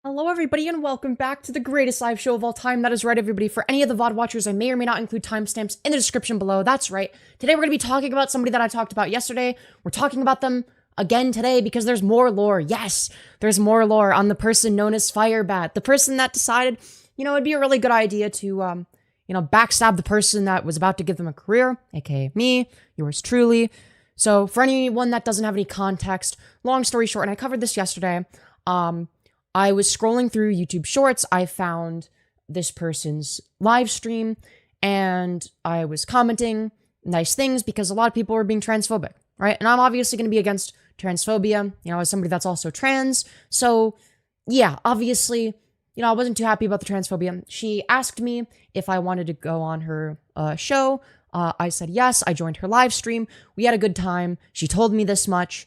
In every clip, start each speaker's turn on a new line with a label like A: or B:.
A: Hello everybody and welcome back to the greatest live show of all time. That is right everybody. For any of the VOD watchers, I may or may not include timestamps in the description below. That's right. Today we're going to be talking about somebody that I talked about yesterday. We're talking about them again today because there's more lore. Yes, there's more lore on the person known as Firebat. The person that decided, it'd be a really good idea to, backstab the person that was about to give them a career, aka me, yours truly. So for anyone that doesn't have any context, long story short, and I covered this yesterday, I was scrolling through YouTube Shorts, I found this person's live stream, and I was commenting nice things because a lot of people were being transphobic, right? And I'm obviously going to be against transphobia, as somebody that's also trans. So, yeah, obviously, I wasn't too happy about the transphobia. She asked me if I wanted to go on her show. I said yes. I joined her live stream. We had a good time. She told me this much.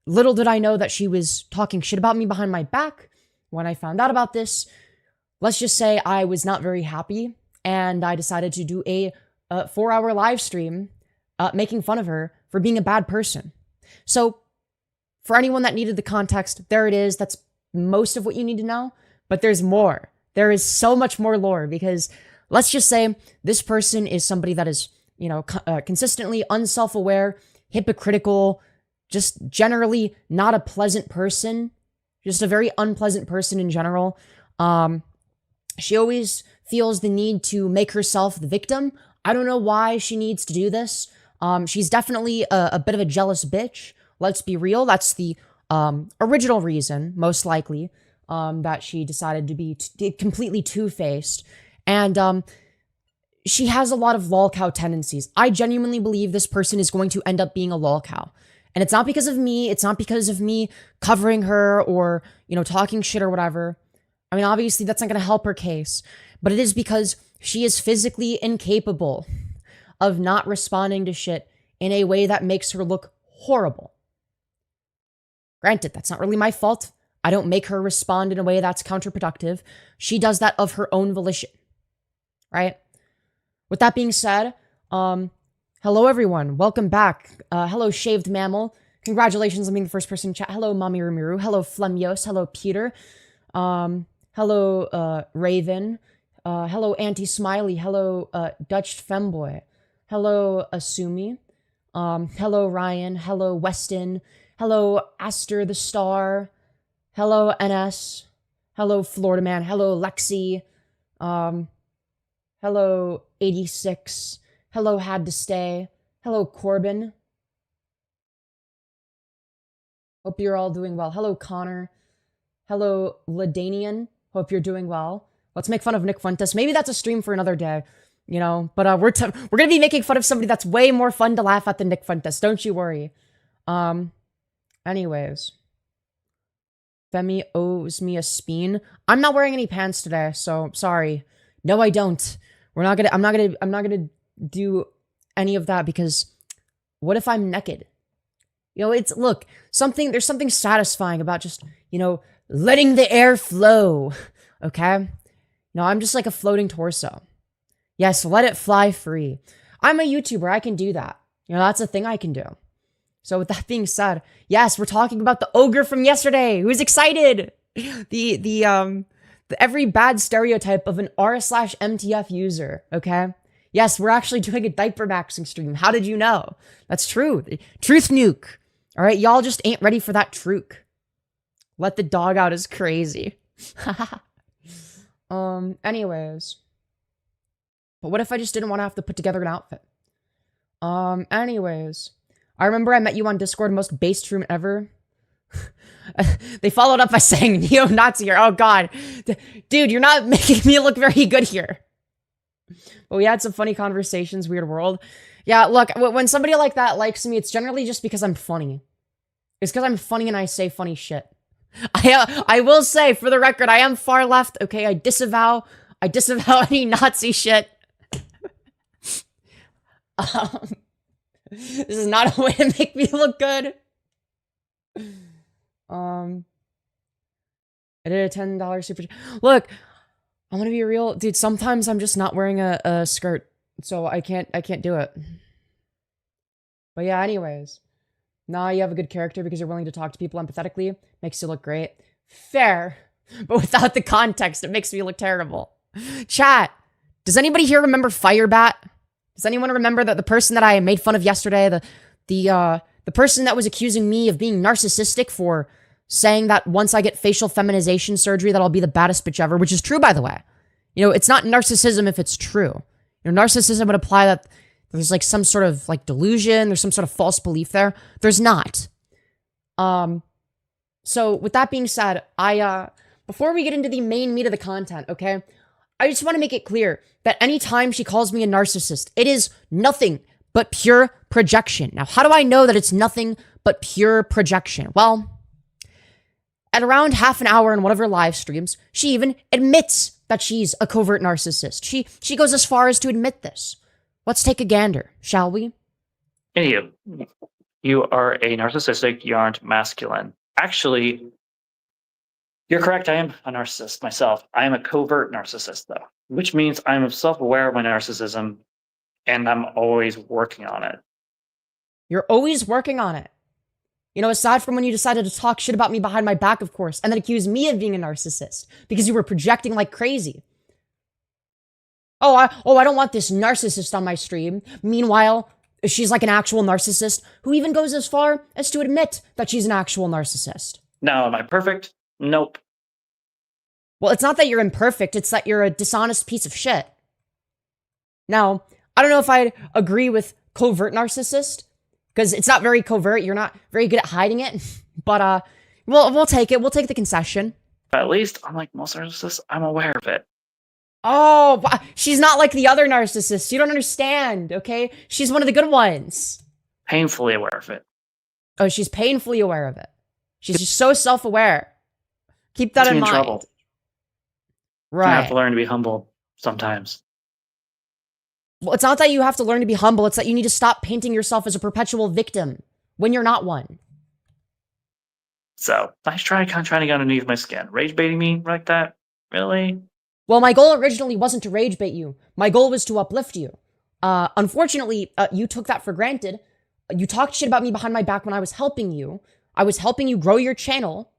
A: Little did I know that she was talking shit about me behind my back. When I found out about this, let's just say I was not very happy, and I decided to do a 4-hour live stream making fun of her for being a bad person. So, for anyone that needed the context, there it is. That's most of what you need to know, but there's more. There is so much more lore, because let's just say this person is somebody that is, consistently unself-aware, hypocritical, just generally not a pleasant person, just a very unpleasant person in general. She always feels the need to make herself the victim. I don't know why she needs to do this. She's definitely a bit of a jealous bitch. Let's be real. That's the original reason, most likely, that she decided to be completely two-faced. And she has a lot of lolcow tendencies. I genuinely believe this person is going to end up being a lolcow. And it's not because of me. It's not because of me covering her or, talking shit or whatever. I mean, obviously, that's not going to help her case. But it is because she is physically incapable of not responding to shit in a way that makes her look horrible. Granted, that's not really my fault. I don't make her respond in a way that's counterproductive. She does that of her own volition. Right? With that being said, hello, everyone. Welcome back. Hello, Shaved Mammal. Congratulations on being the first person in chat. Hello, Mommy Rumiru. Hello, Femyoz. Hello, Peter. Hello, Raven. Hello, Auntie Smiley. Hello, Dutch Femboy. Hello, Asumi. Hello, Ryan. Hello, Weston. Hello, Aster the Star. Hello, NS. Hello, Florida Man. Hello, Lexi. Hello, 86. Hello, Had to Stay. Hello, Corbin. Hope you're all doing well. Hello, Connor. Hello, Ladanian. Hope you're doing well. Let's make fun of Nick Fuentes. Maybe that's a stream for another day, But we're gonna be making fun of somebody that's way more fun to laugh at than Nick Fuentes. Don't you worry. Anyways, Femi owes me a speen. I'm not wearing any pants today, so sorry. No, I don't. I'm not gonna do any of that, because what if I'm naked? There's something satisfying about just, letting the air flow, okay? I'm just like a floating torso. Yes, let it fly free. I'm a YouTuber, I can do that. That's a thing I can do. So with that being said, yes, we're talking about the ogre from yesterday. Who's excited? The every bad stereotype of an r/MTF user, okay? Yes, we're actually doing a diaper maxing stream. How did you know? That's true. Truth nuke. All right, y'all just ain't ready for that truke. Let the dog out is crazy. Anyways. But what if I just didn't want to have to put together an outfit? Anyways. I remember I met you on Discord, most based room ever. They followed up by saying neo-Nazi here. Oh, God. Dude, you're not making me look very good here. But we had some funny conversations, weird world. Yeah, look, when somebody like that likes me, it's generally just because I'm funny. It's because I'm funny and I say funny shit. I will say, for the record, I am far left, okay? I disavow any Nazi shit. This is not a way to make me look good. I did a $10 super. Look, I'm gonna be real, dude. Sometimes I'm just not wearing a skirt, so I can't do it. But yeah, anyways, nah, you have a good character because you're willing to talk to people empathetically. Makes you look great. Fair. But without the context, it makes me look terrible. Chat, does anybody here remember Firebat? Does anyone remember that the person that I made fun of yesterday, the person that was accusing me of being narcissistic for saying that once I get facial feminization surgery that I'll be the baddest bitch ever, which is true, by the way. You know, it's not narcissism if it's true. You know, narcissism would imply that there's like some sort of like delusion, there's some sort of false belief there. There's not. So with that being said, before we get into the main meat of the content, okay, I just want to make it clear that anytime she calls me a narcissist, it is nothing but pure projection. Now, how do I know that it's nothing but pure projection? Well, at around half an hour in one of her live streams, she even admits that she's a covert narcissist. She goes as far as to admit this. Let's take a gander, shall we?
B: Idiot. You are a narcissistic, you aren't masculine. Actually, you're correct, I am a narcissist myself. I am a covert narcissist, though, which means I'm self-aware of my narcissism, and I'm always working on it.
A: You're always working on it. You know, aside from when you decided to talk shit about me behind my back, of course, and then accuse me of being a narcissist because you were projecting like crazy. I don't want this narcissist on my stream. Meanwhile, she's like an actual narcissist who even goes as far as to admit that she's an actual narcissist.
B: Now, am I perfect? Nope.
A: Well, it's not that you're imperfect, it's that you're a dishonest piece of shit. Now, I don't know if I'd agree with covert narcissist, because it's not very covert, you're not very good at hiding it, but we'll take it, we'll take the concession.
B: But at least, unlike most narcissists, I'm aware of it.
A: Oh, she's not like the other narcissists, you don't understand, okay? She's one of the good ones.
B: Painfully aware of it.
A: Oh, she's painfully aware of it. She's just so self-aware. Keep that in mind.
B: Trouble.
A: Right.
B: You have to learn to be humble sometimes.
A: Well, it's not that you have to learn to be humble. It's that you need to stop painting yourself as a perpetual victim when you're not one.
B: So, nice try, kind of trying to get underneath my skin. Rage baiting me like that? Really?
A: Well, my goal originally wasn't to rage bait you. My goal was to uplift you. Unfortunately, you took that for granted. You talked shit about me behind my back when I was helping you. I was helping you grow your channel.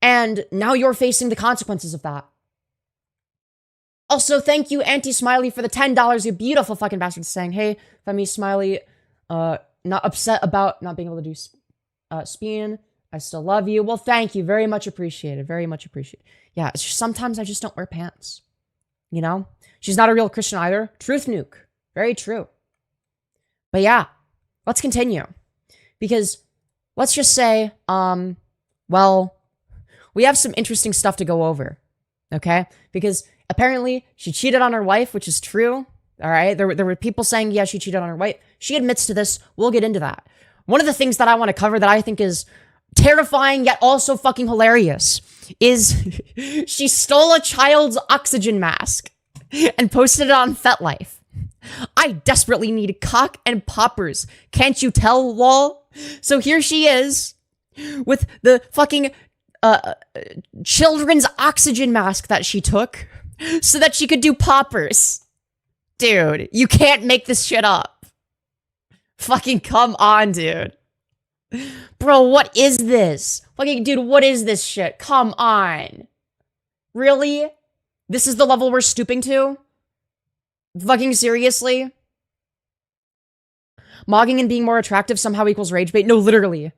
A: And now you're facing the consequences of that. Also, thank you, Auntie Smiley, for the $10, you beautiful fucking bastard, saying, hey, Femi Smiley, not upset about not being able to do Spin. I still love you. Well, thank you. Very much appreciated. Very much appreciated. Yeah, it's just sometimes I just don't wear pants. You know? She's not a real Christian either. Truth nuke. Very true. But yeah, let's continue. Because let's just say, well, we have some interesting stuff to go over. Okay? Because apparently she cheated on her wife, which is true. All right? There were people saying, yeah, she cheated on her wife. She admits to this. We'll get into that. One of the things that I want to cover that I think is terrifying yet also fucking hilarious is she stole a child's oxygen mask and posted it on FetLife. I desperately need cock and poppers. Can't you tell, lol? So here she is with the fucking children's oxygen mask that she took so that she could do poppers. Dude, you can't make this shit up. Fucking come on, dude. Bro, what is this? Fucking dude, what is this shit? Come on. Really? This is the level we're stooping to? Fucking seriously? Mogging and being more attractive somehow equals rage bait? No, literally.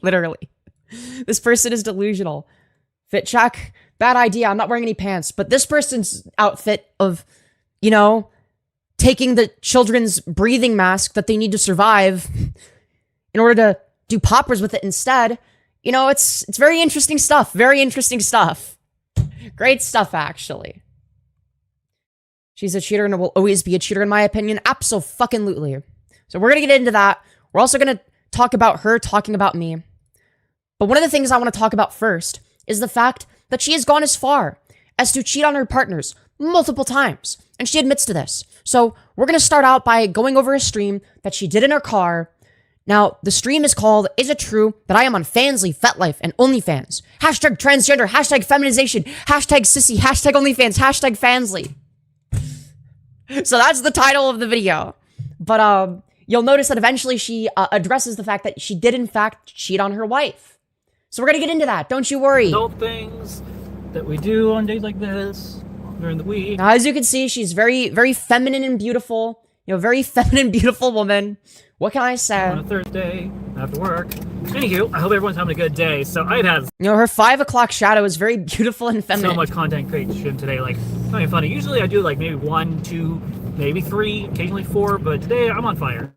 A: Literally. This person is delusional. Fit check? Bad idea. I'm not wearing any pants. But this person's outfit of, you know, taking the children's breathing mask that they need to survive in order to do poppers with it instead. You know, it's very interesting stuff. Very interesting stuff. Great stuff, actually. She's a cheater and will always be a cheater, in my opinion. Abso-fucking-lutely. So we're going to get into that. We're also going to talk about her talking about me. But one of the things I want to talk about first is the fact that she has gone as far as to cheat on her partners multiple times. And she admits to this. So we're going to start out by going over a stream that she did in her car. Now, the stream is called, Is It True That I Am on Fansly, FetLife, and OnlyFans? Hashtag transgender, hashtag feminization, hashtag sissy, hashtag OnlyFans, hashtag Fansly. So that's the title of the video. But you'll notice that eventually she addresses the fact that she did in fact cheat on her wife. So we're gonna get into that. Don't you worry.
C: Adult things that we do on days like this during the week.
A: Now, as you can see, she's very, very feminine and beautiful. You know, very feminine, beautiful woman. What can I say?
C: On a Thursday after work. Anywho, I hope everyone's having a good day. So I've had
A: You know, her 5 o'clock shadow is very beautiful and feminine.
C: so much content creation today. Like, not even funny. Usually I do like maybe 1, 2, maybe 3, occasionally 4. But today I'm on fire.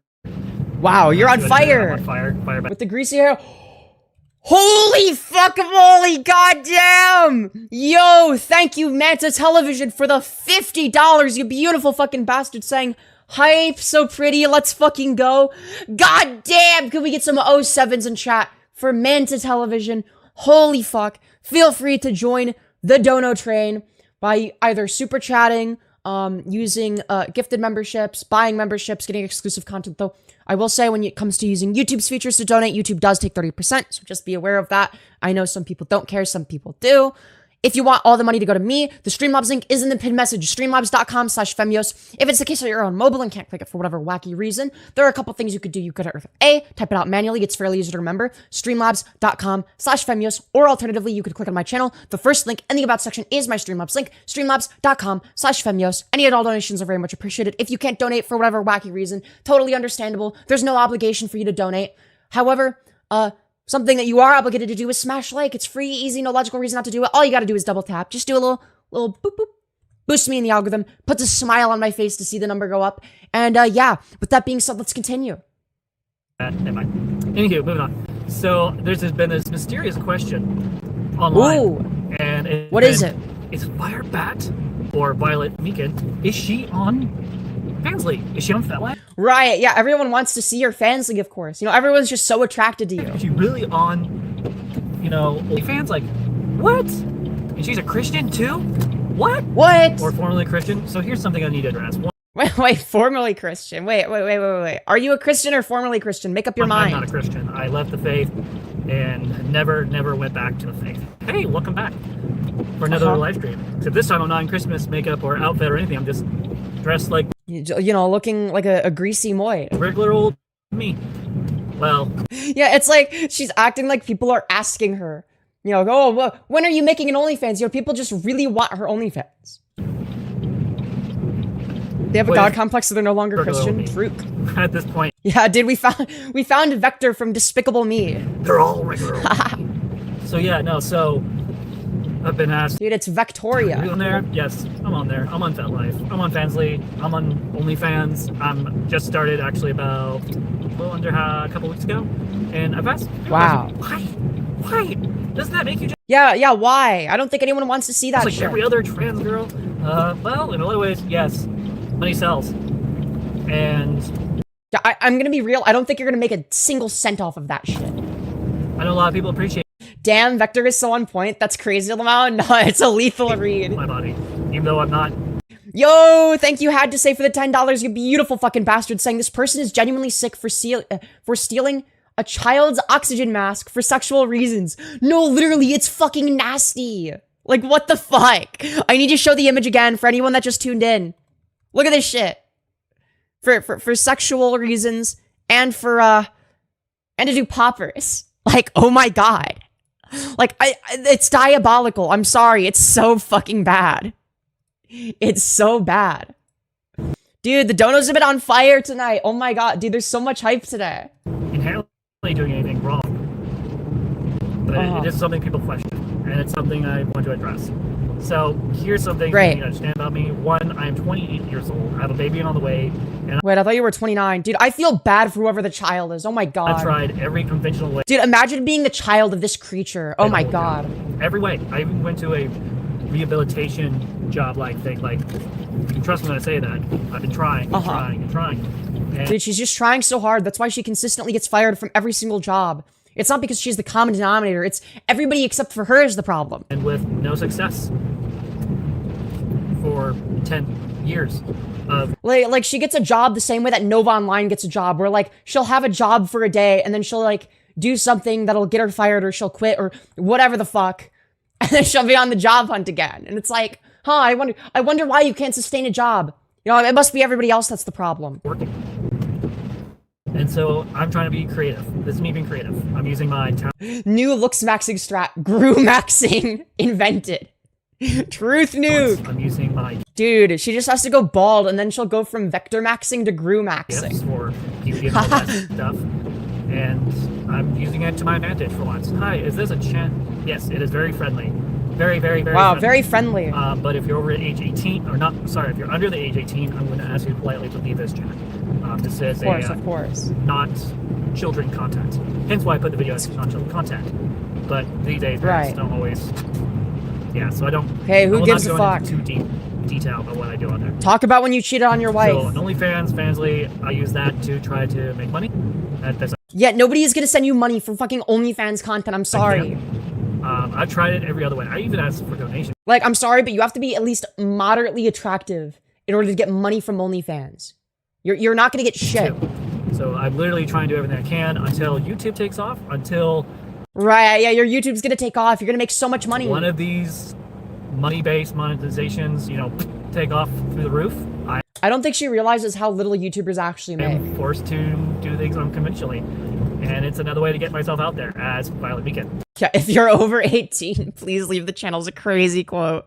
A: Wow, you're on fire.
C: I'm on fire. Firebat.
A: With the greasy hair. Holy fuck-a-moly, goddamn! Yo, thank you, Manta Television, for the $50, you beautiful fucking bastard, saying, hype, so pretty, let's fucking go. God damn, could we get some 07s in chat for Manta Television? Holy fuck. Feel free to join the Dono train by either super chatting, using gifted memberships, buying memberships, getting exclusive content, though. I will say when it comes to using YouTube's features to donate, YouTube does take 30%, so just be aware of that. I know some people don't care, some people do. If you want all the money to go to me, the Streamlabs link is in the pinned message, streamlabs.com/Femyoz. If it's the case that you're on mobile and can't click it for whatever wacky reason, there are a couple things you could do. You could A, type it out manually. It's fairly easy to remember. Streamlabs.com/Femyoz. Or alternatively, you could click on my channel. The first link in the About section is my Streamlabs link, streamlabs.com/Femyoz. Any and all donations are very much appreciated. If you can't donate for whatever wacky reason, totally understandable. There's no obligation for you to donate. However, something that you are obligated to do is smash like. It's free, easy, no logical reason not to do it. All you gotta do is double tap. Just do a little boop boop. Boosts me in the algorithm, puts a smile on my face to see the number go up. And yeah, with that being said, let's continue.
C: Never mind. Anywho, moving on. So there's been this mysterious question online.
A: Ooh.
C: And
A: What is it?
C: Is Firebat or Violet Meekin, is she on Fansly? Is she on FetLife?
A: Right, yeah, everyone wants to see your Fansly, of course. You know, everyone's just so attracted to you.
C: Is she really on, you know, OnlyFans? Like, what? And she's a Christian too? What?
A: What?
C: Or formerly Christian? So here's something I need to address. One,
A: Wait, formerly Christian. Wait. Are you a Christian or formerly Christian? Make up your mind.
C: I'm not a Christian. I left the faith and never went back to the faith. Hey, welcome back for another live stream. Except this time I'm not in Christmas makeup or outfit or anything. I'm just dressed like,
A: you know, looking like a greasy moy.
C: regular old me. Well,
A: Yeah, it's like she's acting like people are asking her. You know, oh, well, when are you making an OnlyFans? You know, people just really want her OnlyFans. They have a god complex, so they're no longer Christian. Truk.
C: at this point,
A: Yeah, dude, we found Vector from Despicable Me.
C: they're all regular old me. So yeah, no, so I've been asked,
A: Dude, it's
C: are you
A: Victoria.
C: on there? Yes, I'm on there. I'm on FetLife. I'm on Fansly. I'm on OnlyFans. I'm just started actually about a little under a couple weeks ago. And I've asked,
A: Wow.
C: Why? Doesn't that make you just
A: Yeah, why? I don't think anyone wants to see that
C: like
A: shit.
C: every other trans girl? Well, in a lot of ways, yes. Money sells. And
A: Yeah, I'm gonna be real. I don't think you're gonna make a single cent off of that shit.
C: I know a lot of people appreciate
A: Damn, Vector is so on point. That's crazy, Lamau. No, it's a lethal read.
C: my body, even though I'm not.
A: Yo, thank you, Had to Say, for the $10, you beautiful fucking bastard, saying this person is genuinely sick for stealing a child's oxygen mask for sexual reasons. No, literally, it's fucking nasty. Like, what the fuck? I need to show the image again for anyone that just tuned in. Look at this shit. For sexual reasons and for, and to do poppers. Like, oh my god. Like, it's diabolical. I'm sorry. It's so fucking bad. It's so bad. Dude, the donos have been on fire tonight. Oh my god. Dude, there's so much hype today.
C: Inherently doing anything wrong. But it is something people question, and it's something I want to address. So here's something you need to understand about me. One, I'm 28 years old. I have a baby on the way. And
A: wait, I thought you were 29. Dude, I feel bad for whoever the child is. Oh my god.
C: I've tried every conventional way.
A: Dude, imagine being the child of this creature. Oh my god.
C: Every way. I even went to a rehabilitation job-like thing. Like, you can trust me when I say that. I've been trying and trying. And
A: dude, she's just trying so hard. That's why she consistently gets fired from every single job. It's not because she's the common denominator. It's everybody except for her is the problem.
C: And with no success for 10 years of...
A: Like, she gets a job the same way that Nova Online gets a job, where, like, she'll have a job for a day, and then she'll, like, do something that'll get her fired, or she'll quit, or whatever the fuck. And then she'll be on the job hunt again. And it's like, huh, I wonder why you can't sustain a job. You know, it must be everybody else that's the problem.
C: Working. And so I'm trying to be creative. This is me being creative. I'm using my talent.
A: New looks maxing strat. Grew maxing. Invented. Truth news.
C: I'm using my
A: Dude, she just has to go bald and then she'll go from vector maxing to grew maxing.
C: gifts for beauty and all that stuff. And I'm using it to my advantage for once. Hi, is this a chat? Yes, it is very friendly. Very, very, very
A: Wow,
C: friendly.
A: very friendly.
C: But if you're over age 18, or not, sorry, if you're under the age 18, I'm going to ask you politely to leave this chat. This is
A: Of course.
C: not children content. Hence why I put the video as not children content. But these days, parents
A: Right.
C: don't always. Yeah, so I don't.
A: Hey, who
C: I will
A: gives
C: not
A: a
C: go
A: fuck?
C: into too deep detail about what I do on there.
A: Talk about when you cheated on your wife.
C: So on OnlyFans, Fansly, I use that to try to make money. That's
A: Yeah, nobody is gonna send you money for fucking OnlyFans content. I'm sorry.
C: I've tried it every other way. I even asked for donations.
A: Like, I'm sorry, but you have to be at least moderately attractive in order to get money from OnlyFans. You're not gonna get shit.
C: So I'm literally trying to do everything I can until YouTube takes off, until
A: Right, yeah, your YouTube's gonna take off. You're gonna make so much money.
C: one of these money-based monetizations, take off through the roof.
A: I don't think she realizes how little YouTubers actually make.
C: I'm forced to do things unconventionally. And it's another way to get myself out there as Violet Beacon.
A: Yeah, if you're over 18, please leave the channel is a crazy quote.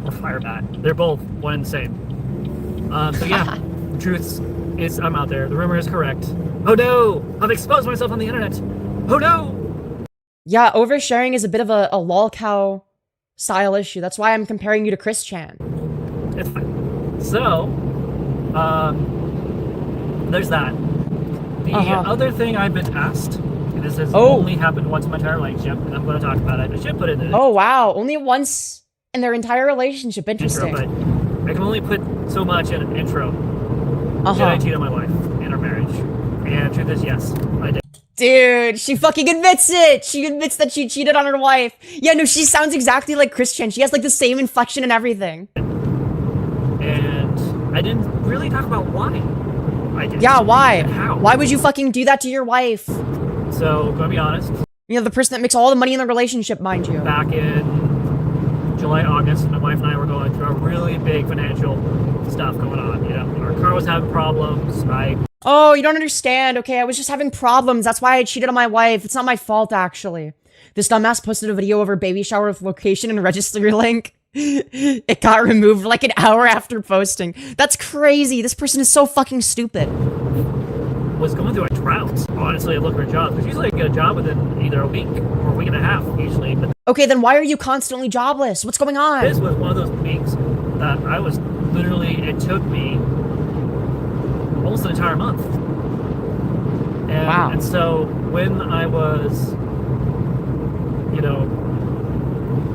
C: Or Firebat. They're both one and the same. So yeah, the truth is I'm out there. The rumor is correct. Oh no! I've exposed myself on the internet! Oh no!
A: Yeah, oversharing is a bit of a lol cow style issue. That's why I'm comparing you to Chris Chan.
C: It's fine. So, there's that. The other thing I've been asked, and this has only happened once in my entire relationship, and I'm going to talk about it. I should put it in the
A: Oh wow, only once in their entire relationship. Interesting.
C: intro, but I can only put so much in an intro. Did I cheat on my wife in our marriage? And the truth is, yes, I did.
A: Dude, she fucking admits it! She admits that she cheated on her wife. Yeah, no, she sounds exactly like Christian. She has like the same inflection and everything.
C: And I didn't really talk about why I did.
A: Yeah, why?
C: And how.
A: Why would you fucking do that to your wife?
C: So, gonna be honest,
A: You know, the person that makes all the money in the relationship, mind you.
C: back in July, August, my wife and I were going through a really big financial stuff going on. Our car was having problems.
A: Oh, you don't understand. Okay, I was just having problems. That's why I cheated on my wife. It's not my fault, actually. This dumbass posted a video of her baby shower with location and registry link. It got removed like an hour after posting. That's crazy. This person is so fucking stupid.
C: Was going through a drought, honestly, looking for jobs. Because usually I get a job within either a week or a week and a half, usually. But
A: Okay, then why are you constantly jobless? What's going on?
C: this was one of those weeks that I was literally, it took me almost an entire month. And,
A: Wow.
C: And so when I was,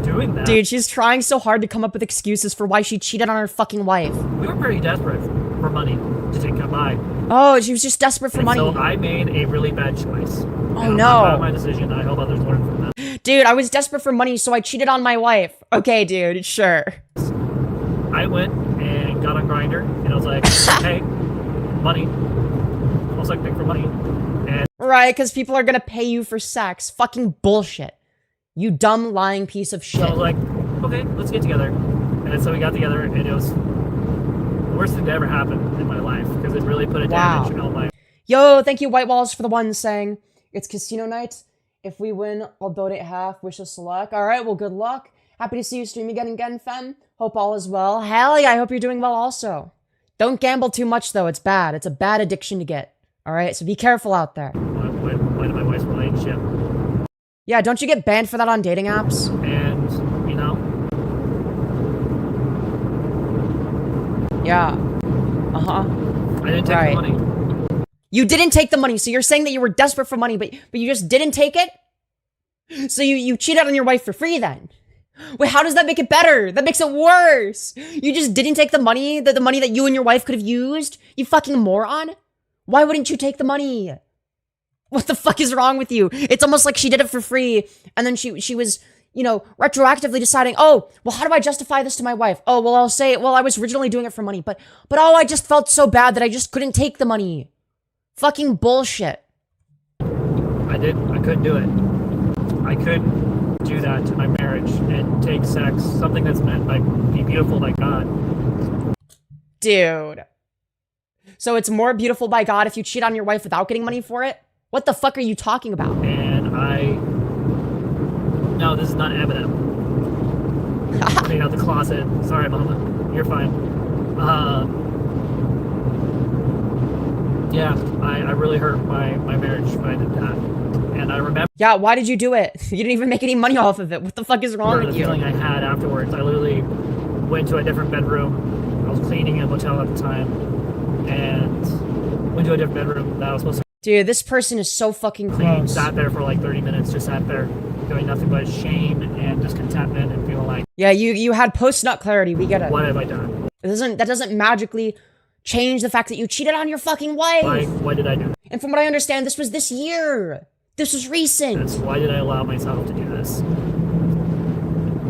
C: doing that,
A: Dude, she's trying so hard to come up with excuses for why she cheated on her fucking wife.
C: we were pretty desperate for money to take a buy.
A: Oh, she was just desperate for
C: And
A: money.
C: so I made a really bad choice.
A: Oh,
C: And
A: no.
C: I'm proud of my decision. I hope others learn from that.
A: Dude, I was desperate for money, so I cheated on my wife. Okay, dude, sure.
C: I went and got on Grindr, and I was like, hey, money. I was like, big for money. And
A: Right, because people are gonna pay you for sex. Fucking bullshit. You dumb, lying piece of
C: so I
A: shit.
C: was like, okay, let's get together. And so we got together, and it was the worst thing to ever happen in my life, because it really put a damage on my...
A: Yo, thank you, White Walls, for the one saying, it's casino night. If we win, I'll donate half. Wish us luck. Alright, well, good luck. Happy to see you stream again, fem. Hope all is well. Hell yeah, I hope you're doing well also. Don't gamble too much, though. It's bad. It's a bad addiction to get. Alright, so be careful out there.
C: my wife's relationship.
A: Yeah, don't you get banned for that on dating apps?
C: And,
A: Yeah.
C: I didn't take the money.
A: You didn't take the money, so you're saying that you were desperate for money, but you just didn't take it? So you cheated on your wife for free then? Wait, how does that make it better? That makes it worse! You just didn't take the money that you and your wife could have used? You fucking moron? Why wouldn't you take the money? What the fuck is wrong with you? It's almost like she did it for free, and then she was, retroactively deciding, oh, well, how do I justify this to my wife? Oh, well, I'll say, well, I was originally doing it for money, but oh, I just felt so bad that I just couldn't take the money. Fucking bullshit.
C: I couldn't do it. I couldn't do that to my marriage and take sex, something that's meant by be beautiful by God.
A: Dude. So it's more beautiful by God if you cheat on your wife without getting money for it? What the fuck are you talking about?
C: And no, this is not Eminem. Clean out the closet. Sorry, Mama. You're fine. Yeah, I really hurt my marriage when I did that. And I remember...
A: Yeah, why did you do it? You didn't even make any money off of it. What the fuck is wrong with you?
C: The feeling I had afterwards. I literally went to a different bedroom. I was cleaning in a motel at the time. And went to a different bedroom that I was supposed to...
A: Dude, this person is so fucking
C: clean.
A: gross.
C: Sat there for like 30 minutes. Just sat there doing nothing but shame and discontentment and feeling like...
A: Yeah, you had post-nut clarity. We get it.
C: What have I done?
A: That doesn't magically change the fact that you cheated on your fucking wife.
C: Why did I do that?
A: And from what I understand, this was this year. This was recent.
C: Why did I allow myself to do this?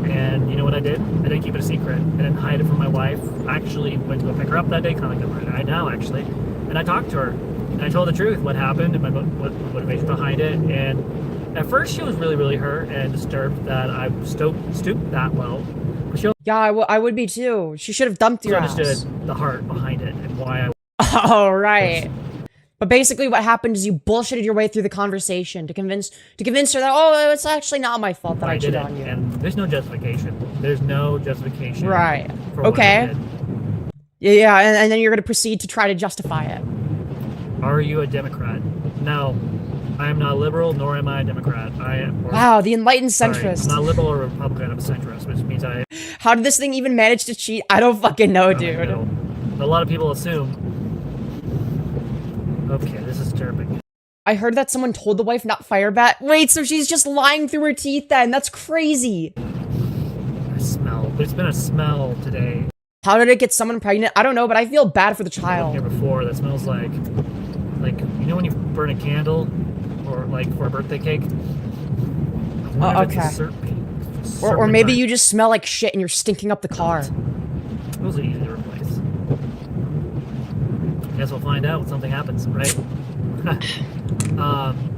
C: And you know what I did? I didn't keep it a secret. I didn't hide it from my wife. I actually went to go pick her up that day, kind of like right now, actually. And I talked to her. And I told the truth, what happened, and what motivation behind it. And at first, she was really, really hurt and disturbed that I stooped that low. But she
A: yeah, I would be too. She should have dumped your ass.
C: Understood the heart behind it and why I...
A: Oh, right. But basically what happened is you bullshitted your way through the conversation to convince her that, oh, it's actually not my fault that I cheated on you.
C: And there's no justification. There's no justification.
A: Right.
C: For what I did.
A: Yeah, and then you're going to proceed to try to justify it.
C: Are you a Democrat? No. I am not liberal, nor am I a Democrat.
A: Wow, the enlightened centrist.
C: I'm not liberal or Republican, I'm a centrist, which means I...
A: How did this thing even manage to cheat? I don't fucking know, dude.
C: A lot of people assume... Okay, this is disturbing.
A: I heard that someone told the wife not Firebat. Wait, so she's just lying through her teeth then? That's crazy.
C: I smell. There's been a smell today.
A: How did it get someone pregnant? I don't know, but I feel bad for the child.
C: Here before, that smells like, you know when you burn a candle, or like for a birthday cake?
A: Okay. Or maybe you just smell like shit and you're stinking up the car.
C: Those are easy to replace. Guess we'll find out when something happens, right?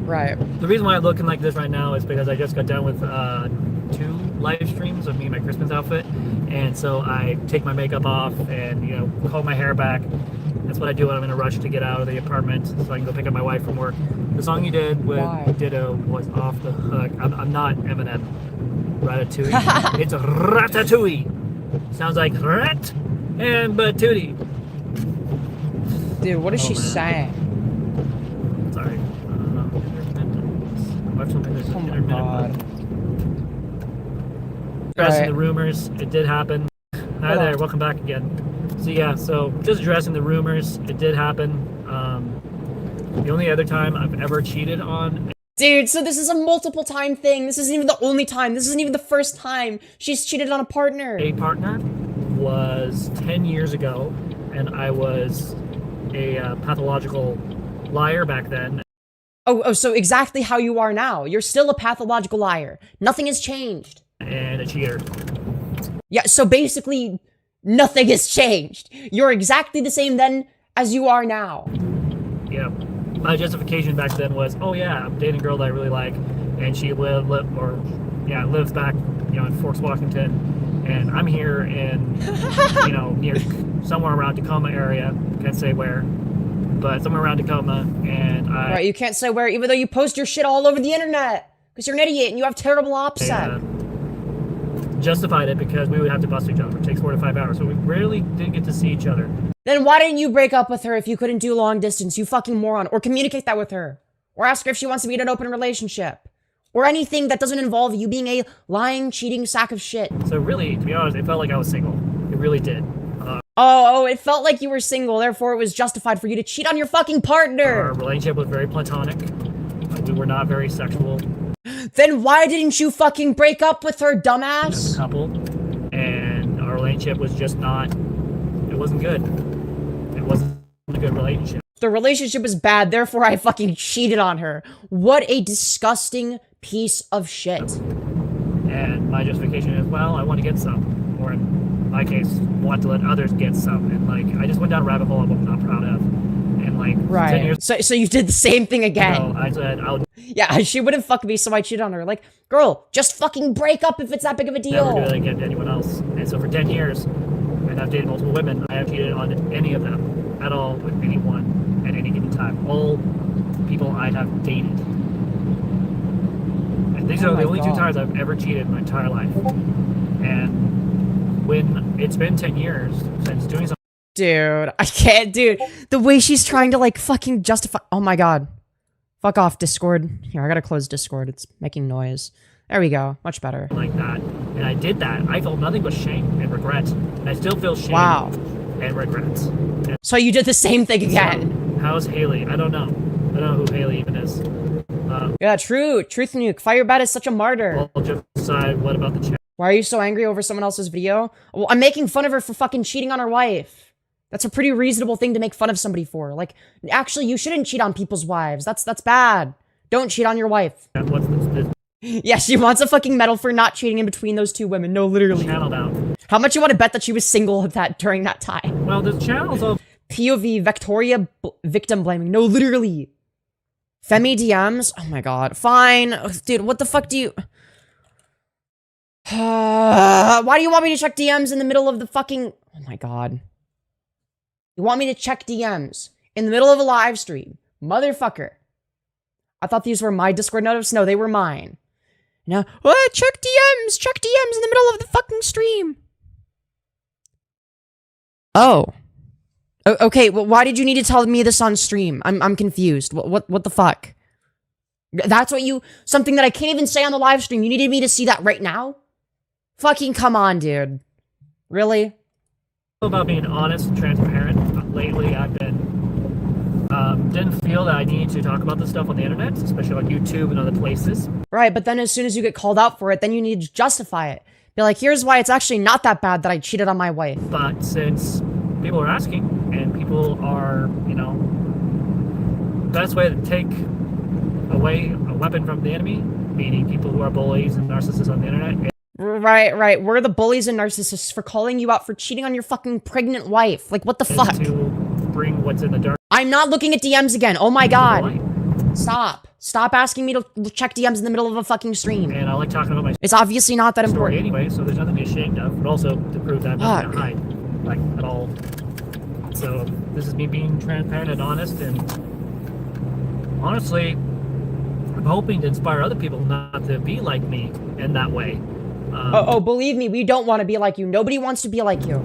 A: Right.
C: The reason why I'm looking like this right now is because I just got done with 2 live streams of me in my Christmas outfit, and so I take my makeup off and, you know, comb my hair back. That's what I do when I'm in a rush to get out of the apartment so I can go pick up my wife from work. The song you did with Ditto was off the hook. I'm not Eminem. Ratatouille. It's Ratatouille. Sounds like rat and batootie.
A: Dude, what is she saying?
C: Sorry. Oh my god. Addressing the rumors. It did happen. Hi there, welcome back again. So yeah, so just addressing the rumors. It did happen. The only other time I've ever cheated on...
A: Dude, so this is a multiple time thing. This isn't even the only time. This isn't even the first time she's cheated on a partner.
C: A partner was 10 years ago, and I was a pathological liar back then.
A: Oh, so exactly how you are now. You're still a pathological liar. Nothing has changed.
C: And a cheater.
A: Yeah, so basically, nothing has changed. You're exactly the same then as you are now.
C: Yeah. My justification back then was, oh yeah, I'm dating a girl that I really like, and she lives back, you know, in Forks, Washington, and I'm here in, you know, near somewhere around Tacoma area. Can't say where, but somewhere around Tacoma, and I...
A: Right, you can't say where, even though you post your shit all over the internet, because you're an idiot and you have terrible OPSEC.
C: Justified it because we would have to bust each other. It takes 4 to 5 hours, so we rarely did get to see each other.
A: Then why didn't you break up with her if you couldn't do long distance, you fucking moron? Or communicate that with her. Or ask her if she wants to be in an open relationship. Or anything that doesn't involve you being a lying, cheating sack of shit.
C: So really, to be honest, it felt like I was single. It really did.
A: It felt like you were single, therefore it was justified for you to cheat on your fucking partner.
C: Our relationship was very platonic. We were not very sexual.
A: Then why didn't you fucking break up with her, dumbass?
C: As a couple, and our relationship was just not, it wasn't good. It wasn't a good relationship.
A: The relationship was bad, therefore I fucking cheated on her. What a disgusting piece of shit.
C: And my justification is, well, I want to get some. Or in my case, want to let others get some. And like, I just went down a rabbit hole of what I'm not proud of. And like, 10 years
A: so you did the same thing again.
C: ago, I said,
A: yeah, she wouldn't fuck me, so I cheated on her. Like, girl, just fucking break up if it's that big of a deal.
C: Never do that again to anyone else. And so for 10 years, and I've dated multiple women, I have cheated on any of them. at all with anyone at any given time. All people I have dated. And these are the only 2 times I've ever cheated in my entire life. And when it's been 10 years since doing something.
A: Dude, I can't, dude. The way she's trying to, like, fucking justify. Oh my god. Fuck off, Discord. Here, I gotta close Discord. It's making noise. There we go. Much better.
C: Like that. And I did that. I felt nothing but shame and regret. And I still feel shame and regret. And
A: so you did the same thing again.
C: So, how's Hiiiiii? I don't know. I don't know who Hiiiiii even is.
A: Yeah, true. Truth nuke. Firebat is such a martyr.
C: I'll just decide what about the chat.
A: Why are you so angry over someone else's video? Well, I'm making fun of her for fucking cheating on her wife. That's a pretty reasonable thing to make fun of somebody for. Like, actually, you shouldn't cheat on people's wives. That's bad. Don't cheat on your wife.
C: What's this?
A: Yeah, she wants a fucking medal for not cheating in between those 2 women. No, literally.
C: Channeled out.
A: How much you want to bet that she was single at that during that time?
C: Well, the channels of
A: POV, Victoria, victim blaming. No, literally. Femi DMs? Oh my god. Fine. Ugh, dude, what the fuck do you... Why do you want me to check DMs in the middle of the fucking... Oh my god. You want me to check DMs in the middle of a live stream? Motherfucker. I thought these were my Discord notifications. No, they were mine. Now, check DMs! Check DMs in the middle of the fucking stream! Oh. Okay, well, why did you need to tell me this on stream? I'm confused. What the fuck? That's what you... Something that I can't even say on the live stream. You needed me to see that right now? Fucking come on, dude. Really?
C: About being honest and transparent. Lately, I've been didn't feel that I needed to talk about this stuff on the internet, especially on YouTube and other places.
A: Right, but then as soon as you get called out for it, then you need to justify it. Be like, here's why it's actually not that bad that I cheated on my wife.
C: But since people are asking, and people are, you know, best way to take away a weapon from the enemy, meaning people who are bullies and narcissists on the internet.
A: Right. We're the bullies and narcissists for calling you out for cheating on your fucking pregnant wife. Like, what the fuck?
C: To bring what's in the dark.
A: I'm not looking at DMs again. Oh my god. Stop. Stop asking me to check DMs in the middle of a fucking stream.
C: And I like talking about my
A: It's obviously not that
C: story
A: important.
C: anyway, so there's nothing to be ashamed of, but also to prove that I'm not gonna hide, like, at all. So, this is me being transparent and honest, and honestly, I'm hoping to inspire other people not to be like me in that way.
A: Believe me, we don't want to be like you. Nobody wants to be like you.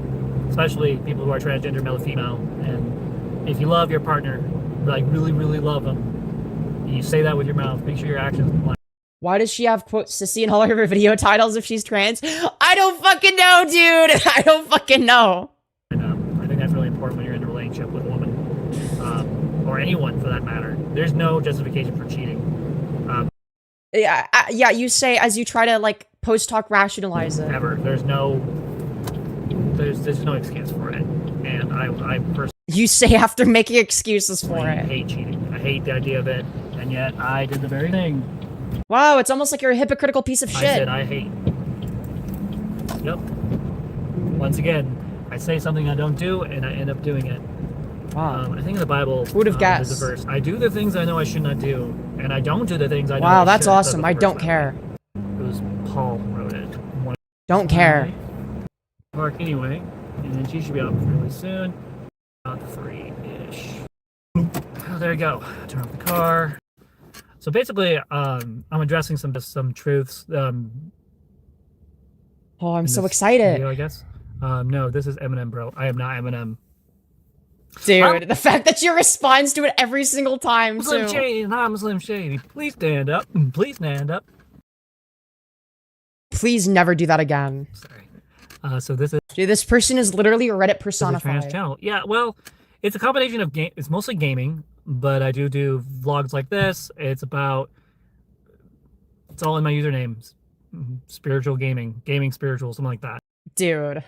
C: Especially people who are transgender, male or female. And if you love your partner, like really, really love them, you say that with your mouth. Make sure your actions align.
A: Why does she have, quote, sissy in all of her video titles if she's trans? I don't fucking know, dude! I don't fucking know.
C: And I think that's really important when you're in a relationship with a woman. Or anyone, for that matter. There's no justification for cheating.
A: Yeah, you say as you try to, like, post-talk rationalize it.
C: Ever. There's no excuse for it. And I personally...
A: You say after making excuses for
C: I
A: it.
C: hate cheating. I hate the idea of it. And yet, I did the very thing.
A: Wow, it's almost like you're a hypocritical piece of shit.
C: I said I hate. Yep. Once again, I say something I don't do, and I end up doing it.
A: Wow.
C: I think in the Bible,
A: Who would have guessed?
C: there's a verse. I do the things I know I should not do, and I don't do the things I know
A: Wow,
C: I
A: that's
C: should.
A: awesome. I don't care.
C: It was Paul wrote it.
A: Don't care.
C: Park anyway, and then she should be out really soon. About 3-ish. Oh, there you go. Turn off the car. So basically, I'm addressing some truths.
A: Oh, I'm so excited.
C: Video, I guess. No, this is Eminem, bro. I am not Eminem.
A: Dude, the fact that your responds to it every single time,
C: Slim
A: too.
C: Shady, and I'm Slim Shady. Please stand up. Please stand up.
A: Please never do that again.
C: Sorry. So this is...
A: Dude, this person is literally a Reddit
C: This is a trans
A: personified.
C: channel. Yeah, well, it's a combination of game. It's mostly gaming, but I do vlogs like this. It's about... It's all in my usernames. Spiritual gaming. Gaming spiritual, something like that.
A: Dude.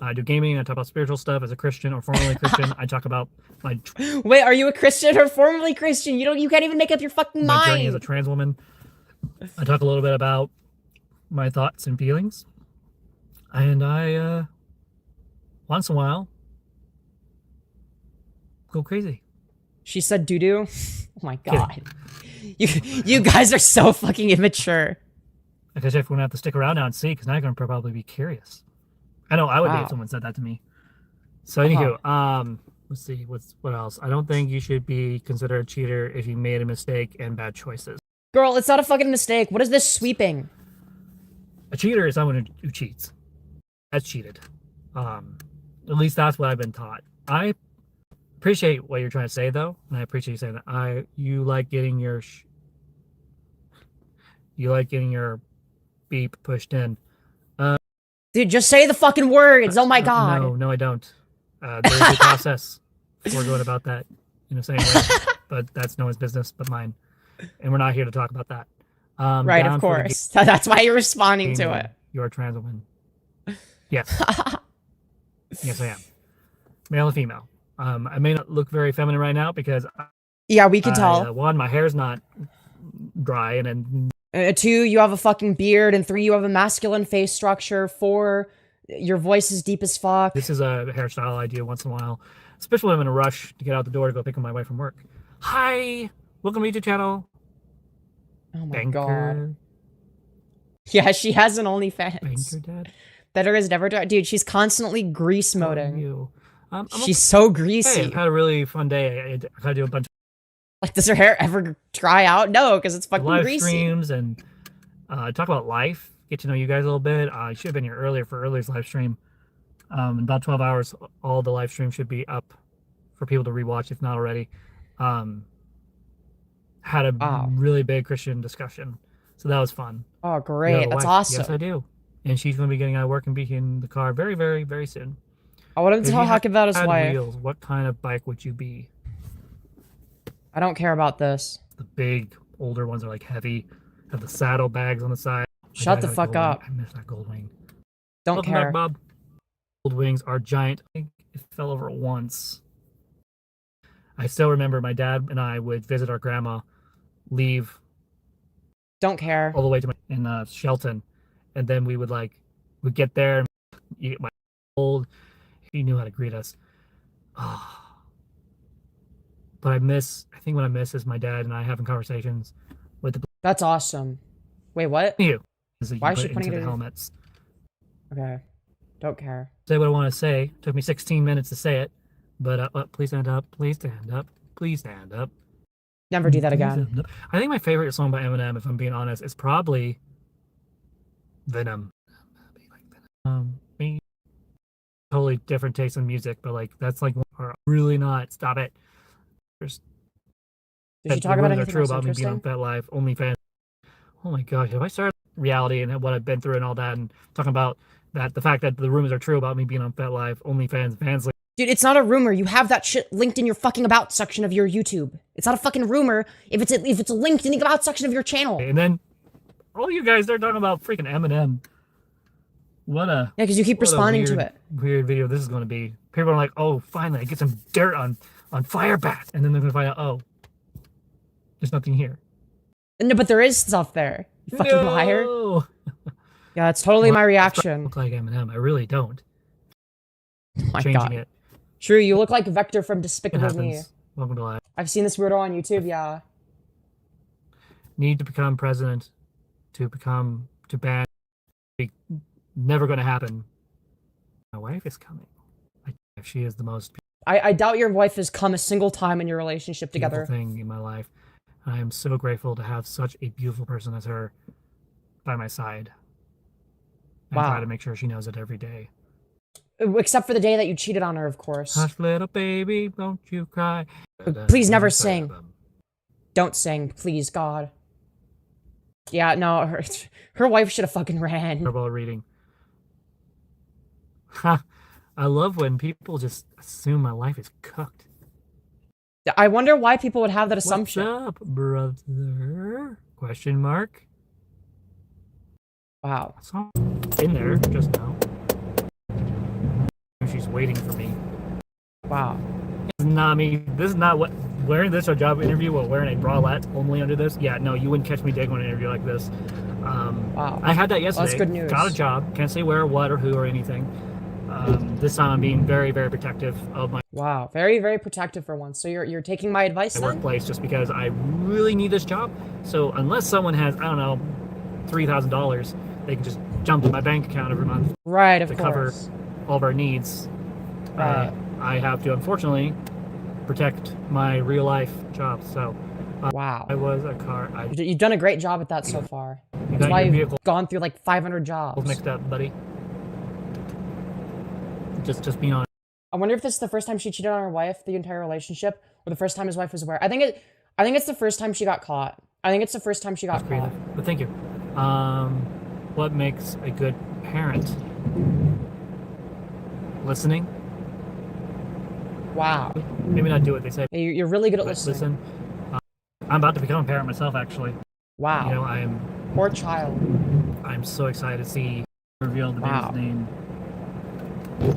C: I do gaming. I talk about spiritual stuff as a Christian or formerly Christian. I talk about my
A: Wait, are you a Christian or formerly Christian? You can't even make up your fucking
C: my journey as a
A: mind.
C: trans woman. I talk a little bit about my thoughts and feelings. And I, once in a while, go crazy.
A: She said doo-doo? Oh my god. You guys are so fucking immature.
C: I guess everyone have to stick around now and see, because now you're going to probably be curious. I know I would be
A: Wow.
C: if someone said that to me. So anywho, Let's see. What else? I don't think you should be considered a cheater if you made a mistake and bad choices.
A: Girl, it's not a fucking mistake. What is this sweeping?
C: A cheater is someone who cheats. That's cheated. At least that's what I've been taught. I appreciate what you're trying to say, though, and I appreciate you saying that. You like getting your beep pushed in.
A: Dude, just say the fucking words. Oh my god.
C: No, I don't. There's a process before going about that in the same way, but that's no one's business but mine, and we're not here to talk about that.
A: Right, of course. That's why you're responding to it.
C: You're a trans woman. Yes. Yes, I am. Male and female. I may not look very feminine right now because
A: yeah, we can tell.
C: One, my hair's not dry, and then
A: 2, you have a fucking beard, and 3, you have a masculine face structure. 4, your voice is deep as fuck.
C: This is a hairstyle I do once in a while, especially when I'm in a rush to get out the door to go pick up my wife from work. Hi, welcome to YouTube channel.
A: Oh my
C: Banker.
A: god. Yeah, she has an OnlyFans.
C: Banker dad.
A: Better is never done. Dude, she's constantly grease moding. She's
C: okay.
A: so greasy.
C: Hey, I've had a really fun day. I got to do a bunch of
A: Like, does her hair ever dry out? No, because it's fucking
C: live
A: greasy.
C: streams and talk about life. Get to know you guys a little bit. I should have been here earlier for earlier's live stream. In about 12 hours, all the live stream should be up for people to rewatch if not already. Had a really big Christian discussion, so that was fun.
A: Oh, great! That's awesome.
C: Yes, I do. And she's going to be getting out of work and be in the car very, very, very soon.
A: I want him to talk about his wife.
C: Wheels, what kind of bike would you be?
A: I don't care about this.
C: The big, older ones are like heavy, have the saddle bags on the side.
A: Shut the fuck up.
C: I miss that gold wing.
A: Don't care.
C: Back, Bob. Gold wings are giant. I think it fell over once. I still remember my dad and I would visit our grandma, leave.
A: Don't care.
C: All the way to in Shelton. And then we'd get there and eat my old. He knew how to greet us. Oh. But I think what I miss is my dad and I having conversations with the.
A: That's awesome. Wait, what?
C: Why is she putting it in the helmets?
A: Okay. Don't care.
C: Say what I want to say. Took me 16 minutes to say it. But please stand up. Please stand up. Please stand up.
A: Never do that again.
C: I think my favorite song by Eminem, if I'm being honest, is probably Venom. Totally different taste in music, but like that's like really not. Stop it.
A: Did you talk about anything
C: true
A: else
C: about me being on
A: interesting?
C: FetLife, OnlyFans. Oh my gosh, have I started reality and what I've been through and all that, and talking about that the fact that the rumors are true about me being on FetLife, OnlyFans, Fansly.
A: Dude, it's not a rumor. You have that shit linked in your fucking about section of your YouTube. It's not a fucking rumor if it's linked in the about section of your channel.
C: And then all you guys start talking about freaking Eminem. Yeah,
A: because you keep responding to it.
C: Weird video this is going to be. People are like, oh, finally, I get some dirt on Firebat, and then they're going to find out, oh, there's nothing here.
A: No, but there is stuff there. You fucking liar. Yeah, it's totally my reaction.
C: I look like Eminem. I really don't.
A: Oh my
C: Changing
A: God.
C: it.
A: True, you look like Vector from Despicable Me.
C: Welcome to life.
A: I've seen this weirdo on YouTube, yeah.
C: Need to become president to ban. Never going to happen. My wife is coming. She is the most
A: I doubt your wife has come a single time in your relationship together.
C: thing in my life. I am so grateful to have such a beautiful person as her by my side. I try to make sure she knows it every day.
A: Except for the day that you cheated on her, of course.
C: Hush, little baby, don't you cry.
A: Please never sing. Don't sing, please, God. Yeah, no, her wife should have fucking ran.
C: Terrible reading. Ha! I love when people just assume my life is cooked.
A: I wonder why people would have that assumption.
C: What's up, brother? Question mark.
A: Wow.
C: I saw in there just now. She's waiting for me.
A: Wow.
C: This is not me. This is not what wearing this or job interview while wearing a bralette only under this. Yeah, no, you wouldn't catch me digging on an interview like this.
A: Wow.
C: I had that yesterday.
A: Well, that's good news.
C: Got a job. Can't say where, what, or who, or anything. This time I'm being very, very protective of my
A: Wow. Very, very protective for once. So you're taking my advice then?
C: workplace just because I really need this job. So unless someone has, I don't know, $3,000, they can just jump to my bank account every month
A: Right, of
C: to
A: course.
C: cover all of our needs.
A: Right.
C: I have to unfortunately protect my real life job. So
A: Wow.
C: I was a car.
A: You've done a great job at that so far.
C: You
A: That's
C: got
A: why
C: your
A: you've
C: vehicle
A: gone through like 500 jobs.
C: mixed up, buddy. Just being honest.
A: I wonder if this is the first time she cheated on her wife, the entire relationship, or the first time his wife was aware. I think it's the first time she got caught. I think it's the first time she got caught.
C: But thank you. What makes a good parent? Listening.
A: Wow.
C: Maybe not do what they say.
A: You're really good at listening.
C: Listen. I'm about to become a parent myself, actually.
A: Wow.
C: You know,
A: Poor child.
C: I'm so excited to see reveal the
A: Wow.
C: baby's name,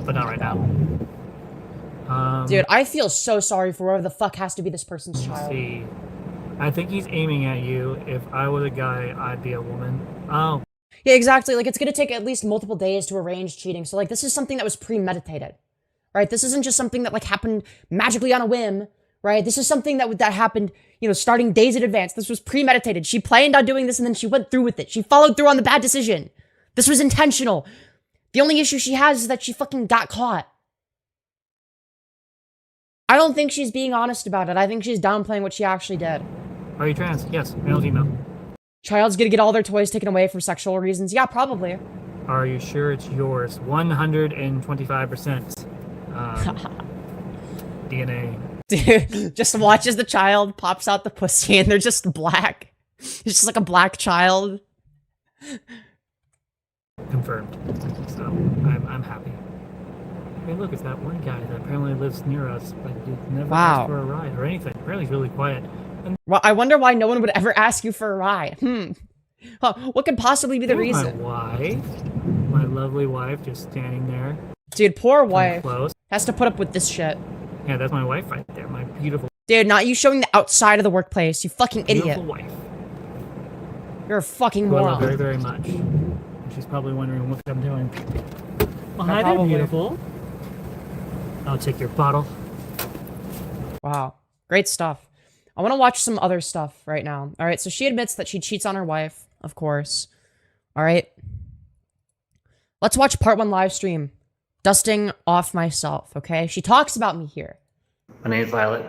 C: but not right now.
A: Dude, I feel so sorry for whoever the fuck has to be this person's child.
C: See, I think he's aiming at you. If I was a guy, I'd be a woman. Oh.
A: Yeah, exactly. Like, it's gonna take at least multiple days to arrange cheating. So, like, this is something that was premeditated, right? This isn't just something that, like, happened magically on a whim, right? This is something that happened, you know, starting days in advance. This was premeditated. She planned on doing this and then she went through with it. She followed through on the bad decision. This was intentional. The only issue she has is that she fucking got caught. I don't think she's being honest about it. I think she's downplaying what she actually did.
C: Are you trans? Yes. Male, female.
A: Child's gonna get all their toys taken away for sexual reasons. Yeah, probably.
C: Are you sure it's yours? 125%. DNA.
A: Dude, just watches the child, pops out the pussy, and they're just black. It's just like a black child.
C: Confirmed. So, I'm happy. Hey, look, it's that one guy that apparently lives near us, but he never asked for a ride or anything. Apparently, he's really quiet. And
A: Well, I wonder why no one would ever ask you for a ride. Huh, what could possibly be the
C: there's
A: reason?
C: my wife, my lovely wife, just standing there.
A: Dude, poor
C: Come
A: wife
C: close.
A: has to put up with this shit.
C: Yeah, that's my wife right there. My beautiful,
A: Dude, not you showing the outside of the workplace, you fucking idiot.
C: beautiful wife.
A: You're a fucking
C: Who I love very,
A: moron.
C: very much. And she's probably wondering what I'm doing. Well, hi there,
A: Probably.
C: beautiful. I'll take your bottle.
A: Wow, great stuff. I want to watch some other stuff right now. All right, so she admits that she cheats on her wife, of course. All right. Let's watch part 1 live stream. Dusting off myself, okay? She talks about me here.
B: My name's Violet.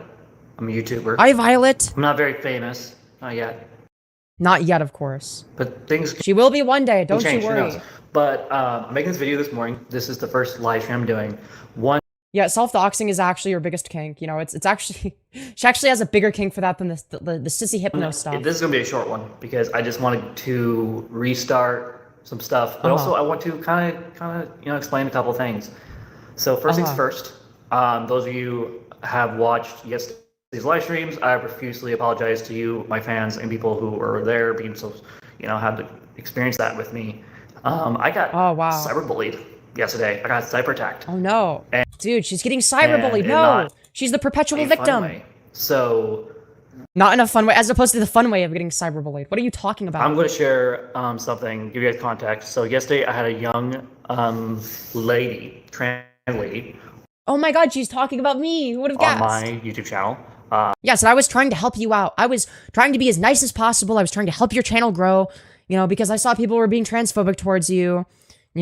B: I'm a YouTuber.
A: Hi, Violet.
B: I'm not very famous, not yet,
A: Not yet, of course.
B: but things can
A: She will be one day, don't you
B: change. Who
A: worry.
B: knows? But I'm making this video this morning. This is the first live stream I'm doing. One
A: Yeah, self-doxing is actually her biggest kink. You know, it's actually... She actually has a bigger kink for that than the sissy hypno stuff.
B: This is gonna be a short one because I just wanted to restart some stuff, but also I want to kind of explain a couple things. So first things first, those of you have watched yesterday's live streams, I profusely apologize to you, my fans, and people who were there, being so had to experience that with me. I got cyberbullied yesterday. I got cyber attacked.
A: Oh no, dude, she's getting cyberbullied. No, she's the perpetual victim.
B: So,
A: not in a fun way, as opposed to the fun way of getting cyberbullied. What are you talking about?
B: I'm going to share something, give you guys context. So yesterday I had a young lady, trans lady.
A: Oh my god, she's talking about me. Who would have guessed?
B: On my YouTube channel.
A: Yes, and I was trying to help you out. I was trying to be as nice as possible. I was trying to help your channel grow, because I saw people were being transphobic towards you,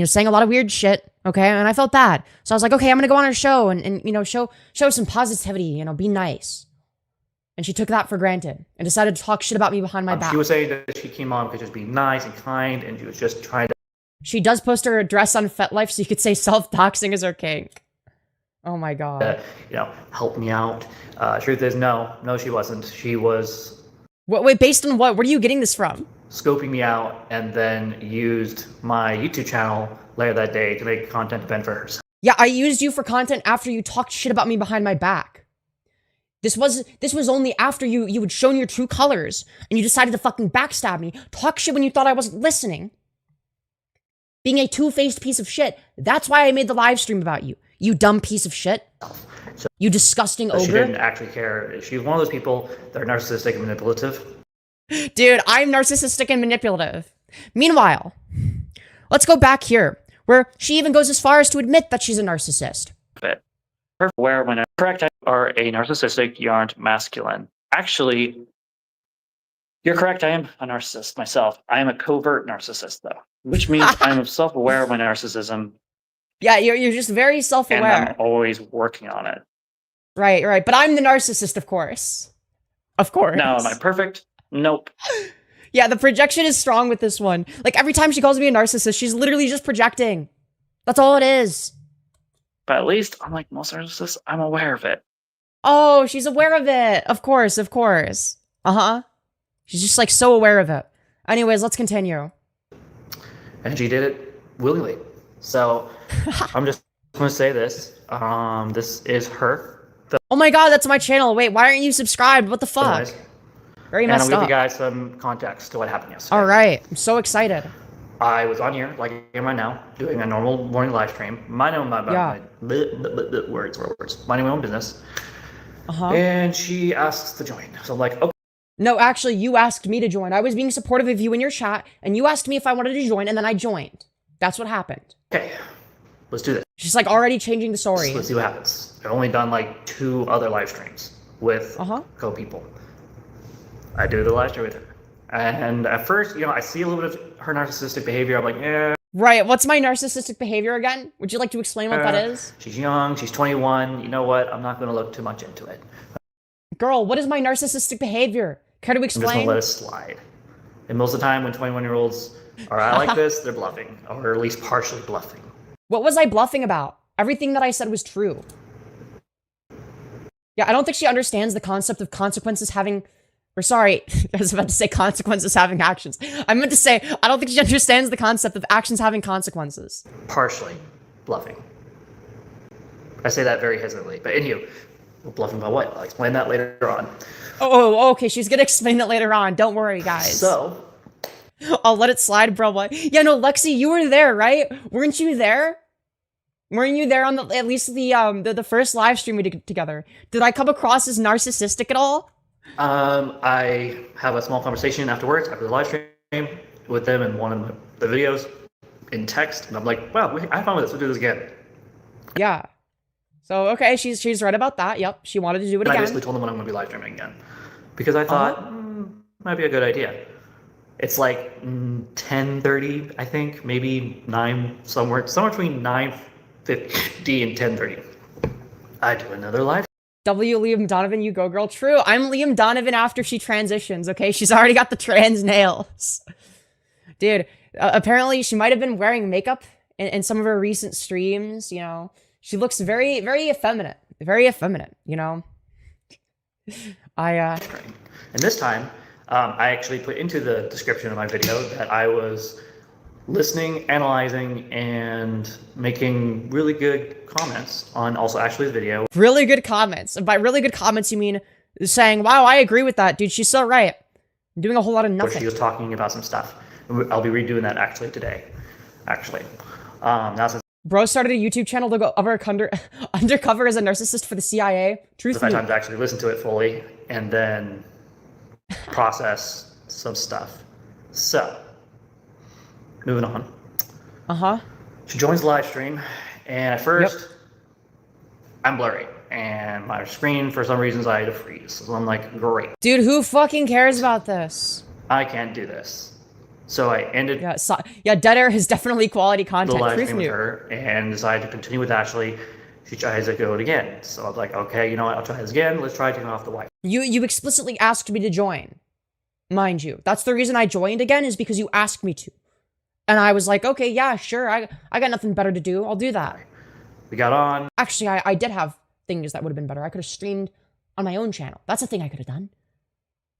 A: saying a lot of weird shit, okay? And I felt bad. So I was like, okay, I'm going to go on her show and show some positivity, be nice. And she took that for granted and decided to talk shit about me behind my back.
B: She was saying that she came on because just being nice and kind, and she was just trying to...
A: She does post her address on FetLife, so you could say self-doxing is her kink. Oh my god.
B: Help me out. Truth is, no, she wasn't. She was...
A: Wait, based on what? Where are you getting this from?
B: Scoping me out and then used my YouTube channel later that day to make content event for herself.
A: Yeah, I used you for content after you talked shit about me behind my back. This was only after you had shown your true colors and you decided to fucking backstab me, talk shit when you thought I wasn't listening. Being a two-faced piece of shit. That's why I made the live stream about you. You dumb piece of shit.
B: So,
A: you disgusting ogre.
B: She didn't actually care. She's one of those people that are narcissistic and manipulative.
A: Dude, I'm narcissistic and manipulative. Meanwhile, let's go back here, where she even goes as far as to admit that she's a narcissist.
B: Where when correct, you are a narcissistic, you aren't masculine. Actually, you're correct, I am a narcissist myself. I am a covert narcissist, though, which means I'm self-aware of my narcissism
A: Yeah, you're just very
B: and
A: self-aware.
B: I'm always working on it.
A: Right. But I'm the narcissist, of course. Of course.
B: Now, am I perfect? Nope.
A: Yeah, the projection is strong with this one. Like, every time she calls me a narcissist, she's literally just projecting. That's all it is.
B: But at least, unlike most narcissists, I'm aware of it.
A: Oh, she's aware of it. Of course. Uh-huh. She's just, like, so aware of it. Anyways, let's continue.
D: And she did it willingly. So, I'm just going to say this. This is her.
A: Oh my god, that's my channel. Wait, why aren't you subscribed? What the fuck? Very
D: And I'll
A: messed
D: give you
A: up.
D: guys some context to what happened yesterday.
A: Alright, I'm so excited.
D: I was on here, like I am right now, doing a normal morning live stream. Minding my words. Minding my own business.
A: Uh-huh.
D: And she asks to join. So I'm like, okay.
A: No, actually, you asked me to join. I was being supportive of you in your chat, and you asked me if I wanted to join, and then I joined. That's what happened.
D: Okay, let's do this.
A: She's like already changing the story.
D: Let's see what happens. I've only done like 2 other live streams with co-people. I do the live stream with her. And at first, I see a little bit of her narcissistic behavior. I'm like, yeah.
A: Right, what's my narcissistic behavior again? Would you like to explain what that is?
D: She's young, she's 21. You know what? I'm not going to look too much into it.
A: Girl, what is my narcissistic behavior? Care to explain?
D: I'm just going to let it slide. And most of the time when 21-year-olds are out like this, they're bluffing. Or at least partially bluffing.
A: What was I bluffing about? Everything that I said was true. Yeah, I don't think she understands the concept of consequences having... Or sorry, I was about to say consequences having actions. I meant to say, I don't think she understands the concept of actions having consequences.
D: Partially bluffing. I say that very hesitantly. But anywho, bluffing about what? I'll explain that later on.
A: Oh, okay, she's gonna explain it later on. Don't worry, guys.
D: So...
A: I'll let it slide, bro. What? Yeah, no, Lexi, you were there, right? Weren't you there? Weren't you there on at least the first live stream we did together? Did I come across as narcissistic at all?
D: I have a small conversation afterwards, after the live stream, with them in one of the videos in text, and I'm like, wow, I had fun with this. We'll do this again.
A: Yeah. So okay, she's right about that. Yep, she wanted to do it again.
D: I basically told them when I'm going to be live streaming again, because I thought might be a good idea. It's like 10:30, I think, maybe 9, somewhere between 9:50 and 10:30. I do another live.
A: W. Liam Donovan, you go, girl. True, I'm Liam Donovan after she transitions, okay? She's already got the trans nails. Dude, apparently she might have been wearing makeup in some of her recent streams, She looks very, very effeminate. Very effeminate,
D: And this time, I actually put into the description of my video that I was listening, analyzing, and making really good comments on also Ashley's video.
A: Really good comments. And by really good comments, you mean saying, wow, I agree with that, dude. She's so right. I'm doing a whole lot of nothing.
D: Where she was talking about some stuff. I'll be redoing that actually today. Now since
A: Bro started a YouTube channel to go undercover as a narcissist for the CIA. Truth
D: I've had time to actually listen to it fully and then process some stuff. So, moving on. She joins the live stream, and at first, I'm blurry, and my screen, for some reasons, I had to freeze. So I'm like, great.
A: Dude, who fucking cares about this?
D: I can't do this. So I ended
A: dead air is definitely quality content.
D: the live stream with her, and decided to continue with Ashley. She tries to go it again. So I'm like, okay, you know what, I'll try this again. Let's try turning off the Wi-Fi.
A: You explicitly asked me to join. Mind you. That's the reason I joined again, is because you asked me to. And I was like, okay, yeah, sure. I got nothing better to do. I'll do that.
D: We got on.
A: Actually, I did have things that would have been better. I could have streamed on my own channel. That's a thing I could have done.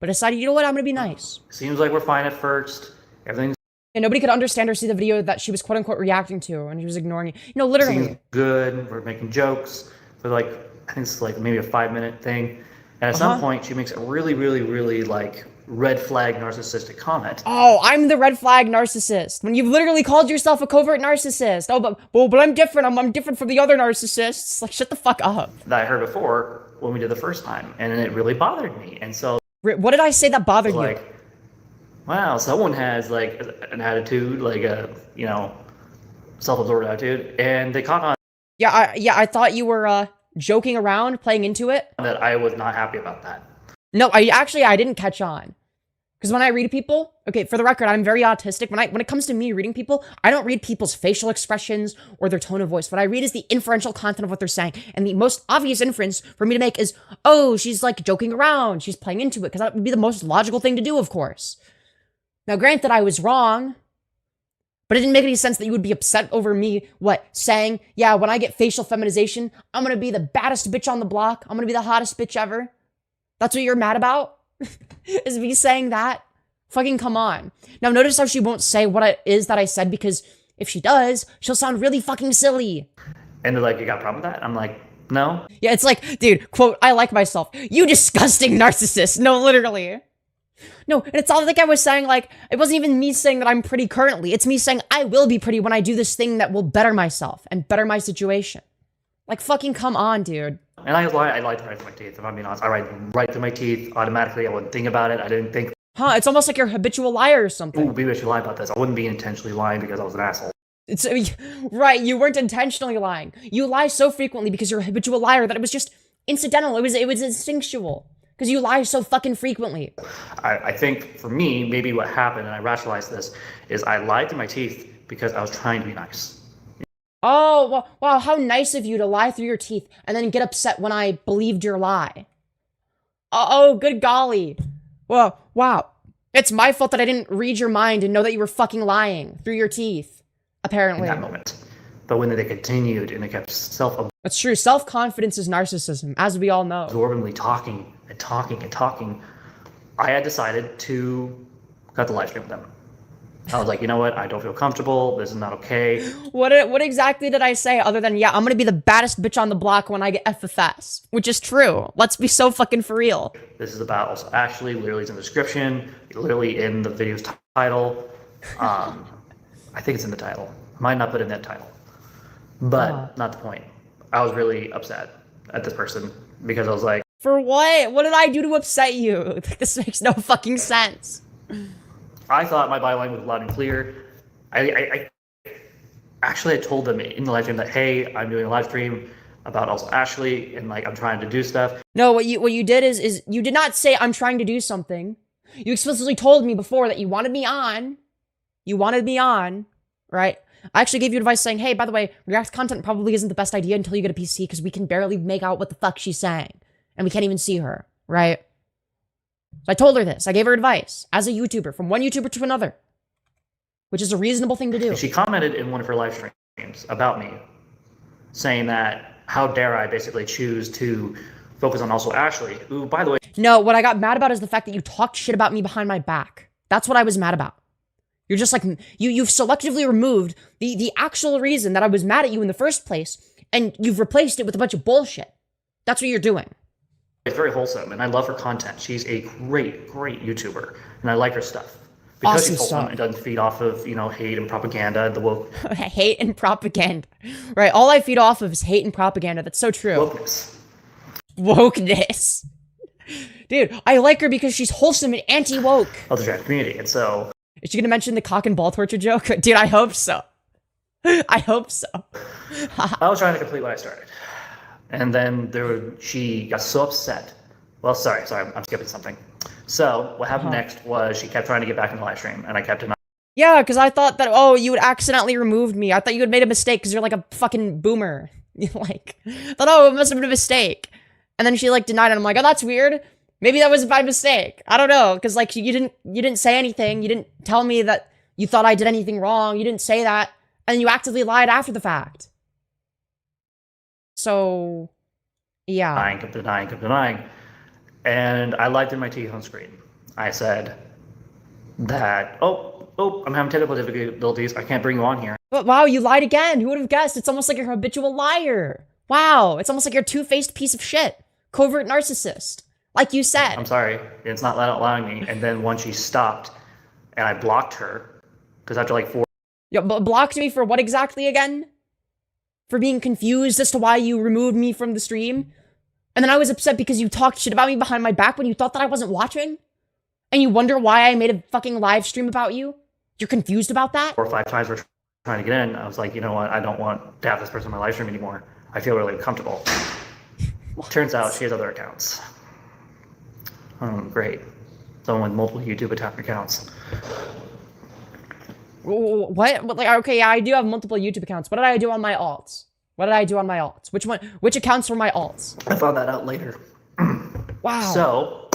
A: But I decided, you know what? I'm going to be nice.
D: Seems like we're fine at first. Everything's...
A: And nobody could understand or see the video that she was quote-unquote reacting to, and she was ignoring it. Literally.
D: Seems good. We're making jokes. For like, I think it's like maybe a 5-minute thing. And at some point, she makes a really, really, really like red flag narcissistic comment.
A: Oh, I'm the red flag narcissist. When you've literally called yourself a covert narcissist. Oh, but I'm different. I'm different from the other narcissists. Like, shut the fuck up.
D: That I heard before when we did the first time, and it really bothered me. And so,
A: what did I say that bothered you?
D: Like, wow, someone has like an attitude, like a self-absorbed attitude, and they caught on.
A: Yeah, I thought you were joking around, playing into it.
D: That I was not happy about that.
A: No, I didn't catch on. Because when I read people, okay, for the record, I'm very autistic. When it comes to me reading people, I don't read people's facial expressions or their tone of voice. What I read is the inferential content of what they're saying. And the most obvious inference for me to make is, oh, she's like joking around. She's playing into it. Because that would be the most logical thing to do, of course. Now, granted, I was wrong. But it didn't make any sense that you would be upset over me, saying, yeah, when I get facial feminization, I'm going to be the baddest bitch on the block. I'm going to be the hottest bitch ever. That's what you're mad about? Is me saying that? Fucking come on. Now notice how she won't say what it is that I said, because if she does, she'll sound really fucking silly.
D: And they're like, you got a problem with that? I'm like, no.
A: Yeah, it's like, dude, quote, I like myself. You disgusting narcissist. No, literally. No, and it's all like I was saying, like, it wasn't even me saying that I'm pretty currently. It's me saying I will be pretty when I do this thing that will better myself and better my situation. Like, fucking come on, dude.
D: And I lied to right through my teeth, if I'm being honest. I lied right through my teeth automatically. I wouldn't think about it. I didn't think.
A: Huh, it's almost like you're a habitual liar or something.
D: Ooh, maybe I should lie about this. I wouldn't be intentionally lying because I was an asshole.
A: It's right, you weren't intentionally lying. You lie so frequently because you're a habitual liar that it was just incidental. It was instinctual. Because you lie so fucking frequently.
D: I think for me, maybe what happened, and I rationalized this, is I lied through my teeth because I was trying to be nice.
A: Oh, wow, how nice of you to lie through your teeth and then get upset when I believed your lie. Oh, good golly. Well, wow. It's my fault that I didn't read your mind and know that you were fucking lying through your teeth, apparently.
D: In that moment. But when they continued and they kept
A: That's true. Self-confidence is narcissism, as we all know.
D: absorbingly talking and talking and talking, I had decided to cut the live stream with them. I was like, you know what? I don't feel comfortable. This is not okay.
A: What exactly did I say other than, yeah, I'm gonna be the baddest bitch on the block when I get FFS? Which is true. Let's be so fucking for real.
D: This is about also Ashley. Literally, it's in the description. Literally in the video's title. I think it's in the title. I might not put it in that title. But not the point. I was really upset at this person because I was like,
A: for what? What did I do to upset you? This makes no fucking sense.
D: I thought my body language was loud and clear. I actually told them in the live stream that, hey, I'm doing a live stream about also Ashley and like I'm trying to do stuff.
A: No, what you did is you did not say I'm trying to do something. You explicitly told me before that you wanted me on. You wanted me on, right? I actually gave you advice saying, hey, by the way, React content probably isn't the best idea until you get a PC because we can barely make out what the fuck she's saying. And we can't even see her, right? So I told her this. I gave her advice as a YouTuber, from one YouTuber to another, which is a reasonable thing to do.
D: And she commented in one of her live streams about me, saying that, how dare I basically choose to focus on also Ashley, who, by the way...
A: No, what I got mad about is the fact that you talked shit about me behind my back. That's what I was mad about. You're just like, you've selectively removed the actual reason that I was mad at you in the first place, and you've replaced it with a bunch of bullshit. That's what you're doing.
D: It's very wholesome, and I love her content. She's a great, great YouTuber, and I like her stuff. Because
A: Awesome
D: she's wholesome
A: stuff.
D: and doesn't feed off of, you know, hate and propaganda and the woke...
A: Hate and propaganda. Right, all I feed off of is hate and propaganda. That's so true.
D: wokeness.
A: Wokeness. Dude, I like her because she's wholesome and anti-woke.
D: Of the trans community, and so...
A: Is she gonna mention the cock and ball torture joke? Dude, I hope so. I hope so.
D: I was trying to complete what I started. And then she got so upset. Well, sorry, I'm skipping something. So what happened next was she kept trying to get back in the live stream, and I kept denying.
A: Yeah, because I thought that, oh, you had accidentally removed me. I thought you had made a mistake because you're like a fucking boomer. Like, thought, oh, it must have been a mistake. And then she like denied it. I'm like, oh, that's weird. Maybe that was by mistake. I don't know, because like you didn't say anything. You didn't tell me that you thought I did anything wrong. You didn't say that, and you actively lied after the fact. So, yeah.
D: Kept denying. And I lied through my teeth on screen. I said that, oh, I'm having technical difficulties. I can't bring you on here.
A: But wow, you lied again. Who would have guessed? It's almost like you're a habitual liar. Wow, it's almost like you're a two-faced piece of shit. Covert narcissist. Like you said.
D: I'm sorry. It's not allowing me. And then once she stopped, and I blocked her, because after like 4...
A: Yeah, but blocked me for what exactly again? For being confused as to why you removed me from the stream? And then I was upset because you talked shit about me behind my back when you thought that I wasn't watching? And you wonder why I made a fucking live stream about you? You're confused about that?
D: 4 or 5 times we're trying to get in. I was like, you know what? I don't want to have this person on my live stream anymore. I feel really uncomfortable. Turns out she has other accounts. Great. someone with multiple YouTube accounts.
A: What? Like, okay, yeah, I do have multiple YouTube accounts. What did I do on my alts? What did I do on my alts? Which one? Which accounts were my alts?
D: I found that out later.
A: Wow.
D: So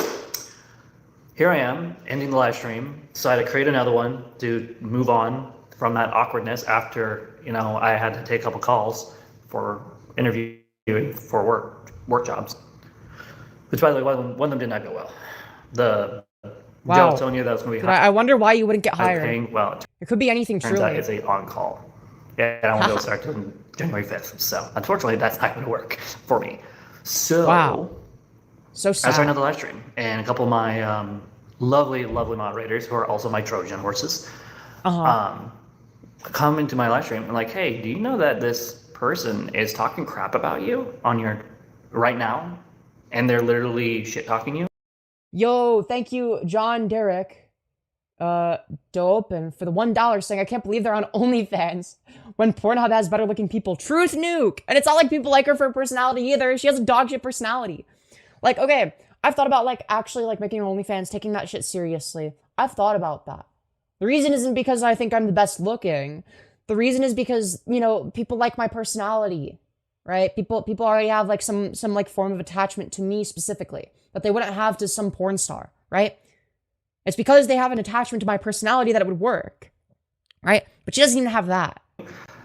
D: here I am, ending the live stream. Decided to create another one to move on from that awkwardness after, you know, I had to take a couple calls for interviewing for work jobs. Which, by the way, one of them did not go well. The
A: wow.
D: Joe told you that was going to be
A: I wonder why you wouldn't get hired.
D: Paying, well,
A: it could be anything,
D: turns
A: truly.
D: out it's a on-call. Yeah, I won't be able to start till January 5th. So, unfortunately, that's not going to work for me. So,
A: wow. So sad.
D: I started another live stream, and a couple of my lovely, lovely moderators, who are also my Trojan horses, come into my live stream and like, hey, do you know that this person is talking crap about you on your right now? And they're literally shit talking you.
A: Yo, thank you, John Derek. Dope, and for the $1 saying, I can't believe they're on OnlyFans when Pornhub has better looking people. Truth nuke. And it's not like people like her for her personality either. She has a dog shit personality. Like, okay, I've thought about like actually like making OnlyFans, taking that shit seriously. I've thought about that. The reason isn't because I think I'm the best looking. The reason is because, you know, people like my personality, right? People already have like some like form of attachment to me specifically that they wouldn't have to some porn star, right? It's because they have an attachment to my personality that it would work, right? But she doesn't even have that.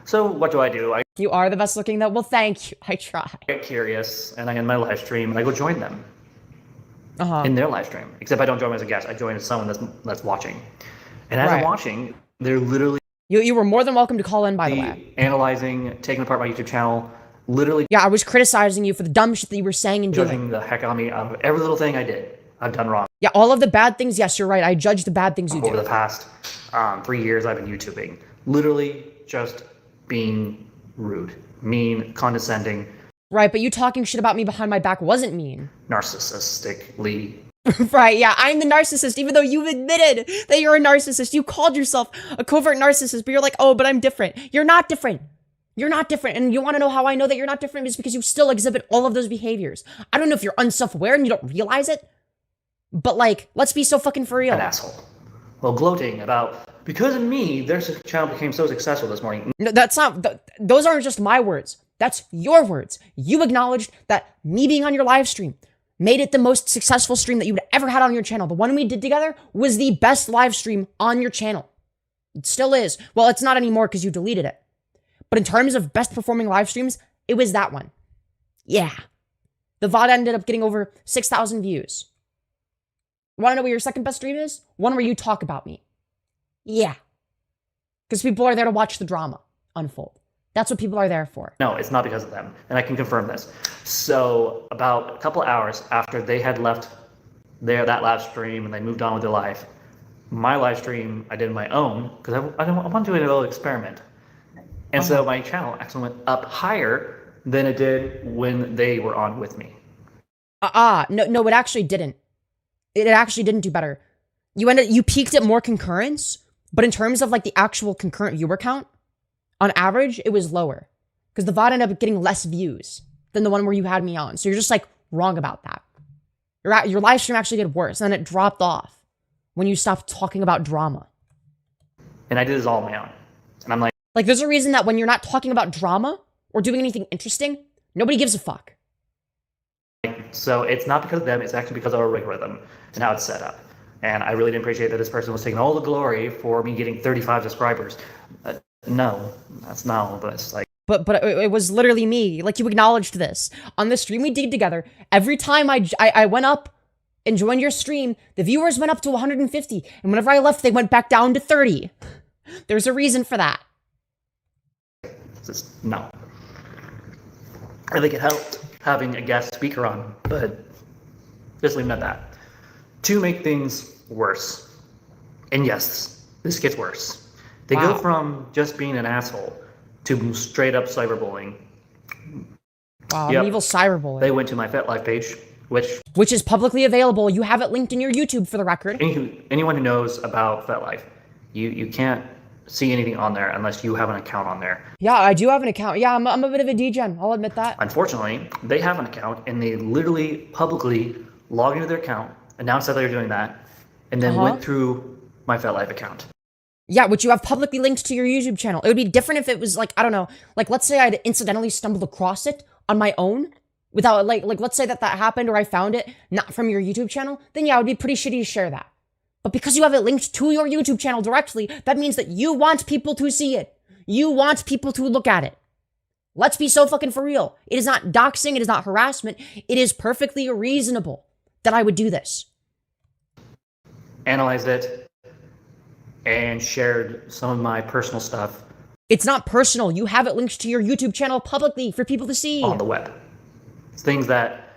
D: So what do?
A: You are the best looking though. Well, thank you. I try.
D: I get curious, and I end my live stream, and I go join them in their live stream. Except I don't join as a guest. I join as someone that's watching. And as I'm watching, they're literally
A: you were more than welcome to call in, by the way.
D: Analyzing, taking apart my YouTube channel, literally.
A: Yeah, I was criticizing you for the dumb shit that you were saying and doing.
D: Judging the heck out of me of every little thing I've done wrong.
A: Yeah, all of the bad things. Yes, you're right. I judge the bad things you do.
D: Over the past 3 years, I've been YouTubing. Literally just being rude, mean, condescending.
A: Right, but you talking shit about me behind my back wasn't mean.
D: Narcissistically.
A: Right, yeah, I'm the narcissist, even though you've admitted that you're a narcissist. You called yourself a covert narcissist, but you're like, oh, but I'm different. You're not different. You're not different. And you want to know how I know that you're not different? It's because you still exhibit all of those behaviors. I don't know if you're unself-aware and you don't realize it, but like, let's be so fucking for real.
D: An asshole. Well, gloating about, because of me, their channel became so successful this morning.
A: No, that's not, those aren't just my words. That's your words. You acknowledged that me being on your live stream made it the most successful stream that you'd ever had on your channel. The one we did together was the best live stream on your channel. It still is. Well, it's not anymore because you deleted it. But in terms of best performing live streams, it was that one. Yeah. The VOD ended up getting over 6,000 views. You want to know what your second best stream is? One where you talk about me. Yeah. Because people are there to watch the drama unfold. That's what people are there for.
D: No, it's not because of them. And I can confirm this. So about a couple hours after they had left that live stream and they moved on with their life, my live stream I did on my own because I want to do a little experiment. And so my channel actually went up higher than it did when they were on with me.
A: No, it actually didn't. It actually didn't do better. You peaked at more concurrence, but in terms of like the actual concurrent viewer count, on average, it was lower because the VOD ended up getting less views than the one where you had me on. So you're just like wrong about that. Your live stream actually did worse, and then it dropped off when you stopped talking about drama.
D: And I did this all on my own. And I'm like,
A: there's a reason that when you're not talking about drama or doing anything interesting, nobody gives a fuck.
D: So it's not because of them, it's actually because of our algorithm and how it's set up. And I really didn't appreciate that this person was taking all the glory for me getting 35 subscribers. No, that's not all this. Like,
A: but it was literally me. Like, you acknowledged this on the stream we did together. Every time I went up and joined your stream, the viewers went up to 150, and whenever I left, they went back down to 30. There's a reason for that.
D: No. I think it helped having a guest speaker on, but just leave it at that. To make things worse, and yes, this gets worse. They go from just being an asshole to straight up cyberbullying.
A: Wow, an evil cyberbully.
D: They went to my FetLife page, which is
A: publicly available. You have it linked in your YouTube for the record.
D: Anyone who knows about FetLife, you can't see anything on there unless you have an account on there.
A: Yeah, I do have an account. Yeah, I'm a bit of a degen. I'll admit that.
D: Unfortunately, they have an account and they literally publicly log into their account, announce that they're doing that, and then went through my FetLife account.
A: Yeah, which you have publicly linked to your YouTube channel. It would be different if it was like, I don't know, like let's say I'd incidentally stumbled across it on my own without like let's say that happened or I found it not from your YouTube channel, then yeah, it would be pretty shitty to share that. But because you have it linked to your YouTube channel directly, that means that you want people to see it. You want people to look at it. Let's be so fucking for real. It is not doxing, it is not harassment. It is perfectly reasonable that I would do this.
D: Analyzed it and shared some of my personal stuff.
A: It's not personal. You have it linked to your YouTube channel publicly for people to see.
D: On the web. It's things that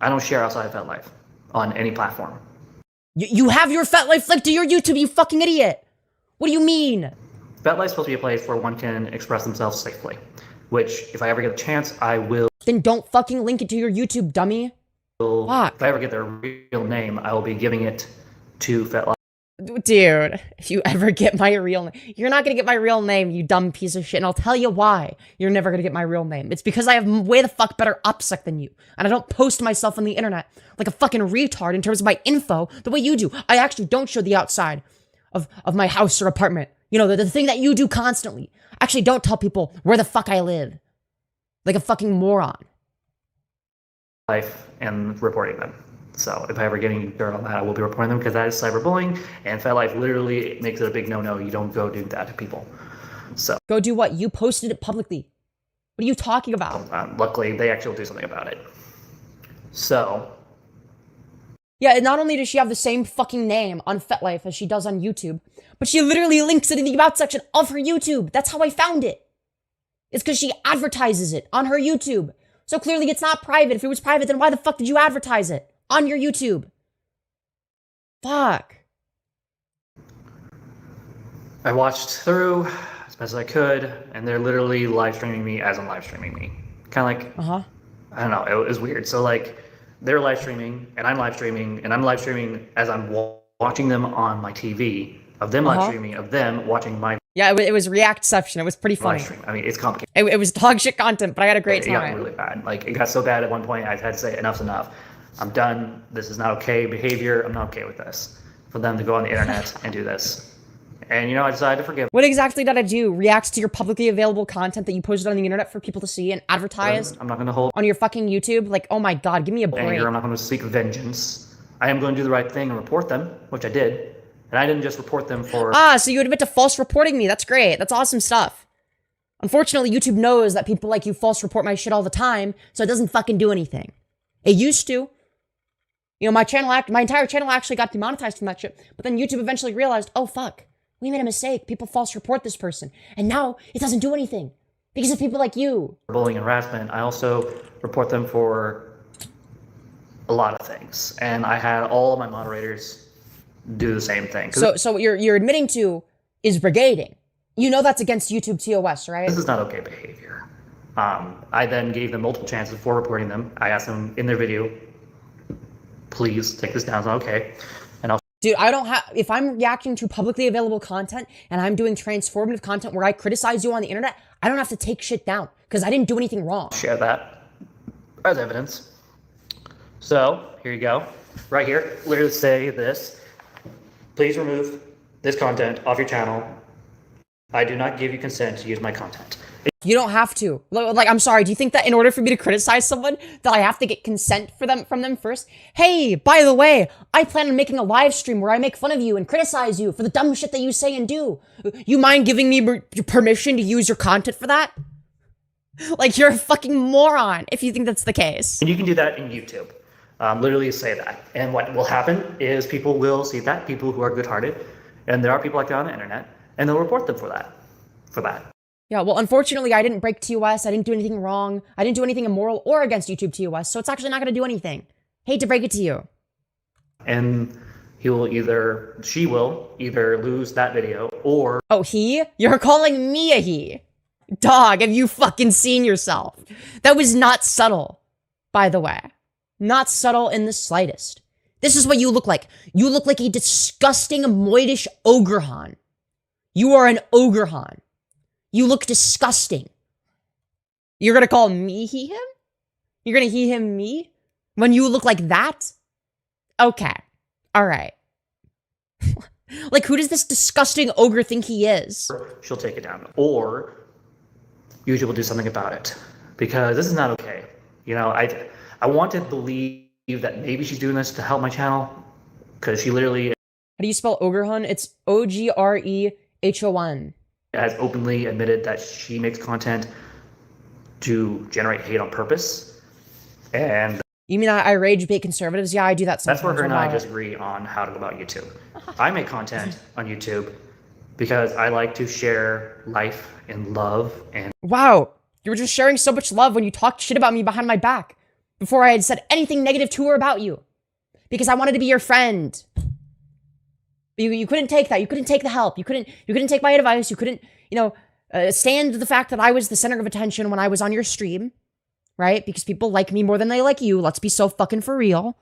D: I don't share outside of FetLife on any platform.
A: You have your FetLife linked to your YouTube, you fucking idiot. What do you mean?
D: FetLife's supposed to be a place where one can express themselves safely, which if I ever get a chance, I will.
A: Then don't fucking link it to your YouTube, dummy. Fuck.
D: If I ever get their real name, I will be giving it to FetLife.
A: Dude, if you ever get my real name, you're not gonna get my real name, you dumb piece of shit, and I'll tell you why you're never gonna get my real name. It's because I have way the fuck better OPSEC than you, and I don't post myself on the internet like a fucking retard in terms of my info the way you do. I actually don't show the outside of my house or apartment. You know, the thing that you do constantly. I actually don't tell people where the fuck I live. Like a fucking moron.
D: Life and reporting them. So if I ever get any dirt on that, I will be reporting them because that is cyberbullying, and FetLife literally makes it a big no-no. You don't go do that to people. So
A: go do what? You posted it publicly. What are you talking about?
D: Luckily, they actually will do something about it. So
A: yeah, not only does she have the same fucking name on FetLife as she does on YouTube, but she literally links it in the About section of her YouTube. That's how I found it. It's because she advertises it on her YouTube. So clearly it's not private. If it was private, then why the fuck did you advertise it on your YouTube? Fuck.
D: I watched through as best as I could, and they're literally live streaming me as I'm live streaming me. Kind of like, I don't know, it was weird. So like, they're live streaming, and I'm live streaming, and I'm live streaming as I'm watching them on my TV, of them live streaming, of them watching my.
A: Yeah, it was Reactception. It was pretty funny.
D: Live stream. I mean, it's complicated.
A: It was dog shit content, but I had a great time.
D: It got really bad. Like, it got so bad at one point, I had to say, enough's enough. I'm done. This is not okay behavior. I'm not okay with this. For them to go on the internet and do this. And, you know, I decided to forgive.
A: What exactly did I do? React to your publicly available content that you posted on the internet for people to see and advertise?
D: I'm not going to hold
A: on your fucking YouTube? Like, oh my god, give me a break.
D: Anger. I'm not going to seek vengeance. I am going to do the right thing and report them, which I did. And I didn't just report them for...
A: so you admit to false reporting me. That's great. That's awesome stuff. Unfortunately, YouTube knows that people like you false report my shit all the time, so it doesn't fucking do anything. It used to. You know, my entire channel actually got demonetized from that shit, but then YouTube eventually realized, oh fuck, we made a mistake. People false report this person. And now it doesn't do anything because of people like you.
D: Bullying and harassment. I also report them for a lot of things. And I had all of my moderators do the same thing.
A: So what you're admitting to is brigading. You know that's against YouTube TOS, right?
D: This is not okay behavior. I then gave them multiple chances before reporting them. I asked them in their video, please take this down. It's not okay. And I'll...
A: Dude, I don't have... If I'm reacting to publicly available content and I'm doing transformative content where I criticize you on the internet, I don't have to take shit down because I didn't do anything wrong.
D: Share that as evidence. So, here you go. Right here, literally say this. Please remove this content off your channel. I do not give you consent to use my content.
A: You don't have to. Like, I'm sorry, do you think that in order for me to criticize someone, that I have to get consent from them first? Hey, by the way, I plan on making a live stream where I make fun of you and criticize you for the dumb shit that you say and do. You mind giving me permission to use your content for that? Like, you're a fucking moron if you think that's the case.
D: And you can do that in YouTube. Literally say that. And what will happen is people will see that, people who are good-hearted, and there are people like that on the internet, and they'll report them for that.
A: Yeah, well, unfortunately, I didn't break TOS. I didn't do anything wrong. I didn't do anything immoral or against YouTube TOS, so it's actually not going to do anything. Hate to break it to you.
D: And she will either lose that video or...
A: Oh, he? You're calling me a he. Dog, have you fucking seen yourself? That was not subtle, by the way. Not subtle in the slightest. This is what you look like. You look like a disgusting, moitish ogrehan. You are an ogrehan. You look disgusting. You're gonna call me he him? You're gonna he him me? When you look like that? Okay. Alright. Like, who does this disgusting ogre think he is?
D: She'll take it down. Or YouTube will do something about it. Because this is not okay. You know, I want to believe that maybe she's doing this to help my channel. Because she literally...
A: How do you spell Ogrehon? It's Ogrehon.
D: Has openly admitted that she makes content to generate hate on purpose. And...
A: You mean I rage bait conservatives? Yeah, I do that sometimes.
D: That's where her and I disagree on how to go about YouTube. I make content on YouTube because I like to share life and love and...
A: Wow, you were just sharing so much love when you talked shit about me behind my back before I had said anything negative to or about you. Because I wanted to be your friend. But you couldn't take that. You couldn't take the help. You couldn't take my advice. You couldn't, stand the fact that I was the center of attention when I was on your stream. Right? Because people like me more than they like you. Let's be so fucking for real.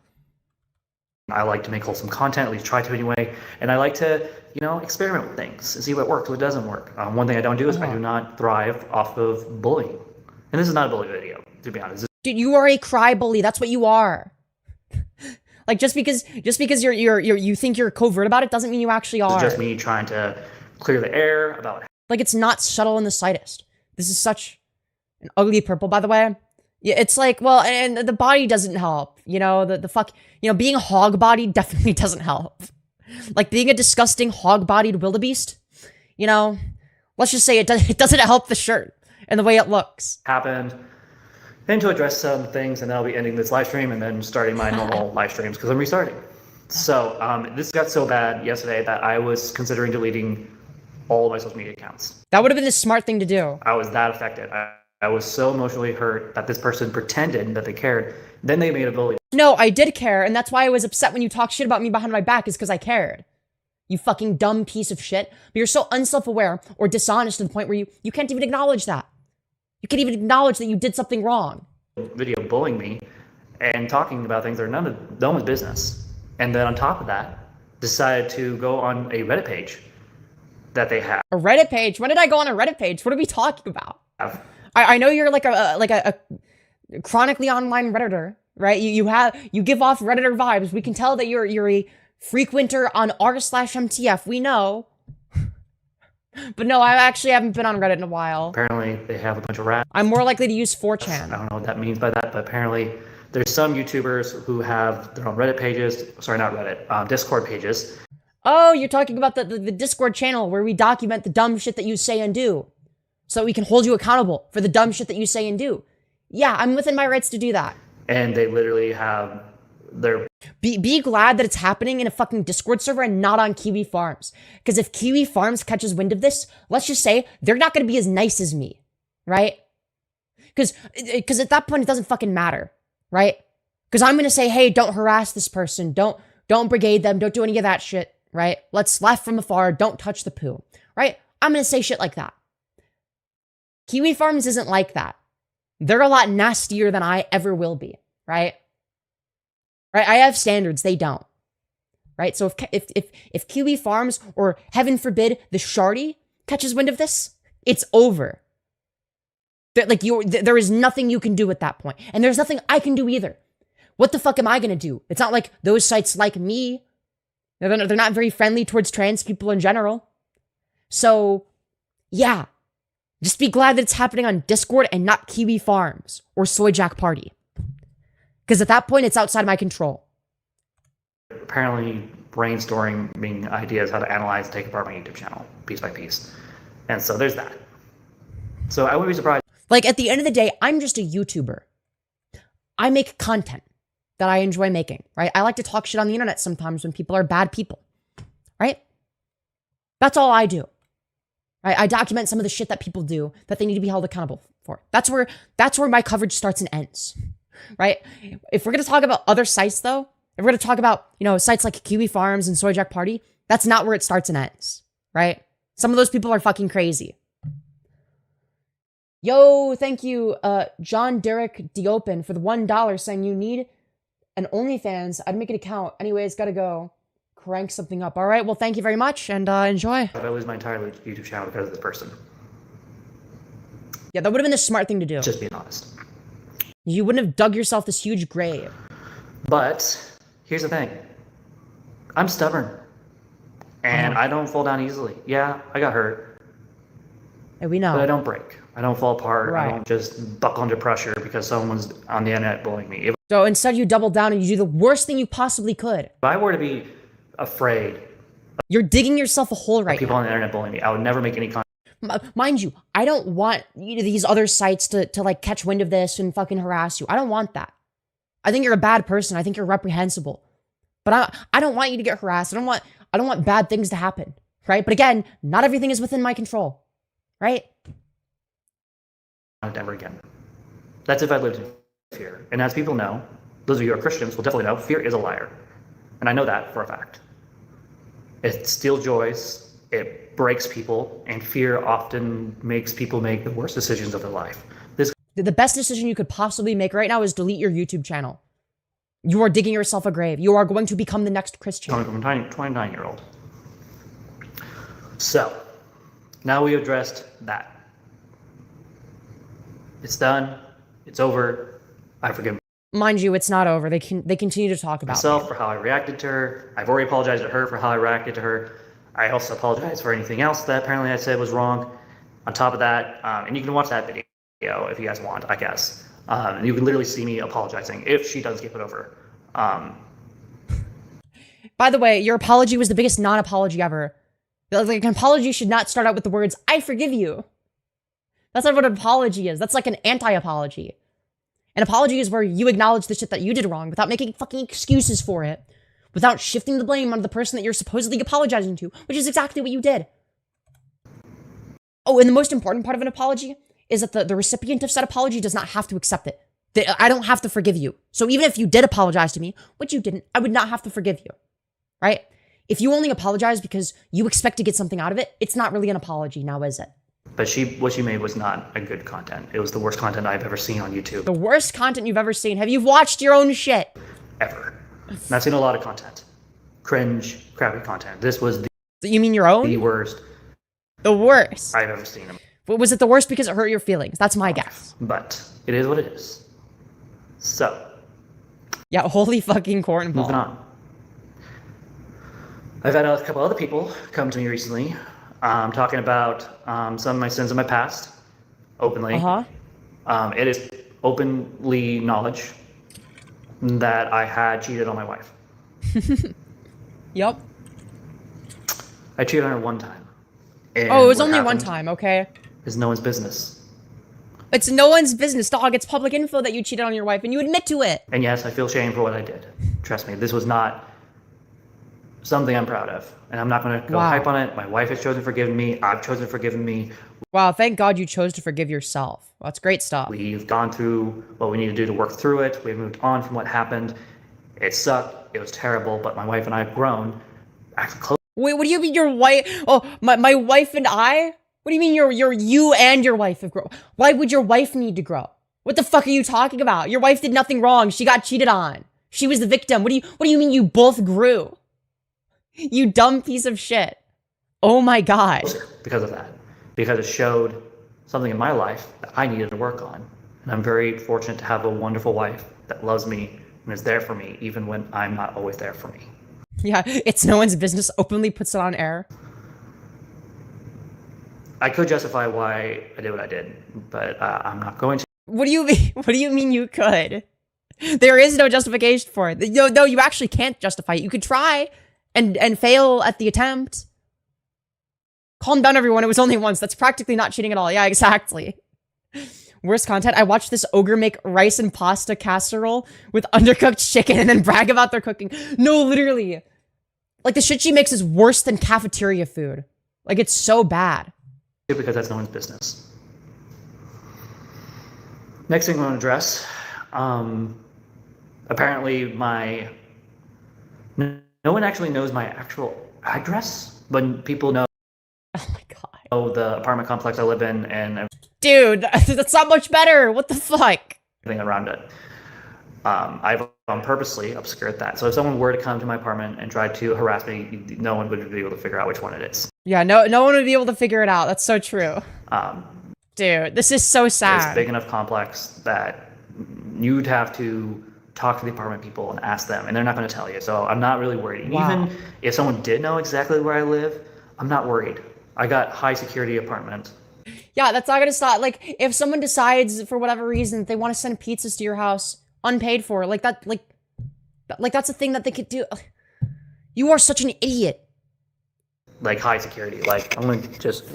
D: I like to make wholesome content, at least try to anyway. And I like to, experiment with things and see what works, what doesn't work. One thing I don't do is I do not thrive off of bullying. And this is not a bully video, to be honest.
A: Dude, you are a cry bully. That's what you are. Like, just because you think you're covert about it doesn't mean you actually are.
D: It's just me trying to clear the air about...
A: Like, it's not subtle in the slightest. This is such an ugly purple, by the way. Yeah, it's like, well, and the body doesn't help, the fuck, being hog-bodied definitely doesn't help. Like, being a disgusting hog-bodied wildebeest, let's just say it doesn't help the shirt and the way it looks.
D: Happened, and to address some things, and then I'll be ending this live stream and then starting my normal live streams because I'm restarting. So, this got so bad yesterday that I was considering deleting all of my social media accounts.
A: That would have been the smart thing to do.
D: I was that affected. I was so emotionally hurt that this person pretended that they cared. Then they made a bully.
A: No, I did care, and that's why I was upset when you talked shit about me behind my back, is because I cared. You fucking dumb piece of shit. But you're so unself-aware or dishonest to the point where you can't even acknowledge that. You can't even acknowledge that you did something wrong.
D: Video bullying me and talking about things that are none of no one's business. And then on top of that, decided to go on a Reddit page that they have.
A: A Reddit page? When did I go on a Reddit page? What are we talking about? I know you're like a chronically online Redditor, right? You give off Redditor vibes. We can tell that you're a frequenter on r/MTF. We know. But no, I actually haven't been on Reddit in a while.
D: Apparently, they have a bunch of rats.
A: I'm more likely to use 4chan.
D: I don't know what that means by that, but apparently there's some YouTubers who have their own Reddit pages. Sorry, not Reddit, Discord pages.
A: Oh, you're talking about the Discord channel where we document the dumb shit that you say and do. So we can hold you accountable for the dumb shit that you say and do. Yeah, I'm within my rights to do that.
D: And they literally have their...
A: Be glad that it's happening in a fucking Discord server and not on Kiwi Farms. Because if Kiwi Farms catches wind of this, let's just say they're not going to be as nice as me, right? Because at that point, it doesn't fucking matter, right? Because I'm going to say, hey, don't harass this person. Don't brigade them. Don't do any of that shit, right? Let's laugh from afar. Don't touch the poo, right? I'm going to say shit like that. Kiwi Farms isn't like that. They're a lot nastier than I ever will be, right? Right? I have standards. They don't. Right? So if Kiwi Farms, or heaven forbid, the Shardy catches wind of this, it's over. There is nothing you can do at that point. And there's nothing I can do either. What the fuck am I going to do? It's not like those sites like me. They're not very friendly towards trans people in general. So, yeah. Just be glad that it's happening on Discord and not Kiwi Farms or Soy Jack Party. Because at that point, it's outside my control.
D: Apparently brainstorming ideas how to analyze and take apart my YouTube channel piece by piece. And so there's that. So I wouldn't be surprised.
A: Like, at the end of the day, I'm just a YouTuber. I make content that I enjoy making, right? I like to talk shit on the internet sometimes when people are bad people, right? That's all I do. I document some of the shit that people do that they need to be held accountable for. That's where my coverage starts and ends, right? If we're going to talk about other sites, though, if we're going to talk about, sites like Kiwi Farms and Soy Jack Party, that's not where it starts and ends, right? Some of those people are fucking crazy. Yo, thank you, John Derek Diopen, for the $1 saying you need an OnlyFans. I'd make an account. Anyways, gotta go. Crank something up. All right, well, thank you very much, and enjoy.
D: I lose my entire YouTube channel because of this person.
A: Yeah, that would have been the smart thing to do.
D: Just being honest.
A: You wouldn't have dug yourself this huge grave.
D: But here's the thing. I'm stubborn. And I don't fall down easily. Yeah, I got hurt.
A: And we know.
D: But I don't break. I don't fall apart.
A: Right.
D: I don't just buckle under pressure because someone's on the internet bullying me. If
A: So instead you double down and you do the worst thing you possibly could.
D: I were to be afraid
A: You're digging yourself a hole right
D: people
A: now.
D: on the internet bullying me, I would never make any content.
A: Mind you, I don't want these other sites to like catch wind of this and fucking harass you. I don't want that. I think you're a bad person. I think you're reprehensible. But I don't want you to get harassed. I don't want bad things to happen, right? But again, not everything is within my control, right?
D: Ever again. That's if I lived in fear. And as people know, those of you who are Christians will definitely know, fear is a liar. And I know that for a fact. It steals joys, it breaks people, and fear often makes people make the worst decisions of their life.
A: The best decision you could possibly make right now is delete your YouTube channel. You are digging yourself a grave. You are going to become the next Christian.
D: Coming from a 29-year-old. So, now we addressed that. It's done. It's over. I forgive
A: Mind you, it's not over. They continue to talk about
D: myself for how I reacted to her. I've already apologized to her for how I reacted to her. I also apologize for anything else that apparently I said was wrong. On top of that, and you can watch that video if you guys want, I guess. And you can literally see me apologizing if she does skip it over.
A: By the way, your apology was the biggest non-apology ever. Like, an apology should not start out with the words, I forgive you. That's not what an apology is. That's like an anti-apology. An apology is where you acknowledge the shit that you did wrong without making fucking excuses for it. Without shifting the blame onto the person that you're supposedly apologizing to, which is exactly what you did. Oh, and the most important part of an apology is that the recipient of said apology does not have to accept it. I don't have to forgive you. So even if you did apologize to me, which you didn't, I would not have to forgive you, right? If you only apologize because you expect to get something out of it, it's not really an apology now, is it?
D: But what she made was not a good content. It was the worst content I've ever seen on YouTube.
A: The worst content you've ever seen. Have you watched your own shit?
D: Ever. And I've seen a lot of content. Cringe, crappy content. This was
A: You mean your own?
D: the worst.
A: The worst.
D: I've ever seen.
A: But was it the worst because it hurt your feelings? That's my guess.
D: But it is what it is. So.
A: Yeah, holy fucking cornball.
D: Moving on. I've had a couple other people come to me recently, talking about some of my sins in my past, openly. It is openly knowledge that I had cheated on my wife.
A: Yep.
D: I cheated on her one time.
A: Oh, it was only one time, okay?
D: It's no one's business.
A: It's no one's business, dog. It's public info that you cheated on your wife, and you admit to it.
D: And yes, I feel shame for what I did. Trust me, this was not something I'm proud of. And I'm not going to go hype on it. My wife has chosen to forgive me. I've chosen to forgive me.
A: Wow, thank God you chose to forgive yourself. That's great stuff.
D: We've gone through what we need to do to work through it. We've moved on from what happened. It sucked. It was terrible. But my wife and I have grown. Actually, close.
A: Wait, what do you mean your wife? Oh, my wife and I? What do you mean you and your wife have grown? Why would your wife need to grow? What the fuck are you talking about? Your wife did nothing wrong. She got cheated on. She was the victim. What do you mean you both grew? You dumb piece of shit. Oh my God.
D: Because of that. Because it showed something in my life that I needed to work on. And I'm very fortunate to have a wonderful wife that loves me and is there for me even when I'm not always there for me.
A: Yeah, it's no one's business. Openly puts it on air.
D: I could justify why I did what I did, but I'm not going to.
A: What do you mean? What do you mean you could? There is no justification for it. No, you actually can't justify it. You could try and fail at the attempt. Calm down, everyone. It was only once. That's practically not cheating at all. Yeah, exactly. Worst content. I watched this ogre make rice and pasta casserole with undercooked chicken and then brag about their cooking. No, literally. Like, the shit she makes is worse than cafeteria food. Like, it's so bad.
D: Because that's no one's business. Next thing I want to address. Apparently no one actually knows my actual address, but people know.
A: Oh my God.
D: The apartment complex I live in and
A: dude, that's not much better. What the fuck?
D: Everything around it. I've purposely obscured that. So if someone were to come to my apartment and try to harass me, no one would be able to figure out which one it is.
A: Yeah, no one would be able to figure it out. That's so true.
D: Dude,
A: this is so sad.
D: It's a big enough complex that you'd have to talk to the apartment people and ask them, and they're not going to tell you. So I'm not really worried.
A: Wow.
D: Even if someone did know exactly where I live, I'm not worried. I got high security apartment.
A: Yeah, that's not gonna stop. Like, if someone decides for whatever reason that they want to send pizzas to your house unpaid for, like that, like that's a thing that they could do. You are such an idiot.
D: Like high security. Like I'm gonna just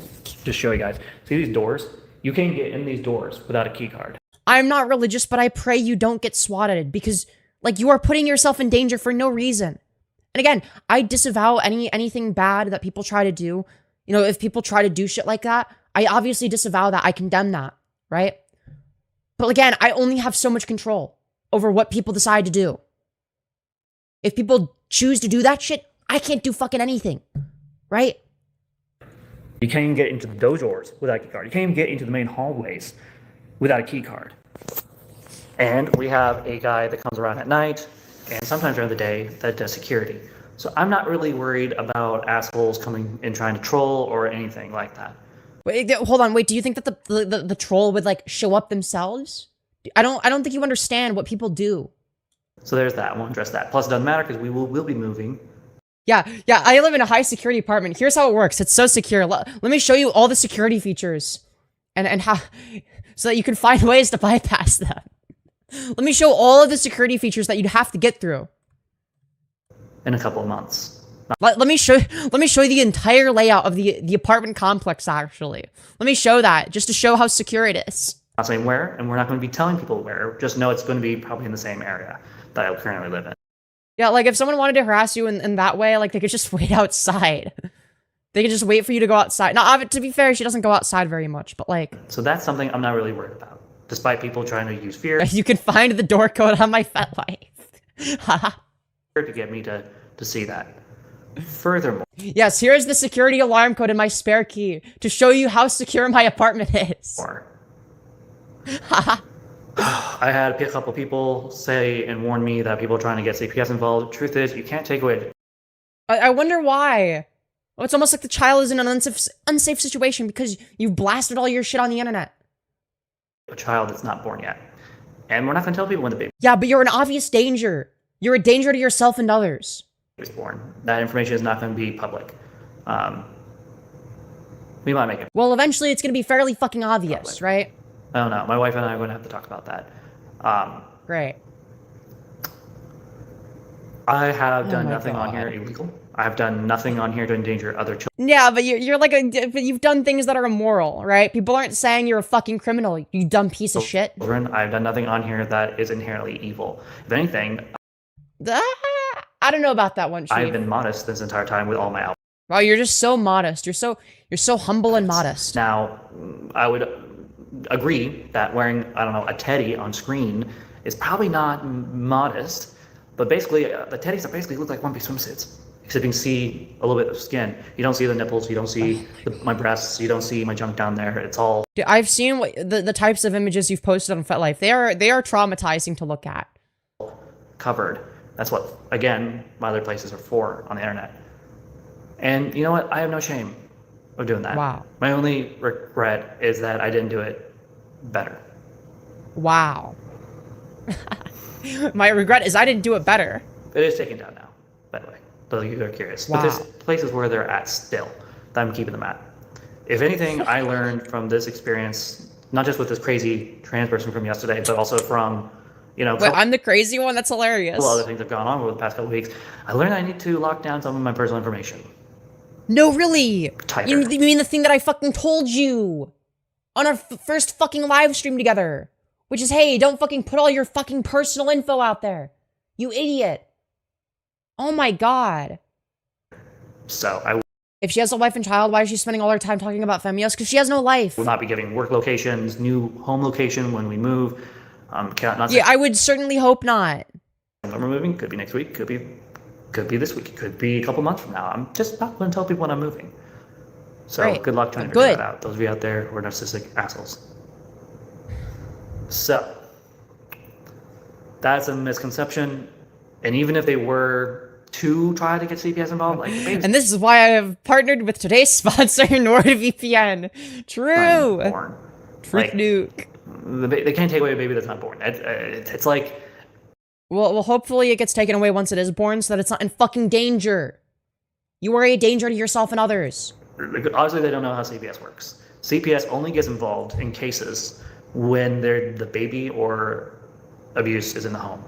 D: show you guys. See these doors? You can't get in these doors without a key card.
A: I'm not religious, but I pray you don't get swatted because, like, you are putting yourself in danger for no reason. And again, I disavow anything bad that people try to do. You know, if people try to do shit like that, I obviously disavow that. I condemn that, right? But again, I only have so much control over what people decide to do. If people choose to do that shit, I can't do fucking anything, right?
D: You can't even get into those doors without a key card. You can't even get into the main hallways without a key card. And we have a guy that comes around at night and sometimes during the day that does security. So I'm not really worried about assholes coming and trying to troll or anything like that.
A: Wait, hold on. Wait, do you think that the troll would like show up themselves? I don't think you understand what people do.
D: So there's that. I won't address that. Plus, it doesn't matter because we'll be moving.
A: Yeah. I live in a high security apartment. Here's how it works. It's so secure. Let me show you all the security features, and how, so that you can find ways to bypass them. Let me show all of the security features that you'd have to get through
D: in a couple of months.
A: Let me show you the entire layout of the apartment complex. Actually, let me show that just to show how secure it is.
D: Not saying where, and we're not going to be telling people where. Just know it's going to be probably in the same area that I currently live in.
A: Yeah, like if someone wanted to harass you in that way, like they could just wait outside. They could just wait for you to go outside. Now, to be fair, she doesn't go outside very much, but like.
D: So that's something I'm not really worried about, despite people trying to use fear.
A: You can find the door code on my FetLife.
D: To get me to see that. Furthermore.
A: Yes, here's the security alarm code in my spare key to show you how secure my apartment is.
D: I had a couple people say and warn me that people are trying to get CPS involved. Truth is, you can't take away.
A: I wonder why. Oh, it's almost like the child is in an unsafe situation because you've blasted all your shit on the internet.
D: A child that's not born yet. And we're not going to tell people when the baby.
A: Yeah, but you're an obvious danger. You're a danger to yourself and others.
D: Is born. That information is not going to be public. We might make it.
A: Well, eventually it's going to be fairly fucking obvious,
D: public.
A: Right?
D: I don't know. My wife and I are going to have to talk about that.
A: Great.
D: I have done nothing on here illegal. I have done nothing on here to endanger other children.
A: Yeah, but you're like but you've done things that are immoral, right? People aren't saying you're a fucking criminal, you dumb piece of shit.
D: I've done nothing on here that is inherently evil. If anything,
A: I don't know about that one, Chief.
D: I've been modest this entire time with all my outfits.
A: Wow, you're just so modest. You're so humble and modest.
D: Now, I would agree that wearing, I don't know, a teddy on screen is probably not modest, but basically, the teddies that basically look like one-piece swimsuits, except you can see a little bit of skin. You don't see the nipples, you don't see my breasts, you don't see my junk down there. It's all.
A: Dude, I've seen the types of images you've posted on FetLife. They are traumatizing to look at.
D: Covered. That's what, again, my other places are for on the internet. And you know what? I have no shame of doing that.
A: Wow.
D: My only regret is that I didn't do it better.
A: Wow. My regret is I didn't do it better.
D: It is taken down now, by the way. Those of you who are curious.
A: Wow.
D: But there's places where they're at still that I'm keeping them at. If anything, I learned from this experience, not just with this crazy trans person from yesterday, but also from, you know,
A: Wait, I'm the crazy one? That's hilarious.
D: a lot of other things have gone on over the past couple of weeks. I learned I need to lock down some of my personal information.
A: No, really?
D: Tighter.
A: You mean the thing that I fucking told you on our first fucking live stream together? Which is, hey, don't fucking put all your fucking personal info out there. You idiot. Oh my god.
D: So
A: if she has a wife and child, why is she spending all her time talking about Femyoz? Because she has no life.
D: will not be giving work locations, new home location when we move. Not
A: Yeah, I would certainly hope not.
D: when we're moving. Could be next week. Could be this week. Could be a couple months from now. I'm just not going to tell people when I'm moving. So
A: Right.
D: good luck trying to
A: Good.
D: figure that out. Those of you out there who are narcissistic assholes. So that's a misconception. And even if they were to try to get CPS involved, like
A: And this is why I have partnered with today's sponsor, NordVPN. True.
D: born.
A: Truth
D: Like,
A: nuke.
D: they can't take away a baby that's not born. It's like
A: Well, hopefully it gets taken away once it is born so that it's not in fucking danger. You are a danger to yourself and others.
D: Obviously, they don't know how CPS works. CPS only gets involved in cases when the baby or abuse is in the home.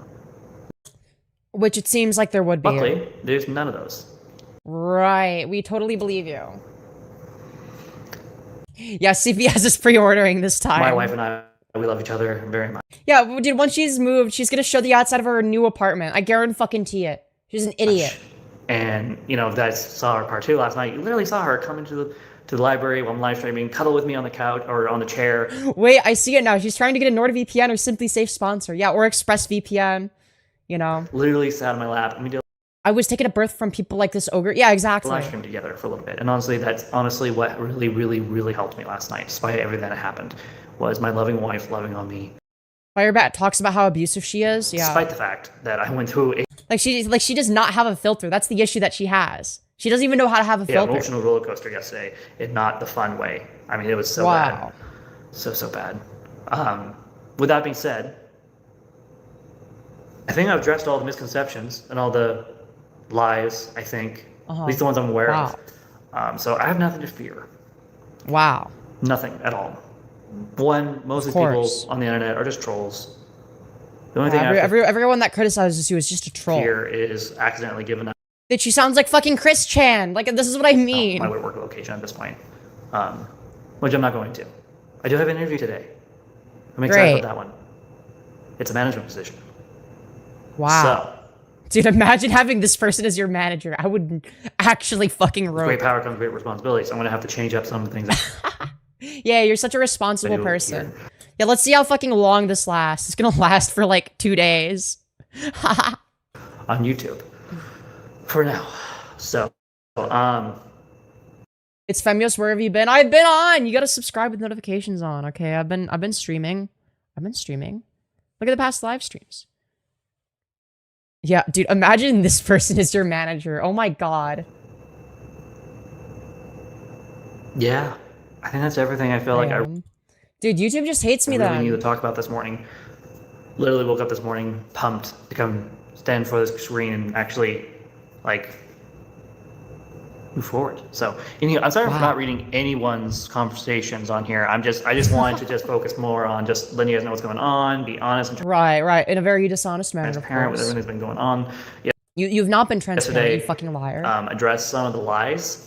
A: Which it seems like there would be.
D: Luckily, there's none of those.
A: Right, we totally believe you. Yeah, CPS is pre-ordering this time.
D: My wife and I, we love each other very much.
A: Yeah, dude, once she's moved, she's gonna show the outside of her new apartment. I guarantee it. She's an idiot.
D: And, you know, guys saw her part 2 last night. You literally saw her come into the library while I'm live streaming, cuddle with me on the couch or on the chair.
A: Wait, I see it now. She's trying to get a NordVPN or Simply Safe sponsor. Yeah, or ExpressVPN, you know.
D: Literally sat on my lap.
A: I was taking a birth from people like this ogre. Yeah, exactly.
D: Live stream together for a little bit. And honestly, that's honestly what really, really, really helped me last night, despite everything that happened, was my loving wife loving on me.
A: Firebat talks about how abusive she is. Yeah.
D: Despite the fact that I went through a
A: she does not have a filter. That's the issue that she has. She doesn't even know how to have a filter.
D: Emotional roller coaster yesterday, in not the fun way. I mean, it was so bad. So bad. With that being said, I think I've addressed all the misconceptions and all the lies, I think. At least the ones I'm aware of. So I have nothing to fear.
A: Wow.
D: Nothing at all. One, most of the people on the internet are just trolls. The only thing
A: everyone that criticizes you is just a troll.
D: Fear is accidentally given up.
A: Bitch, she sounds like fucking Chris Chan. Like, this is what I mean.
D: My work location at this point. Which I'm not going to. I do have an interview today. I'm excited about that one. It's a management position.
A: Wow.
D: So,
A: dude, imagine having this person as your manager. I would actually fucking rope.
D: Great power comes great responsibility, so I'm going to have to change up some of the things.
A: Yeah, you're such a responsible person. Yeah, let's see how fucking long this lasts. It's gonna last for like 2 days.
D: On YouTube. For now. So,
A: it's Femyoz, where have you been? I've been on! You gotta subscribe with notifications on, okay? I've been streaming. Look at the past live streams. Yeah, dude, imagine this person is your manager. Oh my god.
D: Yeah. I think that's everything I feel like
A: Dude, YouTube just hates me then.
D: I really need to talk about this morning. Literally woke up this morning pumped to come stand for the screen and actually, like, move forward. So, I'm sorry for not reading anyone's conversations on here. I just wanted to just focus more on just letting you guys know what's going on, be honest. And
A: right. In a very dishonest manner,
D: transparent with everything that's been going on. Yeah.
A: You've not been transparent, you fucking liar.
D: Address some of the lies.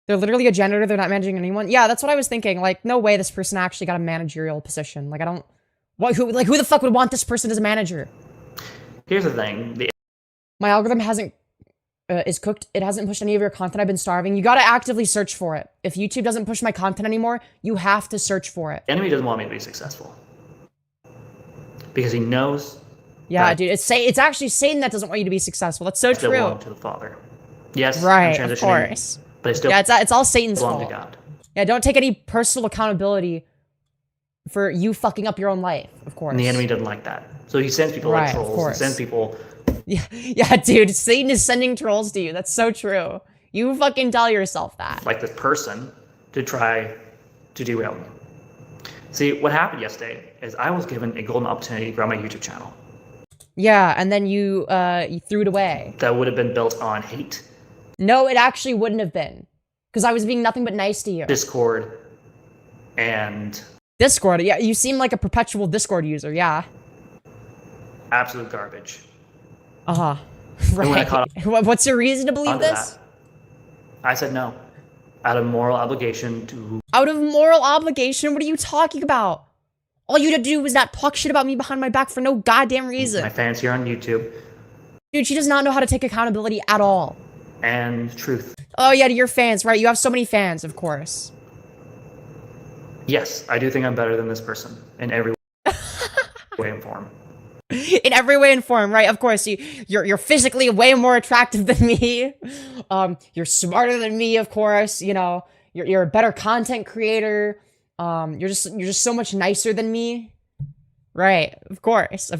A: They're literally a janitor. They're not managing anyone. Yeah, that's what I was thinking. Like, no way this person actually got a managerial position. Like, I don't... Who the fuck would want this person as a manager?
D: Here's the thing.
A: My algorithm hasn't... is cooked. It hasn't pushed any of your content. I've been starving. You gotta actively search for it. If YouTube doesn't push my content anymore, you have to search for it.
D: The enemy doesn't want me to be successful. Because he knows...
A: Yeah, dude. It's actually Satan that doesn't want you to be successful. That's so true.
D: Belong to the Father. Yes,
A: right, of course.
D: But I still
A: it's all Satan's fault.
D: To God.
A: Yeah, don't take any personal accountability for you fucking up your own life, of course.
D: And the enemy doesn't like that. So he sends people like trolls. He sends people...
A: Yeah, dude, Satan is sending trolls to you. That's so true. You fucking tell yourself that.
D: Like this person to try to derail me. See, what happened yesterday is I was given a golden opportunity to grow my YouTube channel.
A: Yeah, and then you threw it away.
D: That would have been built on hate.
A: No, it actually wouldn't have been. Because I was being nothing but nice to you.
D: Discord and...
A: Discord, yeah, you seem like a perpetual Discord user, yeah.
D: Absolute garbage.
A: Uh-huh. Right. What's your reason to believe this?
D: I said no. Out of moral obligation to...
A: Out of moral obligation? What are you talking about? All you had to do was not talk shit about me behind my back for no goddamn reason.
D: My fans here on YouTube.
A: Dude, she does not know how to take accountability at all.
D: And truth.
A: Oh yeah, to your fans, right? You have so many fans, of course.
D: Yes, I do think I'm better than this person in every way and form.
A: In every way and form, right? Of course, you're physically way more attractive than me. You're smarter than me, of course. You know, you're a better content creator. You're just so much nicer than me. Right? Of course.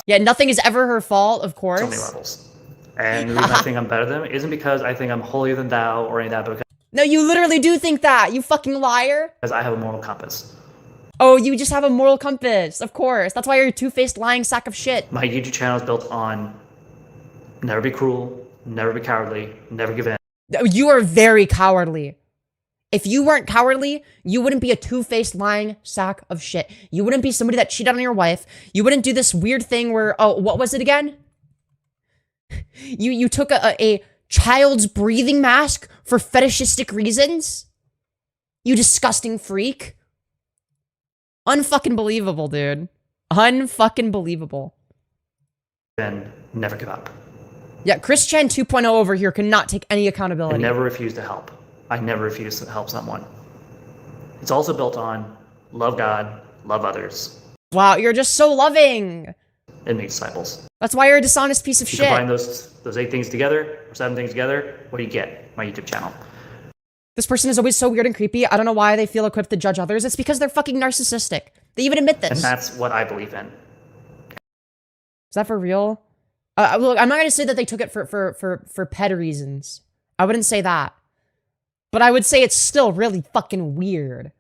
A: Yeah, nothing is ever her fault, of course.
D: So many levels. And the reason I think I'm better than them isn't because I think I'm holier than thou or any of that, but
A: no, you literally do think that, you fucking liar.
D: Because I have a moral compass.
A: Oh, you just have a moral compass. Of course. That's why you're a two-faced lying sack of shit.
D: My YouTube channel is built on never be cruel, never be cowardly, never give in.
A: You are very cowardly. If you weren't cowardly, you wouldn't be a two-faced lying sack of shit. You wouldn't be somebody that cheated on your wife. You wouldn't do this weird thing where, oh, what was it again? You took a child's breathing mask for fetishistic reasons? You disgusting freak. Unfucking believable, dude. Unfucking believable.
D: Then never give up.
A: Yeah, Chris Chen 2.0 over here cannot take any accountability.
D: I never refuse to help. I never refuse to help someone. It's also built on love God, love others,
A: Wow, you're just so loving.
D: and make disciples.
A: That's why you're a dishonest piece of
D: You
A: shit.
D: combine those 8 things together, or 7 things together, what do you get? My YouTube channel.
A: This person is always so weird and creepy. I don't know why they feel equipped to judge others. It's because they're fucking narcissistic. They even admit this.
D: And that's what I believe in.
A: Is that for real? Look, I'm not gonna say that they took it for pet reasons. I wouldn't say that. But I would say it's still really fucking weird.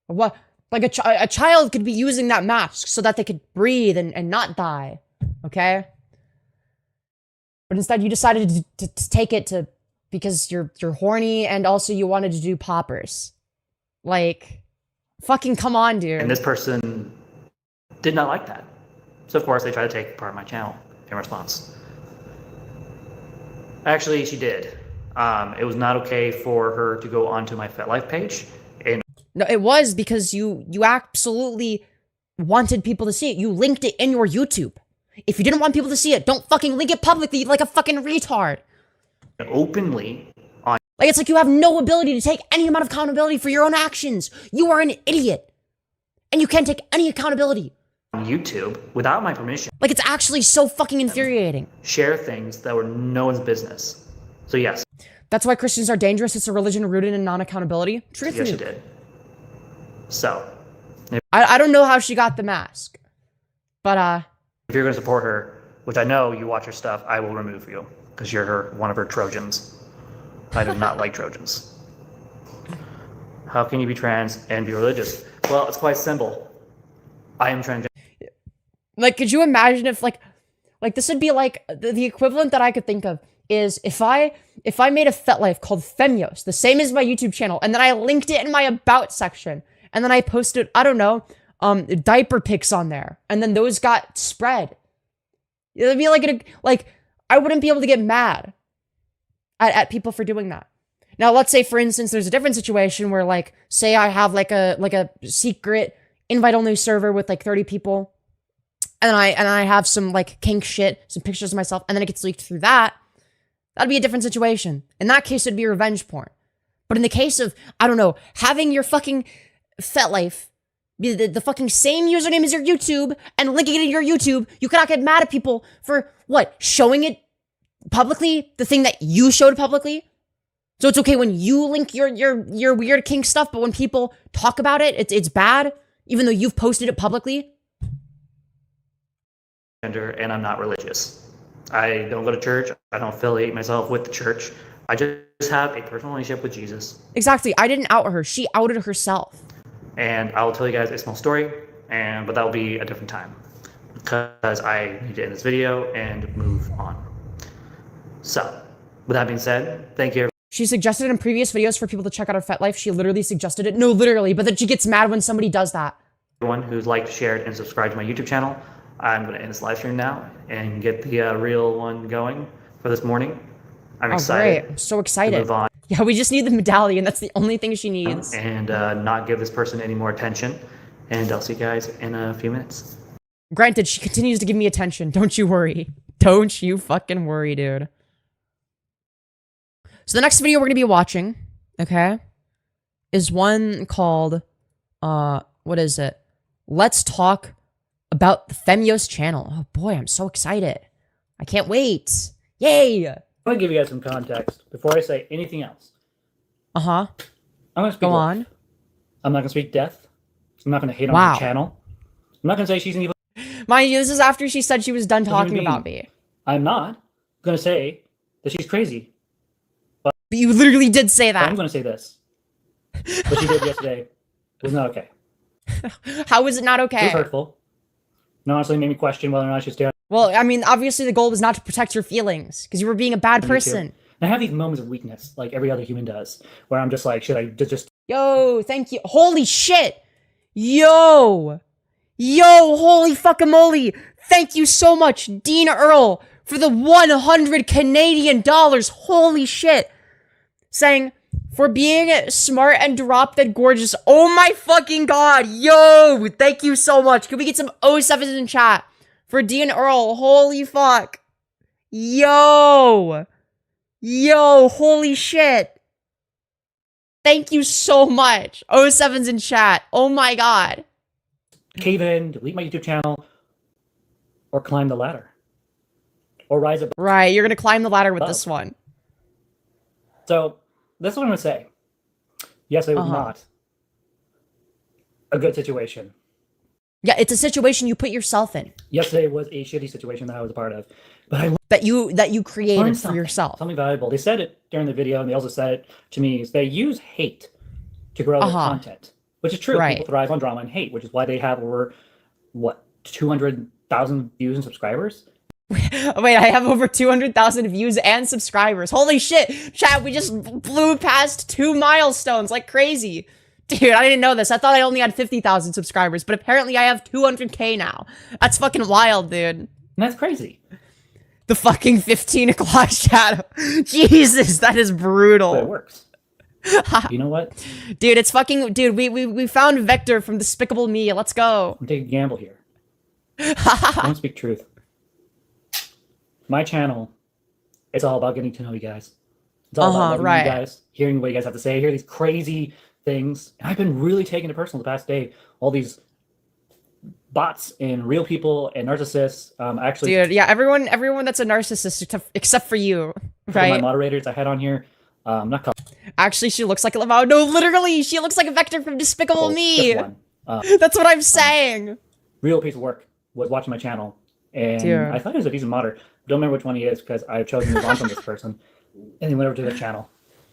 A: What? Like a child could be using that mask so that they could breathe and not die. Okay? But instead you decided to take it to because you're horny and also you wanted to do poppers. Like, fucking come on, dude.
D: And this person did not like that. So of course they tried to take part of my channel in response. Actually, she did. It was not okay for her to go onto my FetLife page. And
A: No, it was because you absolutely wanted people to see it. You linked it in your YouTube. If you didn't want people to see it, don't fucking link it publicly like a fucking retard.
D: openly on
A: Like, it's like you have no ability to take any amount of accountability for your own actions. You are an idiot. And you can't take any accountability.
D: YouTube without my permission.
A: Like, it's actually so fucking infuriating.
D: Share things that were no one's business. So yes,
A: That's why Christians are dangerous. It's a religion rooted in non-accountability. Truth
D: yes
A: for
D: she
A: you.
D: did. So
A: I don't know how she got the mask. But,
D: if you're going to support her, which I know you watch her stuff, I will remove you because you're one of her Trojans. I do not like Trojans. How can you be trans and be religious? Well, it's quite simple. I am transgender.
A: like, could you imagine if, like this would be like, the equivalent that I could think of is if I made a FetLife called Femyoz, the same as my YouTube channel, and then I linked it in my about section, and then I posted, I don't know, diaper pics on there, and then those got spread. It'd be like I wouldn't be able to get mad at people for doing that. Now, let's say, for instance, there's a different situation where, like, say I have like a secret invite-only server with like 30 people, and I have some like kink shit, some pictures of myself, and then it gets leaked through that. That'd be a different situation. In that case, it'd be revenge porn. But in the case of, I don't know, having your fucking FetLife be the fucking same username as your YouTube and linking it in your YouTube, you cannot get mad at people for what? Showing it publicly? The thing that you showed publicly? So it's okay when you link your weird kink stuff, but when people talk about it, it's bad, even though you've posted it publicly?
D: And I'm not religious. I don't go to church. I don't affiliate myself with the church. I just have a personal relationship with Jesus.
A: Exactly. I didn't out her. She outed herself.
D: And I'll tell you guys a small story, but that'll be a different time because I need to end this video and move on. So, with that being said, thank you.
A: She suggested in previous videos for people to check out her FetLife. She literally suggested it. No, literally, but then she gets mad when somebody does that.
D: Everyone who's liked, shared, and subscribed to my YouTube channel. I'm going to end this live stream now and get the real one going for this morning. I'm excited.
A: Great. I'm so
D: To
A: excited.
D: move on
A: Yeah, we just need the medallion. That's the only thing she needs.
D: and not give this person any more attention. And I'll see you guys in a few minutes.
A: Granted, she continues to give me attention. Don't you worry. Don't you fucking worry, dude. So the next video we're going to be watching, okay, is one called, what is it? Let's talk about the Femyoz channel. Oh boy, I'm so excited. I can't wait. Yay!
C: I want to give you guys some context before I say anything else.
A: Uh-huh.
C: I'm going to speak
A: Go
C: life.
A: on.
C: I'm not going to speak death. I'm not going to hate on
A: Wow.
C: her channel. I'm not going to say she's an evil.
A: Mind you, this is after she said she was done talking
C: being.
A: about me.
C: I'm not going to say that she's crazy.
A: But you literally did say
C: But I'm
A: that.
C: going to say this. What she did yesterday was not okay.
A: How is it not
D: It
A: okay?
D: was hurtful. And honestly, made me question whether or not I should stay on.
A: Well, I mean, obviously the goal was not to protect your feelings because you were being a bad person.
D: And I have these moments of weakness, like every other human does, where I'm just like, should I just
A: Yo, thank you. Holy shit. Yo, holy fucking moly. Thank you so much, Dean Earl, for the 100 Canadian dollars. Holy shit. Saying, for being smart and drop dead gorgeous. Oh my fucking god. Yo, thank you so much. Can we get some 07s in chat for Dean Earl? Holy fuck. Yo, holy shit. Thank you so much. 07s in chat. Oh my god.
D: cave in, delete my YouTube channel, or climb the ladder? Or rise above?
A: Right, you're gonna climb the ladder with this one.
D: So, that's what I'm gonna say. Yes, it was not a good situation.
A: Yeah, it's a situation you put yourself in.
D: Yesterday was a shitty situation that I was a part of. But I
A: that you created for yourself.
D: Something valuable. They said it during the video, and they also said it to me, is they use hate to grow their content. Which is true.
A: Right.
D: People thrive on drama and hate, which is why they have over, what, 200,000 views and subscribers?
A: Wait, I have over 200,000 views and subscribers. Holy shit. Chat, we just blew past 2 milestones like crazy. Dude, I didn't know this. I thought I only had 50,000 subscribers, but apparently I have 200K now. That's fucking wild, dude.
D: And that's crazy.
A: The fucking 15 o'clock shadow. Jesus, that is brutal.
D: But it works. You know what?
A: Dude, it's fucking... Dude, we found Vector from Despicable Me. Let's go.
D: I'm taking a gamble here. I don't speak truth. My channel, it's all about getting to know you guys. It's all about loving you guys, hearing what you guys have to say, hear these crazy things. And I've been really taking it personal the past day. All these bots and real people and narcissists. Actually,
A: dude, yeah, everyone that's a narcissist except for you, right?
D: My moderators I had on here, not called.
A: Actually, she looks like a no, literally, she looks like a Vector from Despicable Me. That's what I'm saying.
D: Real piece of work was watching my channel, and I thought he was a decent modder. Don't remember which one he is because I've chosen to move on from this person, and he went over to their channel.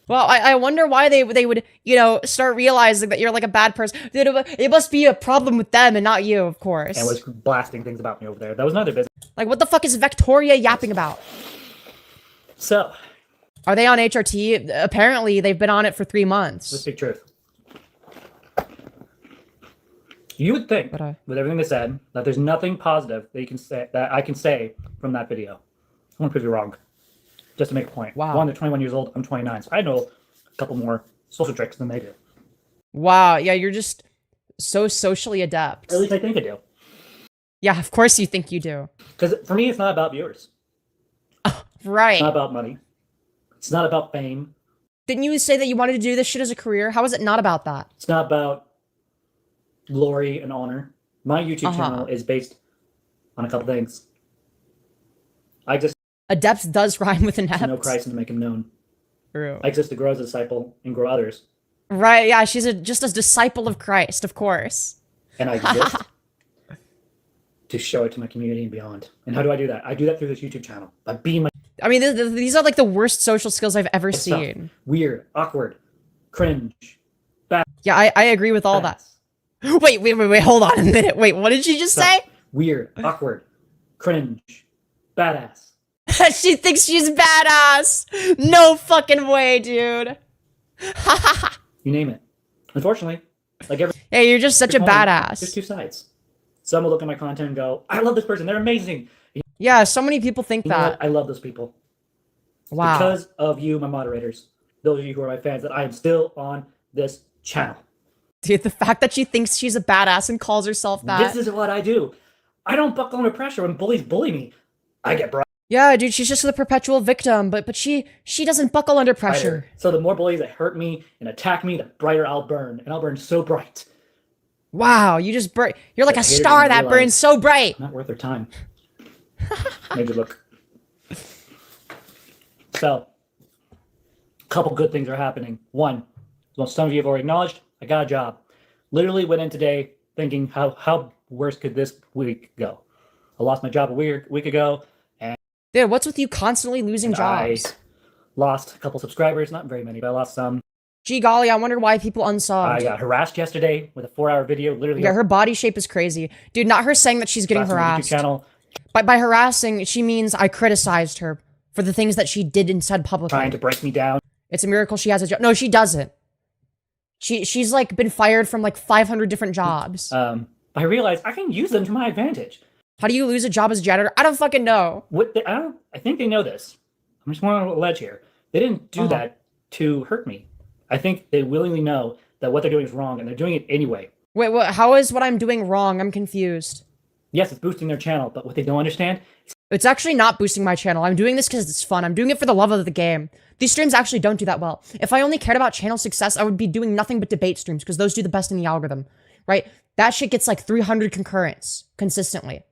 A: Well, I wonder why they would, you know, start realizing that you're like a bad person. Dude, it must be a problem with them and not you, of course.
D: And was blasting things about me over there. That was none of their business.
A: Like, what the fuck is Victoria yapping about?
D: So,
A: are they on HRT? Apparently, they've been on it for 3 months.
D: Let's speak truth. You would think, with everything they said, that there's nothing positive that you can say that I can say from that video. I'm gonna prove you wrong. Just to make a point.
A: Wow.
D: One, they're 21 years old. I'm 29, so I know a couple more social tricks than they do.
A: Wow. Yeah, you're just so socially adept.
D: At least I think I do.
A: Yeah, of course you think you do.
D: Because for me, it's not about viewers.
A: Right.
D: It's not about money. It's not about fame.
A: Didn't you say that you wanted to do this shit as a career? How is it not about that?
D: It's not about glory and honor. My YouTube channel is based on a couple things. I exist.
A: Adept does rhyme with inept.
D: To know Christ and to make him known.
A: True.
D: I exist to grow as a disciple and grow others.
A: Right, yeah, she's just a disciple of Christ, of course.
D: And I exist to show it to my community and beyond. And how do I do that? I do that through this YouTube channel. By being my...
A: I mean, these are like the worst social skills I've ever seen.
D: Weird, awkward, cringe, bad.
A: Yeah, I agree with all that. Wait, hold on a minute. Wait, what did she just say?
D: Weird, awkward, cringe, badass.
A: She thinks she's badass. No fucking way, dude.
D: You name it. Unfortunately, like every...
A: Yeah, you're just such a badass.
D: There's two sides. Some will look at my content and go, I love this person. They're amazing.
A: Yeah, so many people think that.
D: I love those people.
A: Wow.
D: Because of you, my moderators. Those of you who are my fans, that I am still on this channel.
A: Dude, the fact that she thinks she's a badass and calls herself that.
D: This is what I do. I don't buckle under pressure when bullies bully me. I get bright.
A: Yeah, dude, she's just the perpetual victim, but she doesn't buckle under pressure.
D: So the more bullies that hurt me and attack me, the brighter I'll burn. And I'll burn so bright.
A: Wow, you just burn. You're like a star that burns so bright.
D: Not worth their time. Maybe look. So, a couple good things are happening. One, well, some of you have already acknowledged, I got a job. Literally went in today thinking, how worse could this week go? I lost my job a week ago.
A: Dude, what's with you constantly losing jobs?
D: I lost a couple subscribers, not very many, but I lost some.
A: Gee golly, I wonder why people unsubbed.
C: I got harassed yesterday with a 4-hour video. Literally.
A: Yeah, her body shape is crazy. Dude, not her saying that she's getting harassed.
C: Channel.
A: By harassing, she means I criticized her for the things that she did and said publicly.
C: Trying to break me down.
A: It's a miracle she has a job. No, she doesn't. She's like been fired from like 500 different jobs.
C: I realized I can use them to my advantage.
A: How do you lose a job as a janitor? I don't fucking know.
C: I think they know this. I'm just going on a ledge here. They didn't do that to hurt me. I think they willingly know that what they're doing is wrong, and they're doing it anyway.
A: Wait, how is what I'm doing wrong? I'm confused.
C: Yes, it's boosting their channel, but what they don't understand...
A: It's actually not boosting my channel. I'm doing this because it's fun. I'm doing it for the love of the game. These streams actually don't do that well. If I only cared about channel success, I would be doing nothing but debate streams, because those do the best in the algorithm, right? That shit gets like 300 concurrents consistently.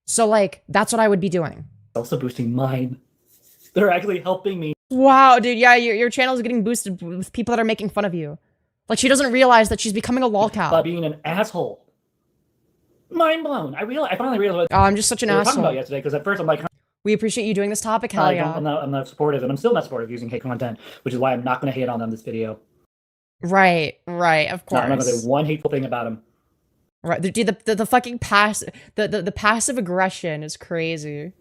A: So like, that's what I would be doing.
C: Also boosting mine. They're actually helping me.
A: Wow, dude, yeah, your channel is getting boosted with people that are making fun of you. Like, she doesn't realize that she's becoming a lolcow.
C: By being an asshole. Mind blown. I finally realized what
A: I'm just such an
C: we were
A: asshole.
C: talking about yesterday, because at first I'm like...
A: We appreciate you doing this topic, hell yeah.
C: I'm not supportive, and I'm still not supportive of using hate content, which is why I'm not going to hate on them this video.
A: Right, of course.
C: No, I'm not going to say one hateful thing about them.
A: Right, dude, the fucking the passive aggression is crazy.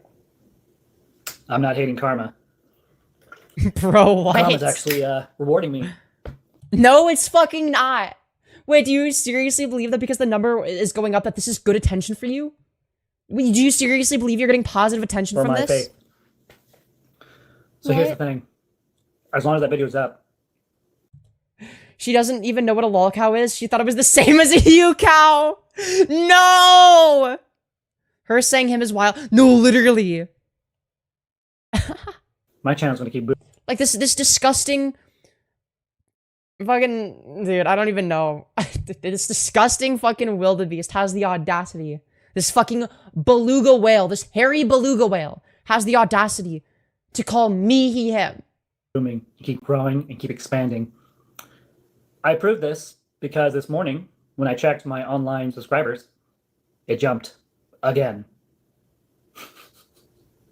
C: I'm not hating karma.
A: Bro, what?
C: Karma's actually rewarding me.
A: No, it's fucking not. Wait, do you seriously believe that because the number is going up that this is good attention for you? Wait, do you seriously believe you're getting positive attention from this?
C: Faith. So here's the thing. As long as that video's up.
A: She doesn't even know what a lolcow is. She thought it was the same as a Hiiiiii cow. No! Her saying him is wild. No, literally.
C: My channel's gonna keep boosting.
A: Like this disgusting fucking dude, I don't even know. This disgusting fucking wildebeest has the audacity. This fucking beluga whale, this hairy beluga whale, has the audacity to call me he him.
C: Booming, keep growing, and keep expanding. I proved this because this morning, when I checked my online subscribers, it jumped again.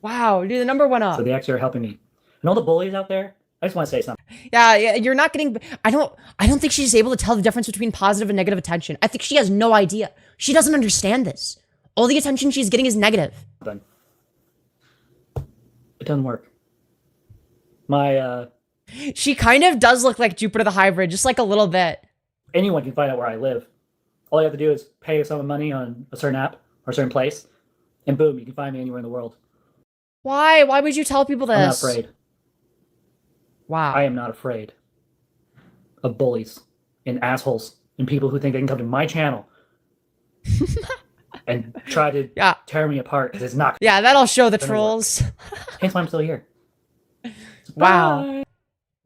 A: Wow, dude, the number went up.
C: So they actually are helping me. And all the bullies out there, I just want to say something.
A: Yeah, you're not getting... I don't think she's able to tell the difference between positive and negative attention. I think she has no idea. She doesn't understand this. All the attention she's getting is negative.
C: It doesn't work. My,
A: She kind of does look like Jupiter the Hybrid, just like a little bit.
C: Anyone can find out where I live. All you have to do is pay some money on a certain app or a certain place, and boom, you can find me anywhere in the world.
A: Why? Why would you tell people this?
C: I'm not afraid.
A: Wow.
C: I am not afraid of bullies and assholes and people who think they can come to my channel and try to tear me apart, because it's not.
A: Yeah, that'll show the trolls.
C: Hence why I'm still here.
A: Wow.
C: Bye.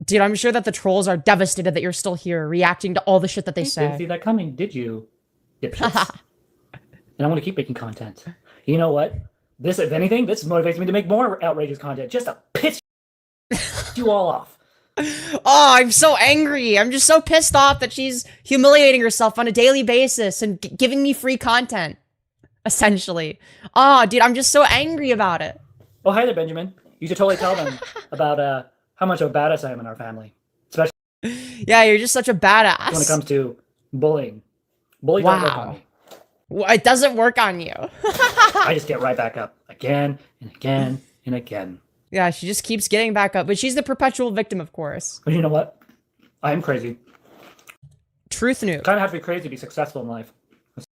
A: Dude, I'm sure that the trolls are devastated that you're still here, reacting to all the shit that they say.
C: Didn't see that coming, did you? Dipshits. And I want to keep making content. You know what? This, if anything, this motivates me to make more outrageous content, just to piss you all off.
A: Oh, I'm so angry. I'm just so pissed off that she's humiliating herself on a daily basis and giving me free content, essentially. Oh, dude, I'm just so angry about it.
C: Oh, hi there, Benjamin. You should totally tell them about how much of a badass I am in our family. Especially
A: yeah, you're just such a badass.
C: When it comes to bullying. Bullying doesn't work on me.
A: It doesn't work on you.
C: I just get right back up again and again and again.
A: Yeah, she just keeps getting back up, but she's the perpetual victim, of course.
C: But you know what? I am crazy.
A: Truth news.
C: Kind of have to be crazy to be successful in life.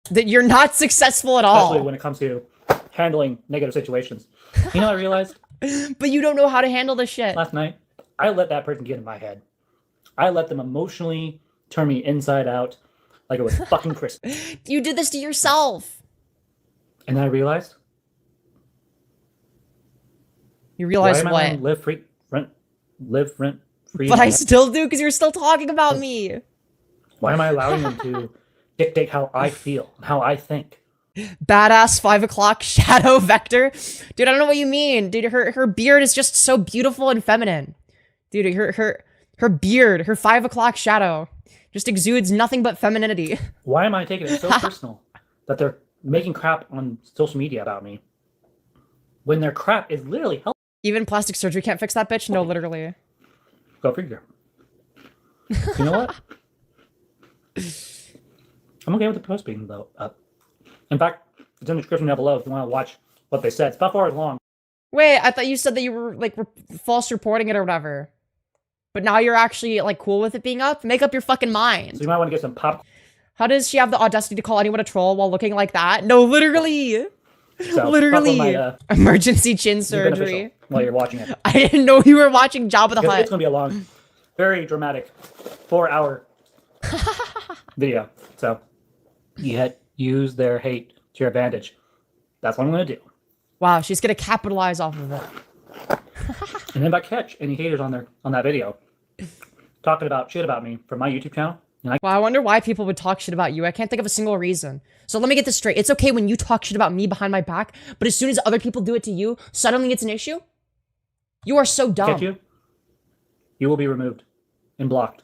A: That you're not successful at all.
C: Especially when it comes to handling negative situations. You know what I realized?
A: But you don't know how to handle this shit.
C: Last night, I let that person get in my head. I let them emotionally turn me inside out like it was fucking Christmas.
A: You did this to yourself.
C: And then I realized.
A: You realized
C: what? Live rent free.
A: But I still do, because you're still talking about me.
C: Why am I allowing them to dictate how I feel and how I think?
A: Badass 5 o'clock shadow vector. Dude, I don't know what you mean. Dude, her beard is just so beautiful and feminine. Dude, her beard, her 5 o'clock shadow just exudes nothing but femininity.
C: Why am I taking it so personal that they're making crap on social media about me when their crap is literally helping?
A: Even plastic surgery can't fix that bitch? No, literally.
C: Go figure.
D: You know what? I'm okay with the post being up. In fact, it's in the description down below if you want to watch what they said. It's about 4 hours long.
A: Wait, I thought you said that you were like false reporting it or whatever. But now you're actually like cool with it being up? Make up your fucking mind.
D: So you might want to get some pop.
A: How does she have the audacity to call anyone a troll while looking like that? No, literally.
D: So
A: Literally.
D: might,
A: emergency chin surgery.
D: While you're watching it.
A: I didn't know you were watching Jabba the Hutt.
D: It's going to be a long, very dramatic 4-hour video. So you use their hate to your advantage. That's what I'm going to do.
A: Wow, she's going to capitalize off of it.
D: And then if I catch any haters on that video talking about shit about me from my YouTube channel,
A: Wow, I wonder why people would talk shit about you. I can't think of a single reason. So let me get this straight. It's okay when you talk shit about me behind my back, but as soon as other people do it to you, suddenly it's an issue? You are so dumb.
D: You will be removed and blocked.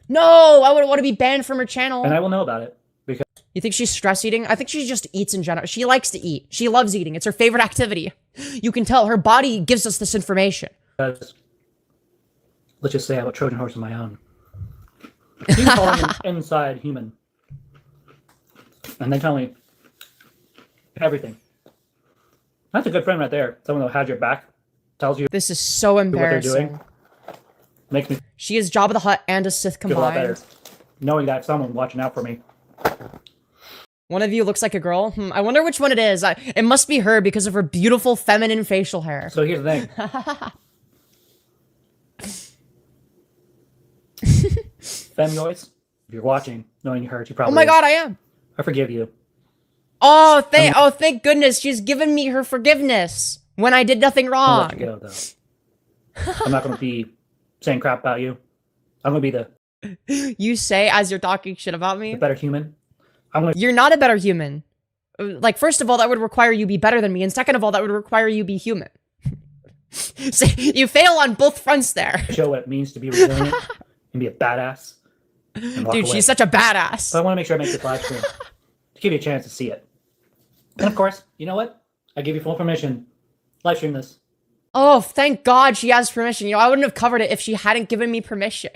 A: No, I would want to be banned from her channel.
D: And I will know about it. Because
A: you think she's stress eating? I think she just eats in general. She likes to eat. She loves eating. It's her favorite activity. You can tell her body gives us this information.
D: let's just say I have a Trojan horse of my own. You can call him an inside human. And they tell me everything. That's a good friend right there. Someone that has your back, tells you
A: this is so embarrassing.
D: What they're doing. Makes me
A: She is Jabba the Hutt and a Sith
D: feel a lot
A: combined.
D: better. Knowing that someone watching out for me.
A: One of you looks like a girl. I wonder which one it is. It must be her because of her beautiful feminine facial hair.
D: So here's the thing. Femyoz, if you're watching, knowing you hurt, you probably
A: Oh my god, I am.
D: I forgive you.
A: Oh, thank goodness. She's given me her forgiveness when I did nothing
D: I'll
A: wrong.
D: let you go, though. I'm not going to be saying crap about you. I'm going to be the
A: You say as you're talking shit about me?
D: better human.
A: You're not a better human. Like, first of all, that would require you be better than me. And second of all, that would require you be human. So you fail on both fronts there.
D: Show what it means to be resilient and be a badass. And walk
A: Dude,
D: away.
A: she's such a badass.
D: So I want to make sure I make this live stream to give you a chance to see it. And of course, you know what? I give you full permission. Live stream this.
A: Oh, thank God she has permission. You know, I wouldn't have covered it if she hadn't given me permission.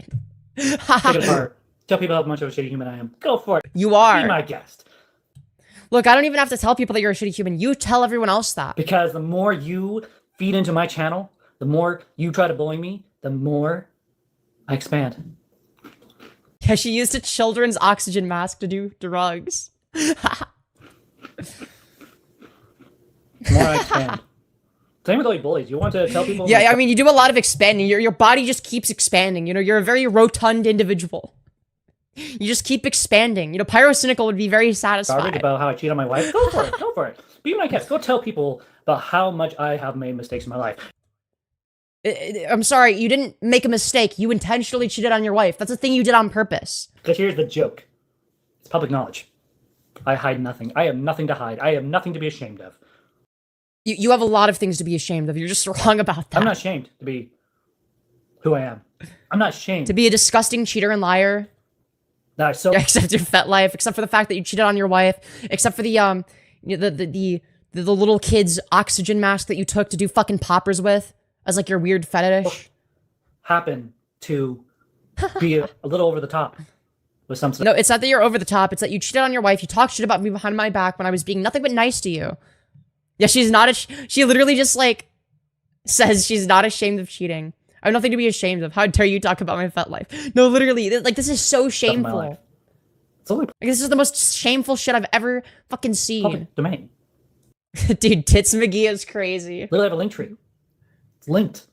D: Take it apart. Tell people how much of a shitty human I am. Go for it.
A: You are.
D: Be my guest.
A: Look, I don't even have to tell people that you're a shitty human. You tell everyone else that.
D: Because the more you feed into my channel, the more you try to bully me, the more I expand.
A: Yeah, she used a children's oxygen mask to do drugs.
D: The more I expand. Same with all you bullies. You want to tell people?
A: Yeah, I mean, you do a lot of expanding. Your body just keeps expanding. You know, you're a very rotund individual. You just keep expanding. You know, Pyrocynical would be very satisfied.
D: Garbage about how I cheat on my wife. Go for it. Go for it. Be my guest. Go tell people about how much I have made mistakes in my life.
A: I'm sorry, you didn't make a mistake. You intentionally cheated on your wife. That's a thing you did on purpose.
D: Because here's the joke. It's public knowledge. I hide nothing. I have nothing to hide. I have nothing to be ashamed of.
A: You have a lot of things to be ashamed of. You're just wrong about that.
D: I'm not ashamed to be who I am. I'm not ashamed.
A: To be a disgusting cheater and liar.
D: No, so
A: Except your fet life. Except for the fact that you cheated on your wife. Except for the little kid's oxygen mask that you took to do fucking poppers with. As like your weird fetish.
D: happen to be a little over the top with some stuff.
A: No, it's not that you're over the top. It's that you cheated on your wife. You talked shit about me behind my back when I was being nothing but nice to you. Yeah, she's not she literally just like says she's not ashamed of cheating. I have nothing to be ashamed of. How dare you talk about my fet life? No, literally, like this is so shameful.
D: It's only
A: Like, this is the most shameful shit I've ever fucking seen.
D: public domain.
A: Dude, Tits McGee is crazy.
D: Literally have a link tree. It's linked.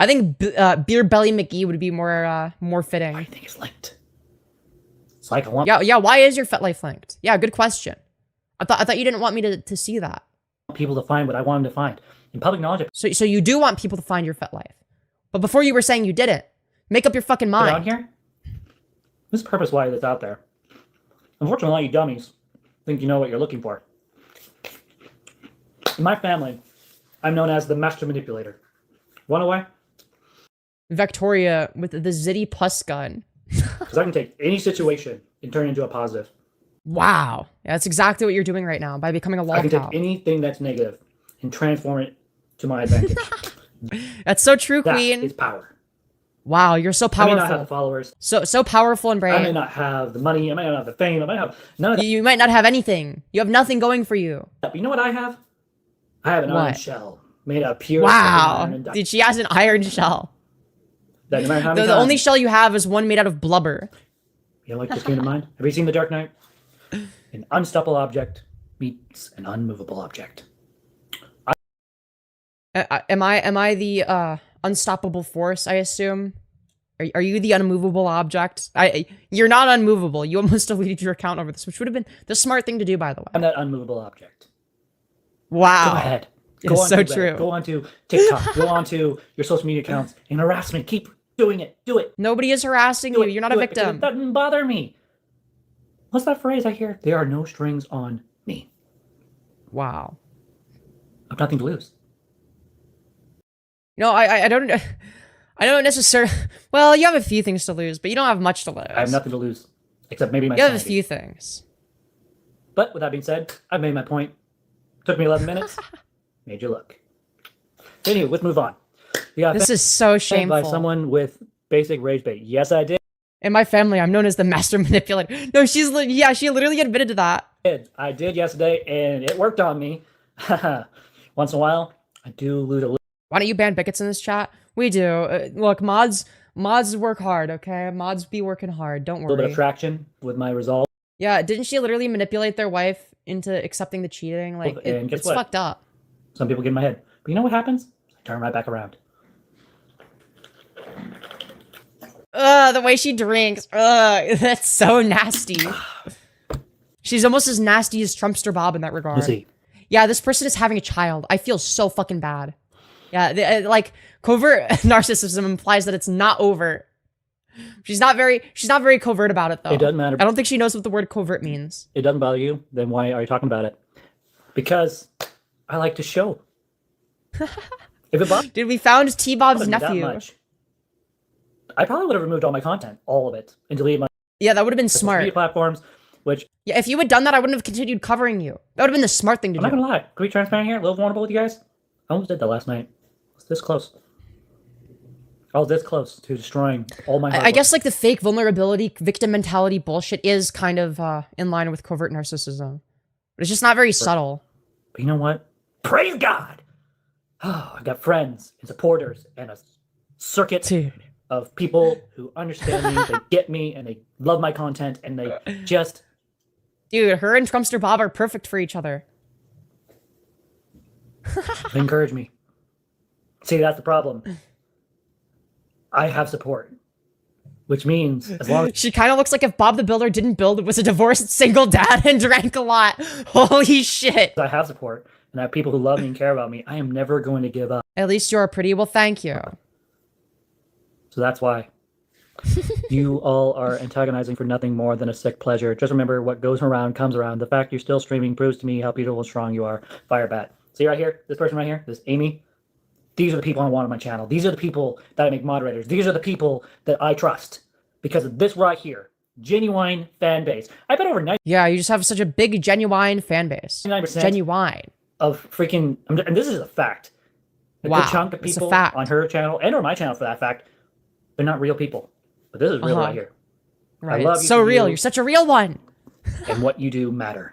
A: I think Beer Belly McGee would be more fitting.
D: Everything is linked. It's like I want
A: Yeah. Why is your fet life linked? Yeah, good question. I thought you didn't want me to see that.
D: people to find what I want them to find. In public knowledge,
A: So you do want people to find your fet life, but before you were saying you didn't. Make up your fucking
D: down
A: mind.
D: here, this is the purpose why it's out there. Unfortunately, a lot of you dummies think you know what you're looking for. In my family, I'm known as the master manipulator. Wanna know why?
A: Victoria with the Zitty Plus gun.
D: Because I can take any situation and turn it into a positive.
A: Wow. Yeah, that's exactly what you're doing right now by becoming a
D: I can take
A: lolcow.
D: anything that's negative and transform it to my advantage.
A: That's so true,
D: That
A: Queen.
D: is power.
A: Wow, you're so
C: I may not have the
A: powerful.
C: followers.
A: So powerful and
C: I may
A: brave.
C: not have the money. I may not have the fame. I might have none of that.
A: You might not have anything. You have nothing going for you.
C: But you know what I have? I have an iron
A: What?
C: shell made out of pure
A: Wow.
C: iron and diamond.
A: Dude, she has an iron shell.
C: That no matter how many
A: The only
C: times-
A: shell you have is one made out of blubber.
C: You know what just came to mind? Have you seen The Dark Knight? An unstoppable object meets an unmovable object.
A: Am I the unstoppable force, I assume? Are you the unmovable object? You're not unmovable. You almost deleted your account over this, which would have been the smart thing to do, by the way.
C: I'm that unmovable object.
A: Wow.
C: Go ahead.
A: It's
C: Go on
A: so
C: to Reddit,
A: true.
C: Go on to TikTok. Go on to your social media accounts and harass me. Keep doing it. Do it.
A: Nobody is harassing
C: Do
A: you.
C: it.
A: You're not a
C: Do it, because
A: victim.
C: It doesn't bother me. What's that phrase I hear? There are no strings on me.
A: Wow.
C: I have nothing to lose.
A: No, I don't necessarily. Well, you have a few things to lose, but you don't have much to lose.
C: I have nothing to lose. Except maybe my
A: You have a
C: sanity.
A: few things.
C: But with that being said, I've made my point. Took me 11 minutes. Made you look. Anyway, let's move on. You got
A: This is so
C: by
A: shameful.
C: someone with basic rage bait. Yes, I did.
A: In my family, I'm known as the master manipulator. No, she literally admitted to that.
C: I did yesterday, and it worked on me. Once in a while, I do loot a
A: Why don't you ban bigots in this chat? We do. Look, mods work hard, okay? Mods be working hard. Don't
C: little bit
A: worry.
C: of traction with my resolve.
A: Yeah, didn't she literally manipulate their wife into accepting the cheating? Like,
C: And guess
A: it's
C: what?
A: fucked up.
C: Some people get in my head. But you know what happens? I turn right back around.
A: The way she drinks. That's so nasty. She's almost as nasty as Trumpster Bob in that regard.
C: You see.
A: Yeah, this person is having a child. I feel so fucking bad. Yeah, like covert narcissism implies that it's not overt. She's not very covert about it though.
C: It doesn't matter.
A: I don't think she knows what the word covert means.
C: It doesn't bother you, then why are you talking about it? Because I like to show. If it bothers
A: Dude, we found T-Bob's
C: me that
A: nephew.
C: much, I probably would have removed all my content, all of it, and deleted my
A: Yeah, that would have been
C: social
A: smart.
C: media platforms, which
A: Yeah, if you had done that, I wouldn't have continued covering you. That would have been the smart thing to
C: I'm not
A: do.
C: gonna lie. Can we be transparent here? A little vulnerable with you guys? I almost did that last night. I was this close. I was this close to destroying all my hard
A: I
C: work.
A: guess like the fake vulnerability, victim mentality bullshit is kind of in line with covert narcissism. But it's just not very subtle.
C: But you know what? Praise God! Oh, I've got friends and supporters and a circuit
A: Dude.
C: of people who understand me, they get me, and they love my content, and they just
A: Dude, her and Trumpster Bob are perfect for each other.
C: they encourage me. See, that's the problem. I have support. Which means, as long as
A: She kind of looks like if Bob the Builder didn't build, was a divorced single dad and drank a lot. Holy shit.
C: I have support, and I have people who love me and care about me, I am never going to give up.
A: At least you're pretty. Well, thank you.
C: So that's why. You all are antagonizing for nothing more than a sick pleasure. Just remember, what goes around comes around. The fact you're still streaming proves to me how beautiful and strong you are. Firebat. See right here? This person right here? This Amy? These are the people I want on my channel. These are the people that I make moderators. These are the people that I trust. Because of this right here. Genuine fan base. I bet over
A: Yeah, you just have such a big, genuine fan base.
C: 99%
A: Genuine.
C: of freaking... And this is a fact. A
A: Wow,
C: good chunk of
A: it's a
C: people
A: fact.
C: on her channel, and or my channel for that fact, they're not real people. But this is real right here.
A: Right.
C: love
A: It's
C: you
A: so
C: for
A: real.
C: you.
A: You're such a real one.
C: And what you do matter.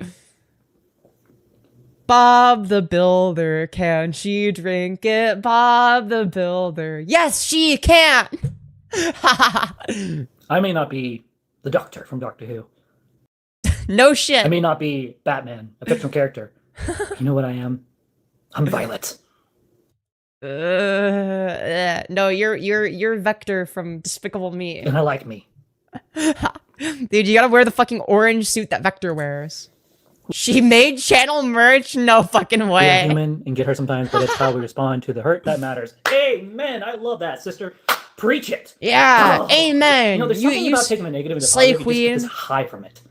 A: Bob the Builder, can she drink it? Bob the Builder. Yes, she can.
C: I may not be the Doctor from Doctor Who.
A: No shit.
C: I may not be Batman, a fictional character. You know what I am? I'm Violet.
A: No, you're Vector from Despicable Me.
C: And I like me.
A: Dude, you gotta wear the fucking orange suit that Vector wears. She made channel merch? No fucking
C: We're
A: way.
C: human and get hurt sometimes, but it's how we respond to the hurt that matters. Amen. I love that, sister. Preach it.
A: Yeah,
C: Oh.
A: amen.
C: You know, there's something about taking the negative and the
A: slay
C: positive, you just get this
A: queen.
C: high from it.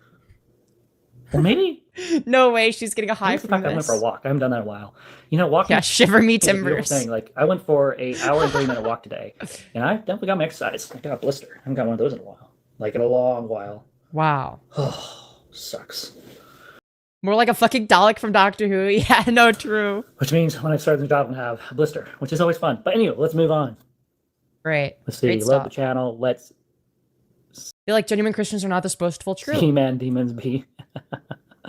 C: Or maybe
A: No way she's getting a high
C: maybe it's the
A: from
C: fact I went
A: this.
C: for a walk. I haven't done that in a while. You know, walking
A: Yeah, shiver me
C: is a beautiful
A: timbers.
C: thing. Like, I went for a hour and 30-minute walk today, and I definitely got my exercise. I got a blister. I haven't got one of those in a while. Like, in a long while.
A: Wow.
C: Oh, sucks.
A: More like a fucking Dalek from Doctor Who. Yeah, no, true.
C: Which means when I start the job, I'm going to have a blister, which is always fun. But anyway, let's move on.
A: Great.
D: Let's see.
A: Great
D: Love
A: stuff.
D: the channel. Let's
A: Feel like genuine Christians are not this boastful. True.
D: see man demons be.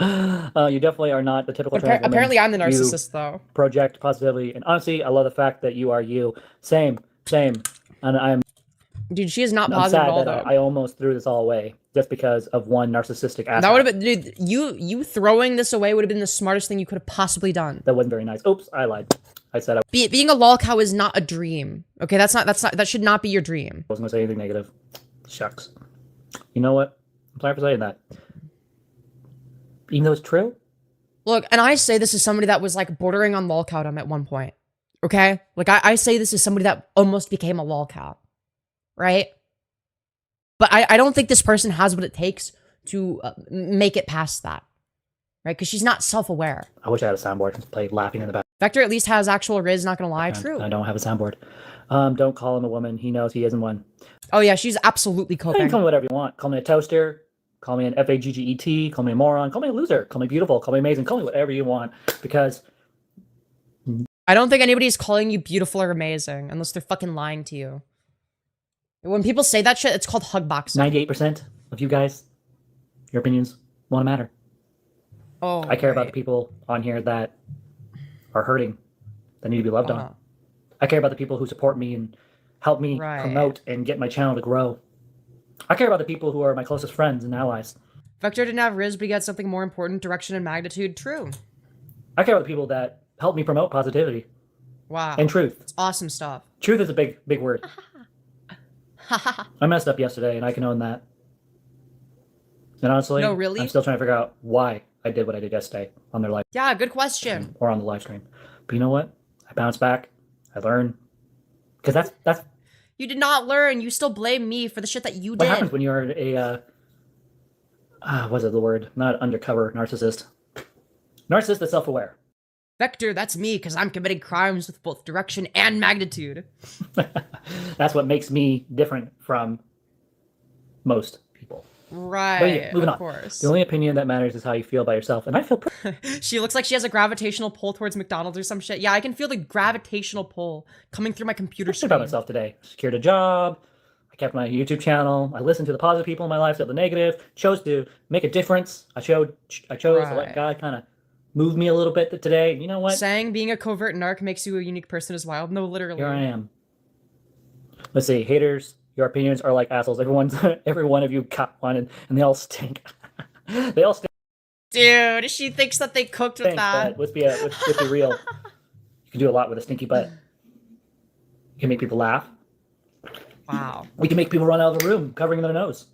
D: You definitely are not the typical
A: But
D: trans woman.
A: apparently I'm the
D: You
A: narcissist, though.
D: project positivity, and honestly, I love the fact that you are you. Same. And
A: Dude, she is not
D: I'm
A: positive at
D: sad
A: all,
D: that
A: though.
D: I almost threw this all away just because of one narcissistic asshole.
A: That would have been, dude, you throwing this away would have been the smartest thing you could have possibly done.
D: That wasn't very nice. Oops, I lied. I said I
A: Being a lol cow is not a dream. Okay, that should not be your dream.
D: wasn't gonna say anything negative. Shucks. You know what? I'm sorry for saying that. Even though it's true.
A: Look, and I say this as somebody that was like bordering on lol cowdom at one point. Okay? Like I say this as somebody that almost became a lol cow. Right? But I don't think this person has what it takes to make it past that. Right? Because she's not self-aware.
D: I wish I had a soundboard and played laughing in the back.
A: Vector at least has actual Riz, not gonna lie. True.
D: I don't have a soundboard. Don't call him a woman. He knows he isn't one.
A: Oh yeah, she's absolutely
D: You can
A: coping.
D: call me whatever you want. Call me a toaster. Call me an FAGGET. Call me a moron. Call me a loser. Call me beautiful. Call me amazing. Call me whatever you want. Because
A: I don't think anybody's calling you beautiful or amazing unless they're fucking lying to you. When people say that shit, it's called hug boxing.
D: 98% of you guys, your opinions won't matter.
A: Oh,
D: I care about the people on here that are hurting, that need to be loved on. I care about the people who support me and help me promote and get my channel to grow. I care about the people who are my closest friends and allies.
A: Vector didn't have Riz, but he got something more important, direction and magnitude. True.
D: I care about the people that help me promote positivity
A: Wow.
D: and truth.
A: It's awesome stuff.
D: Truth is a big word. I messed up yesterday, and I can own that. And honestly,
A: No, really?
D: I'm still trying to figure out why I did what I did yesterday on their live
A: Yeah, good question.
D: or on the live stream. But you know what? I bounced back. I learned. Because that's
A: You did not learn. You still blame me for the shit that you
D: what
A: did.
D: happens when you're a what's it the word? Not undercover narcissist. Narcissist that's self-aware.
A: Vector, that's me because I'm committing crimes with both direction and magnitude.
D: That's what makes me different from most people.
A: Right.
D: But yeah, moving
A: of
D: on.
A: course.
D: The only opinion that matters is how you feel about yourself, and I feel
A: She looks like she has a gravitational pull towards McDonald's or some shit. Yeah, I can feel the gravitational pull coming through my computer
D: pretty
A: screen.
D: about myself today. Secured a job. I kept my YouTube channel. I listened to the positive people in my life, not the negative. Chose to make a difference. I chose to let God kind of move me a little bit today. You know what?
A: Saying being a covert narc makes you a unique person is wild. No, literally.
D: Here I am. Let's see, haters. Your opinions are like assholes. Every one of you got one, and they all stink. They all stink.
A: Dude, she thinks that they cooked with that.
D: But let's be real. You can do a lot with a stinky butt. You can make people laugh.
A: Wow.
D: We can make people run out of the room, covering their nose.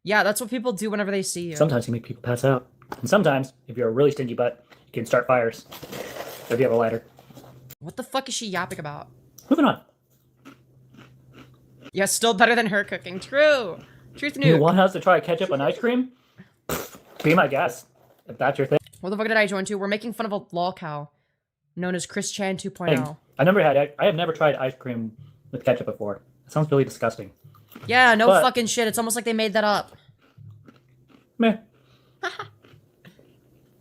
A: Yeah, that's what people do whenever they see you.
D: Sometimes you make people pass out. And sometimes, if you're a really stinky butt, you can start fires. If you have a lighter.
A: What the fuck is she yapping about?
D: Moving on.
A: Yeah, still better than her cooking. True. Truth
D: You
A: nuke.
D: want us to try ketchup on ice cream? Be my guest, if that's your thing.
A: What the fuck did I join to? We're making fun of a lol cow known as Chris Chan 2.0.
D: I have never tried ice cream with ketchup before. It sounds really disgusting.
A: Yeah, no
D: But-
A: fucking shit. It's almost like they made that up.
D: Meh.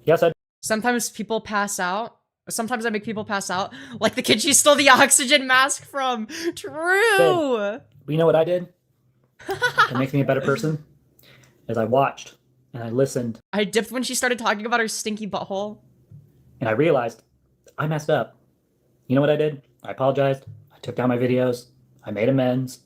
D: Yes, I
A: Sometimes people pass out. Sometimes I make people pass out. Like the kid she stole the oxygen mask from. True.
D: But you know what I did? That makes me a better person. Is I watched and I listened
A: I dipped when she started talking about her stinky butthole.
D: and I realized I messed up. You know what I did? I apologized. I took down my videos. I made amends.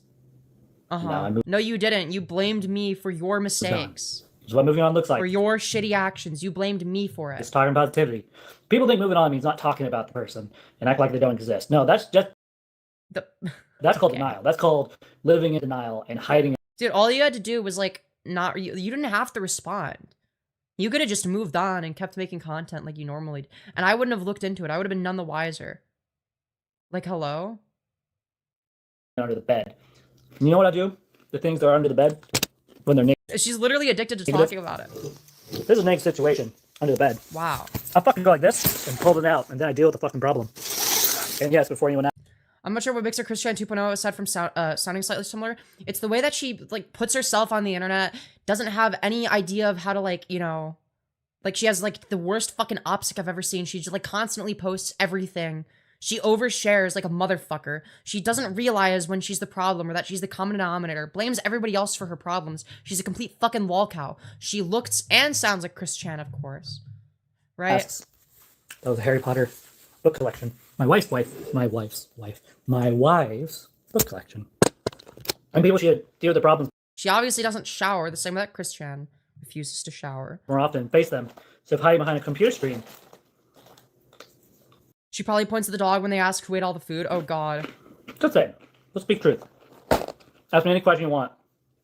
A: Uh-huh.
D: No, I moved
A: No, you didn't. You blamed me for your
D: on.
A: mistakes.
D: This is what moving on looks like.
A: For your shitty actions. You blamed me for it.
D: It's talking positivity. People think moving on means not talking about the person and act like they don't exist. No, that's called
A: Okay.
D: denial. That's called living in denial and hiding.
A: Dude, all you had to do was like not you didn't have to respond. You could have just moved on and kept making content like you normally do. And I wouldn't have looked into it. I would have been none the wiser. Like, hello?
D: Under the bed. You know what I do? The things that are under the bed when they're naked.
A: She's literally addicted to
D: Look at
A: talking about it.
D: This is a naked situation under the bed.
A: Wow.
D: I fucking go like this and pull it out, and then I deal with the fucking problem. And yes, before anyone asks,
A: I'm not sure what makes her Christian 2.0 aside from sounding slightly similar. It's the way that she like puts herself on the internet, doesn't have any idea of how to like, you know, like she has like the worst fucking optic I've ever seen. She just like constantly posts everything She overshares like a motherfucker. She doesn't realize when she's the problem or that she's the common denominator. Blames everybody else for her problems. She's a complete fucking lol cow. She looks and sounds like Chris Chan, of course. Right?
D: That was a Harry Potter book collection. My wife's book collection. And people should deal with the problems
A: She obviously doesn't shower, the same way that Chris Chan refuses to shower.
D: more often. Face them. So if hiding behind a computer screen.
A: She probably points at the dog when they ask who ate all the food. Oh god.
D: Just say, let's speak truth. Ask me any question you want,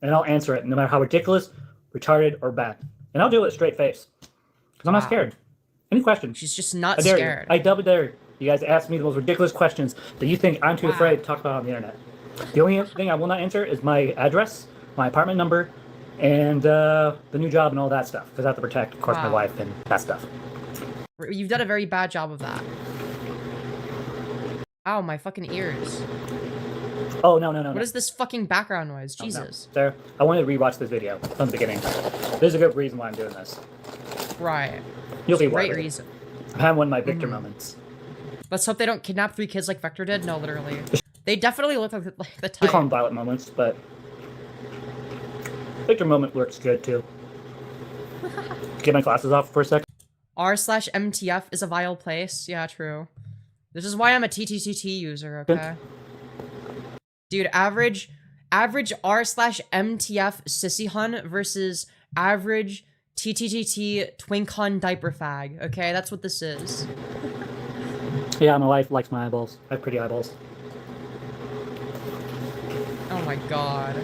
D: and I'll answer it, no matter how ridiculous, retarded, or bad. And I'll do it with a straight face. Because I'm not scared. Any question.
A: She's just not
D: I dare
A: scared.
D: You. I double dare you guys ask me the most ridiculous questions that you think I'm too afraid to talk about on the internet. The only thing I will not answer is my address, my apartment number, and the new job and all that stuff. Because I have to protect, of course, my wife and that stuff.
A: You've done a very bad job of that. Ow, my fucking ears.
D: Oh, no.
A: What is this fucking background noise? Jesus.
D: No. Sarah, I wanted to rewatch this video from the beginning. There's a good reason why I'm doing this.
A: Right.
D: You'll see why.
A: Great reason.
D: I'm having one of my Victor moments.
A: Let's hope they don't kidnap 3 kids like Vector did. No, literally. They definitely look like the type.
D: We call them violent moments, but Victor moment works good too. Get my glasses off for a sec.
A: R/MTF is a vile place. Yeah, true. This is why I'm a TTTT user, okay? Dude, average R/MTF sissy hun versus average TTTT twink hun diaper fag, okay? That's what this is.
D: Yeah, my wife likes my eyeballs. I have pretty eyeballs.
A: Oh my god.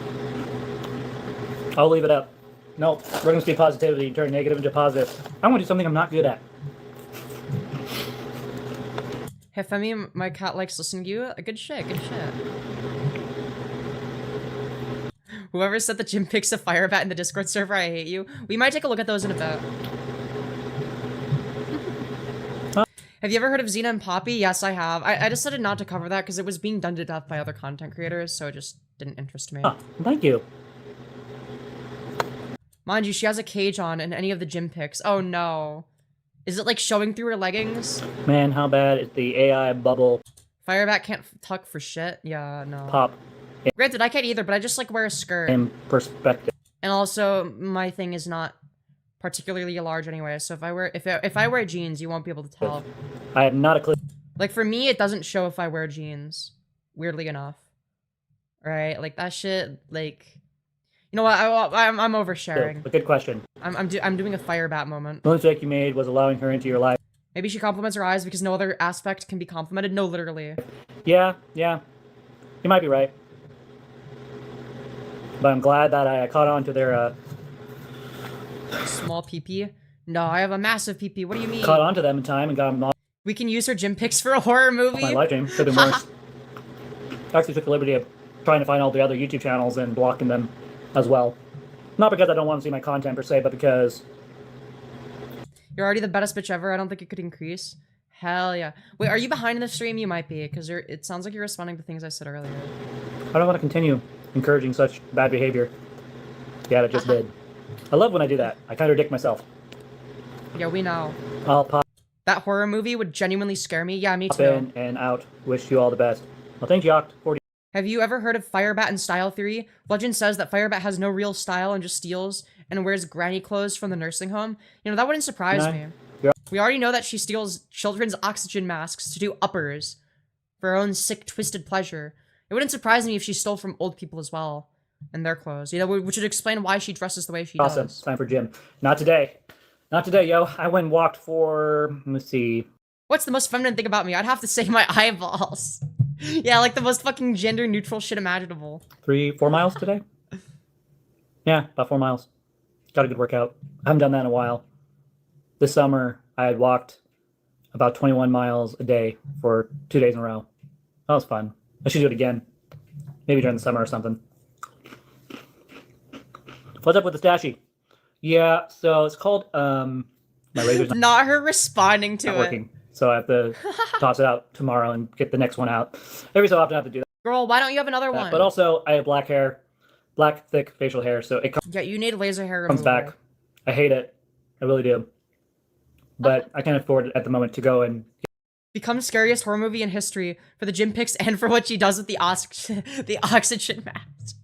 D: I'll leave it up. Nope, we're gonna speak positivity, turn negative into positive. I want to do something I'm not good at.
A: Hey, Femi, my cat likes listening to you. Good shit, good shit. Whoever said the gym pics of Firebat in the Discord server, I hate you. We might take a look at those in a bit. Have you ever heard of Xena and Poppy? Yes, I have. I decided not to cover that because it was being done to death by other content creators, so it just didn't interest me.
D: Oh, thank you.
A: Mind you, she has a cage on in any of the gym pics. Oh no. Is it like showing through her leggings?
D: Man, how bad is the AI bubble?
A: Firebat can't tuck for shit. Yeah, no.
D: Pop.
A: Granted, I can't either, but I just like wear a skirt.
D: In perspective.
A: And also, my thing is not particularly large anyway, so if I wear jeans, you won't be able to tell.
D: I have not a clue.
A: Like for me, it doesn't show if I wear jeans. Weirdly enough. Right? Like that shit, like... You know what? I'm oversharing.
D: A good question.
A: I'm doing a Firebat moment.
D: The only mistake you made was allowing her into your life.
A: Maybe she compliments her eyes because no other aspect can be complimented. No, literally.
D: Yeah. You might be right. But I'm glad that I caught on to their,
A: Small pee-pee? No, I have a massive pee-pee. What do you mean?
D: Caught on to them in time and got them off
A: We can use her gym pics for a horror movie?
D: my live stream. Could have been worse. I actually took the liberty of trying to find all the other YouTube channels and blocking them as well. Not because I don't want to see my content per se, but because...
A: You're already the baddest bitch ever. I don't think it could increase. Hell yeah. Wait, are you behind in the stream? You might be, because it sounds like you're responding to things I said earlier.
D: I don't want to continue encouraging such bad behavior. Yeah, I just did. I love when I do that. I contradict myself.
A: Yeah, we know.
D: I'll pop
A: That horror movie would genuinely scare me. Yeah, me too.
D: in and out. Wish you all the best. Well, thank you, Oct40.
A: Have you ever heard of Firebat and style theory? Legend says that Firebat has no real style and just steals and wears granny clothes from the nursing home. You know, that wouldn't surprise me.
D: Yeah.
A: We already know that she steals children's oxygen masks to do uppers for her own sick, twisted pleasure. It wouldn't surprise me if she stole from old people as well and their clothes. You know, which would explain why she dresses the way she
D: Awesome.
A: does.
D: Time for gym. Not today. Not today, yo. I went and walked for... Let's see.
A: What's the most feminine thing about me? I'd have to say my eyeballs. Yeah, like the most fucking gender-neutral shit imaginable.
D: 4 miles today? Yeah, about 4 miles. Got a good workout. I haven't done that in a while. This summer, I had walked about 21 miles a day for 2 days in a row. That was fun. I should do it again. Maybe during the summer or something. What's up with the stashy? Yeah, so it's called, my razor's
A: Not her responding to
D: not
A: it.
D: working. So I have to toss it out tomorrow and get the next one out. Every so often I have to do that.
A: Girl, why don't you have another one?
D: But also, I have black hair. Black, thick facial hair, so it
A: Yeah, you need laser hair
D: comes
A: removal.
D: back. I hate it. I really do. But I can't afford it at the moment to go and...
A: Becomes scariest horror movie in history for the gym pics and for what she does with the oxygen mask.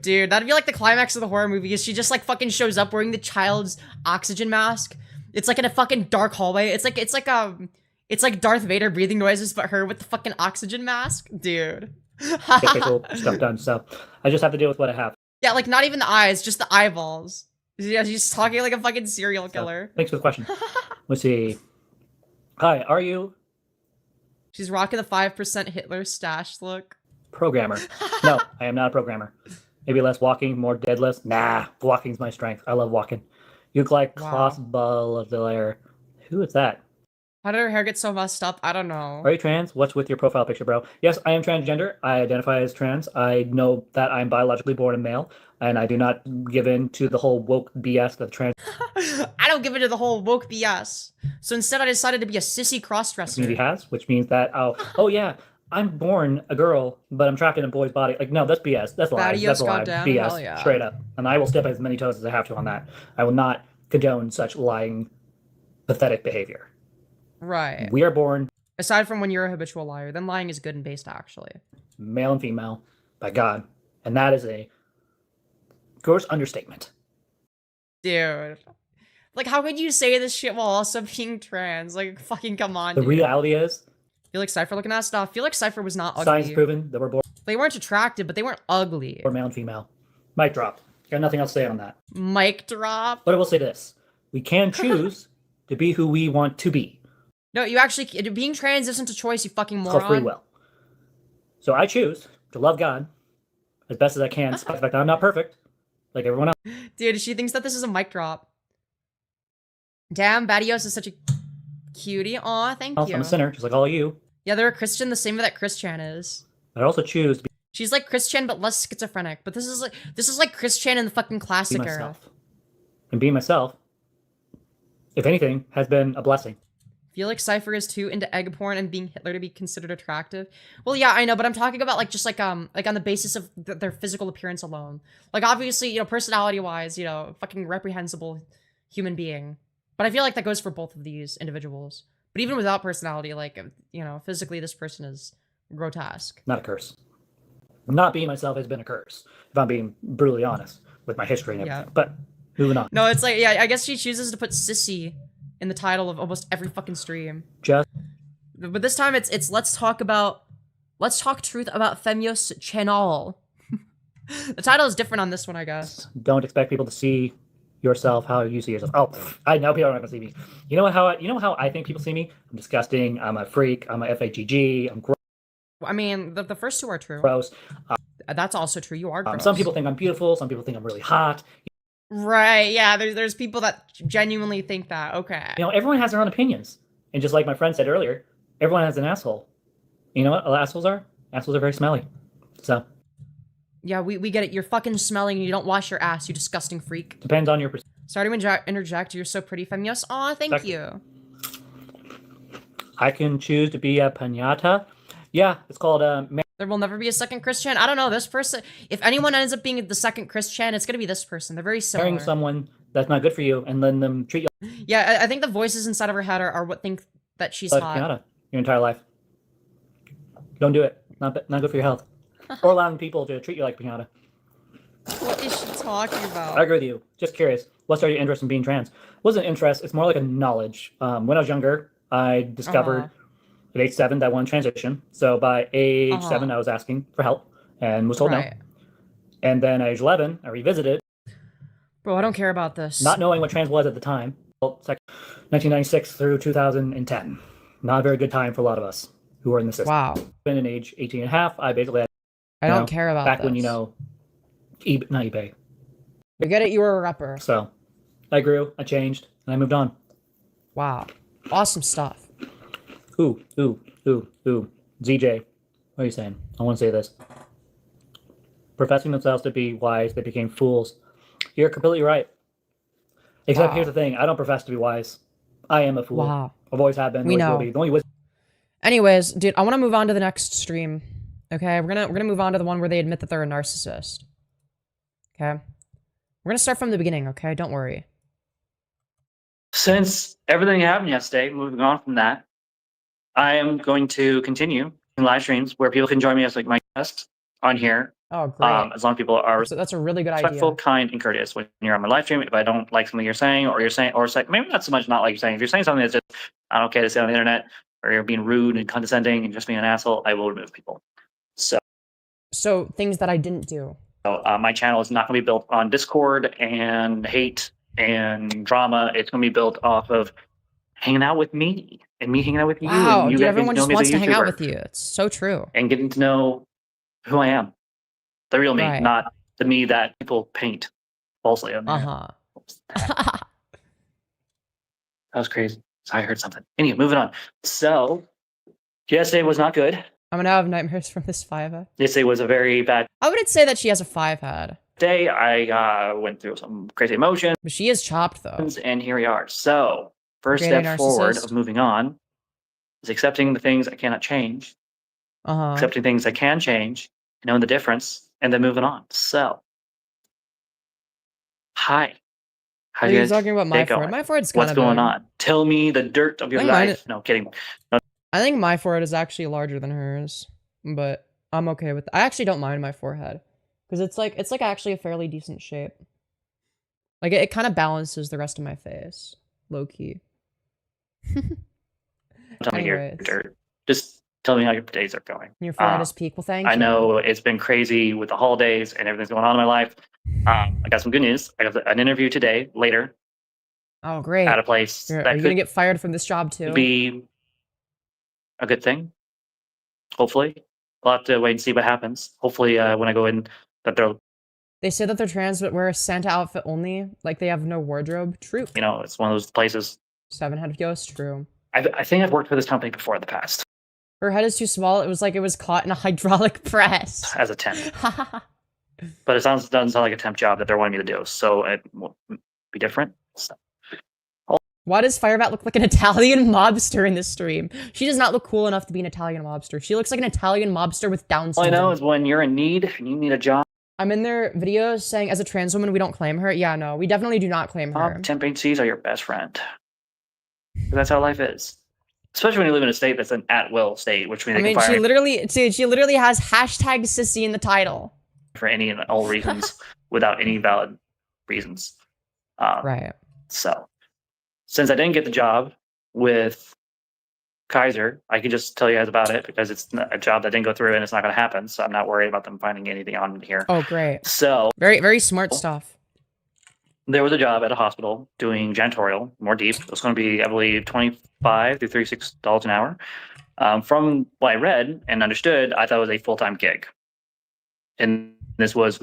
A: Dude, that'd be like the climax of the horror movie is she just like fucking shows up wearing the child's oxygen mask. It's like in a fucking dark hallway. It's like Darth Vader breathing noises, but her with the fucking oxygen mask. Dude.
C: Typical stuff done. So I just have to deal with what I have.
A: Yeah, like not even the eyes, just the eyeballs. Yeah, she's talking like a fucking serial killer.
C: Thanks for the question. Let's see. Hi, are you
A: She's rocking the 5% Hitler stash look.
C: programmer? No, I am not a programmer. Maybe less walking, more deadlifts. Nah, walking's my strength. I love walking. You look like Klaus Ball of the Lair. Who is that?
A: How did her hair get so messed up? I don't know.
C: Are you trans? What's with your profile picture, bro? Yes, I am transgender. I identify as trans. I know that I'm biologically born a male, and I do not give in to the whole woke BS of trans
A: I don't give in to the whole woke BS. So instead, I decided to be a sissy crossdresser.
C: community has, which means that, oh yeah, I'm born a girl, but I'm trapped in a boy's body. Like, no, that's BS. That's lies. That's a lie.
A: Goddamn,
C: BS,
A: hell yeah.
C: straight up. And I will step as many toes as I have to on that. I will not condone such lying, pathetic behavior.
A: Right.
C: We are born
A: Aside from when you're a habitual liar, then lying is good and based, actually.
C: male and female by God. And that is a gross understatement.
A: Dude. Like, how could you say this shit while also being trans? Like, fucking come on,
C: The
A: dude.
C: reality is,
A: Felix Cypher looking at stuff. Felix Cypher was not ugly.
C: science proven that we're born
A: They weren't attractive, but they weren't ugly.
C: male and female. Mic drop. Got nothing else to say on that.
A: Mic drop.
C: But I will say this. We can choose to be who we want to be.
A: No, you actually, being trans isn't a choice, you fucking
C: It's
A: moron.
C: called free will. So I choose to love God as best as I can, despite the fact that I'm not perfect, like everyone else.
A: Dude, she thinks that this is a mic drop. Damn, Badios is such a cutie. Aw, thank you.
C: I'm a sinner, just like all of you.
A: Yeah, they're a Christian the same way that Chris Chan is.
C: I also choose to
A: She's like Chris Chan, but less schizophrenic. But this is like Chris Chan in the fucking
C: be
A: classic era.
C: myself. And being myself, if anything, has been a blessing.
A: Felix Cypher is too into egg porn and being Hitler to be considered attractive. Well, yeah, I know, but I'm talking about like just like on the basis of their physical appearance alone. Like obviously, you know, personality wise, you know, fucking reprehensible human being. But I feel like that goes for both of these individuals. But even without personality, like, you know, physically this person is grotesque.
C: Not a curse. Not being myself has been a curse, if I'm being brutally honest with my history and everything.
A: Yeah.
C: But moving on.
A: No, it's like, yeah, I guess she chooses to put sissy in the title of almost every fucking stream.
C: Just
A: But this time it's let's talk truth about Femyoz channel. The title is different on this one, I guess.
C: don't expect people to see yourself how you see yourself. Oh, I know people aren't gonna see me. You know how I think people see me? I'm disgusting. I'm a freak. I'm a FAGG. I'm
A: I mean, the first two are true.
C: gross.
A: That's also true. You are gross.
C: Some people think I'm beautiful. Some people think I'm really hot.
A: Right, yeah, there's people that genuinely think that. Okay.
C: You know, everyone has their own opinions. And just like my friend said earlier, everyone has an asshole. You know what assholes are? Assholes are very smelly. So
A: Yeah, we get it. You're fucking smelling and you don't wash your ass, you disgusting freak.
C: depends on your perspective.
A: Sorry to interject. You're so pretty, Femyoz. Aw, thank you.
C: I can choose to be a piñata. Yeah, it's called
A: There will never be a second Chris Chan. I don't know, this person, if anyone ends up being the second Chris Chan, it's gonna be this person. They're very similar.
C: marrying someone that's not good for you and letting them treat you
A: Yeah, I think the voices inside of her head are what think that she's
C: like
A: hot.
C: piñata your entire life. Don't do it. Not good for your health. Or allowing people to treat you like piñata.
A: What is she talking about?
C: I agree with you. Just curious. What started your interest in being trans? It wasn't an interest. It's more like a knowledge. When I was younger, I discovered at age 7 that I wanted to transition. So by age 7, I was asking for help and was told no. And then at age 11, I revisited.
A: Bro, I don't care about this.
C: Not knowing what trans was at the time. 1996 through 2010. Not a very good time for a lot of us who were in the system.
A: Wow.
C: Been in age 18 and a half, I basically had,
A: I don't care about
C: back
A: this.
C: when, you know, not eBay.
A: Forget it, you were a rapper.
C: So I grew, I changed, and I moved on.
A: Wow. Awesome stuff.
C: Ooh. ZJ, what are you saying? I want to say this. Professing themselves to be wise, they became fools. You're completely right. Except here's the thing, I don't profess to be wise. I am a fool.
A: Wow.
C: I've always have been.
A: We know.
C: Will be. The only wisdom.
A: Anyways, dude, I want to move on to the next stream. Okay, we're gonna move on to the one where they admit that they're a narcissist. Okay? We're gonna start from the beginning, okay? Don't worry.
B: Since everything happened yesterday, moving on from that, I am going to continue in live streams where people can join me as like my guest on here.
A: Oh, great.
B: As long as people are
A: that's a really good
B: respectful,
A: idea.
B: kind, and courteous when you're on my live stream. If I don't like something you're saying, or maybe not so much not like you're saying. If you're saying something that's just not okay to say on the internet, or you're being rude and condescending and just being an asshole, I will remove people.
A: So things that I didn't do.
B: So my channel is not going to be built on Discord and hate and drama. It's going to be built off of hanging out with me and me hanging out with you.
A: Wow,
B: and you
A: dude,
B: guys
A: everyone
B: getting
A: just
B: know me
A: wants
B: as a
A: to hang out
B: YouTuber
A: with you. It's so true.
B: and getting to know who I am, the real me,
A: Right.
B: not the me that people paint falsely on there.
A: Uh-huh.
B: That was crazy. So I heard something. Anyway, moving on. So yesterday was not good.
A: I'm gonna have nightmares from this 5
B: Yesterday was a very bad
A: I wouldn't say that she has a 5 head.
B: day. I went through some crazy emotions,
A: But she is chopped though.
B: and here we are. So first
A: Great
B: step forward
A: narcissist.
B: of moving on is accepting the things I cannot change,
A: Uh-huh.
B: accepting things I can change, knowing the difference, and then moving on. So, hi. How's
A: Are
B: you
A: you
B: guys
A: talking about my
B: day going?
A: forehead? My forehead's kind
B: What's
A: of
B: going
A: big.
B: on? Tell me the dirt of your
A: I think mine
B: life. No, kidding.
A: I think my forehead is actually larger than hers, but I'm okay with I actually don't mind my forehead because it's like actually a fairly decent shape. Like it kind of balances the rest of my face, low key.
B: Tell me your
A: Anyways.
B: dirt. Just tell me how your days are going.
A: Your forehead is peak. Well, thank you.
B: I know it's been crazy with the holidays and everything's going on in my life. I got some good news. I got an interview today, later,
A: Oh, great.
B: at a place
A: Are
B: that
A: you gonna
B: could
A: get fired from this job too?
B: be a good thing. Hopefully. We'll have to wait and see what happens. Hopefully, when I go in, that they'll,
A: They say that they're trans but wear a Santa outfit only, like they have no wardrobe. True.
B: it's one of those places.
A: 7-headed ghost. True.
B: I think I've worked for this company before in the past
A: Her head is too small. It was like it was caught in a hydraulic press.
B: as a temp. But it doesn't sound like a temp job that they're wanting me to do. So it will be different. So,
A: Why does Firebat look like an Italian mobster in this stream? She does not look cool enough to be an Italian mobster. She looks like an Italian mobster with Down
B: all I
A: syndrome.
B: know is when you're in need and you need a job,
A: I'm in their videos saying, as a trans woman, we don't claim her. Yeah, no, we definitely do not claim her.
B: temp agencies are your best friend. That's how life is. Especially when you live in a state that's an at-will state, which means
A: I
B: they
A: mean,
B: can fire
A: she literally has hashtag sissy in the title.
B: for any and all reasons without any valid reasons.
A: Right.
B: So, since I didn't get the job with Kaiser, I can just tell you guys about it because it's a job that didn't go through and it's not going to happen. So I'm not worried about them finding anything on here.
A: Oh, great.
B: So
A: Very, very smart stuff.
B: there was a job at a hospital doing janitorial, more deep. It was going to be, I believe, $25 to $36 an hour. From what I read and understood, I thought it was a full-time gig. And this was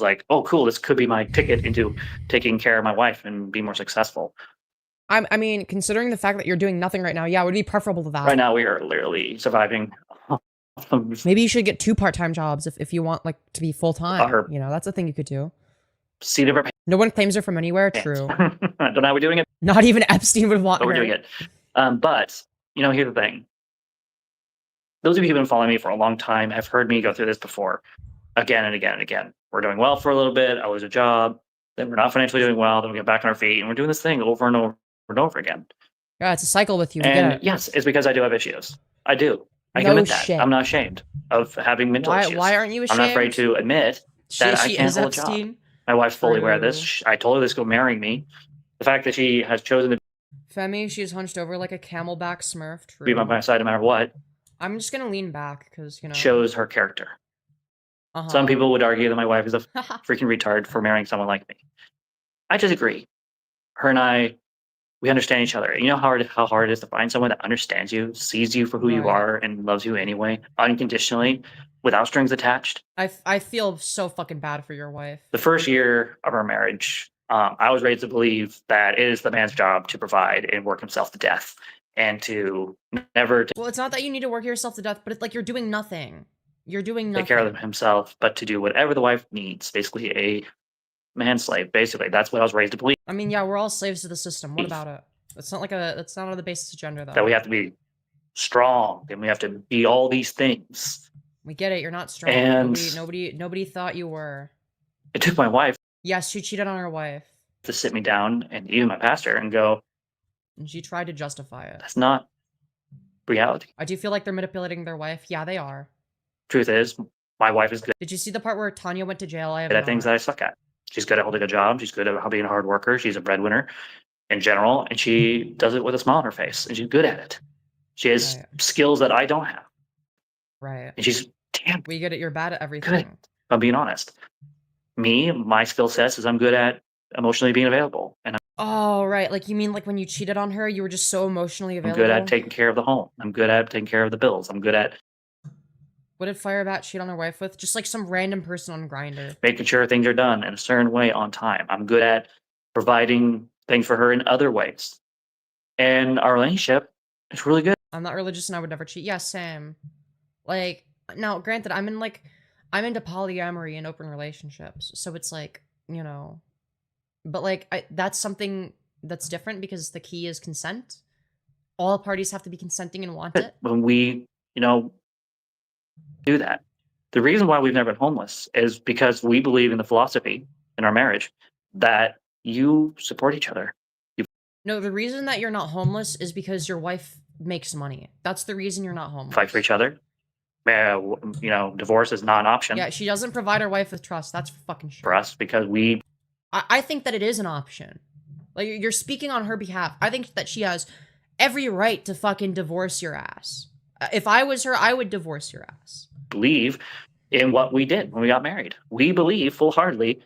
B: like, oh, cool, this could be my ticket into taking care of my wife and be more successful.
A: I mean, considering the fact that you're doing nothing right now, yeah, it would be preferable to that.
B: Right now, we are literally surviving.
A: Maybe you should get 2 part-time jobs if you want like to be full-time.
B: Or-
A: That's a thing you could do.
B: Seat of our
A: No one claims her from anywhere.
B: pants.
A: True.
B: I don't know how we're doing it,
A: Not even Epstein would want
B: but we're
A: her.
B: doing it. But, here's the thing. Those of you who've been following me for a long time have heard me go through this before, again and again and again. We're doing well for a little bit. I lose a job. Then we're not financially doing well. Then we get back on our feet. And we're doing this thing over and over and over again.
A: Yeah, it's a cycle with you. We get
B: And
A: it.
B: yes, it's because I do have issues. I do. I
A: No
B: can admit that.
A: shit.
B: I'm not ashamed of having mental issues.
A: Why aren't you ashamed?
B: I'm not afraid to admit that I
A: she
B: can't
A: is
B: hold a job.
A: Epstein.
B: my wife's fully aware of this.
A: True.
B: I told her this go marrying me. The fact that she has chosen to
A: Femi, she's hunched over like a camelback smurf. True.
B: be by my side no matter what
A: I'm just gonna lean back because
B: shows her character.
A: Uh-huh.
B: Some people would argue that my wife is a freaking retard for marrying someone like me. I disagree. Her and I, we understand each other. You know how hard it is to find someone that understands you, sees you for who you
A: Right.
B: are, and loves you anyway, unconditionally, without strings attached.
A: I feel so fucking bad for your wife.
B: The first year of our marriage, I was raised to believe that it is the man's job to provide and work himself to death, and to never
A: Well, it's not that you need to work yourself to death, but it's like you're doing nothing. You're doing nothing.
B: take care of himself, but to do whatever the wife needs. Basically, a man slave. Basically, that's what I was raised to believe.
A: I mean, yeah, we're all slaves to the system. What about it? It's not like that's not on the basis of gender, though.
B: That we have to be strong and we have to be all these things.
A: We get it. You're not strong.
B: And-
A: Nobody thought you were.
B: It took my wife
A: Yes, she cheated on her wife,
B: to sit me down and even my pastor and go,
A: and she tried to justify it.
B: that's not reality.
A: I do feel like they're manipulating their wife. Yeah, they are.
B: Truth is, my wife is good
A: Did you see the part where Tanya went to jail? I have
B: at things that I suck at. She's good at holding a job. She's good at being a hard worker. She's a breadwinner in general, and she does it with a smile on her face, and she's good at it. She has skills that I don't have.
A: Right.
B: And she's damn
A: we good at you're bad at everything.
B: good. If I'm being honest. Me, my skill sets is I'm good at emotionally being available. And
A: oh, right. Like, you mean like when you cheated on her, you were just so emotionally available?
B: I'm good at taking care of the home. I'm good at taking care of the bills. I'm good at...
A: What did Firebat cheat on her wife with? Just like some random person on Grindr.
B: making sure things are done in a certain way on time. I'm good at providing things for her in other ways. And our relationship is really good.
A: I'm not religious and I would never cheat. Yeah, same. Like, now, granted, I'm into polyamory and open relationships. So it's like, you know, but like, that's something that's different because the key is consent. All parties have to be consenting and want it.
B: When we, you know, do that. The reason why we've never been homeless is because we believe in the philosophy in our marriage that you support each other.
A: No, the reason that you're not homeless is because your wife makes money. That's the reason you're not homeless.
B: Fight for each other. You know, divorce is not an option.
A: Yeah, she doesn't provide her wife with trust. That's fucking sure.
B: For us, because we...
A: I think that it is an option. Like, you're speaking on her behalf. I think that she has every right to fucking divorce your ass. If I was her, I would divorce your ass.
B: Believe in what we did when we got married. We believe full-heartedly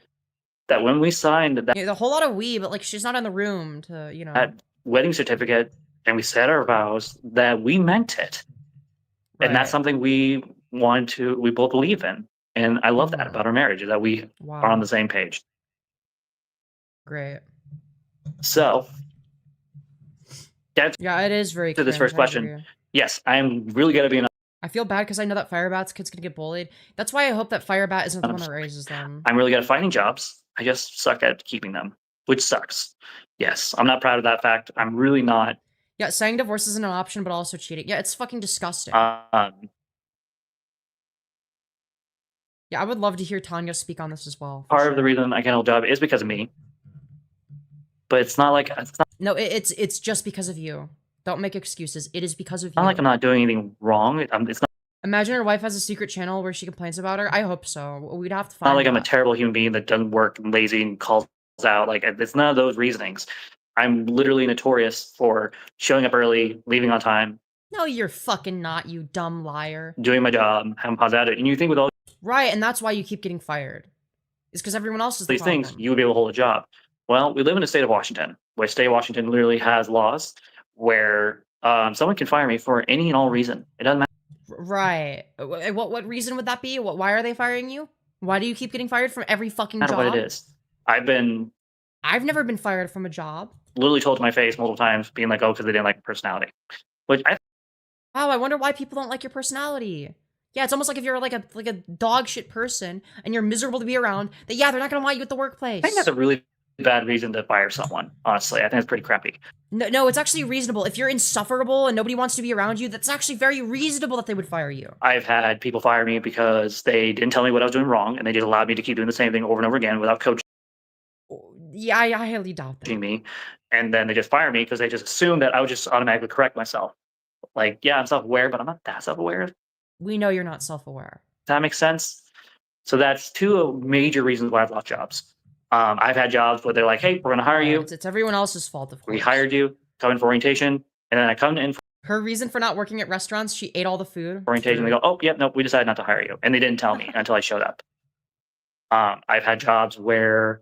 B: that when we signed that...
A: Yeah, the whole lot of we, but like she's not in the room to, you know...
B: that wedding certificate and we said our vows, that we meant it. Right. And that's something we both believe in. And I love that about our marriage, is that we are on the same page.
A: Great.
B: So,
A: yeah, it is very
B: to this first question. Yes, I'm really good at being...
A: I feel bad because I know that Firebat's kid's gonna get bullied. That's why I hope that Firebat isn't the one that raises them.
B: I'm really good at finding jobs. I just suck at keeping them, which sucks. Yes, I'm not proud of that fact. I'm really not.
A: Yeah, saying divorce isn't an option, but also cheating. Yeah, it's fucking disgusting.
B: Yeah,
A: I would love to hear Tanya speak on this as well.
B: Part of the reason I can't hold a job is because of me. But it's not like...
A: No, it's just because of you. Don't make excuses. It is because of you.
B: Not like I'm not doing anything wrong. It's not...
A: Imagine her wife has a secret channel where she complains about her. I hope so. We'd have to find
B: Not like
A: that.
B: I'm a terrible human being that doesn't work and lazy and calls out. Like, it's none of those reasonings. I'm literally notorious for showing up early, leaving on time.
A: No, you're fucking not, you dumb liar.
B: Doing my job, having positive attitude. And you think with all...
A: Right, and that's why you keep geting fired. It's because everyone else is the
B: these things, you would be able to hold a job. Well, we live in the state of Washington, where the state of Washington literally has laws where someone can fire me for any and all reason. It doesn't matter.
A: Right. What reason would that be? Why are they firing you? Why do you keep getting fired from every fucking job?
B: No matter what it is.
A: I've never been fired from a job.
B: Literally told to my face multiple times, being like, oh, because they didn't like my personality. Which
A: wow, I wonder why people don't like your personality. Yeah, it's almost like if you're like a dog shit person and you're miserable to be around, that yeah, they're not gonna want you at the workplace.
B: I think that's a really bad reason to fire someone, honestly. I think it's pretty crappy.
A: No, it's actually reasonable. If you're insufferable and nobody wants to be around you, that's actually very reasonable that they would fire you.
B: I've had people fire me because they didn't tell me what I was doing wrong, and they just allowed me to keep doing the same thing over and over again without coaching
A: Yeah, I highly doubt that.
B: me. And then they just fire me because they just assume that I would just automatically correct myself. Like, yeah, I'm self-aware, but I'm not that self-aware.
A: We know you're not self-aware.
B: Does that make sense? So that's two major reasons why I've lost jobs. I've had jobs where they're like, hey, we're going to hire you.
A: It's everyone else's fault, of course.
B: We hired you, come in for orientation, and then I come in for
A: her reason for not working at restaurants, she ate all the food.
B: Orientation, they go, oh, yeah, nope, we decided not to hire you. And they didn't tell me until I showed up. I've had jobs where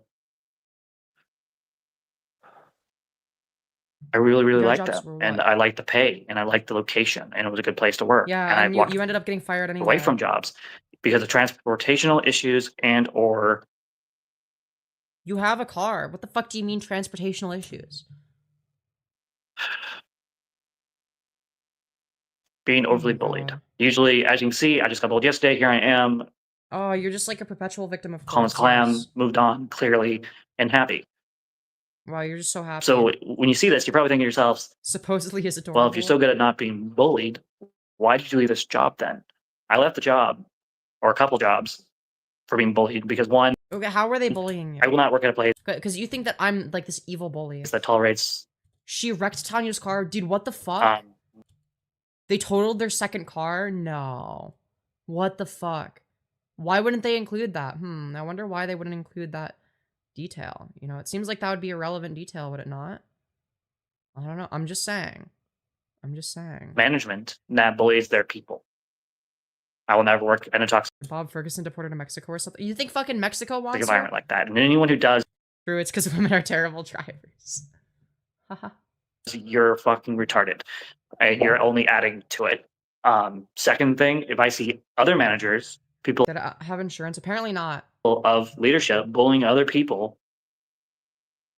B: I really, really liked them. And I liked the pay, and I liked the location, and it was a good place to work.
A: Yeah, and you ended up getting fired anyway.
B: Away from jobs because of transportational issues and or...
A: You have a car. What the fuck do you mean transportational issues?
B: Being overly bullied. Usually, as you can see, I just got bullied yesterday. Here I am.
A: Oh, you're just like a perpetual victim of
B: calm as clam, moved on, clearly, and happy.
A: Wow, you're just so happy.
B: So when you see this, you're probably thinking to yourselves,
A: supposedly is adorable.
B: Well, if you're so good at not being bullied, why did you leave this job then? I left the job, or a couple jobs, for being bullied because one...
A: Okay, how were they bullying you?
B: I will not work at a place...
A: Because you think that I'm like this evil bully.
B: ...that tolerates...
A: She wrecked Tanya's car. Dude, what the fuck? They totaled their second car? No. What the fuck? Why wouldn't they include that? I wonder why they wouldn't include that detail. You know, it seems like that would be a relevant detail, would it not? I don't know. I'm just saying.
B: Management that bullies their people. I will never work in a toxic
A: Bob Ferguson deported to Mexico or something. You think fucking Mexico wants
B: environment like that. And anyone who does,
A: True, it's because women are terrible drivers. Haha.
B: you're fucking retarded. You're only adding to it. Second thing, if I see other managers, people
A: That have insurance? Apparently not.
B: of leadership bullying other people,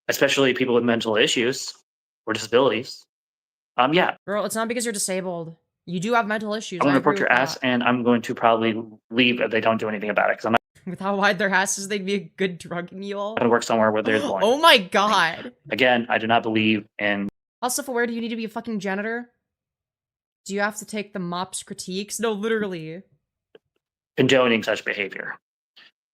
B: especially people with mental issues or disabilities, yeah,
A: Girl, it's not because you're disabled. You do have mental issues.
B: I'm going
A: I
B: to report
A: agree
B: your
A: with
B: ass,
A: that.
B: and I'm going to probably leave if they don't do anything about it, because I'm not
A: With how wide their asses, they'd be a good drug mule.
B: going to work somewhere where there's bullying.
A: Oh my god.
B: Again, I do not believe in
A: How self-aware do you need to be a fucking janitor? Do you have to take the mop's critiques? No, literally.
B: condoning such behavior.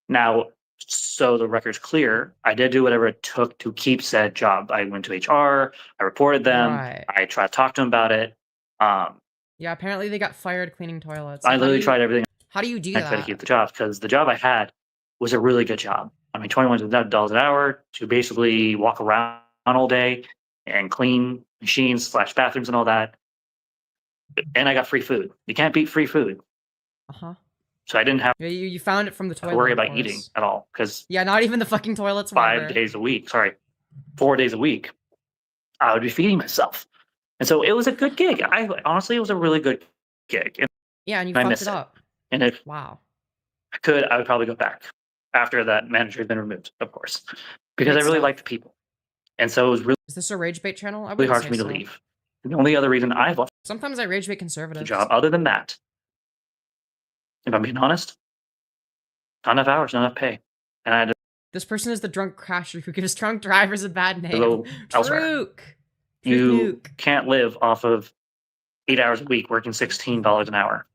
B: Now, so the record's clear, I did do whatever it took to keep said job. I went to HR, I reported them,
A: Right.
B: I tried to talk to them about it.
A: Yeah, apparently they got fired cleaning toilets.
B: I literally tried everything
A: How do you do
B: I could to
A: that?
B: keep the job, because the job I had was a really good job. I mean, $21 an hour to basically walk around all day and clean machines / bathrooms and all that. And I got free food. You can't beat free food.
A: Uh-huh.
B: So I didn't have
A: Yeah, you found it from the
B: to
A: toilet.
B: worry
A: of
B: about
A: course.
B: eating at all, because
A: Yeah, not even the fucking toilets.
B: 4
A: were.
B: days a week, I would be feeding myself. And so it was a good gig. Honestly, it was a really good gig. And
A: Yeah, and you
B: I
A: fucked
B: miss
A: it
B: it.
A: up.
B: if
A: Wow.
B: I could, I would probably go back after that manager had been removed, of course, because
A: Great
B: I really
A: stuff.
B: liked the people. And so it was really
A: Is this a rage bait channel? I
B: really
A: wouldn't
B: hard
A: say
B: for me to
A: so.
B: leave. The only other reason I've left
A: Sometimes I rage bait
B: the
A: conservatives.
B: job, other than that, if I'm being honest, not enough hours, not enough pay. And I had to
A: This person is the drunk crasher who gives drunk drivers a bad name.
B: go elsewhere.
A: Truke.
B: You
A: Truke.
B: can't live off of 8 hours a week working $16 an hour.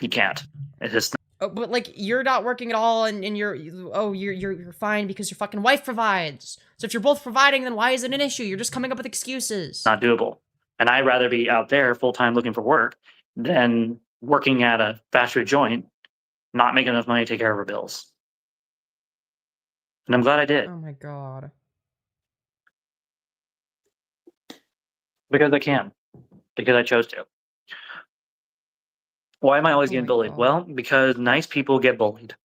B: You can't. It's just
A: Oh, but like you're not working at all, and you're fine because your fucking wife provides. So if you're both providing, then why is it an issue? You're just coming up with excuses.
B: not doable. And I'd rather be out there full time looking for work than working at a fast food joint, not making enough money to take care of our bills. And I'm glad I did,
A: Oh my god.
B: because I can, because I chose to. Why am I always
A: Oh
B: getting
A: my
B: bullied?
A: God.
B: Well, because nice people get bullied.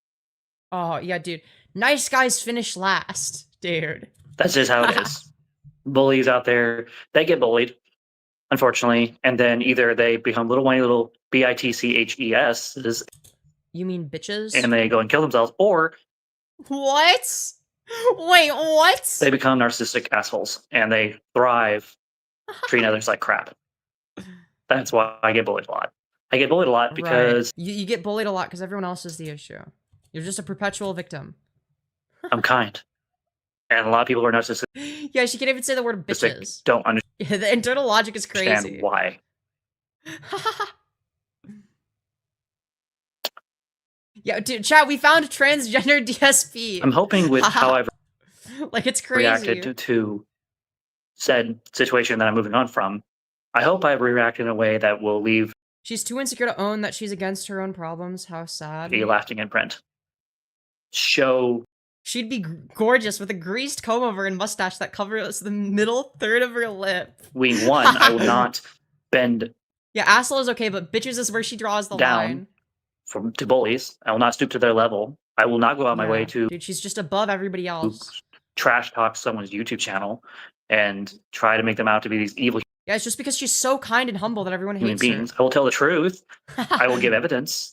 A: Oh yeah, dude. Nice guys finish last, dude.
B: That's just how it is. Bullies out there, they get bullied, unfortunately, and then either they become little whiny little bitches
A: You mean bitches?
B: and they go and kill themselves, or
A: What? Wait, what?
B: they become narcissistic assholes and they thrive treating others like crap. That's why I get bullied a lot. I get bullied a lot because
A: Right. You get bullied a lot because everyone else is the issue. You're just a perpetual victim.
B: I'm kind. And a lot of people who are narcissistic
A: Yeah, she can't even say the word bitches.
B: don't
A: Yeah, the internal logic is
B: understand
A: crazy.
B: why.
A: Yeah, dude, chat, we found transgender DSP.
B: I'm hoping with how I've
A: Like, it's crazy.
B: reacted to said situation that I'm moving on from, I hope I've reacted in a way that will leave
A: She's too insecure to own that she's against her own problems. How sad.
B: a lasting imprint. Show
A: She'd be gorgeous with a greased comb over and mustache that covers the middle third of her lip.
B: wing one, I will not bend
A: Yeah, asshole is okay, but bitches is where she draws the
B: down
A: line.
B: to bullies. I will not stoop to their level. I will not go out my way
A: Yeah,
B: to
A: dude, she's just above everybody else.
B: trash talk someone's YouTube channel and try to make them out to be these evil
A: Yeah, it's just because she's so kind and humble that everyone
B: human
A: hates
B: beings. I will tell the truth. I will give evidence.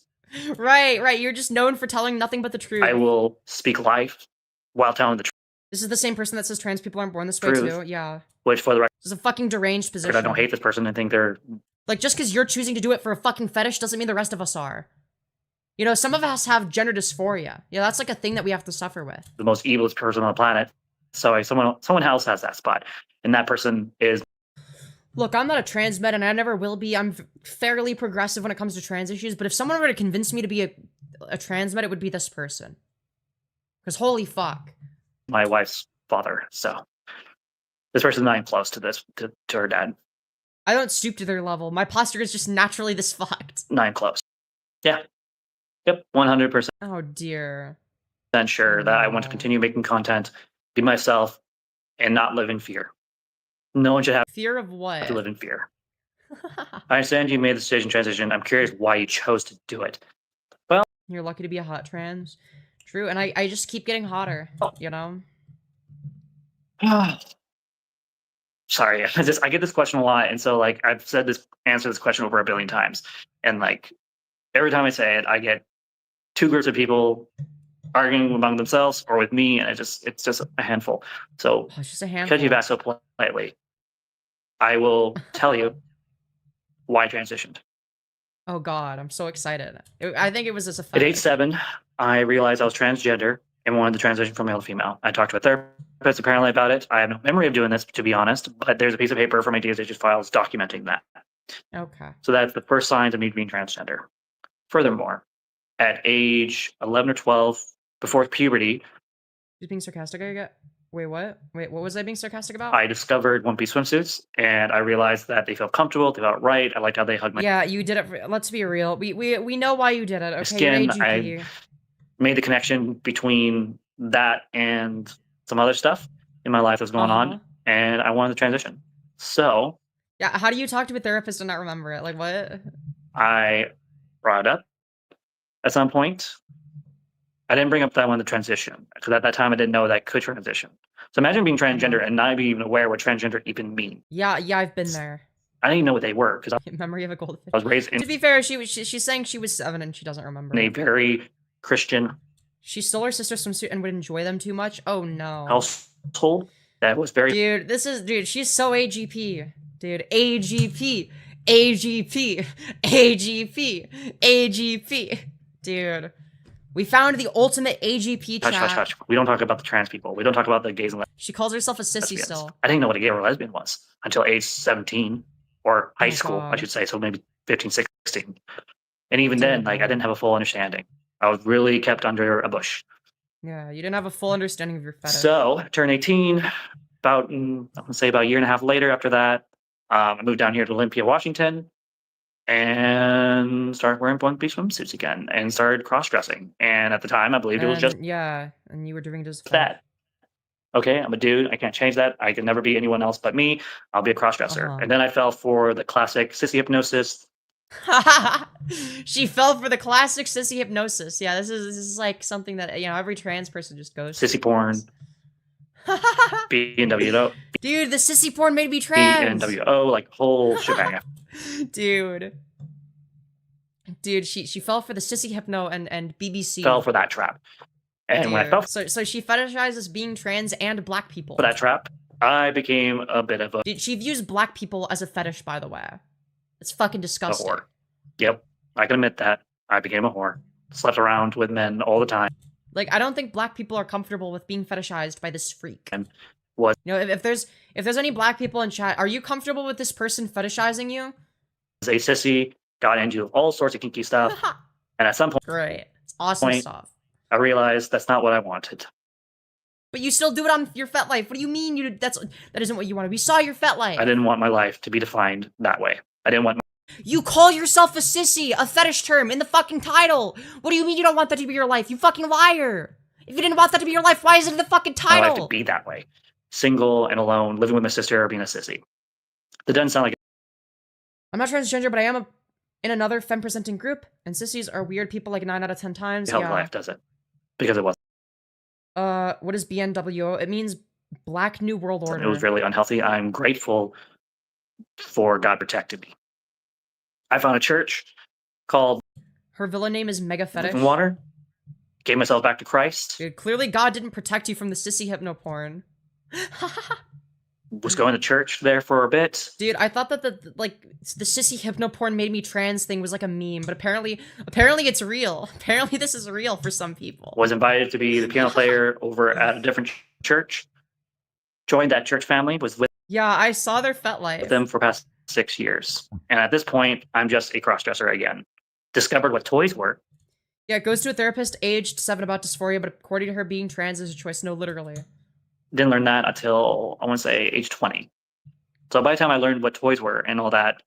A: Right. You're just known for telling nothing but the truth.
B: I will speak life while telling the truth,
A: This is the same person that says trans people aren't born this way
B: Truth.
A: too. Yeah.
B: which for the record,
A: This is a fucking deranged position.
B: I don't hate this person. I think they're
A: Like, just because you're choosing to do it for a fucking fetish doesn't mean the rest of us are. You know, some of us have gender dysphoria. Yeah, that's like a thing that we have to suffer with.
B: the most evilest person on the planet. So someone else has that spot. And that person is
A: Look, I'm not a trans med and I never will be. I'm fairly progressive when it comes to trans issues, but if someone were to convince me to be a trans med, it would be this person. Because holy fuck.
B: my wife's father. So this person's not even close to her dad.
A: I don't stoop to their level. My posture is just naturally this fucked.
B: I'm close. Yeah. Yep. 100%
A: Oh dear.
B: sure that I want to continue making content, be myself, and not live in fear. No one should have
A: Fear of what?
B: to live in fear. I understand you made the decision transition. I'm curious why you chose to do it. Well,
A: you're lucky to be a hot trans. True, and I just keep getting hotter, you know?
B: Sorry, I get this question a lot, and so like I've answered this question over 1 billion times, and like every time I say it, I get 2 groups of people arguing among themselves or with me, and it's just a handful. So
A: it's just a handful.
B: Because you've asked so politely, I will tell you why I transitioned.
A: Oh God, I'm so excited. I think it was just a
B: At age 7, I realized I was transgender and wanted to transition from male to female. I talked to a therapist apparently about it. I have no memory of doing this, to be honest, but there's a piece of paper from my DSH files documenting that.
A: Okay.
B: So that's the first signs of me being transgender. Furthermore, at age 11 or 12, before puberty,
A: You're being sarcastic, I get. Wait, what? Wait, what was I being sarcastic about?
B: I discovered one-piece swimsuits, and I realized that they felt comfortable, they felt right. I liked how they hugged my
A: Yeah, you did it. Let's be real. We know why you did it. Okay,
B: skin.
A: you're AGP.
B: I made the connection between that and some other stuff in my life that's going on, and I wanted to transition. So,
A: yeah, how do you talk to a therapist and not remember it? Like, what?
B: I brought it up at some point. I didn't bring up that I wanted to transition, because at that time I didn't know that I could transition. So imagine being transgender and not being even aware what transgender even means.
A: Yeah, I've been there.
B: I didn't even know what they were, because
A: Memory of a goldfish.
B: I was raised in
A: To be fair, she's saying she was 7 and she doesn't remember.
B: a very Christian
A: She stole her sister's swimsuit and would enjoy them too much. Oh no.
B: household that was very
A: Dude, she's so AGP. Dude, AGP. AGP. AGP. AGP. Dude. We found the ultimate AGP chat.
B: Hush. We don't talk about the trans people. We don't talk about the gays and lesbians.
A: She calls herself a sissy still.
B: I didn't know what a gay or lesbian was until age 17 or high school,
A: God.
B: I should say. So maybe 15, 16. And even then, like I didn't have a full understanding. I was really kept under a bush.
A: Yeah, you didn't have a full understanding of your fetish.
B: So I turned 18 about, I'm gonna say about a year and a half later after that. I moved down here to Olympia, Washington, and started wearing one-piece swimsuits again and started cross-dressing. And at the time, I believed it was just
A: and you were doing just
B: that. Okay, I'm a dude. I can't change that. I can never be anyone else but me. I'll be a cross-dresser. And then I fell for the classic sissy hypnosis.
A: She fell for the classic sissy hypnosis. Yeah, this is like something that every trans person just goes
B: sissy porn. BNWO.
A: Dude, the sissy porn made me trans.
B: BNWO, like whole shebang.
A: Dude, she fell for the sissy hypno and BBC.
B: Fell for that trap. And when I fell
A: so she fetishizes being trans and black people.
B: For that trap, I became a bit of a
A: Dude, she views black people as a fetish, by the way. It's fucking disgusting.
B: whore. Yep, I can admit that. I became a whore. Slept around with men all the time.
A: Like, I don't think black people are comfortable with being fetishized by this freak.
B: And what?
A: If there's any black people in chat, are you comfortable with this person fetishizing you?
B: As a sissy, got into all sorts of kinky stuff, and at some point,
A: great, it's awesome stuff.
B: I realized that's not what I wanted.
A: But you still do it on your fet life. What do you mean that isn't what you wanted? We saw your fet life.
B: I didn't want my life to be defined that way. I didn't want.
A: You call yourself a sissy, a fetish term in the fucking title. What do you mean you don't want that to be your life? You fucking liar. If you didn't want that to be your life, why is it in the fucking title?
B: My life to be that way. Single and alone, living with my sister or being a sissy. That doesn't sound like.
A: I'm not transgender, but I am in another femme-presenting group, and sissies are weird people like 9 out of 10 times.
B: Health life does it. Because it was.
A: What is BNWO? It means Black New World Order.
B: It was really unhealthy. I'm grateful for God protected me. I found a church called.
A: Her villain name is Mega Fetish.
B: Living Water. Gave myself back to Christ.
A: Dude, clearly God didn't protect you from the sissy hypno porn.
B: Was going to church there for a bit.
A: Dude, I thought that the sissy hypno porn made me trans thing was like a meme, but apparently it's real. Apparently this is real for some people.
B: Was invited to be the piano player over at a different church. Joined that church family. Was with.
A: Yeah, I saw their fet life.
B: Them for past 6 years. And at this point, I'm just a cross-dresser again. Discovered what toys were.
A: Yeah, goes to a therapist aged 7 about dysphoria, but according to her, being trans is a choice. No, literally.
B: Didn't learn that until, I want to say, age 20. So by the time I learned what toys were and all that,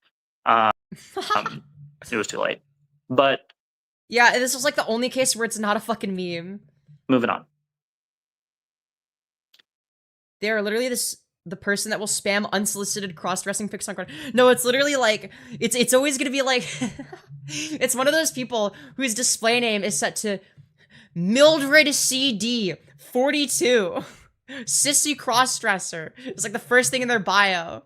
B: it was too late. But
A: yeah, this was like the only case where it's not a fucking meme.
B: Moving on.
A: They are literally the person that will spam unsolicited cross-dressing pics on Grindr. No, it's literally like it's always gonna be like it's one of those people whose display name is set to Mildred CD 42 sissy crossdresser. It's like the first thing in their bio,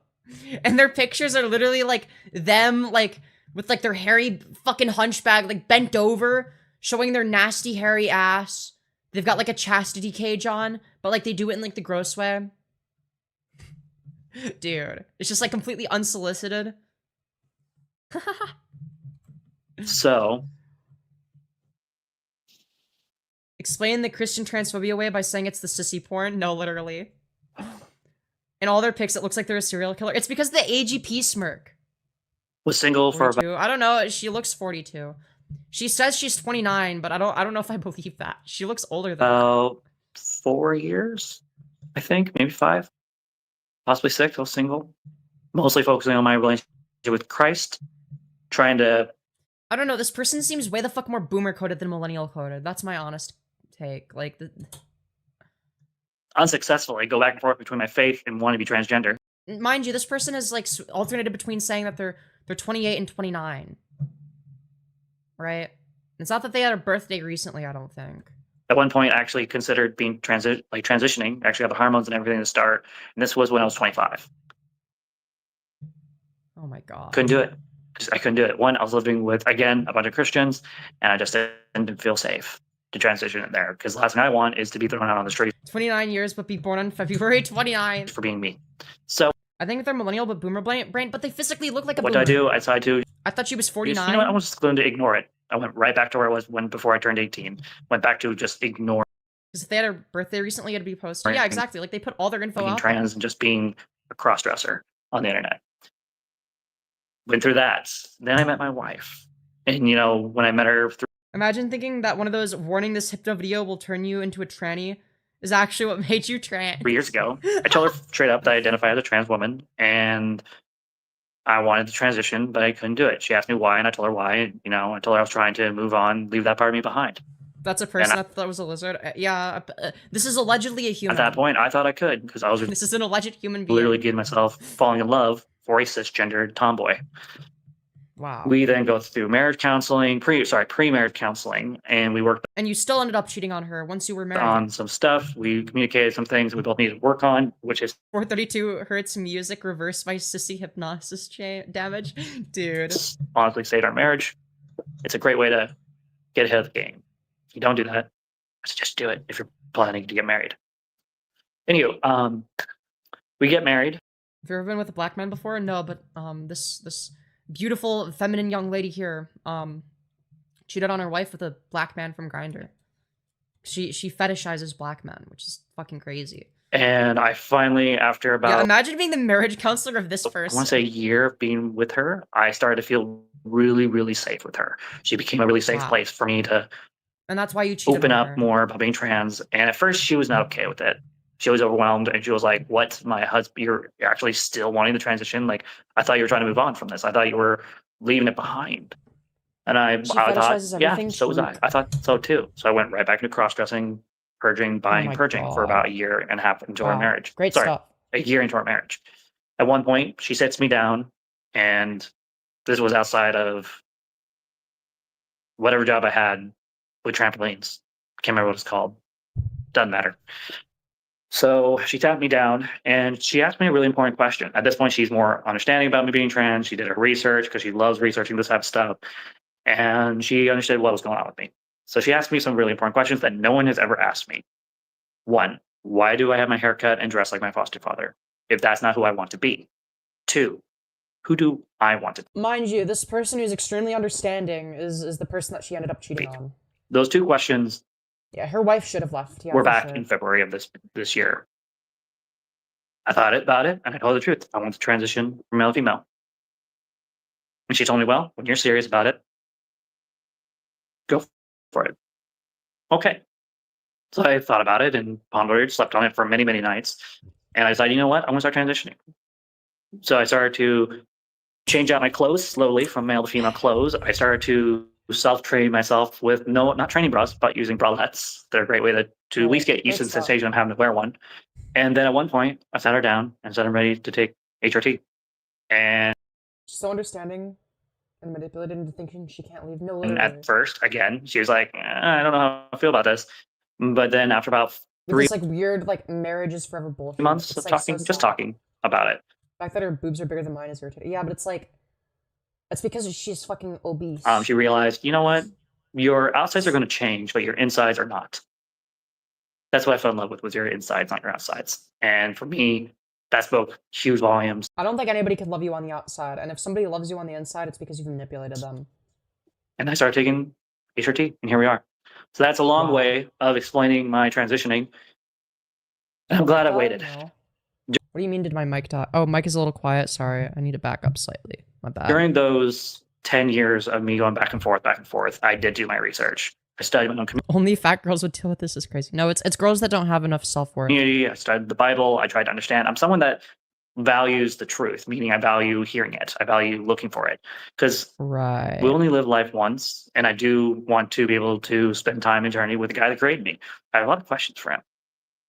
A: and their pictures are literally like them like with like their hairy fucking hunchback like bent over, showing their nasty hairy ass. They've got like a chastity cage on, but like they do it in like the gross way. Dude, it's just like completely unsolicited.
B: So,
A: explain the Christian transphobia way by saying it's the sissy porn. No, literally. In all their pics, it looks like they're a serial killer. It's because the AGP smirk.
B: Was single
A: 42.
B: for about...
A: I don't know. She looks 42. She says she's 29, but I don't know if I believe that. She looks older than
B: about 4 years, I think, maybe 5, possibly 6. I was single, mostly focusing on my relationship with Christ, trying to...
A: I don't know. This person seems way the fuck more boomer coded than millennial coded. That's my honest take. Like,
B: unsuccessfully go back and forth between my faith and wanting to be transgender.
A: Mind you, this person has like alternated between saying that they're 28 and 29. Right? It's not that they had a birthday recently, I don't think.
B: At one point, I actually considered being transitioning. Actually, got the hormones and everything to start. And this was when I was 25.
A: Oh my god.
B: Couldn't do it. I couldn't do it. One, I was living with, again, a bunch of Christians, and I just didn't feel safe to transition in there. Because the last thing I want is to be thrown out on the street.
A: 29 years, but be born on February 29th.
B: For being me. So
A: I think they're millennial, but boomer brain, but they physically look like a
B: what
A: boomer.
B: did I do? I decided to...
A: I thought she was 49.
B: You know what? I was just going to ignore it. I went right back to where I was before I turned 18. Went back to just ignore.
A: Because if they had a birthday recently, it'd be posted. Yeah, exactly. Like they put all their info
B: being
A: out.
B: Trans and just being a cross-dresser on the internet. Went through that. Then I met my wife. And, you know, when I met her through...
A: Imagine thinking that one of those warning this hypno video will turn you into a tranny is actually what made you trans.
B: 3 years ago, I told her straight up that I identify as a trans woman, and I wanted to transition, but I couldn't do it. She asked me why, and I told her why. And, you know, I told her I was trying to move on, leave that part of me behind.
A: That's a person that thought was a lizard. Yeah, this is allegedly a human.
B: At that point, I thought I could, because I was
A: this is an alleged human being.
B: literally getting myself falling in love for a cisgendered tomboy.
A: Wow.
B: We then go through marriage counseling, pre-marriage counseling, and we worked.
A: And you still ended up cheating on her once you were married.
B: On some stuff. We communicated some things we both needed to work on, which is
A: 432 hertz music reversed by sissy hypnosis damage. Dude.
B: honestly saved our marriage. It's a great way to get ahead of the game. If you don't do that, just do it if you're planning to get married. Anywho, we get married.
A: Have you ever been with a black man before? No, but this beautiful feminine young lady here cheated on her wife with a black man from Grindr. She fetishizes black men, which is fucking crazy.
B: And I finally, after about...
A: Yeah, imagine being the marriage counselor of this person.
B: I want to say a year of being with her, I started to feel really, really safe with her. She became a really safe place for me to...
A: And that's why you cheated
B: open
A: on
B: up
A: her.
B: more about being trans. And at first, she was not okay with it. She was overwhelmed, and she was like, "What, my husband? You're actually still wanting to transition? Like, I thought you were trying to move on from this. I thought you were leaving it behind." And I thought, yeah, so was I. I thought so too. So I went right back into cross-dressing, purging, buying, purging for about a year and a half into our marriage.
A: Great stuff.
B: A year into our marriage. At one point, she sits me down, and this was outside of whatever job I had with trampolines. Can't remember what it's called. Doesn't matter. So she tapped me down and she asked me a really important question. At this point, she's more understanding about me being trans. She did her research because she loves researching this type of stuff. And she understood what was going on with me. So she asked me some really important questions that no one has ever asked me. 1, why do I have my hair cut and dress like my foster father if that's not who I want to be? 2, who do I want to be?
A: Mind you, this person who's extremely understanding is the person that she ended up cheating on.
B: Those 2 questions.
A: Yeah, her wife should have left. Yeah,
B: we're back in February of this year. I thought about it, and I told her the truth. I want to transition from male to female. And she told me, well, when you're serious about it, go for it. Okay. So I thought about it and pondered, slept on it for many, many nights. And I decided, you know what? I'm going to start transitioning. So I started to change out my clothes slowly from male to female clothes. I started to self-train myself with not training bras, but using bralettes. They're a great way to at least get used to the sensation of having to wear one. And then at one point, I sat her down and said, I'm ready to take HRT. And
A: she's so understanding and manipulated into thinking she can't leave. No,
B: and at first, again, she was like, I don't know how I feel about this. But then after about
A: this like weird like marriage is forever bullshit.
B: months of talking, just talking about it.
A: The fact that her boobs are bigger than mine is irritating. Yeah, but it's like, it's because she's fucking obese.
B: She realized, you know what? Your outsides are going to change, but your insides are not. That's what I fell in love with, was your insides, not your outsides. And for me, that spoke huge volumes.
A: I don't think anybody could love you on the outside. And if somebody loves you on the inside, it's because you've manipulated them.
B: And I started taking HRT, and here we are. So that's a long way of explaining my transitioning. And I'm glad I waited.
A: What do you mean did my mic die? Oh, mic is a little quiet. Sorry, I need to back up slightly. My bad.
B: During those 10 years of me going back and forth, I did do my research. I studied my own community.
A: Only fat girls would deal with this. Is crazy. No, it's girls that don't have enough self-worth.
B: I studied the Bible. I tried to understand. I'm someone that values the truth, meaning I value hearing it. I value looking for it. Because we only live life once, and I do want to be able to spend time and journey with the guy that created me. I have a lot of questions for him.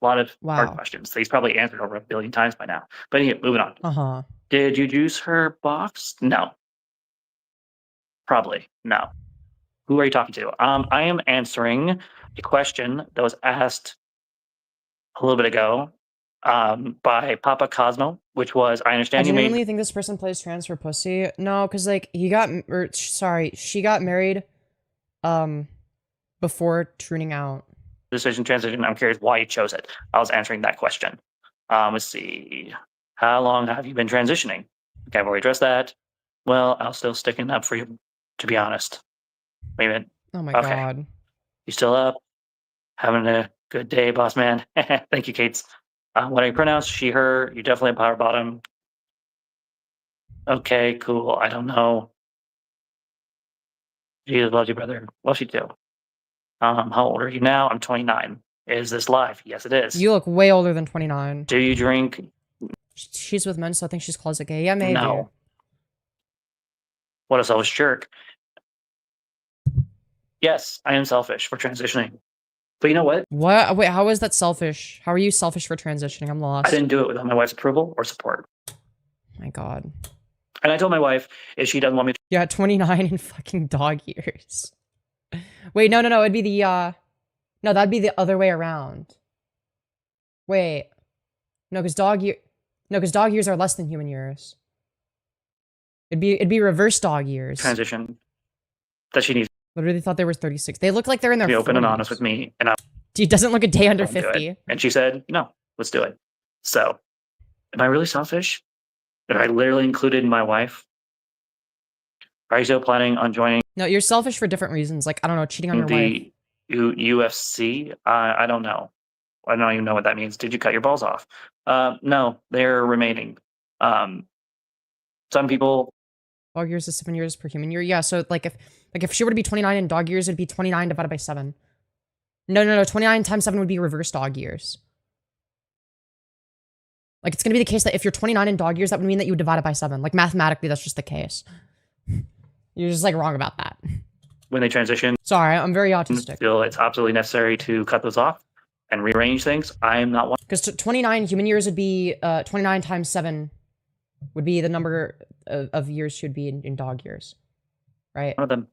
B: A lot of hard questions. He's probably answered over 1 billion times by now. But anyway, moving on. Did you juice her box? No. Probably no. Who are you talking to? I am answering a question that was asked a little bit ago by Papa Cosmo, which was, I understand you
A: genuinely think this person plays trans for pussy. No, because like she got married before tuning out.
B: Decision transition. I'm curious why you chose it. I was answering that question. Let's see. How long have you been transitioning? Okay, I've already addressed that. Well, I'm still sticking up for you, to be honest. Wait a minute.
A: Oh my god.
B: You still up? Having a good day, boss man. Thank you, Kates. What I pronounce, she, her. You definitely a power bottom. Okay, cool. I don't know. Jesus loves you, brother. Loves you too. How old are you now? I'm 29. Is this live? Yes, it is.
A: You look way older than 29.
B: Do you drink?
A: She's with men, so I think she's closet gay. Yeah, maybe.
B: No. What a selfish jerk. Yes, I am selfish for transitioning. But you know what?
A: What? Wait, how is that selfish? How are you selfish for transitioning? I'm lost.
B: I didn't do it without my wife's approval or support.
A: My god.
B: And I told my wife if she doesn't want me to.
A: Yeah, 29 in fucking dog years. Wait, no. It'd be the, no, that'd be the other way around. Wait. No, because dog years are less than human years. It'd be reverse dog years.
B: Transition that she needs.
A: Literally thought they were 36. They look like they're in their 40s.
B: Be open and honest with me, and
A: he doesn't look a day under 50.
B: And she said, "No, let's do it." So, am I really selfish? If I literally included my wife, are you still planning on joining?
A: No, you're selfish for different reasons. Like I don't know, cheating on your wife.
B: UFC. I don't know. I don't even know what that means. Did you cut your balls off? No, they're remaining. Some people.
A: Dog years is 7 years per human year. Yeah, so like if she were to be 29 in dog years, it'd be 29 divided by 7. No. 29 times 7 would be reverse dog years. Like it's gonna be the case that if you're 29 in dog years, that would mean that you would divide it by 7. Like mathematically, that's just the case. You're just like wrong about that.
B: When they transition.
A: Sorry, I'm very autistic.
B: Feel it's absolutely necessary to cut those off and rearrange things. I am not one.
A: Because 29 human years would be 29 times 7 would be the number of years should be in dog years, right?
B: One of them.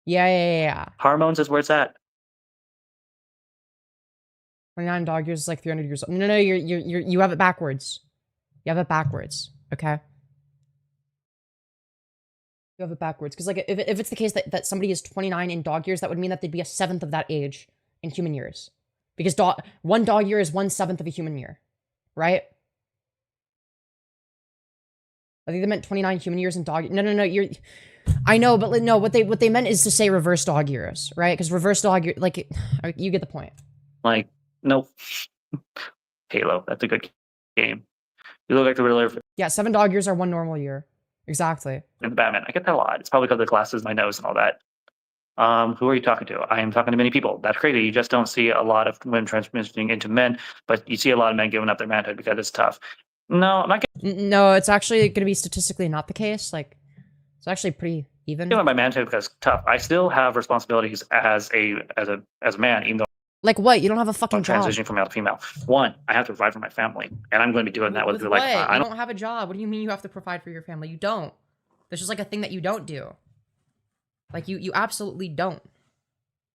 A: Yeah.
B: Hormones is where it's at.
A: 29 dog years is like 300 years old. No, you have it backwards. You have it backwards, okay? You have it backwards. Because like if it's the case that somebody is 29 in dog years, that would mean that they'd be a 7th of that age in human years. Because one dog year is 1/7 of a human year, right? I think they meant 29 human years in dog. No. I know, but no. What they meant is to say reverse dog years, right? Because reverse dog year, like, you get the point.
B: Like, nope. Halo. That's a good game. You look like the Riddler.
A: Yeah, 7 dog years are 1 normal year. Exactly.
B: In Batman, I get that a lot. It's probably because of the glasses, my nose, and all that. Who are you talking to? I am talking to many people. That's crazy. You just don't see a lot of women transitioning into men, but you see a lot of men giving up their manhood because it's tough. No, I'm not
A: No, it's actually going to be statistically not the case. Like, it's actually pretty even.
B: getting my manhood because it's tough. I still have responsibilities as a man, even though
A: Like what? You don't have a fucking
B: I'm
A: job.
B: transitioning from male to female. One, I have to provide for my family, and I'm going to be doing that
A: With
B: whether
A: what?
B: like I
A: You don't have a job. What do you mean you have to provide for your family? You don't. That's just like a thing that you don't do. Like you absolutely don't.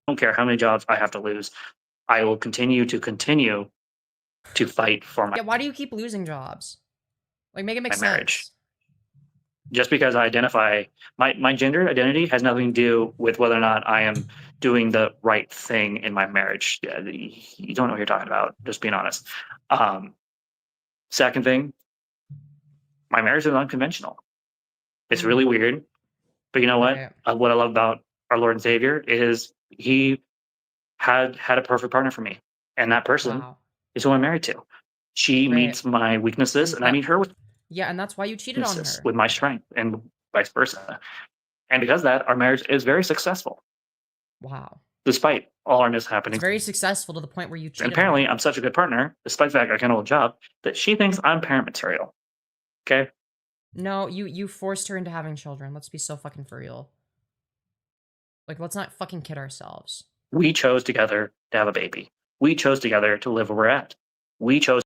B: don't care how many jobs I have to lose. I will continue to fight for my
A: Yeah, why do you keep losing jobs? Like, make it make
B: my
A: sense.
B: marriage. Just because I identify my gender identity has nothing to do with whether or not I am doing the right thing in my marriage. Yeah, you don't know what you're talking about. Just being honest. Second thing, my marriage is unconventional. It's really weird, but you know what?
A: Right.
B: What I love about our Lord and Savior is He had a perfect partner for me, and that person is who I'm married to. She meets my weaknesses, and I meet her with
A: yeah, and that's why you cheated on her.
B: with my strength, and vice versa. And because of that, our marriage is very successful.
A: Wow.
B: Despite all our mishappenings.
A: It's very successful to the point where you cheated.
B: And apparently, I'm such a good partner, despite the fact I can't hold a job, that she thinks I'm parent material. Okay?
A: No, you forced her into having children. Let's be so fucking for real. Like, let's not fucking kid ourselves.
B: We chose together to have a baby. We chose together to live where we're at. We chose.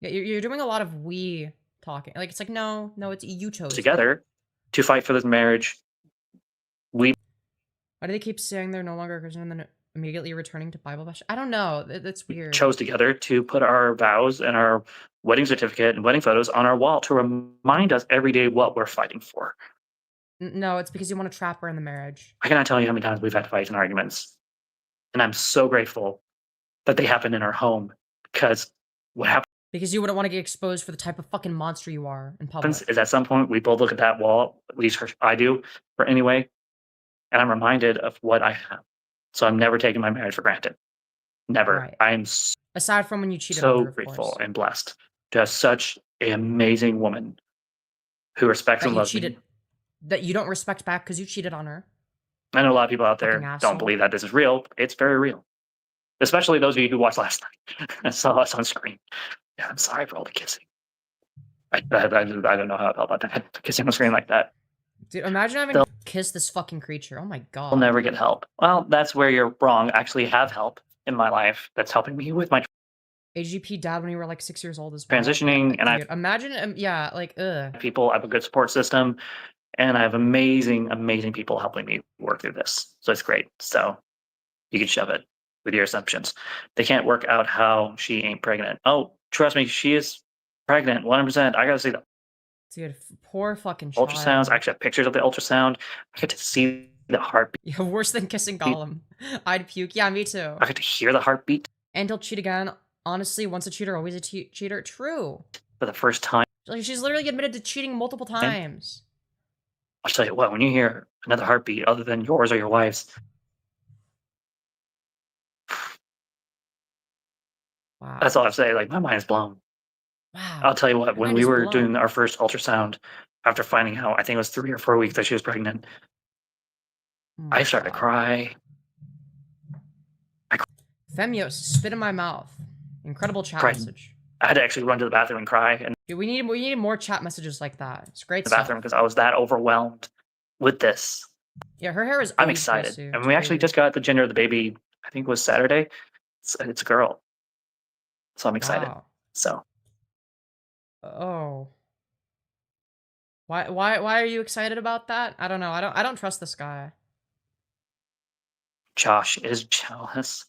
A: Yeah, you're doing a lot of we talking. Like, it's like, no, it's you chose
B: together to fight for this marriage. Why
A: do they keep saying they're no longer a Christian and then immediately returning to Bible bash? I don't know. That's weird.
B: Chose together to put our vows and our wedding certificate and wedding photos on our wall to remind us every day what we're fighting for.
A: No, it's because you want to trap her in the marriage.
B: I cannot tell you how many times we've had fights and arguments. And I'm so grateful that they happened in our home, because what happens
A: because you wouldn't want to get exposed for the type of fucking monster you are in public.
B: Is at some point we both look at that wall, at least I do, for anyway, and I'm reminded of what I have. So I'm never taking my marriage for granted. Never.
A: Right.
B: I'm
A: aside from when you cheated on her, of
B: grateful
A: course.
B: and blessed to have such an amazing woman who respects and loves me.
A: That you don't respect back because you cheated on her.
B: I know a lot of people out there don't believe that this is real. It's very real. Especially those of you who watched last night and saw us on screen. Yeah, I'm sorry for all the kissing. I don't know how I felt about that. Kissing on screen like that.
A: Dude, imagine having to kiss this fucking creature. Oh my god.
B: I'll never get help. Well, that's where you're wrong. I actually have help in my life that's helping me with my
A: AGP dad when you were like 6 years old as well.
B: transitioning. And
A: dude, imagine, yeah, like,
B: people, I have a good support system, and I have amazing people helping me work through this. So it's great. So you can shove it with your assumptions. They can't work out how she ain't pregnant. Oh, trust me, she is pregnant, 100%. I gotta see the
A: dude, poor fucking child.
B: Ultrasounds. I actually have pictures of the ultrasound. I get to see the heartbeat.
A: Yeah, worse than kissing Gollum. I'd puke. Yeah, me too.
B: I get to hear the heartbeat.
A: And he'll cheat again. Honestly, once a cheater, always a cheater. True.
B: For the first time.
A: Like, she's literally admitted to cheating multiple times.
B: I'll tell you what, when you hear another heartbeat other than yours or your wife's,
A: wow.
B: That's all I say. Like, my mind's blown.
A: Wow.
B: I'll tell you what, when we were doing our first ultrasound, after finding out, I think it was 3 or 4 weeks that she was pregnant, I started to cry.
A: Femyoz, spit in my mouth. Incredible chat message.
B: I had to actually run to the bathroom and cry. And
A: dude, we need more chat messages like that. It's great
B: stuff. The bathroom, because I was that overwhelmed with this.
A: Yeah, her hair is.
B: I'm excited, and we actually just got the gender of the baby. I think it was Saturday. It's a girl, so I'm excited.
A: Wow.
B: So.
A: Oh. Why are you excited about that? I don't know. I don't trust this guy.
B: Josh is jealous.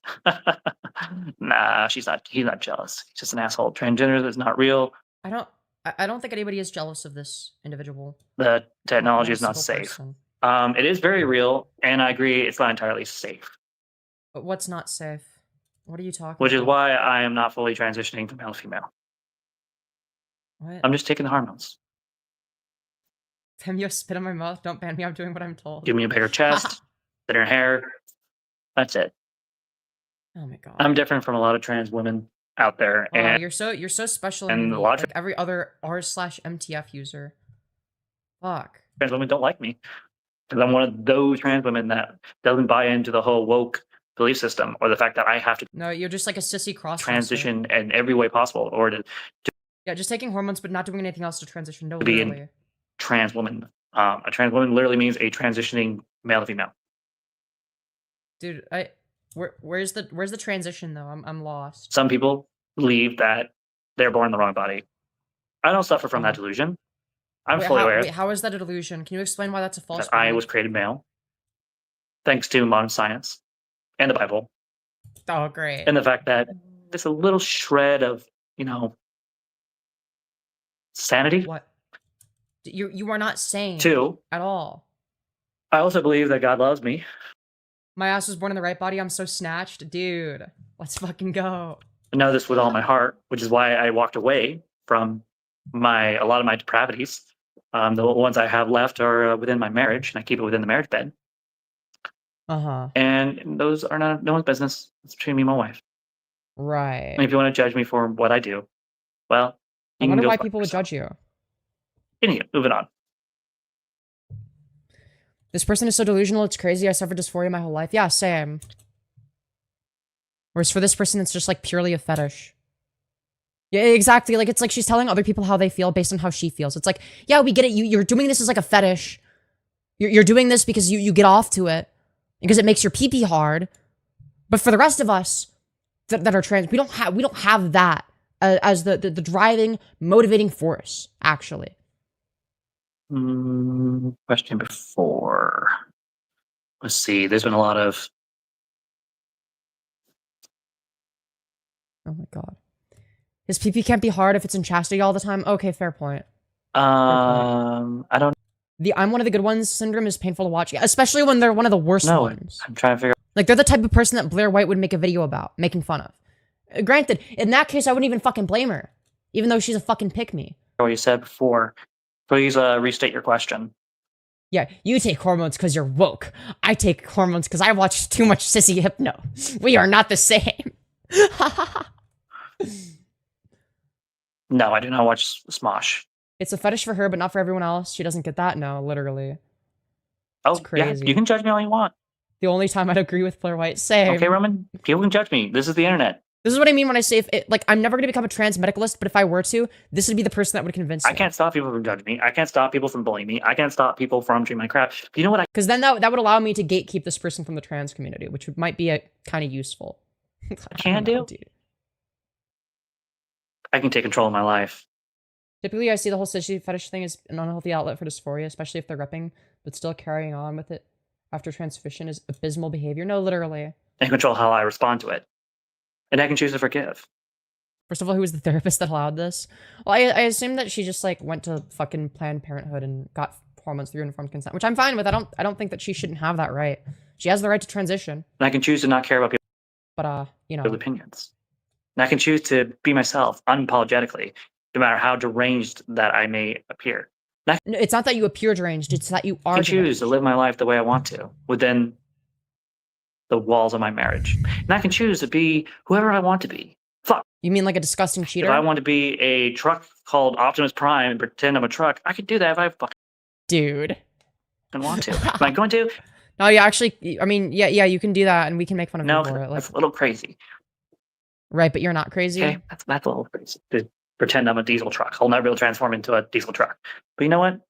B: Nah, he's not jealous. He's just an asshole. Transgender is not real.
A: I don't think anybody is jealous of this individual.
B: The technology is not safe. It is very real, and I agree it's not entirely safe.
A: But what's not safe? What are you talking about?
B: Which is why I am not fully transitioning from male to female.
A: What?
B: I'm just taking the hormones.
A: Femyoz, spit in my mouth. Don't ban me. I'm doing what I'm told.
B: Give me a bigger chest, thinner hair. That's it.
A: Oh my god.
B: I'm different from a lot of trans women out there.
A: Oh,
B: and
A: you're so special.
B: And a lot
A: like every other r/MTF user. Fuck.
B: Trans women don't like me. Because I'm one of those trans women that doesn't buy into the whole woke belief system, or the fact that I have to
A: no, you're just like a sissy cross
B: transition in every way possible, or to
A: Yeah, just taking hormones, but not doing anything else to transition. No,
B: to be
A: literally.
B: a trans woman. A trans woman literally means a transitioning male to female.
A: Dude, where's the transition though? I'm lost.
B: Some people believe that they're born in the wrong body. I don't suffer from that delusion. I'm fully aware.
A: Wait, how is that a delusion? Can you explain why that's a false
B: that I was created male, thanks to modern science and the Bible.
A: Oh, great.
B: And the fact that there's a little shred of, sanity.
A: What? You are not sane.
B: Two,
A: at all.
B: I also believe that God loves me.
A: My ass was born in the right body. I'm so snatched. Dude, let's fucking go.
B: I know this with all my heart, which is why I walked away from a lot of my depravities. The ones I have left are within my marriage, and I keep it within the marriage bed. And those are no one's business. It's between me and my wife.
A: Right.
B: And if you want to judge me for what I do, well,
A: I wonder why people would judge you.
B: Anyway, moving on.
A: This person is so delusional, it's crazy. I suffered dysphoria my whole life. Yeah, same. Whereas for this person, it's just like purely a fetish. Yeah, exactly. Like, it's like she's telling other people how they feel based on how she feels. It's like, yeah, we get it. You're doing this as like a fetish. You're doing this because you get off to it. Because it makes your pee-pee hard. But for the rest of us that are trans, we don't have that as the driving, motivating force, actually.
B: Question before. Let's see. There's been a lot of.
A: Oh my god. His pee-pee can't be hard if it's in chastity all the time. Okay, fair point.
B: I don't.
A: The I'm one of the good ones syndrome is painful to watch, especially when they're one of the worst ones.
B: I'm trying to figure out.
A: Like, they're the type of person that Blair White would make a video about, making fun of. Granted, in that case, I wouldn't even fucking blame her, even though she's a fucking pick-me.
B: What you said before. Please restate your question.
A: Yeah, you take hormones because you're woke. I take hormones because I watch too much sissy hypno. We are not the same.
B: No, I do not watch Smosh.
A: It's a fetish for her, but not for everyone else. She doesn't get that? No, literally.
B: Oh, yeah, you can judge me all you want.
A: The only time I'd agree with Blair White. Same.
B: Okay, Roman, people can judge me. This is the internet.
A: This is what I mean when I say, like, I'm never going to become a trans medicalist, but if I were to, this would be the person that would convince me.
B: I can't stop people from judging me. I can't stop people from bullying me. I can't stop people from treating my crap. But you know what?
A: Because then that would allow me to gatekeep this person from the trans community, which might be kind of useful.
B: I can do? Dude. I can take control of my life.
A: Typically, I see the whole sissy fetish thing as an unhealthy outlet for dysphoria, especially if they're repping, but still carrying on with it after transition is abysmal behavior. No, literally.
B: I can control how I respond to it. And I can choose to forgive.
A: First of all, who was the therapist that allowed this? Well, I assume that she just, like, went to fucking Planned Parenthood and got hormones through informed consent, which I'm fine with. I don't think that she shouldn't have that right. She has the right to transition.
B: And I can choose to not care about people.
A: But, you know.
B: Opinions. And I can choose to be myself unapologetically, no matter how deranged that I may appear.
A: No, it's not that you appear deranged, it's that you are deranged.
B: I can choose to live my life the way I want to, within the walls of my marriage. And I can choose to be whoever I want to be. Fuck.
A: You mean like a disgusting cheater?
B: If I want to be a truck called Optimus Prime and pretend I'm a truck, I could do that if I fucking
A: dude.
B: want to. Am I going to?
A: No, yeah, actually, I mean, yeah, you can do that and we can make fun of you for it. Like,
B: that's a little crazy.
A: Right, but you're not crazy? Okay,
B: that's a little crazy. To pretend I'm a diesel truck. I'll never be able to transform into a diesel truck. But you know what?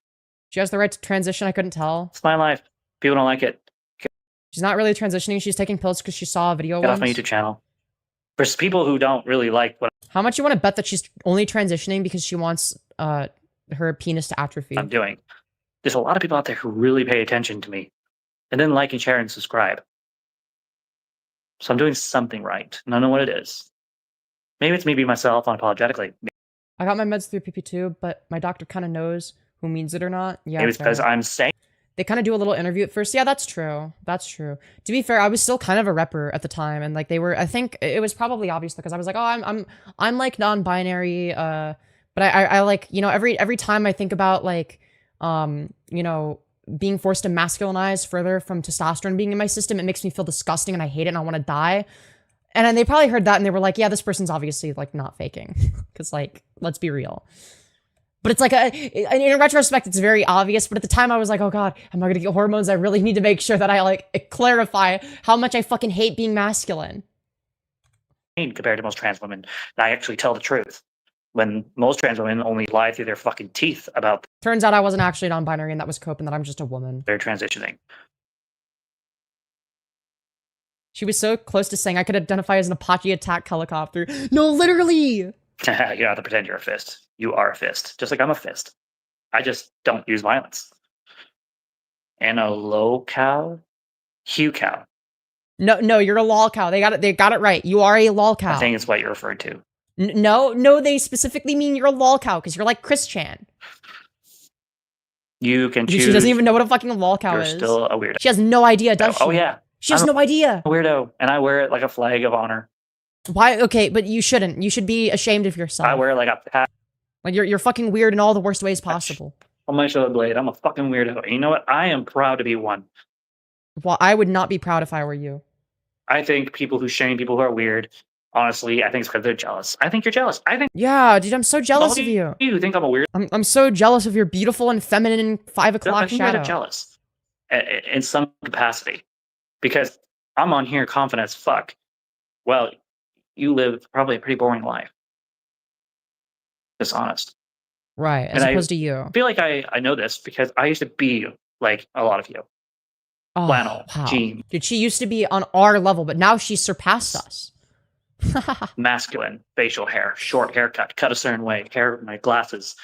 A: She has the right to transition, I couldn't tell.
B: It's my life. People don't like it.
A: She's not really transitioning, she's taking pills because she saw a video
B: once. Get off my YouTube channel. For people who don't really like what
A: How much you want to bet that she's only transitioning because she wants her penis to atrophy?
B: I'm doing. There's a lot of people out there who really pay attention to me. And then like and share and subscribe. So I'm doing something right. And I don't know what it is. Maybe it's me being myself unapologetically.
A: I got my meds through PP2, but my doctor kind of knows who means it or not. Yeah,
B: maybe it's because I'm saying.
A: They kind of do a little interview at first. Yeah, that's true. That's true. To be fair, I was still kind of a repper at the time, and like they were. I think it was probably obvious because I was like, oh, I'm like non-binary. But I like, you know, every time I think about like, you know, being forced to masculinize further from testosterone being in my system, it makes me feel disgusting and I hate it and I want to die. And then they probably heard that and they were like, yeah, this person's obviously like not faking. Because like, let's be real. But it's like, in retrospect, it's very obvious. But at the time I was like, oh God, am I going to get hormones? I really need to make sure that I like clarify how much I fucking hate being masculine.
B: Compared to most trans women, I actually tell the truth. when most trans women only lie through their fucking teeth about
A: Turns out I wasn't actually non-binary and that was Cope and that I'm just a woman.
B: their transitioning.
A: She was so close to saying I could identify as an Apache attack helicopter. No, literally!
B: You don't have to pretend you're a fist. You are a fist, just like I'm a fist. I just don't use violence. And a low cow, Hugh cow.
A: No, you're a lol cow. They got it right. You are a lol cow.
B: I think it's what you're referring to.
A: No, they specifically mean you're a lol cow because you're like Chris Chan.
B: You can choose.
A: She doesn't even know what a fucking lol cow is.
B: You're still a weirdo.
A: She has no idea, does she?
B: Oh yeah.
A: She has no idea.
B: A weirdo, and I wear it like a flag of honor.
A: Why? Okay, but you shouldn't. You should be ashamed of yourself.
B: I wear it like a pat
A: Like you're fucking weird in all the worst ways possible.
B: on my shoulder blade. I'm a fucking weirdo. And you know what? I am proud to be one.
A: Well, I would not be proud if I were you.
B: I think people who shame people who are weird, honestly, I think it's because they're jealous. I think you're jealous. I think.
A: Yeah, dude, I'm so jealous of you.
B: You think I'm a weird?
A: I'm so jealous of your beautiful and feminine 5 o'clock
B: I think
A: shadow.
B: you're jealous in some capacity because I'm on here confident as fuck. Well, you live probably a pretty boring life. Just honest.
A: Right, as opposed to you.
B: I feel like I know this because I used to be like a lot of you.
A: Oh,
B: Flannel,
A: wow.
B: jean.
A: Dude, she used to be on our level, but now she's surpassed us.
B: Masculine, facial hair, short haircut, cut a certain way, hair, my glasses,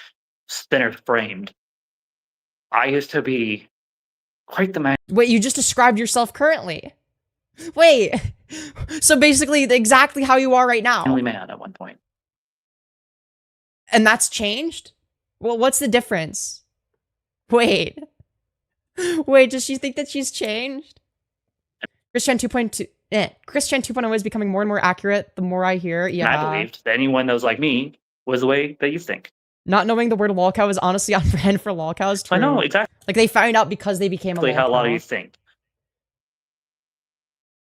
B: thinner framed. I used to be quite the man.
A: Wait, you just described yourself currently. Wait, so basically exactly how you are right now.
B: Only man at one point.
A: And that's changed? Well, what's the difference? Wait, does she think that she's changed? Christian 2.2, Christian 2.0 is becoming more and more accurate the more I hear. Yeah.
B: And I believed that anyone that was like me was the way that you think.
A: Not knowing the word lolcow is honestly on brand for lolcows too.
B: I know, exactly.
A: Like they found out because they became a lolcow.
B: How a lot of you think.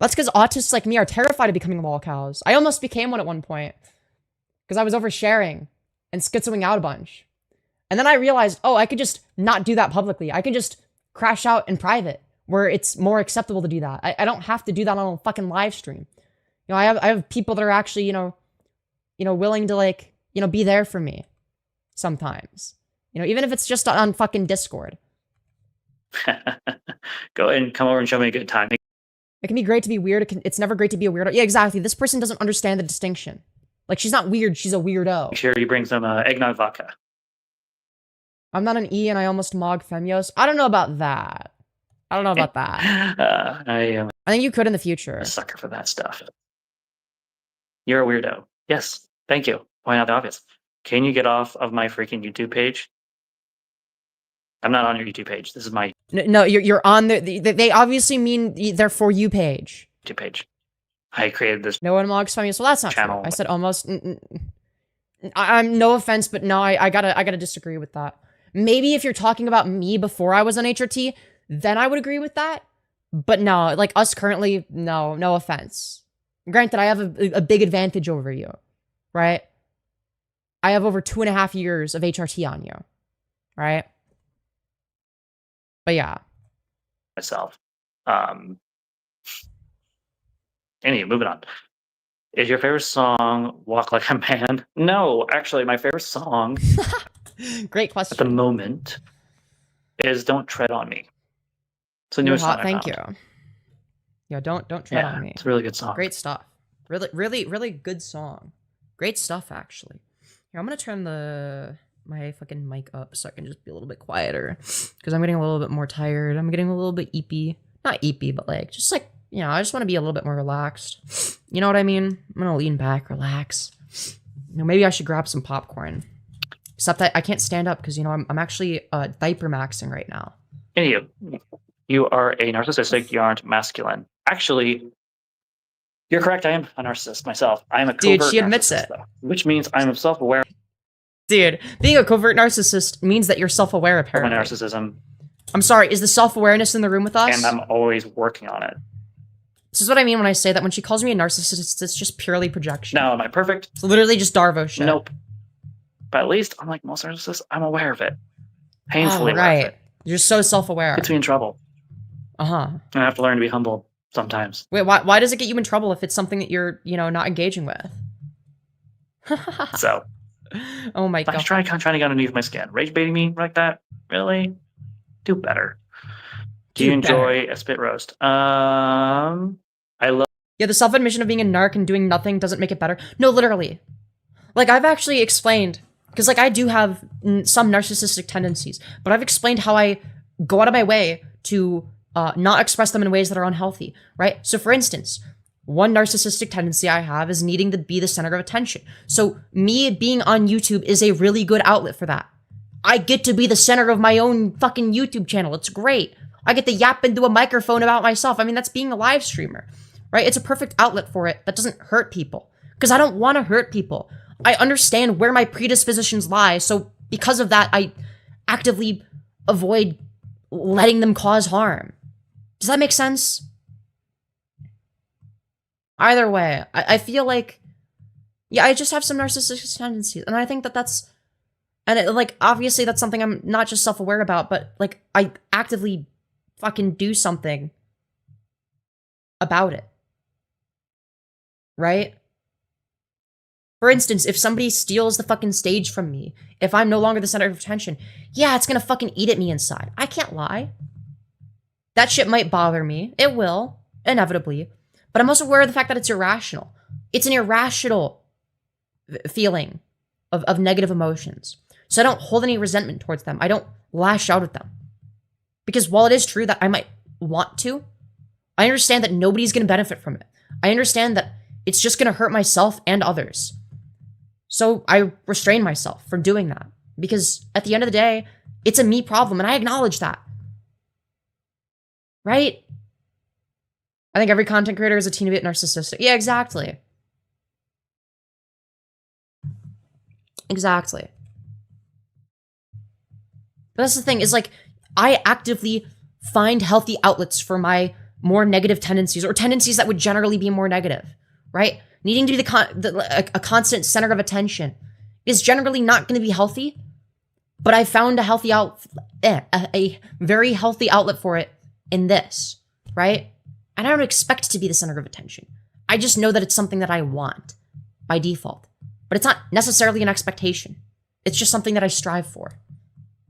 A: That's because autists like me are terrified of becoming lolcows. I almost became one at one point. Because I was oversharing and schizoing out a bunch. And then I realized, oh, I could just not do that publicly. I could just crash out in private where it's more acceptable to do that. I don't have to do that on a fucking live stream. You know, I have people that are actually, you know, willing to like, be there for me sometimes. Even if it's just on fucking Discord.
B: Go ahead and come over and show me a good time.
A: It can be great to be weird. It's never great to be a weirdo. Yeah, exactly. This person doesn't understand the distinction. Like, she's not weird. She's a weirdo.
B: Make sure you bring some eggnog vodka.
A: I'm not an E and I almost mog Femyoz. I don't know about that. I think you could in the future.
B: A sucker for that stuff. You're a weirdo. Yes. Thank you. Point out the obvious. Can you get off of my freaking YouTube page? I'm not on your YouTube page. This is my
A: No, you're on they obviously mean their For You page.
B: YouTube page. I created this.
A: No one mogs Femyoz. Well, that's not
B: channel.
A: True. I said almost. I'm no offense, but no, I gotta disagree with that. Maybe if you're talking about me before I was on HRT, then I would agree with that. But no, like us currently, no offense. Granted, I have a big advantage over you, right? I have over 2.5 years of HRT on you, right? But yeah.
B: Myself. Anyway, moving on. Is your favorite song Walk Like a Man? No, actually, my favorite song
A: Great question.
B: at the moment is Don't Tread on Me. It's a new song.
A: Thank you. Yeah, don't tread on me.
B: It's a really good song.
A: Great stuff. Really good song. Great stuff, actually. Here, I'm gonna turn my fucking mic up so I can just be a little bit quieter. Because I'm getting a little bit more tired. I'm getting a little bit eepy. Not eepy, but like, just like, I just want to be a little bit more relaxed. You know what I mean? I'm gonna lean back, relax. Maybe I should grab some popcorn. Except that I can't stand up because, I'm actually diaper maxing right now.
B: Anyway, you are a narcissistic, you aren't masculine. Actually, you're correct, I am a narcissist myself. I am a covert
A: Dude, she admits
B: narcissist,
A: it.
B: though, which means I'm self-aware
A: Dude, being a covert narcissist means that you're self-aware,
B: of my
A: apparently.
B: narcissism,
A: I'm sorry, is the self-awareness in the room with us?
B: and I'm always working on it.
A: This is what I mean when I say that when she calls me a narcissist, it's just purely projection.
B: Now, am I perfect?
A: It's literally just Darvo shit.
B: Nope. But at least, unlike most narcissists, I'm aware of it. Painfully aware of it.
A: You're so self-aware.
B: Gets me in trouble.
A: Uh-huh.
B: I have to learn to be humble sometimes.
A: Wait, why does it get you in trouble if it's something that you're, not engaging with?
B: So,
A: Oh my god.
B: Nice try trying to get underneath my skin. Rage baiting me like that? Really? Do better. Do you enjoy a spit roast? I love.
A: Yeah, the self-admission of being a narc and doing nothing doesn't make it better. No, literally. Like, I've actually explained, because, like, I do have some narcissistic tendencies, but I've explained how I go out of my way to not express them in ways that are unhealthy, right? So, for instance, one narcissistic tendency I have is needing to be the center of attention. So, me being on YouTube is a really good outlet for that. I get to be the center of my own fucking YouTube channel. It's great. I get to yap into a microphone about myself. I mean, that's being a live streamer, right? It's a perfect outlet for it that doesn't hurt people, because I don't want to hurt people. I understand where my predispositions lie, so because of that, I actively avoid letting them cause harm. Does that make sense? Either way, I feel like, yeah, I just have some narcissistic tendencies, and I think that that's, and like, obviously that's something I'm not just self-aware about, but like, I actively fucking do something about it. Right? For instance, if somebody steals the fucking stage from me, if I'm no longer the center of attention, yeah, it's gonna fucking eat at me inside. I can't lie. That shit might bother me. It will, inevitably. But I'm also aware of the fact that it's irrational. It's an irrational feeling of negative emotions. So I don't hold any resentment towards them. I don't lash out at them. Because while it is true that I might want to, I understand that nobody's gonna benefit from it. I understand that it's just gonna hurt myself and others. So I restrain myself from doing that, because at the end of the day, it's a me problem, and I acknowledge that. Right? I think every content creator is a teeny bit narcissistic. Yeah, exactly. Exactly. But that's the thing, is like, I actively find healthy outlets for my more negative tendencies, or tendencies that would generally be more negative, right? Needing to be a constant center of attention is generally not going to be healthy, but I found a healthy a very healthy outlet for it in this, right? And I don't expect to be the center of attention. I just know that it's something that I want by default, but it's not necessarily an expectation. It's just something that I strive for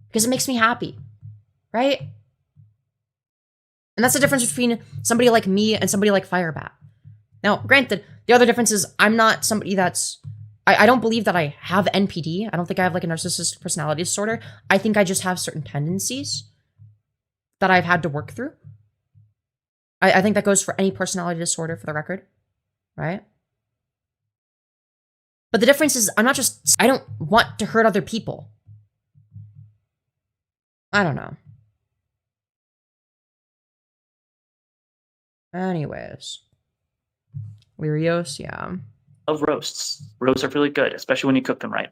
A: because it makes me happy, right? And that's the difference between somebody like me and somebody like Firebat. Now, granted, the other difference is I'm not somebody that's... I don't believe that I have NPD. I don't think I have like a narcissistic personality disorder. I think I just have certain tendencies that I've had to work through. I think that goes for any personality disorder, for the record, right? But the difference is I don't want to hurt other people. I don't know. Anyways. Lyrios, yeah.
B: Love roasts. Roasts are really good, especially when you cook them right.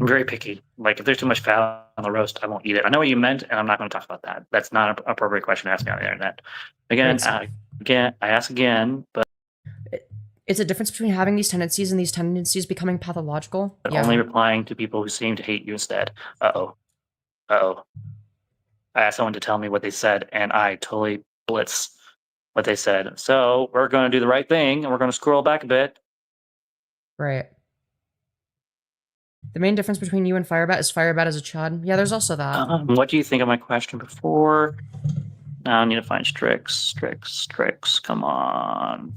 B: I'm very picky. Like, if there's too much fat on the roast, I won't eat it. I know what you meant, and I'm not going to talk about that. That's not an appropriate question to ask me on the internet. Again, I ask again, but...
A: It's a difference between having these tendencies and these tendencies becoming pathological.
B: But only replying to people who seem to hate you instead. Uh-oh. Uh-oh. I asked someone to tell me what they said, and I totally blitz what they said. So we're going to do the right thing, and we're going to scroll back a bit.
A: Right. The main difference between you and Firebat is Firebat is a chud. Yeah, there's also that.
B: What do you think of my question before? Now I need to find Strix. Come on.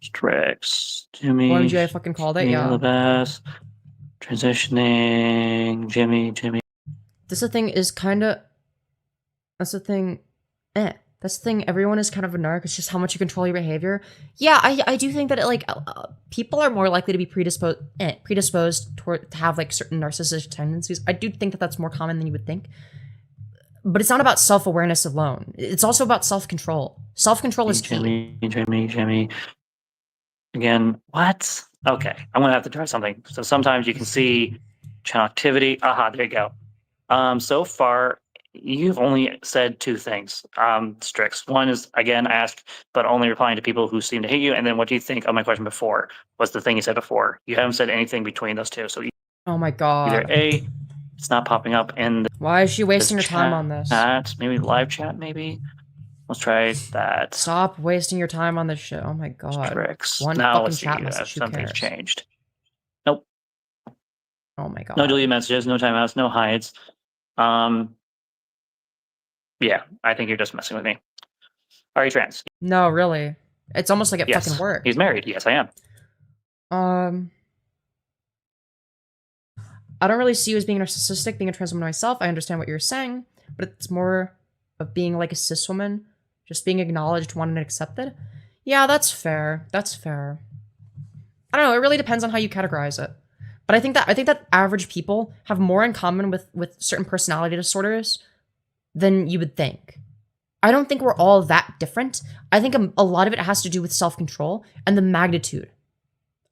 B: Strix. Jimmy.
A: What would you have fucking called it? Yeah.
B: The best. Transitioning. Jimmy.
A: This thing is kind of... That's the thing... That's the thing, everyone is kind of a narc, it's just how much you control your behavior. Yeah, I do think that, people are more likely to be predisposed to have, like, certain narcissistic tendencies. I do think that that's more common than you would think. But it's not about self-awareness alone. It's also about self-control. Self-control is key.
B: Jimmy. Again, what? Okay, I'm gonna have to try something. So sometimes you can see channel activity. Aha, there you go. So far, you've only said two things, Strix. One is, again, ask, but only replying to people who seem to hate you. And then what do you think of my question before? What's the thing you said before? You haven't said anything between those two. So
A: oh my god.
B: Either A, it's not popping up in the...
A: Why is she wasting her time on this?
B: Maybe live chat, maybe? Let's try that.
A: Stop wasting your time on this shit. Oh my god.
B: Strix.
A: One
B: now
A: fucking
B: let's see
A: chat message,
B: if something's changed.
A: Oh my god.
B: No deleted messages, no timeouts, no hides. Yeah, I think you're just messing with me. Are you trans?
A: No, really. It's almost like it
B: Yes.
A: fucking worked.
B: He's married. Yes, I am.
A: I don't really see you as being narcissistic, being a trans woman myself. I understand what you're saying, but it's more of being like a cis woman, just being acknowledged, wanted, and accepted. Yeah, that's fair. That's fair. I don't know. It really depends on how you categorize it. But I think that average people have more in common with certain personality disorders than you would think. I don't think we're all that different. I think a lot of it has to do with self-control and the magnitude.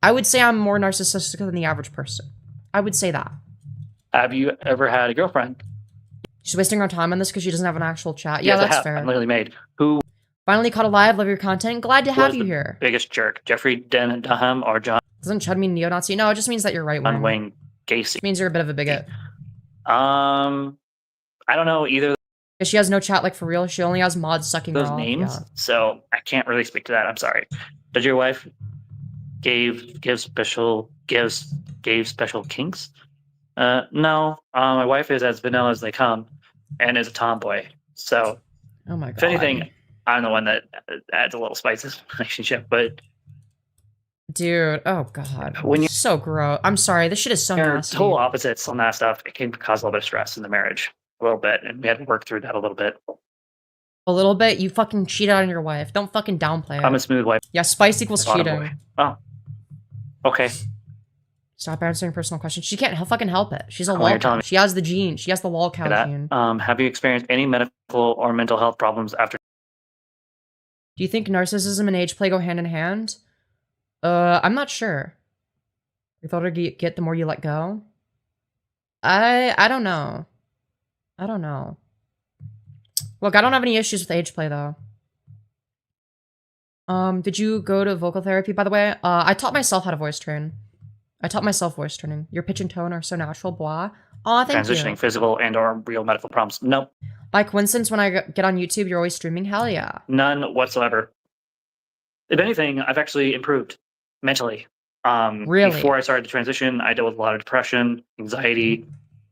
A: I would say I'm more narcissistic than the average person. I would say that.
B: Have you ever had a girlfriend?
A: She's wasting our time on this because she doesn't have an actual chat.
B: Yes,
A: Yeah,
B: I
A: that's
B: have.
A: fair.
B: I'm literally made. Who
A: Finally caught alive. Love your content. Glad to have
B: was
A: you
B: the
A: here.
B: biggest jerk? Jeffrey Denham or John
A: Doesn't Chud mean neo-Nazi? No, it just means that you're right wing.
B: Wayne Gacy?
A: It means you're a bit of a bigot.
B: I don't know either of
A: She has no chat, like, for real. She only has mods sucking her
B: those
A: off.
B: names,
A: Yeah.
B: so I can't really speak to that. I'm sorry. Did your wife gave special kinks? No. My wife is as vanilla as they come, and is a tomboy. So,
A: Oh my god.
B: if anything, I'm the one that adds a little spice to this relationship. But
A: Dude, oh god.
B: when you're
A: So gross. I'm sorry, this shit is so nasty.
B: total opposites on that stuff, it can cause a little bit of stress in the marriage, a little bit, and we had to work through that a little bit.
A: A little bit? You fucking cheated on your wife. Don't fucking downplay it.
B: I'm a smooth wife.
A: Yeah, spice equals
B: Bottom
A: cheating.
B: boy. Oh, okay.
A: Stop answering personal questions. She can't fucking help it. She's a
B: Oh, you're
A: lol
B: telling
A: cow.
B: me
A: She has the gene. She has the lol cow
B: that.
A: gene.
B: Have you experienced any medical or mental health problems after?
A: Do you think narcissism and age play go hand in hand? I'm not sure. The older you get, the more you let go. I don't know. I don't know. Look, I don't have any issues with age play though. Did you go to vocal therapy, by the way? I taught myself how to voice train. I taught myself voice training. Your pitch and tone are so natural, blah. Aw, thank
B: Transitioning
A: you.
B: physical and or real medical problems? Nope.
A: By coincidence, when I get on YouTube, you're always streaming? Hell yeah.
B: None whatsoever. If anything, I've actually improved mentally.
A: Really?
B: Before I started the transition, I dealt with a lot of depression, anxiety.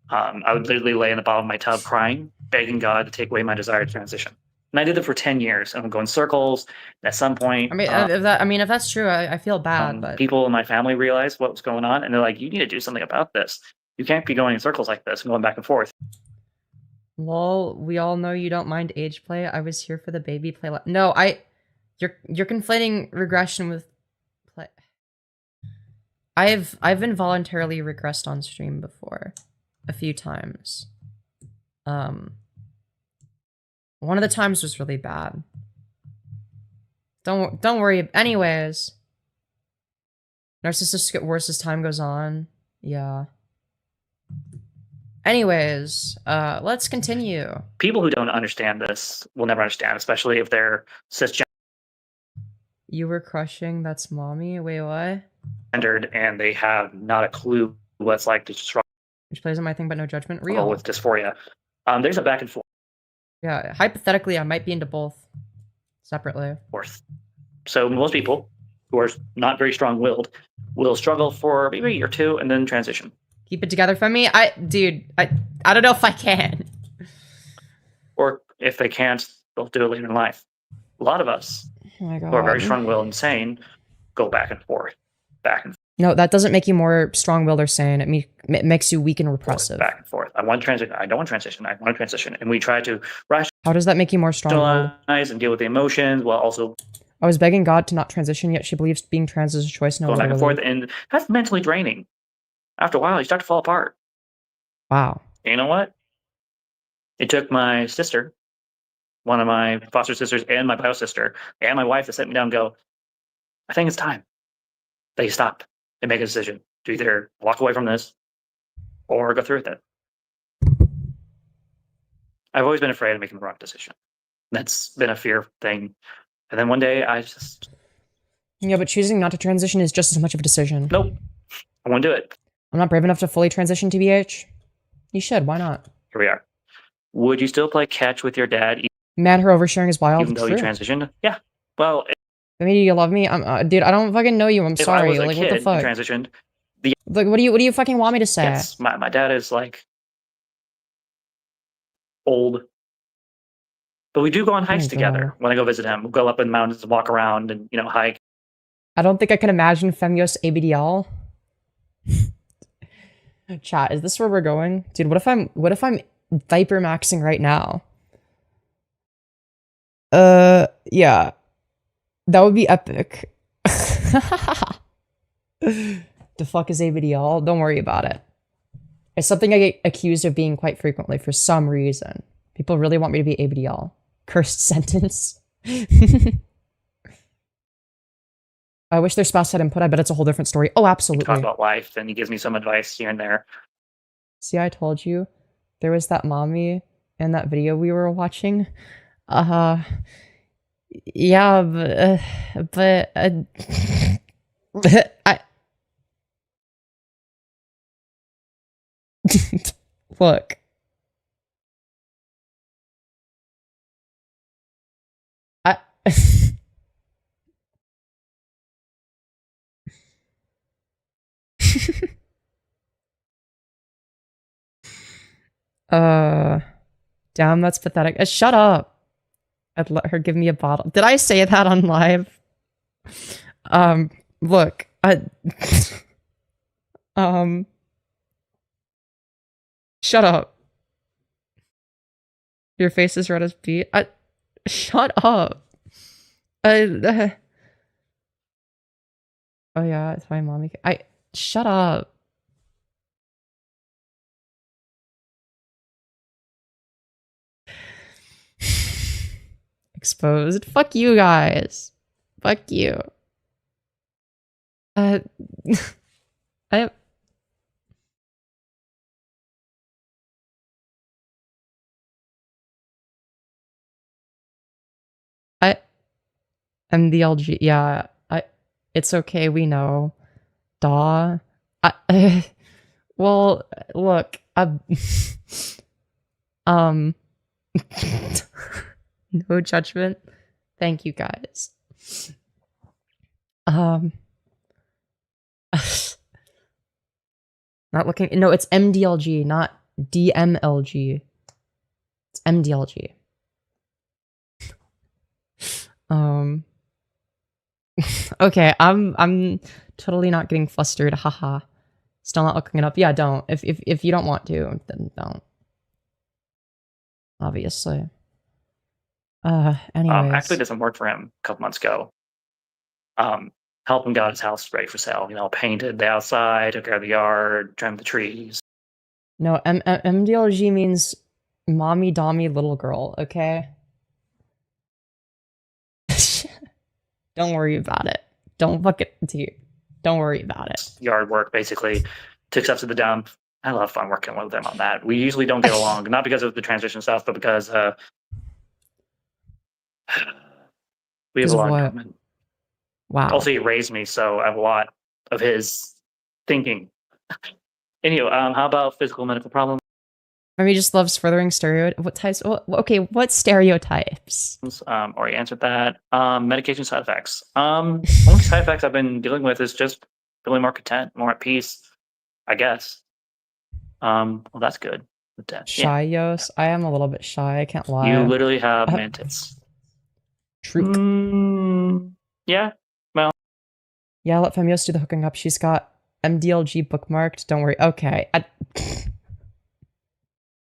B: I would literally lay in the bottom of my tub crying, begging God to take away my desire to transition. And I did it for 10 years. And I would go in circles. And at some point,
A: I mean, if that's true, I feel bad, but
B: people in my family realized what was going on. And they're like, you need to do something about this. You can't be going in circles like this and going back and forth.
A: lol, we all know you don't mind age play. I was here for the baby play. No, you're conflating regression with play. I've involuntarily regressed on stream before, a few times. One of the times was really bad. Don't worry. Anyways, narcissists get worse as time goes on. Yeah. Anyways, let's continue.
B: People who don't understand this will never understand, especially if they're cisgendered
A: You were crushing. That's mommy. Wait, what?
B: and they have not a clue what it's like to struggle
A: Which plays on my thing, but no judgment. Real.
B: with dysphoria. There's a back and
A: Yeah. Hypothetically, I might be into both separately.
B: forth. So most people who are not very strong-willed will struggle for maybe a year or two and then transition.
A: Keep it together for me. I don't know if I can.
B: Or if they can't, they'll do it later in life. A lot of us
A: Oh my god.
B: who are very strong-willed and sane go back and forth, back and
A: No, that doesn't make you more strong-willed or sane. It makes you weak and
B: forth,
A: repressive.
B: back and forth. I want to transition. I don't want to transition. I want to transition. And we try to
A: How does that make you more strong-willed?
B: rationalize and deal with the emotions while also
A: I was begging God to not transition, yet she believes being trans is a choice. No,
B: going back and
A: literally.
B: forth. And that's mentally draining. After a while, you start to fall apart.
A: Wow.
B: And you know what? It took my sister, one of my foster sisters, and my bio sister, and my wife to sit me down and go, I think it's time that you stop and make a decision to either walk away from this or go through with it. I've always been afraid of making the wrong decision. That's been a fear thing. And then one day I just,
A: Yeah, but choosing not to transition is just as much of a decision.
B: nope, I won't do it.
A: I'm not brave enough to fully transition, TBH. You should. Why not?
B: Here we are. Would you still play catch with your dad
A: Man, her oversharing is wild.
B: even though you
A: True.
B: transitioned? Yeah. Well,
A: I mean, you love me? Dude, I don't fucking know you. I'm
B: if I
A: sorry.
B: was a
A: Like,
B: kid
A: what the fuck?
B: and transitioned,
A: Like, what do you fucking want me to say?
B: Yes, my dad is like old, but we do go on hikes together. When I go visit him, we'll go up in the mountains, walk around, and hike.
A: I don't think I can imagine Femyoz ABDL. Chat, is this where we're going? Dude, what if I'm Viper maxing right now? Yeah. That would be epic. The fuck is ABDL? Don't worry about it. It's something I get accused of being quite frequently for some reason. People really want me to be ABDL. Cursed sentence. I wish their spouse had input. I bet it's a whole different story. Oh, absolutely.
B: We talk about life, and he gives me some advice here and there.
A: See, I told you. There was that mommy in that video we were watching. Yeah, but I... Look. Damn, that's pathetic. Shut up. I'd let her give me a bottle. Did I say that on live? Look, shut up. Your face is red as beet. Shut up. Oh yeah, it's my mommy. Shut up. Exposed. Fuck you guys. Fuck you. I MDLG. Yeah. It's okay. We know. Daw. Well, look. No judgment. Thank you guys. Not looking. No, it's MDLG, not DMLG. It's MDLG. Okay, I'm totally not getting flustered. Haha. Still not looking it up. Yeah, don't. If you don't want to, then don't. Obviously. Anyways.
B: Actually doesn't work for him a couple months ago. Help him get his house ready for sale. Painted the outside, took care of the yard, trimmed the trees.
A: No, MDLG means mommy dommy little girl, okay? Don't worry about it. Don't worry about it.
B: Yard work, basically. Took stuff to the dump. I love fun working with them on that. We usually don't get along, not because of the transition stuff, but because we have a lot in common.
A: Wow.
B: Also, he raised me, so I have a lot of his thinking. Anyway, how about physical medical problems?
A: He just loves furthering stereotypes. What types? Okay, what stereotypes?
B: Already answered that. Medication side effects. Only side effects I've been dealing with is just feeling more content, more at peace, I guess. Well, that's good.
A: Shy, Yos. I am a little bit shy. I can't lie.
B: You literally have mantids.
A: True.
B: Yeah. Well.
A: Yeah, let Femyoz do the hooking up. She's got MDLG bookmarked. Don't worry. Okay.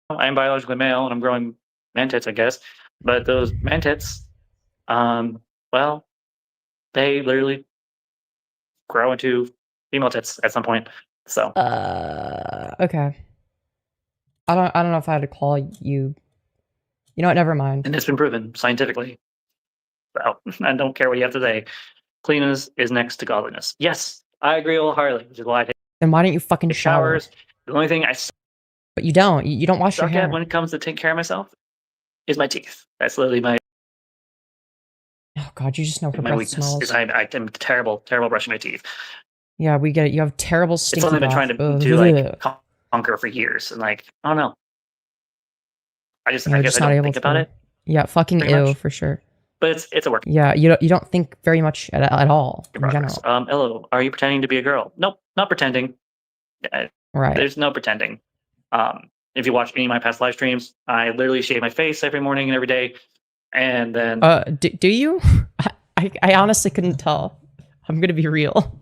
B: I am biologically male and I'm growing mantids, I guess. But those mantids, well, they literally grow into female tits at some point. So.
A: Okay. I don't know if I had to call you. You know what? Never mind.
B: And it's been proven scientifically. So I don't care what you have to say. Cleanliness is next to godliness. Yes, I agree wholeheartedly, which is why I take.
A: Then why don't you fucking shower?
B: Showers. The only thing I.
A: But you don't. You don't wash your hair.
B: When it comes to taking care of myself, is my teeth. That's literally my.
A: Oh God, you just know her
B: my
A: breath
B: weakness.
A: smells.
B: I'm terrible brushing my teeth.
A: Yeah, we get it. You have terrible stinky
B: It's something I've been trying to
A: breath.
B: conquer for years, and I don't know. I guess
A: You're
B: I guess I don't think about it.
A: Yeah, fucking ew for sure.
B: But it's a work.
A: Yeah, you don't think very much at all in general.
B: Hello, are you pretending to be a girl? Nope, not pretending.
A: Right.
B: There's no pretending. If you watch any of my past live streams, I literally shave my face every morning and every day, and then
A: do you? I honestly couldn't tell. I'm gonna be real.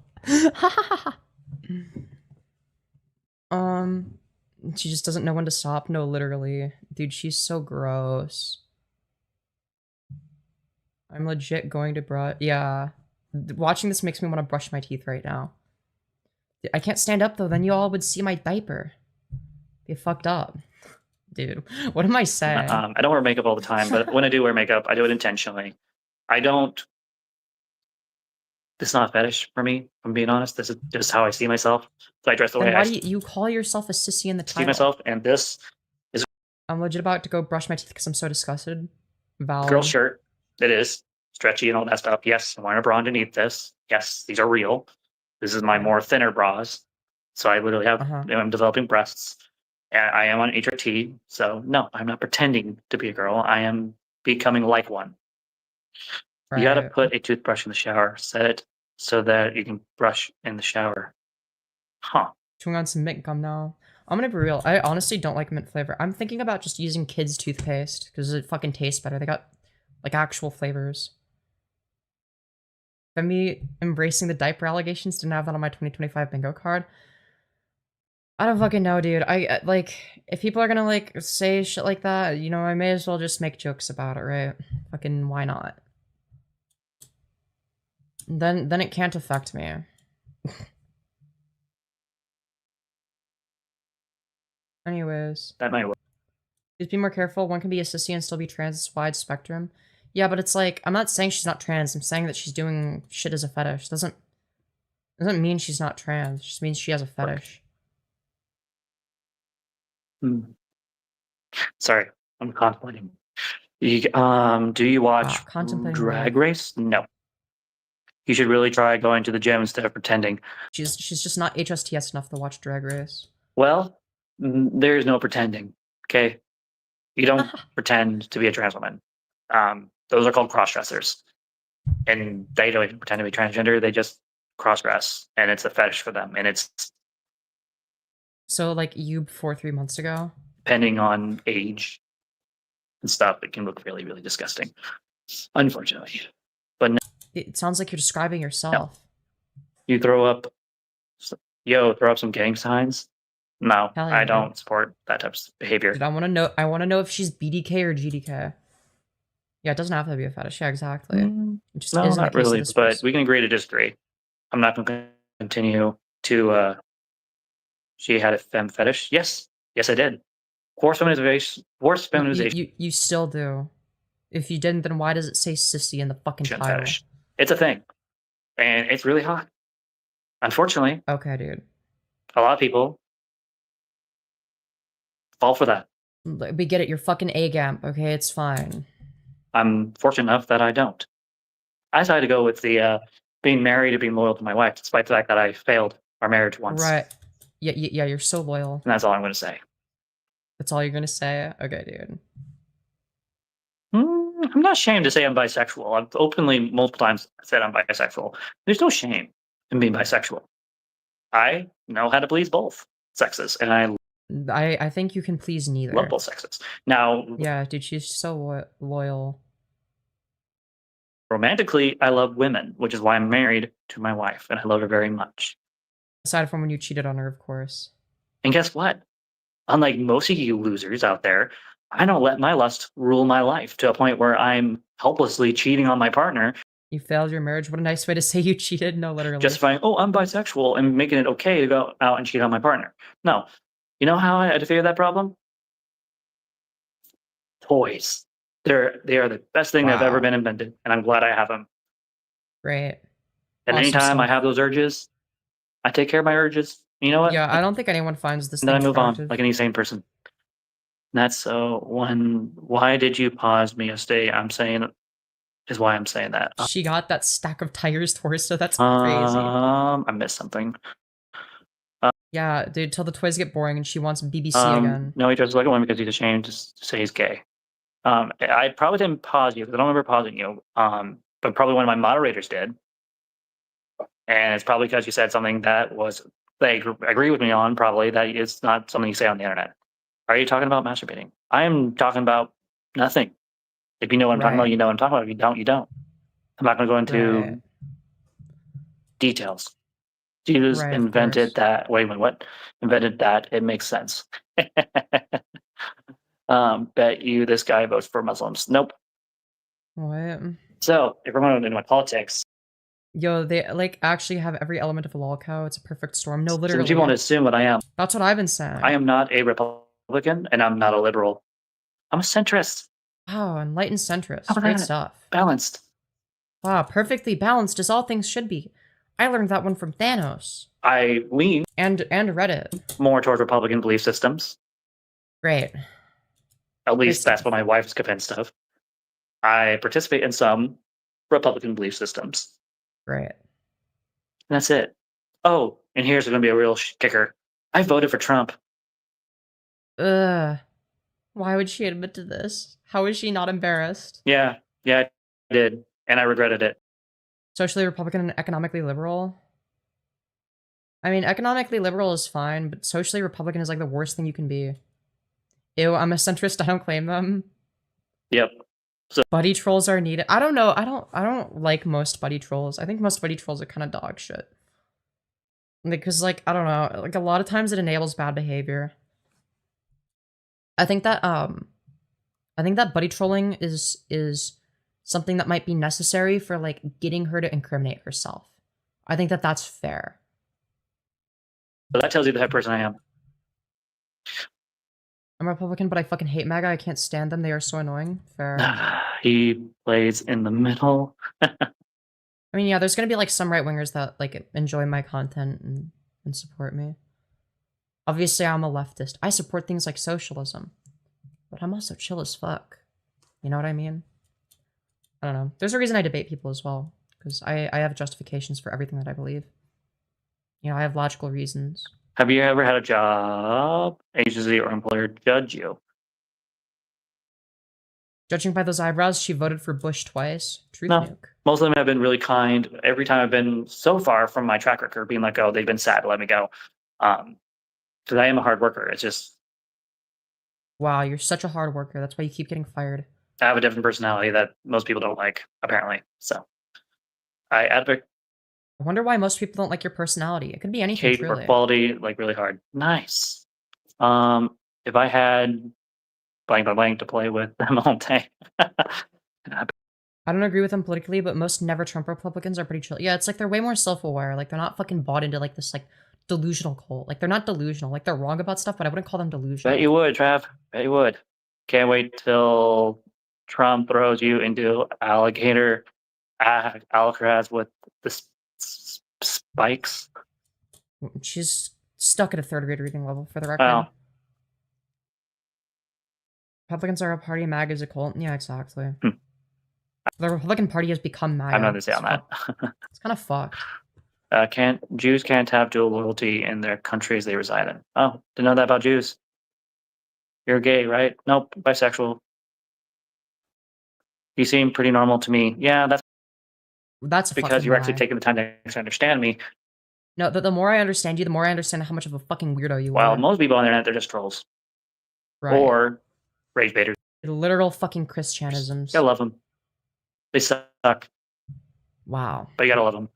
A: She just doesn't know when to stop. No, literally, dude, she's so gross. I'm legit going to brush. Yeah, watching this makes me want to brush my teeth right now. I can't stand up though. Then you all would see my diaper. Be fucked up, dude. What am I saying?
B: I don't wear makeup all the time, but when I do wear makeup, I do it intentionally. I don't. This is not a fetish for me. If I'm being honest. This is just how I see myself. So I dress the way
A: why
B: I
A: do you call yourself a sissy in the title?
B: see myself, and this is.
A: I'm legit about to go brush my teeth because I'm so disgusted. Valid.
B: Girl shirt. It is stretchy and all that stuff. Yes, I'm wearing a bra underneath this. Yes, these are real. This is my more thinner bras. So I literally have, I'm developing breasts. And I am on HRT. So no, I'm not pretending to be a girl. I am becoming like one. Right. You got to put a toothbrush in the shower. Set it so that you can brush in the shower. Huh.
A: Chewing on some mint gum now. I'm gonna be real. I honestly don't like mint flavor. I'm thinking about just using kids' toothpaste because it fucking tastes better. They got like actual flavors. Femi embracing the diaper allegations, didn't have that on my 2025 bingo card. I don't fucking know, dude. I like, if people are gonna like say shit like that, you know, I may as well just make jokes about it, right? Fucking why not? Then it can't affect me. Anyways.
B: That might work.
A: Just be more careful. One can be a sissy and still be trans. It's wide spectrum. Yeah, but it's like, I'm not saying she's not trans. I'm saying that she's doing shit as a fetish. Doesn't mean she's not trans. It just means she has a fetish.
B: Sorry, I'm contemplating. Do you watch Drag Race? No. You should really try going to the gym instead of pretending.
A: She's just not HSTS enough to watch Drag Race.
B: Well, there's no pretending, okay? You don't pretend to be a trans woman. Those are called cross-dressers. And they don't even pretend to be transgender, they just cross-dress. And it's a fetish for them. And it's...
A: So, like, you before 3 months ago?
B: Depending on age and stuff, it can look really, really disgusting. Unfortunately. But no,
A: it sounds like you're describing yourself.
B: No. You throw up some gang signs. No, yeah, I don't support that type of behavior.
A: Dude, I want to know if she's BDK or GDK. Yeah, it doesn't have to be a fetish. Yeah, exactly. It just
B: no, not really, but we can agree to disagree. I'm not going to continue to, she had a femme fetish. Yes, I did. Forced feminization.
A: You still do. If you didn't, then why does it say sissy in the fucking title?
B: Fetish. It's a thing. And it's really hot. Unfortunately.
A: Okay, dude.
B: A lot of people fall for that.
A: We get it. You're fucking A-gamp. Okay, it's fine.
B: I'm fortunate enough that I don't. I decided to go with the being married and being loyal to my wife, despite the fact that I failed our marriage once.
A: Right. Yeah, you're so loyal.
B: And that's all I'm going to say.
A: That's all you're going to say? Okay, dude.
B: I'm not ashamed to say I'm bisexual. I've openly multiple times said I'm bisexual. There's no shame in being bisexual. I know how to please both sexes, and
A: I think you can please neither.
B: Love both sexes. Now,
A: yeah, dude, she's so loyal.
B: Romantically, I love women, which is why I'm married to my wife, and I love her very much.
A: Aside from when you cheated on her, of course.
B: And guess what? Unlike most of you losers out there, I don't let my lust rule my life to a point where I'm helplessly cheating on my partner.
A: You failed your marriage. What a nice way to say you cheated. No, literally.
B: Justifying, oh, I'm bisexual, and making it okay to go out and cheat on my partner. No. You know how I had to figure that problem? Toys. They are the best thing that have ever been invented, and I'm glad I have them.
A: Great.
B: And anytime I have those urges, I take care of my urges. You know what?
A: Yeah, I don't think anyone finds this.
B: And then I move on, like any sane person. And that's why did you pause me yesterday? Is why I'm saying that.
A: She got that stack of tires torso. That's crazy.
B: I missed something.
A: Yeah, dude, till the toys get boring and she wants BBC again.
B: No, he dresses like a woman because he's ashamed to say he's gay. I probably didn't pause you because I don't remember pausing you. But probably one of my moderators did. And it's probably because you said something that was they agree with me on probably that it's not something you say on the internet. Are you talking about masturbating? I am talking about nothing. If you know what I'm talking about, you know what I'm talking about. If you don't, you don't. I'm not going to go into details. Jesus invented that. Wait, what? Invented that. It makes sense. Bet you this guy votes for Muslims. Nope.
A: What?
B: So, if we're going into my politics.
A: Yo, they like actually have every element of a lol cow. It's a perfect storm. No, literally.
B: So people want to assume what I am.
A: That's what I've been saying.
B: I am not a Republican, and I'm not a liberal. I'm a centrist.
A: Wow, enlightened centrist. Great stuff.
B: Balanced.
A: Wow, perfectly balanced as all things should be. I learned that one from Thanos.
B: I lean
A: and Reddit
B: more toward Republican belief systems.
A: Great.
B: At least that's what my wife's convinced of. I participate in some Republican belief systems.
A: Right.
B: That's it. Oh, and here's going to be a real kicker. I voted for Trump.
A: Ugh. Why would she admit to this? How is she not embarrassed?
B: Yeah, I did. And I regretted it.
A: Socially Republican and economically liberal? I mean, economically liberal is fine, but socially Republican is like the worst thing you can be. Ew, I'm a centrist, I don't claim them.
B: Yep. So
A: buddy trolls are needed. I don't know. I don't like most buddy trolls. I think most buddy trolls are kind of dog shit. Because like, I don't know, like a lot of times it enables bad behavior. I think that buddy trolling is something that might be necessary for like getting her to incriminate herself. I think that that's fair.
B: So that tells you the type of person I am.
A: I'm Republican, but I fucking hate MAGA. I can't stand them. They are so annoying. Fair.
B: He plays in the middle.
A: I mean, yeah, there's gonna be like some right-wingers that like enjoy my content and support me. Obviously, I'm a leftist. I support things like socialism. But I'm also chill as fuck. You know what I mean? I don't know. There's a reason I debate people as well. Because I have justifications for everything that I believe. You know, I have logical reasons.
B: Have you ever had a job, agency, or employer judge you?
A: Judging by those eyebrows, she voted for Bush twice. Truth nuke.
B: Most of them have been really kind. Every time I've been so far from my track record, being like, oh, they've been sad to let me go. Because I am a hard worker. It's just...
A: Wow, you're such a hard worker. That's why you keep getting fired.
B: I have a different personality that most people don't like, apparently. So, I advocate...
A: I wonder why most people don't like your personality. It could be anything,
B: for quality, like, really hard. Nice. If I had blank by blank to play with them all day.
A: I don't agree with them politically, but most never Trump Republicans are pretty chill. Yeah, it's like they're way more self-aware. Like, they're not fucking bought into, like, this, like, delusional cult. Like, they're not delusional. Like, they're wrong about stuff, but I wouldn't call them delusional.
B: Bet you would, Trav. Bet you would. Can't wait till Trump throws you into alligator Alcatraz with the spikes.
A: She's stuck at a third grade reading level, for the record.
B: Well,
A: Republicans are a party, MAGA is a cult. Yeah, exactly. The Republican Party has become MAGA.
B: I'm not going to say on that.
A: It's kind of fucked.
B: Jews can't have dual loyalty in their countries they reside in. Oh, didn't know that about Jews. You're gay, right? Nope, bisexual. You seem pretty normal to me. Yeah, that's because you're actually taking the time to understand me.
A: No, the more I understand you, the more I understand how much of a fucking weirdo you are.
B: Well, most people on the internet, they're just trolls.
A: Right.
B: Or rage baiters.
A: Literal fucking Christianisms.
B: You gotta love them. They suck.
A: Wow.
B: But you gotta love them.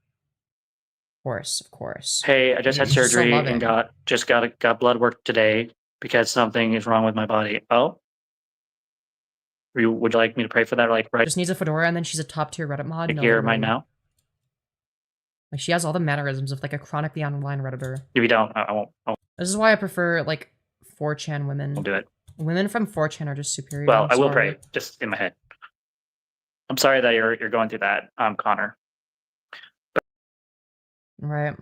A: Of course.
B: Hey, I just had surgery and got blood work today because something is wrong with my body. Oh? Would you like me to pray for that? Like, right?
A: Just needs a fedora and then she's a top tier Reddit mod.
B: Like here, right now?
A: Like, she has all the mannerisms of like a chronically online Redditor.
B: If you don't, I won't.
A: This is why I prefer like 4chan women.
B: I'll do it.
A: Women from 4chan are just superior.
B: Well, I will pray, just in my head. I'm sorry that you're going through that, Connor.
A: Right.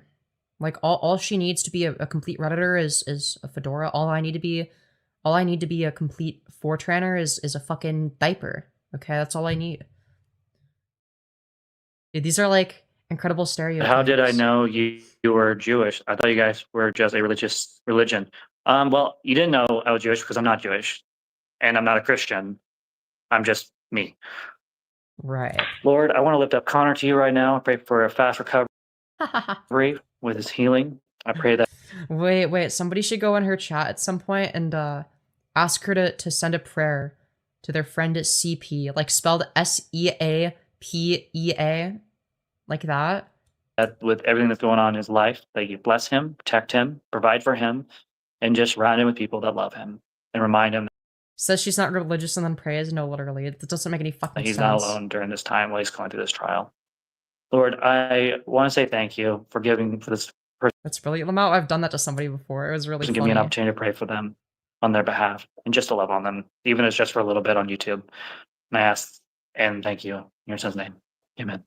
A: Like all she needs to be a complete Redditor is a fedora. All I need to be a complete 4chaner is a fucking diaper. Okay, that's all I need. Dude, these are like incredible stereotypes.
B: How did I know you were Jewish? I thought you guys were just a religious religion. Well, you didn't know I was Jewish because I'm not Jewish, and I'm not a Christian. I'm just me.
A: Right.
B: Lord, I want to lift up Connor to you right now. I pray for a fast recovery with his healing. I pray that
A: Wait. Somebody should go in her chat at some point and ask her to send a prayer to their friend at CP, like spelled SEAPEA, like that.
B: That with everything that's going on in his life, that you bless him, protect him, provide for him, and just surround him with people that love him and remind him
A: Says she's not religious and then prays. No, literally. That doesn't make any fucking
B: that he's
A: sense.
B: not alone during this time while he's going through this trial. Lord, I want to say thank you for giving for this
A: That's brilliant. Lamau, I've done that to somebody before. It was really
B: person,
A: funny.
B: give me an opportunity to pray for them on their behalf and just to love on them, even if it's just for a little bit on YouTube. And I ask and thank you in your son's name. Amen.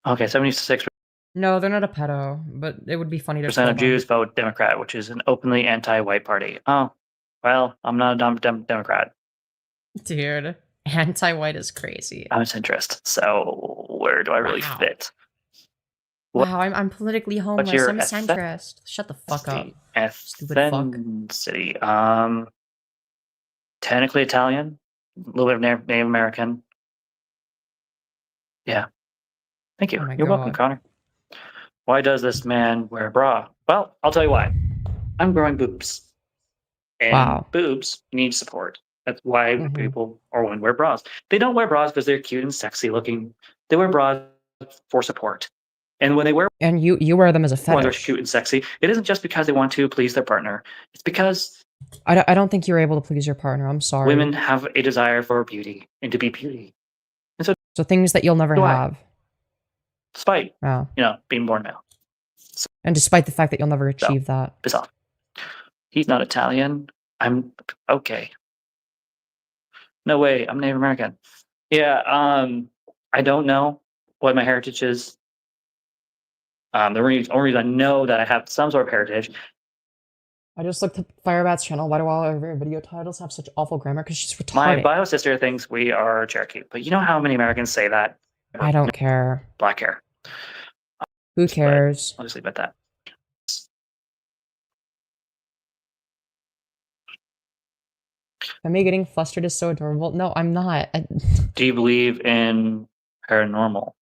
B: Okay, 76%
A: No, they're not a pedo, but it would be funny to troll
B: of
A: them.
B: Jews vote Democrat, which is an openly anti-white party. Oh, well, I'm not a Democrat.
A: Dude, anti-white is crazy.
B: I'm a centrist, so where do I really
A: Wow.
B: fit? What-
A: Wow, I'm politically homeless.
B: your
A: I'm a centrist. Shut the fuck up. Stupid fuck.
B: Ethnicity. Technically Italian, a little bit of Native American. Yeah. Thank you.
A: Oh my
B: You're welcome,
A: God.
B: Connor. Why does this man wear a bra? Well, I'll tell you why. I'm growing boobs. And
A: Wow.
B: boobs need support. That's why
A: Mhm.
B: people or women wear bras. They don't wear bras because they're cute and sexy looking. They wear bras for support. And when they wear
A: And you wear them as a
B: when they're
A: fetish.
B: cute and sexy, it isn't just because they want to please their partner. It's because
A: I don't think you're able to please your partner. I'm sorry.
B: women have a desire for beauty and to be beauty.
A: So things that you'll never
B: Do I?
A: have.
B: Despite,
A: Wow.
B: being born male.
A: And despite the fact that you'll never achieve that.
B: Piss off. He's not Italian. I'm okay. No way. I'm Native American. Yeah. I don't know what my heritage is. The only reason I know that I have some sort of heritage.
A: I just looked at Firebat's channel. Why do all of her video titles have such awful grammar? Because she's
B: My
A: retarded.
B: bio sister thinks we are Cherokee, but you know how many Americans say that?
A: I don't care.
B: Black hair.
A: Who cares?
B: I'll just leave it at that.
A: Me getting flustered is so adorable. No, I'm not.
B: Do you believe in paranormal?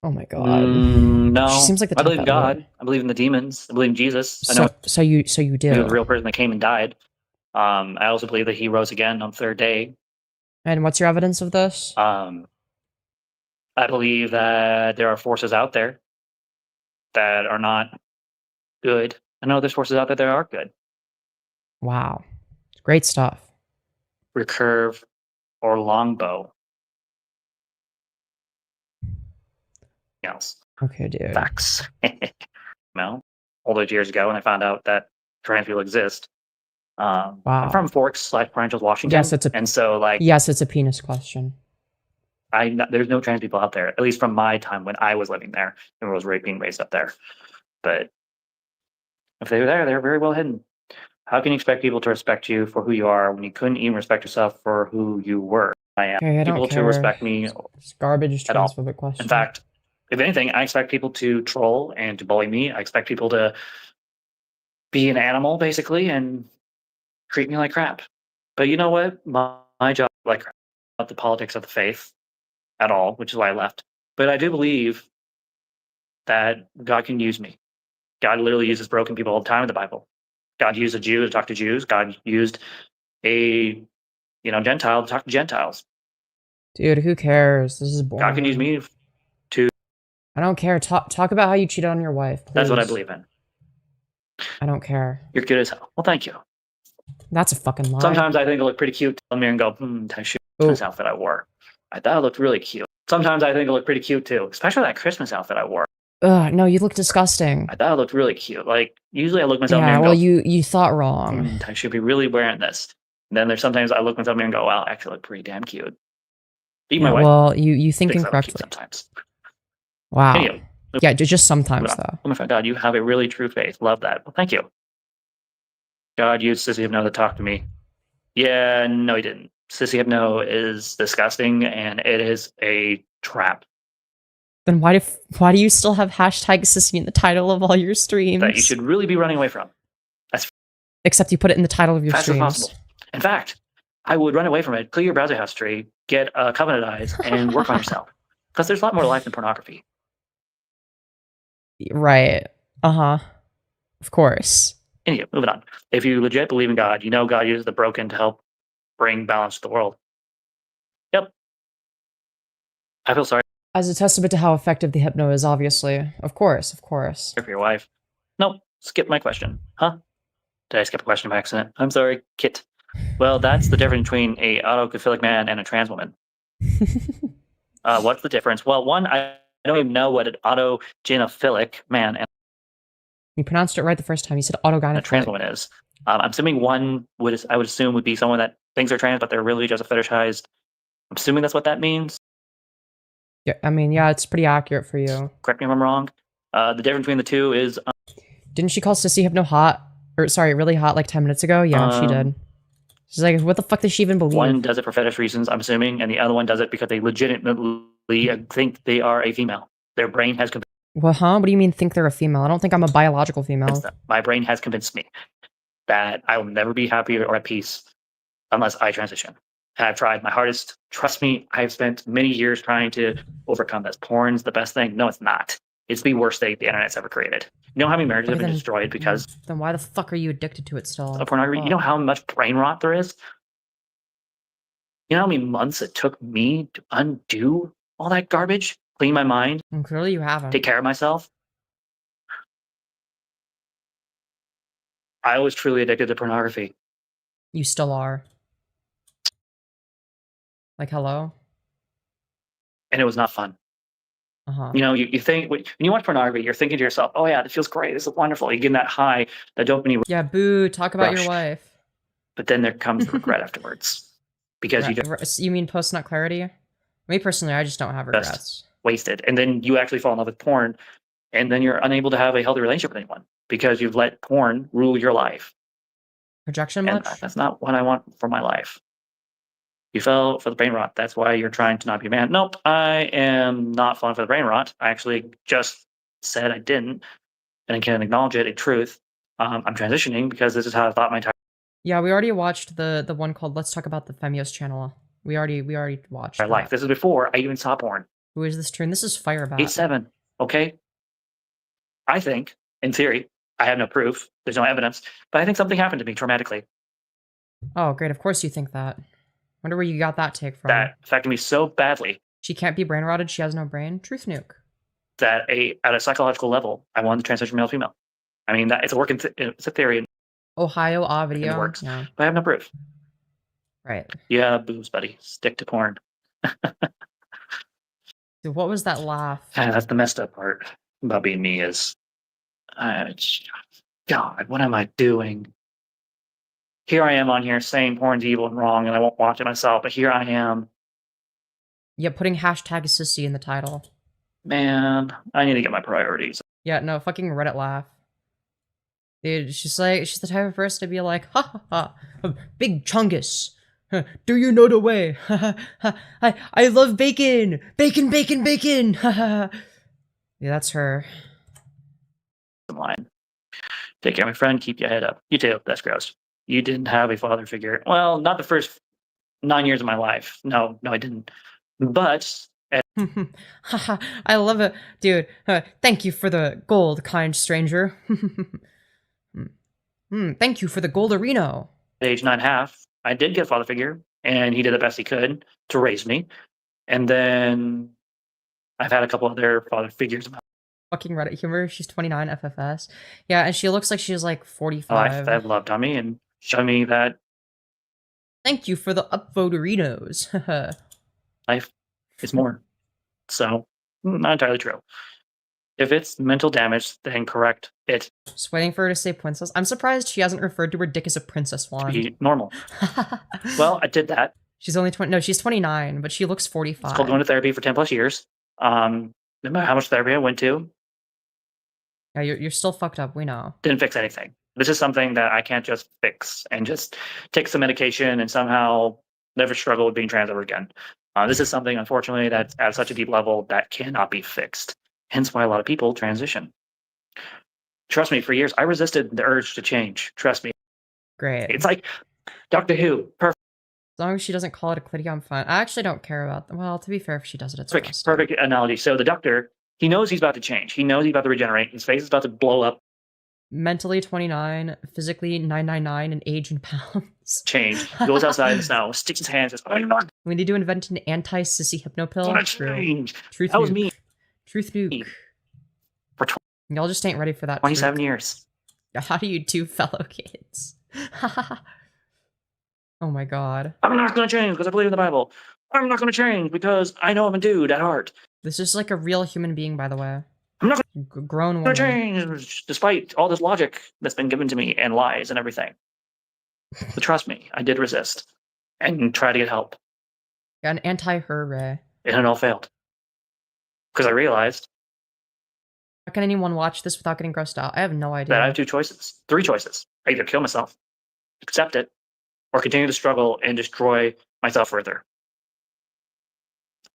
A: Oh my God.
B: No.
A: She seems like the
B: I
A: type
B: believe in
A: that
B: God.
A: would.
B: I believe in the demons. I believe in Jesus. I know
A: So you
B: he
A: do.
B: was a real person that came and died. I also believe that he rose again on the third day.
A: And what's your evidence of this?
B: I believe that there are forces out there that are not good. I know there's forces out there that are good.
A: Wow. Great stuff.
B: Recurve or longbow. Else.
A: Okay, dude.
B: Facts. Well, all those years ago when I found out that trans people exist.
A: Wow.
B: I'm from Forks/Pine Hills, Washington.
A: Yes, it's a
B: and so like
A: yes, it's a penis question.
B: there's no trans people out there, at least from my time when I was living there and was being raised up there. But if they were there, they're very well hidden. How can you expect people to respect you for who you are when you couldn't even respect yourself for who you were? I am
A: Okay, I don't
B: people to
A: care.
B: respect me.
A: It's garbage
B: at all.
A: transphobic question.
B: In fact, if anything, I expect people to troll and to bully me. I expect people to be an animal, basically, and treat me like crap. But you know what? My job, like, not the politics of the faith at all, which is why I left. But I do believe that God can use me. God literally uses broken people all the time in the Bible. God used a Jew to talk to Jews. God used a Gentile to talk to Gentiles.
A: Dude, who cares? This is boring.
B: God can use me.
A: I don't care. Talk about how you cheated on your wife.
B: That's what I
A: please.
B: believe in.
A: I don't care.
B: You're good as hell. Well, thank you.
A: That's a fucking lie.
B: Sometimes I think I look pretty cute. Come here and go, I should this outfit I wore. I thought it looked really cute. Sometimes I think I look pretty cute too, especially that Christmas outfit I wore.
A: Ugh, no, you look disgusting.
B: I thought it looked really cute. Like usually I look myself in the
A: Yeah,
B: mirror
A: well,
B: and go,
A: you thought wrong.
B: I should be really wearing this. And then there's sometimes I look myself in the mirror and go, wow, I actually look pretty damn cute. Even
A: Yeah,
B: my wife
A: well, you think
B: thinks I look cute
A: incorrectly.
B: sometimes.
A: Wow.
B: Anyway,
A: Yeah, just sometimes though.
B: oh my God, you have a really true faith. Love that. Well, thank you. God used Sissy Hypno to talk to me. Yeah, no, he didn't. Sissy Hypno is disgusting and it is a trap
A: Then why do you still have hashtag sissy in the title of all your streams?
B: that you should really be running away from.
A: Except you put it in the title of your
B: Fast as
A: streams.
B: possible. In fact, I would run away from it, clear your browser history, get Covenant Eyes, and work on yourself. Because there's a lot more to life than pornography.
A: Right. Uh-huh. Of course.
B: Anyway, moving on. If you legit believe in God, you know God uses the broken to help bring balance to the world. Yep. I feel sorry
A: As a testament to how effective the hypno is, obviously. Of course, of course.
B: for your wife. Nope. Skip my question. Huh? Did I skip a question by accident? I'm sorry, Kit. Well, that's the difference between a autocophilic man and a trans woman. What's the difference? Well, one, I don't even know what an autogynophilic man and
A: You pronounced it right the first time. You said
B: a
A: autogynephilic.
B: trans woman is. I'm assuming one I would assume would be someone that thinks they're trans, but they're really just a fetishized. I'm assuming that's what that means.
A: Yeah, I mean, yeah, it's pretty accurate for you.
B: Correct me if I'm wrong. The difference between the two is
A: Didn't she call Sissy Hypno hot? Or, sorry, really hot like 10 minutes ago? Yeah, she did. She's like, what the fuck does she even believe?
B: one does it for fetish reasons, I'm assuming, and the other one does it because they legitimately think they are a female. Their brain has convinced
A: Well, huh? What do you mean think they're a female? I don't think I'm a biological female.
B: them. My brain has convinced me that I will never be happy or at peace unless I transition. And I've tried my hardest. Trust me, I've spent many years trying to overcome this. Porn's the best thing. No, it's not. It's the worst thing the internet's ever created. You know how many marriages have been destroyed because
A: Then why the fuck are you addicted to it still?
B: of pornography? You know how much brain rot there is? You know how many months it took me to undo all that garbage? Clean my mind,
A: And clearly you haven't.
B: take care of myself? I was truly addicted to pornography.
A: You still are. Like, hello?
B: And it was not fun.
A: Uh-huh.
B: You know, you think when you watch pornography, you're thinking to yourself, "Oh yeah, this feels great. This is wonderful." You get that high, that dopamine.
A: Yeah, boo, talk about
B: Rush.
A: your wife.
B: But then there comes the regret afterwards because you just
A: You mean post-nut clarity? Me personally, I just don't have regrets.
B: wasted, and then you actually fall in love with porn, and then you're unable to have a healthy relationship with anyone because you've let porn rule your life.
A: Projection
B: And
A: much?
B: that's not what I want for my life. You fell for the brain rot. That's why you're trying to not be a man. Nope, I am not falling for the brain rot. I actually just said I didn't, and I can acknowledge it, a truth. I'm transitioning because this is how I thought my entire
A: Yeah, we already watched the one called Let's Talk About the Femyoz channel. We already watched that.
B: life. This is before I even saw porn.
A: Who is this turn? This is Firebat.
B: 8-7. Okay. I think, in theory, I have no proof. There's no evidence, but I think something happened to me traumatically
A: Oh, great. Of course you think that. Wonder where you got that take from.
B: that affected me so badly
A: She can't be brain rotted. She has no brain. Truth nuke.
B: that at a psychological level, I wanted to transition from male to female. I mean, that it's a working, it's a theory, and
A: Ohio A
B: it
A: video.
B: works,
A: Yeah.
B: but I have no proof.
A: Right.
B: Yeah, boobs, buddy. Stick to porn.
A: Dude, what was that laugh?
B: That's the messed up part about being me is, God, what am I doing? Here I am on here saying porn's evil and wrong, and I won't watch it myself. But here I am,
A: Yeah, putting hashtag sissy in the title.
B: man. I need to get my priorities.
A: Yeah, no, fucking Reddit laugh. Dude, she's the type of person to be like, ha ha ha, big chungus. Huh, do you know the way? I love bacon, bacon, bacon, bacon. Yeah, that's her.
B: Line. Take care, my friend. Keep your head up. You too. That's gross. You didn't have a father figure. Well, not the first 9 years of my life. No, I didn't. But
A: I love it, dude. Thank you for the gold, kind stranger. Thank you for the golderino.
B: at age 9.5, I did get a father figure, and he did the best he could to raise me. And then I've had a couple other father figures in my
A: Fucking Reddit humor. She's 29 FFS. Yeah, and she looks like she's like 45.
B: life that have loved on me and shown me that
A: Thank you for the upvoterinos.
B: life is more. So, not entirely true. If it's mental damage, then correct it
A: Just waiting for her to say princess. I'm surprised she hasn't referred to her dick as a princess
B: to
A: wand.
B: be normal. Well, I did that.
A: She's only 20. No, she's 29, but she looks
B: It's called
A: 45.
B: going to therapy for 10 plus years. No matter how much therapy I went to,
A: Yeah, you're still fucked up. We know.
B: didn't fix anything. This is something that I can't just fix and just take some medication and somehow never struggle with being trans ever again. This is something, unfortunately, that's at such a deep level that cannot be fixed. Hence why a lot of people transition. Trust me, for years, I resisted the urge to change. Trust me.
A: Great.
B: It's like Doctor Who.
A: As long as she doesn't call it a clitty, I'm fine. I actually don't care about them. Well, to be fair, if she does it, it's
B: Perfect
A: roasted.
B: analogy. So the doctor He knows he's about to change. He knows he's about to regenerate. His face is about to blow up.
A: Mentally 29, physically 999, and age in pounds.
B: Change. He goes outside in the snow, sticks his hands, says, I'm not
A: We need to invent an anti-sissy hypno pill.
B: gonna change.
A: Truth
B: That was
A: nuke.
B: me
A: Truth nuke.
B: for
A: Y'all just ain't ready for that.
B: 27
A: truth.
B: years.
A: How do you do, fellow kids? Oh my god.
B: I'm not gonna change because I believe in the Bible. I'm not gonna change because I know I'm a dude at heart.
A: This is like a real human being, by the way.
B: I'm not
A: Grown
B: gonna
A: woman.
B: change despite all this logic that's been given to me and lies and everything. But trust me, I did resist and try to get help.
A: An anti-her ray.
B: And it all failed. Because I realized
A: How can anyone watch this without getting grossed out? I have no idea.
B: that I have 3 choices. I either kill myself, accept it, or continue to struggle and destroy myself further.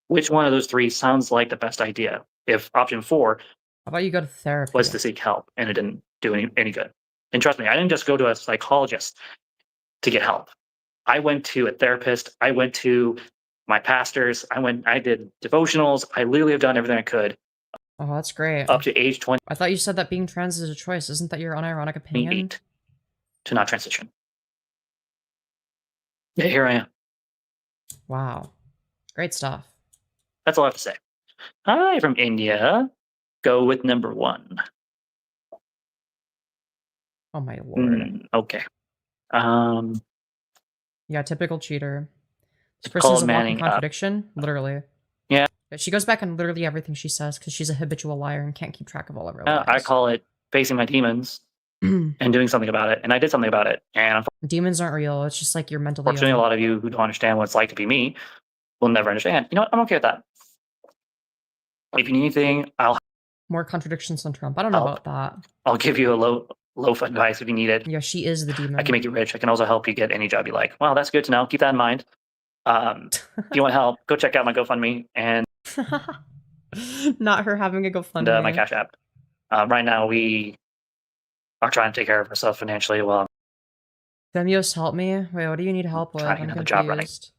B: Which one of those 3 sounds like the best idea? If option 4
A: How about you go to therapy?
B: was to seek help and it didn't do any good. And trust me, I didn't just go to a psychologist to get help. I went to a therapist. I went to my pastors. I did devotionals. I literally have done everything I could
A: Oh, that's great.
B: up to age
A: I thought you said that being trans is a choice. Isn't that your unironic opinion?
B: 28 to not transition. Yeah, here I am.
A: Wow. Great stuff.
B: That's all I have to say. Hi from India. Go with number 1.
A: Oh my lord.
B: Okay.
A: Yeah, typical cheater. This
B: Call
A: person's a walking
B: manning up.
A: contradiction, literally.
B: Yeah.
A: She goes back on literally everything she says because she's a habitual liar and can't keep track of all of her lies.
B: I call it facing my demons and doing something about it. And I did something about it. And
A: Demons aren't real. It's just like you're mentally
B: unfortunately, a
A: ill.
B: lot of you who don't understand what it's like to be me will never understand. You know what? I'm okay with that. If you need anything,
A: More contradictions than Trump. I don't know
B: Help.
A: about that.
B: I'll give you a loaf advice if you need it.
A: Yeah, she is the demon.
B: I can make you rich. I can also help you get any job you like. Wow, that's good to know. Keep that in mind. If you want help, go check out my GoFundMe and
A: Not her having a GoFundMe.
B: my Cash App. Right now, we are trying to take care of ourselves financially. Well,
A: Femyoz, help me. Wait, what do you need help with?
B: Trying to
A: I'm
B: get the job running.
A: confused.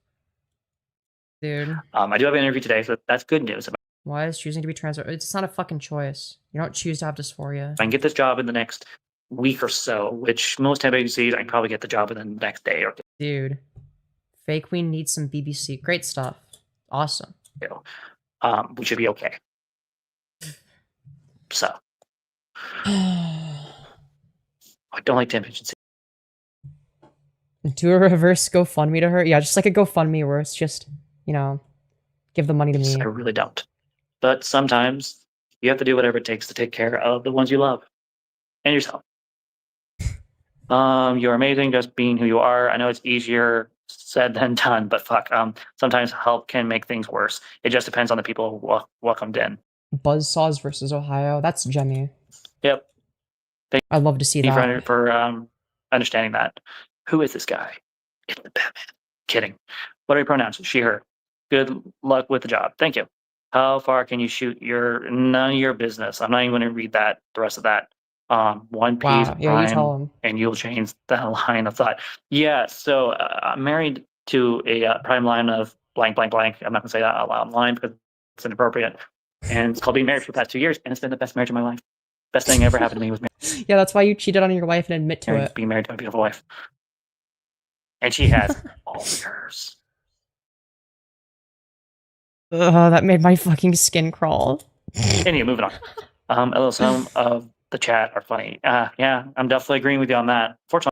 A: Dude,
B: I do have an interview today, so that's good news. If
A: why is choosing to be trans? It's not a fucking choice. You don't choose to have dysphoria.
B: I can get this job in the next week or so, which most temp agencies, I can probably get the job within the next day or
A: Dude, Fake Queen needs some BBC. Great stuff. Awesome.
B: 2. We should be okay. So, I don't like temp agencies.
A: Do a reverse GoFundMe to her? Yeah, just like a GoFundMe where it's just, you know, give the money to me.
B: I really don't. But sometimes you have to do whatever it takes to take care of the ones you love and yourself. You're amazing just being who you are. I know it's easier said than done, but fuck. Sometimes help can make things worse. It just depends on the people who welcomed in.
A: Buzzsaws versus Ohio. That's Jemmy.
B: Yep.
A: I'd love to see
B: Thank
A: that.
B: you for understanding that. Who is this guy? It's the Batman. Kidding. What are your pronouns? She, her. Good luck with the job. Thank you. How far can you shoot none of your business? I'm not even going to read the rest of that. One piece
A: Wow. Yeah, you tell him.
B: and you'll change that line of thought. Yeah, so I'm married to a prime line of blank, blank, blank. I'm not going to say that out loud online because it's inappropriate. And it's called being married for the past 2 years, and it's been the best marriage of my life. Best thing ever happened to me was
A: Yeah, that's why you cheated on your wife and admit to it.
B: being married to my beautiful wife. And she has all of yours.
A: Ugh, that made my fucking skin crawl.
B: Anyway, moving on. Although some of the chat are funny. Yeah, I'm definitely agreeing with you on that. Fortunately,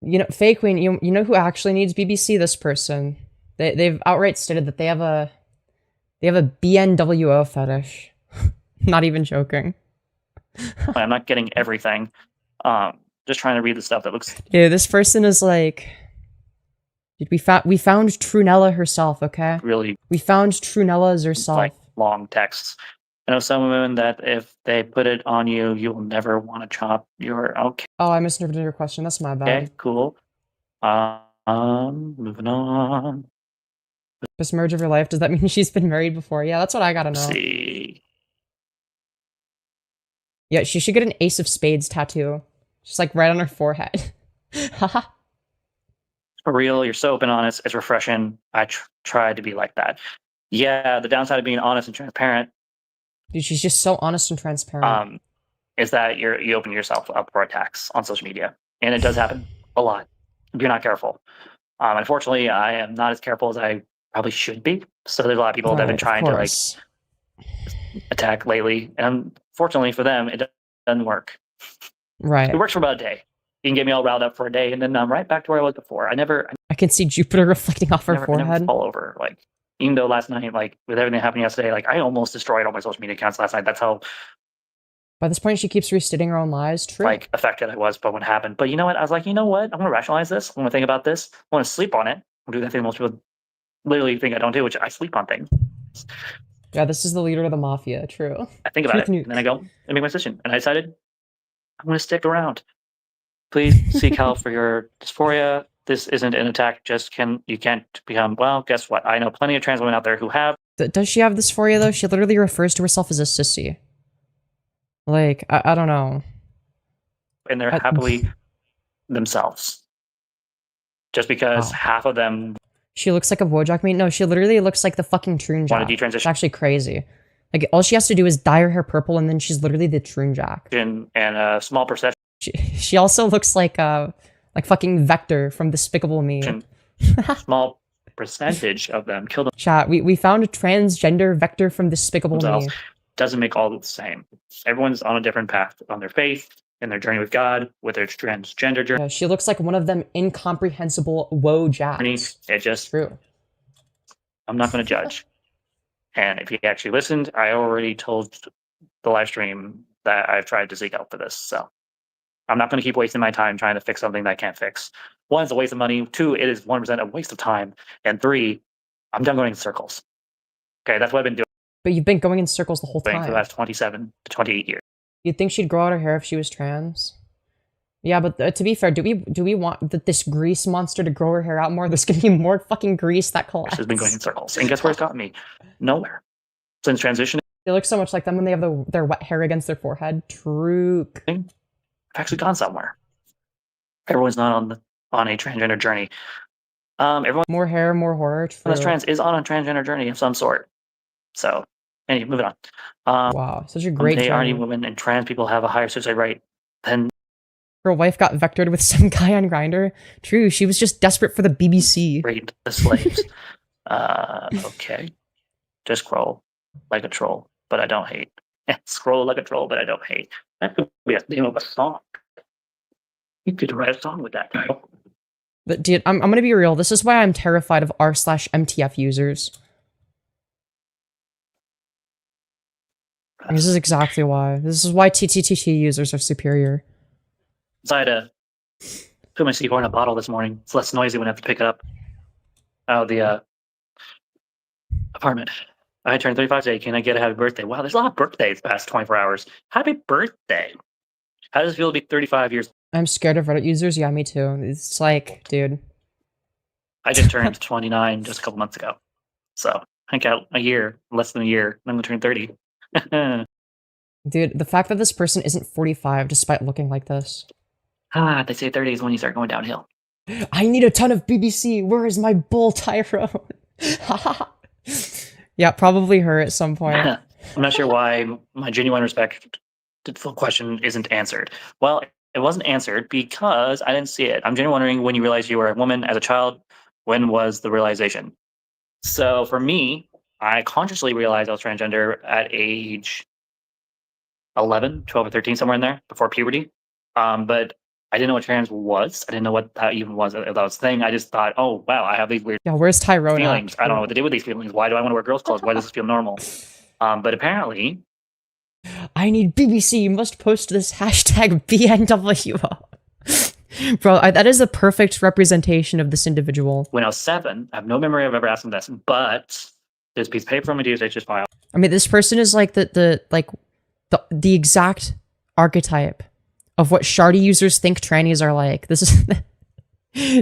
A: You know, Fake Queen, you know who actually needs BBC? This person. They've outright stated that they have a BNWO fetish. Not even joking.
B: I'm not getting everything. Just trying to read the stuff that looks
A: Yeah, this person is like, dude, we found Trunella herself, okay?
B: really
A: We found Trunella as herself.
B: like long texts. I know some women that if they put it on you, you will never want to chop your okay.
A: Oh, I misinterpreted your question. That's my bad.
B: Okay, cool. Moving on.
A: Best marriage of your life. Does that mean she's been married before? Yeah, that's what I gotta know.
B: Let's see.
A: Yeah, she should get an Ace of Spades tattoo. Just like right on her forehead. Haha.
B: For real, you're so open, honest. It's refreshing. I tried to be like that. Yeah, the downside of being honest and transparent
A: Dude, she's just so honest and transparent.
B: Is that you open yourself up for attacks on social media, and it does happen a lot if you're not careful. Unfortunately, I am not as careful as I probably should be. So there's a lot of people that have been trying to like attack lately, and unfortunately for them, it doesn't work.
A: Right.
B: It works for about a day. You can get me all riled up for a day, and then I'm right back to where I was before.
A: I can see Jupiter reflecting off her forehead.
B: I never fall over. Like, even though last night, like with everything happening yesterday, like I almost destroyed all my social media accounts last night. That's how.
A: By this point, she keeps restating her own lies. True.
B: Like affected I was by what happened. But you know what? I was like, you know what? I'm gonna rationalize this. I'm gonna think about this. I want to sleep on it. I'll do that thing most people literally think I don't do, which I sleep on things.
A: Yeah, this is the leader of the mafia. True.
B: I think about it, and then I go and make my decision. And I decided I'm gonna stick around. Please seek help for your dysphoria. This isn't an attack. You can't become. Well, guess what? I know plenty of trans women out there who have.
A: Does she have dysphoria though? She literally refers to herself as a sissy. Like, I don't know.
B: And they're happily themselves. Just because half of them...
A: She looks like a Bojack mate? No, she literally looks like the fucking Troon Jack.
B: Want to detransition.
A: It's actually crazy. Like, all she has to do is dye her hair purple and then she's literally the Troon Jack.
B: And a small percentage...
A: She also looks like fucking Vector from Despicable Me.
B: Small percentage of them kill them.
A: Chat, we found a transgender Vector from Despicable Me.
B: Doesn't make all the same. Everyone's on a different path on their faith, in their journey with God, with their transgender journey.
A: Yeah, she looks like one of them incomprehensible Wojacks.
B: It just...
A: True.
B: I'm not going to judge. And if you actually listened, I already told the live stream that I've tried to seek help for this. So I'm not going to keep wasting my time trying to fix something that I can't fix. 1, it's a waste of money. 2, it is 100% a waste of time. And 3, I'm done going in circles. Okay, that's what I've been doing.
A: But you've been going in circles the whole time.
B: For the last 27 to 28 years.
A: You'd think she'd grow out her hair if she was trans. Yeah, but to be fair, do we want this grease monster to grow her hair out more? There's gonna be more fucking grease that collects.
B: She's been going in circles. And guess where it's gotten me? Nowhere. Since transitioning.
A: They look so much like them when they have their wet hair against their forehead. True.
B: I've actually gone somewhere. Everyone's not on a transgender journey. Everyone
A: more hair, more horror.
B: That's trans is on a transgender journey of some sort. So, anyway, moving on.
A: Wow, such a great.
B: They aren't even women, and trans people have a higher suicide rate than.
A: Her wife got vectored with some guy on Grindr. True, she was just desperate for the BBC.
B: Raped the slaves. Okay. Just scroll like a troll, but I don't hate. Scroll like a troll, but I don't hate. That could be a name of a song. You could write a song with that title.
A: But dude, I'm gonna be real. This is why I'm terrified of r/MTF users. This is exactly why. This is why TTTT users are superior.
B: So I had to put my C4 in a bottle this morning. It's less noisy when I have to pick it up out of the apartment. I turned 35 today. Can I get a happy birthday? Wow, there's a lot of birthdays the past 24 hours. Happy birthday. How does it feel to be 35 years?
A: I'm scared of Reddit users. Yeah, me too. It's like, dude.
B: I just turned 29 just a couple months ago. So I got a year, less than a year. I'm going to turn 30.
A: Dude, the fact that this person isn't 45 despite looking like this.
B: They say 30 is when you start going downhill.
A: I need a ton of BBC. Where is my bull Tyrone? Yeah, probably her at some point.
B: I'm not sure why my genuine respect full question isn't answered. Well, it wasn't answered because I didn't see it. I'm genuinely wondering when you realized you were a woman as a child, when was the realization? So for me, I consciously realized I was transgender at age 11, 12 or 13, somewhere in there, before puberty. But I didn't know what trans was. I didn't know what that even was. That was a thing. I just thought, oh, wow, I have these weird
A: where's Tyrone
B: feelings. I don't know what to do with these feelings. Why do I want to wear girls' clothes? Why does this feel normal? But apparently...
A: I need BBC. You must post this hashtag BNWO. Bro, that is the perfect representation of this individual.
B: When I was 7, I have no memory of ever asking this, but there's a piece of paper from my DSH's file.
A: I mean, this person is like the the exact archetype of what shardy users think trannies are like. This is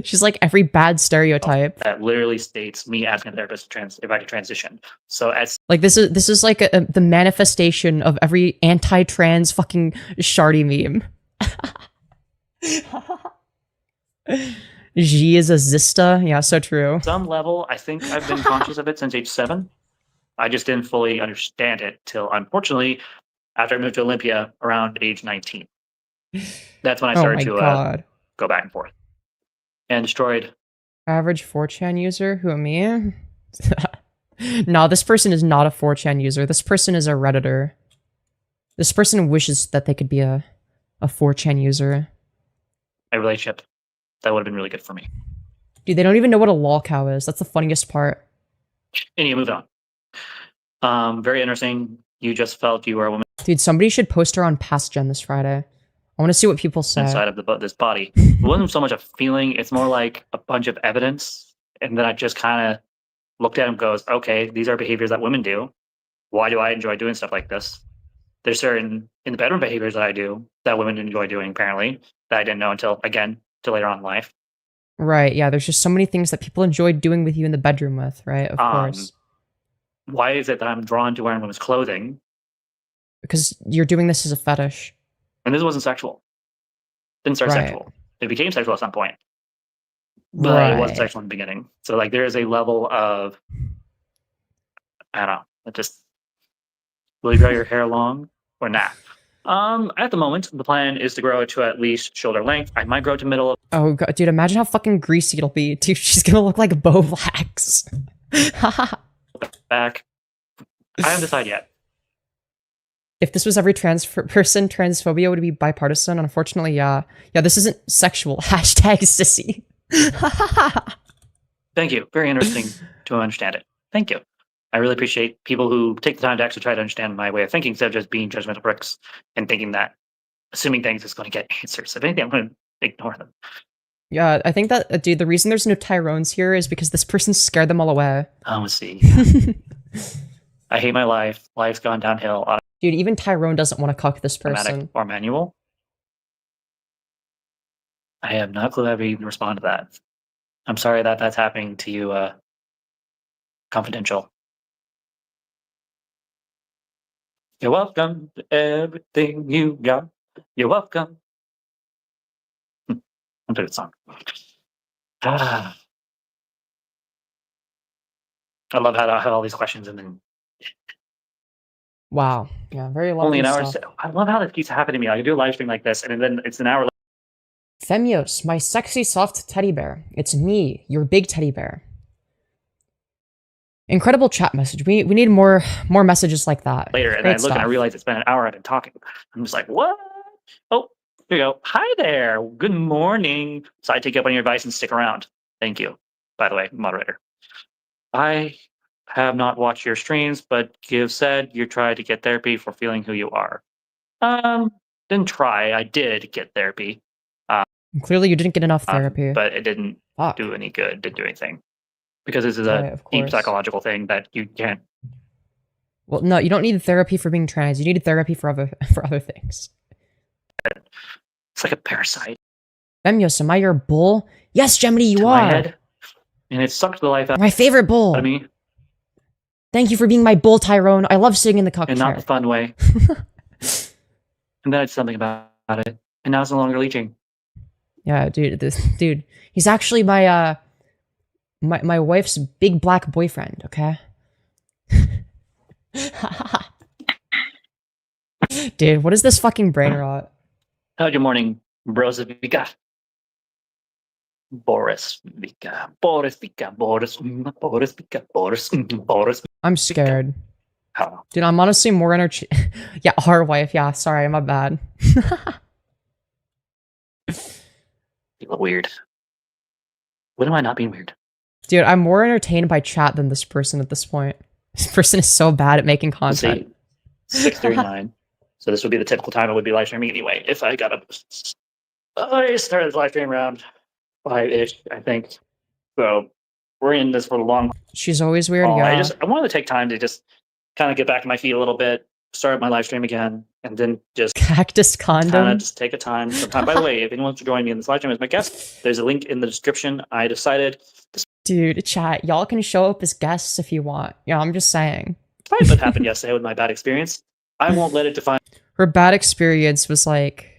A: she's like every bad stereotype.
B: That literally states me asking a therapist if I could transition. So as
A: like this is like the manifestation of every anti-trans fucking shardy meme. G is a Zista. Yeah, so true.
B: Some level, I think I've been conscious of it since age 7. I just didn't fully understand it till, unfortunately, after I moved to Olympia around age 19. That's when I started to go back and forth. And destroyed.
A: Average 4chan user? Who, me? No, this person is not a 4chan user. This person is a Redditor. This person wishes that they could be a 4chan user.
B: A relationship. That would have been really good for me.
A: Dude, they don't even know what a lolcow is. That's the funniest part.
B: Anyway, moving on. Very interesting. You just felt you were a woman.
A: Dude, somebody should post her on Past Gen this Friday. I want to see what people say.
B: Inside of this body. It wasn't so much a feeling. It's more like a bunch of evidence. And then I just kind of looked at him and goes, okay, these are behaviors that women do. Why do I enjoy doing stuff like this? There's certain in the bedroom behaviors that I do that women enjoy doing, apparently, that I didn't know until later on in life.
A: Right, yeah, there's just so many things that people enjoy doing with you in the bedroom with, right? Of course.
B: Why is it that I'm drawn to wearing women's clothing?
A: Because you're doing this as a fetish.
B: And this wasn't sexual. Didn't start sexual. It became sexual at some point. But it wasn't sexual in the beginning. So, like, there is a level of, I don't know, it just, will you grow your hair long or not? At the moment, the plan is to grow it to at least shoulder length. I might grow it to middle of.
A: Oh, God, dude, imagine how fucking greasy it'll be. Dude, she's gonna look like Bovlax.
B: Back. I haven't decided yet.
A: If this was every trans person, transphobia would be bipartisan. Unfortunately, yeah. Yeah, this isn't sexual. Hashtag sissy.
B: Thank you. Very interesting to understand it. Thank you. I really appreciate people who take the time to actually try to understand my way of thinking instead of just being judgmental pricks and thinking that assuming things is going to get answers. If anything, I'm going to ignore them.
A: Yeah, I think that, dude, the reason there's no Tyrones here is because this person scared them all away.
B: Oh, see. I hate my life. Life's gone downhill.
A: Dude, even Tyrone doesn't want to cuck this person.
B: Automatic or manual? I have no clue how to even respond to that. I'm sorry that that's happening to you, confidential. You're welcome to everything you got. You're welcome. I'm a good song. I love how I have all these questions and then
A: wow. Yeah, very lovely
B: only an hour.
A: stuff.
B: I love how this keeps happening to me. I can do a live stream like this and then it's an hour later.
A: Femyoz, my sexy soft teddy bear. It's me, your big teddy bear. Incredible chat message. We need more messages like that.
B: Later, and I look and I realize it's been an hour I've been talking. I'm just like, what? Oh, here you go. Hi there. Good morning. So I take up on your advice and stick around. Thank you. By the way, moderator. I have not watched your streams, but you've said you tried to get therapy for feeling who you are. Didn't try. I did get therapy.
A: Clearly, you didn't get enough therapy.
B: But it didn't do any good. Didn't do anything. Because this is a deep psychological thing that you can't.
A: Well, no, you don't need therapy for being trans. You need therapy for other things.
B: It's like a parasite.
A: Femyoz, am I your bull? Yes, Gemini, you
B: to
A: are.
B: My head, and it sucked the life out.
A: My favorite bull.
B: Out of me.
A: Thank you for being my bull, Tyrone. I love sitting in the cuck
B: and
A: chair.
B: Not the fun way. And then I did something about it, and now it's no longer leeching.
A: Yeah, dude, he's actually my my wife's big black boyfriend, okay? Dude, what is this fucking brain rot?
B: How's your morning, Boris Vika? Boris Vika.
A: I'm scared.
B: How?
A: Dude, I'm honestly more yeah, our wife, yeah, sorry, my bad.
B: You look weird. When am I not being weird?
A: Dude, I'm more entertained by chat than this person at this point. This person is so bad at making content.
B: 6:39. So this would be the typical time I would be live streaming anyway. If I got up, I started live stream around 5-ish, I think. So we're in this for a long.
A: She's always weird. Yeah.
B: I wanted to take time to just kind of get back to my feet a little bit, start my live stream again, and then just
A: cactus condom.
B: Kind of just take a time. Sometime. By the way, if anyone wants to join me in this live stream as my guest, there's a link in the description. I decided.
A: Dude, chat, y'all can show up as guests if you want. Yeah, I'm just saying.
B: Despite what happened yesterday with my bad experience, I won't let it define.
A: Her bad experience was like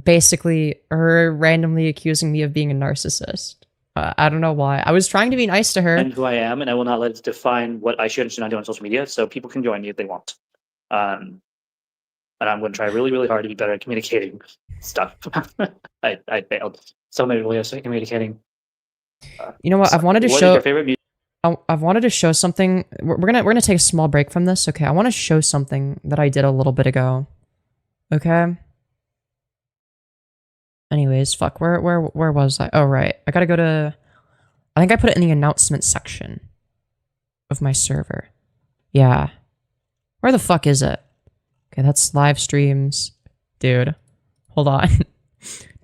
A: basically her randomly accusing me of being a narcissist. I don't know why. I was trying to be nice to her.
B: And who I am, and I will not let it define what I should and should not do on social media. So people can join me if they want. And I'm going to try really, really hard to be better at communicating stuff. I failed so miserably at communicating.
A: You know what? I've wanted to
B: What is
A: show.
B: your favorite music?
A: I've wanted to show something. We're gonna take a small break from this. Okay, I want to show something that I did a little bit ago. Okay. Anyways, fuck. Where was I? Oh right, I gotta go to. I think I put it in the announcement section of my server. Yeah. Where the fuck is it? Okay, that's live streams, dude. Hold on.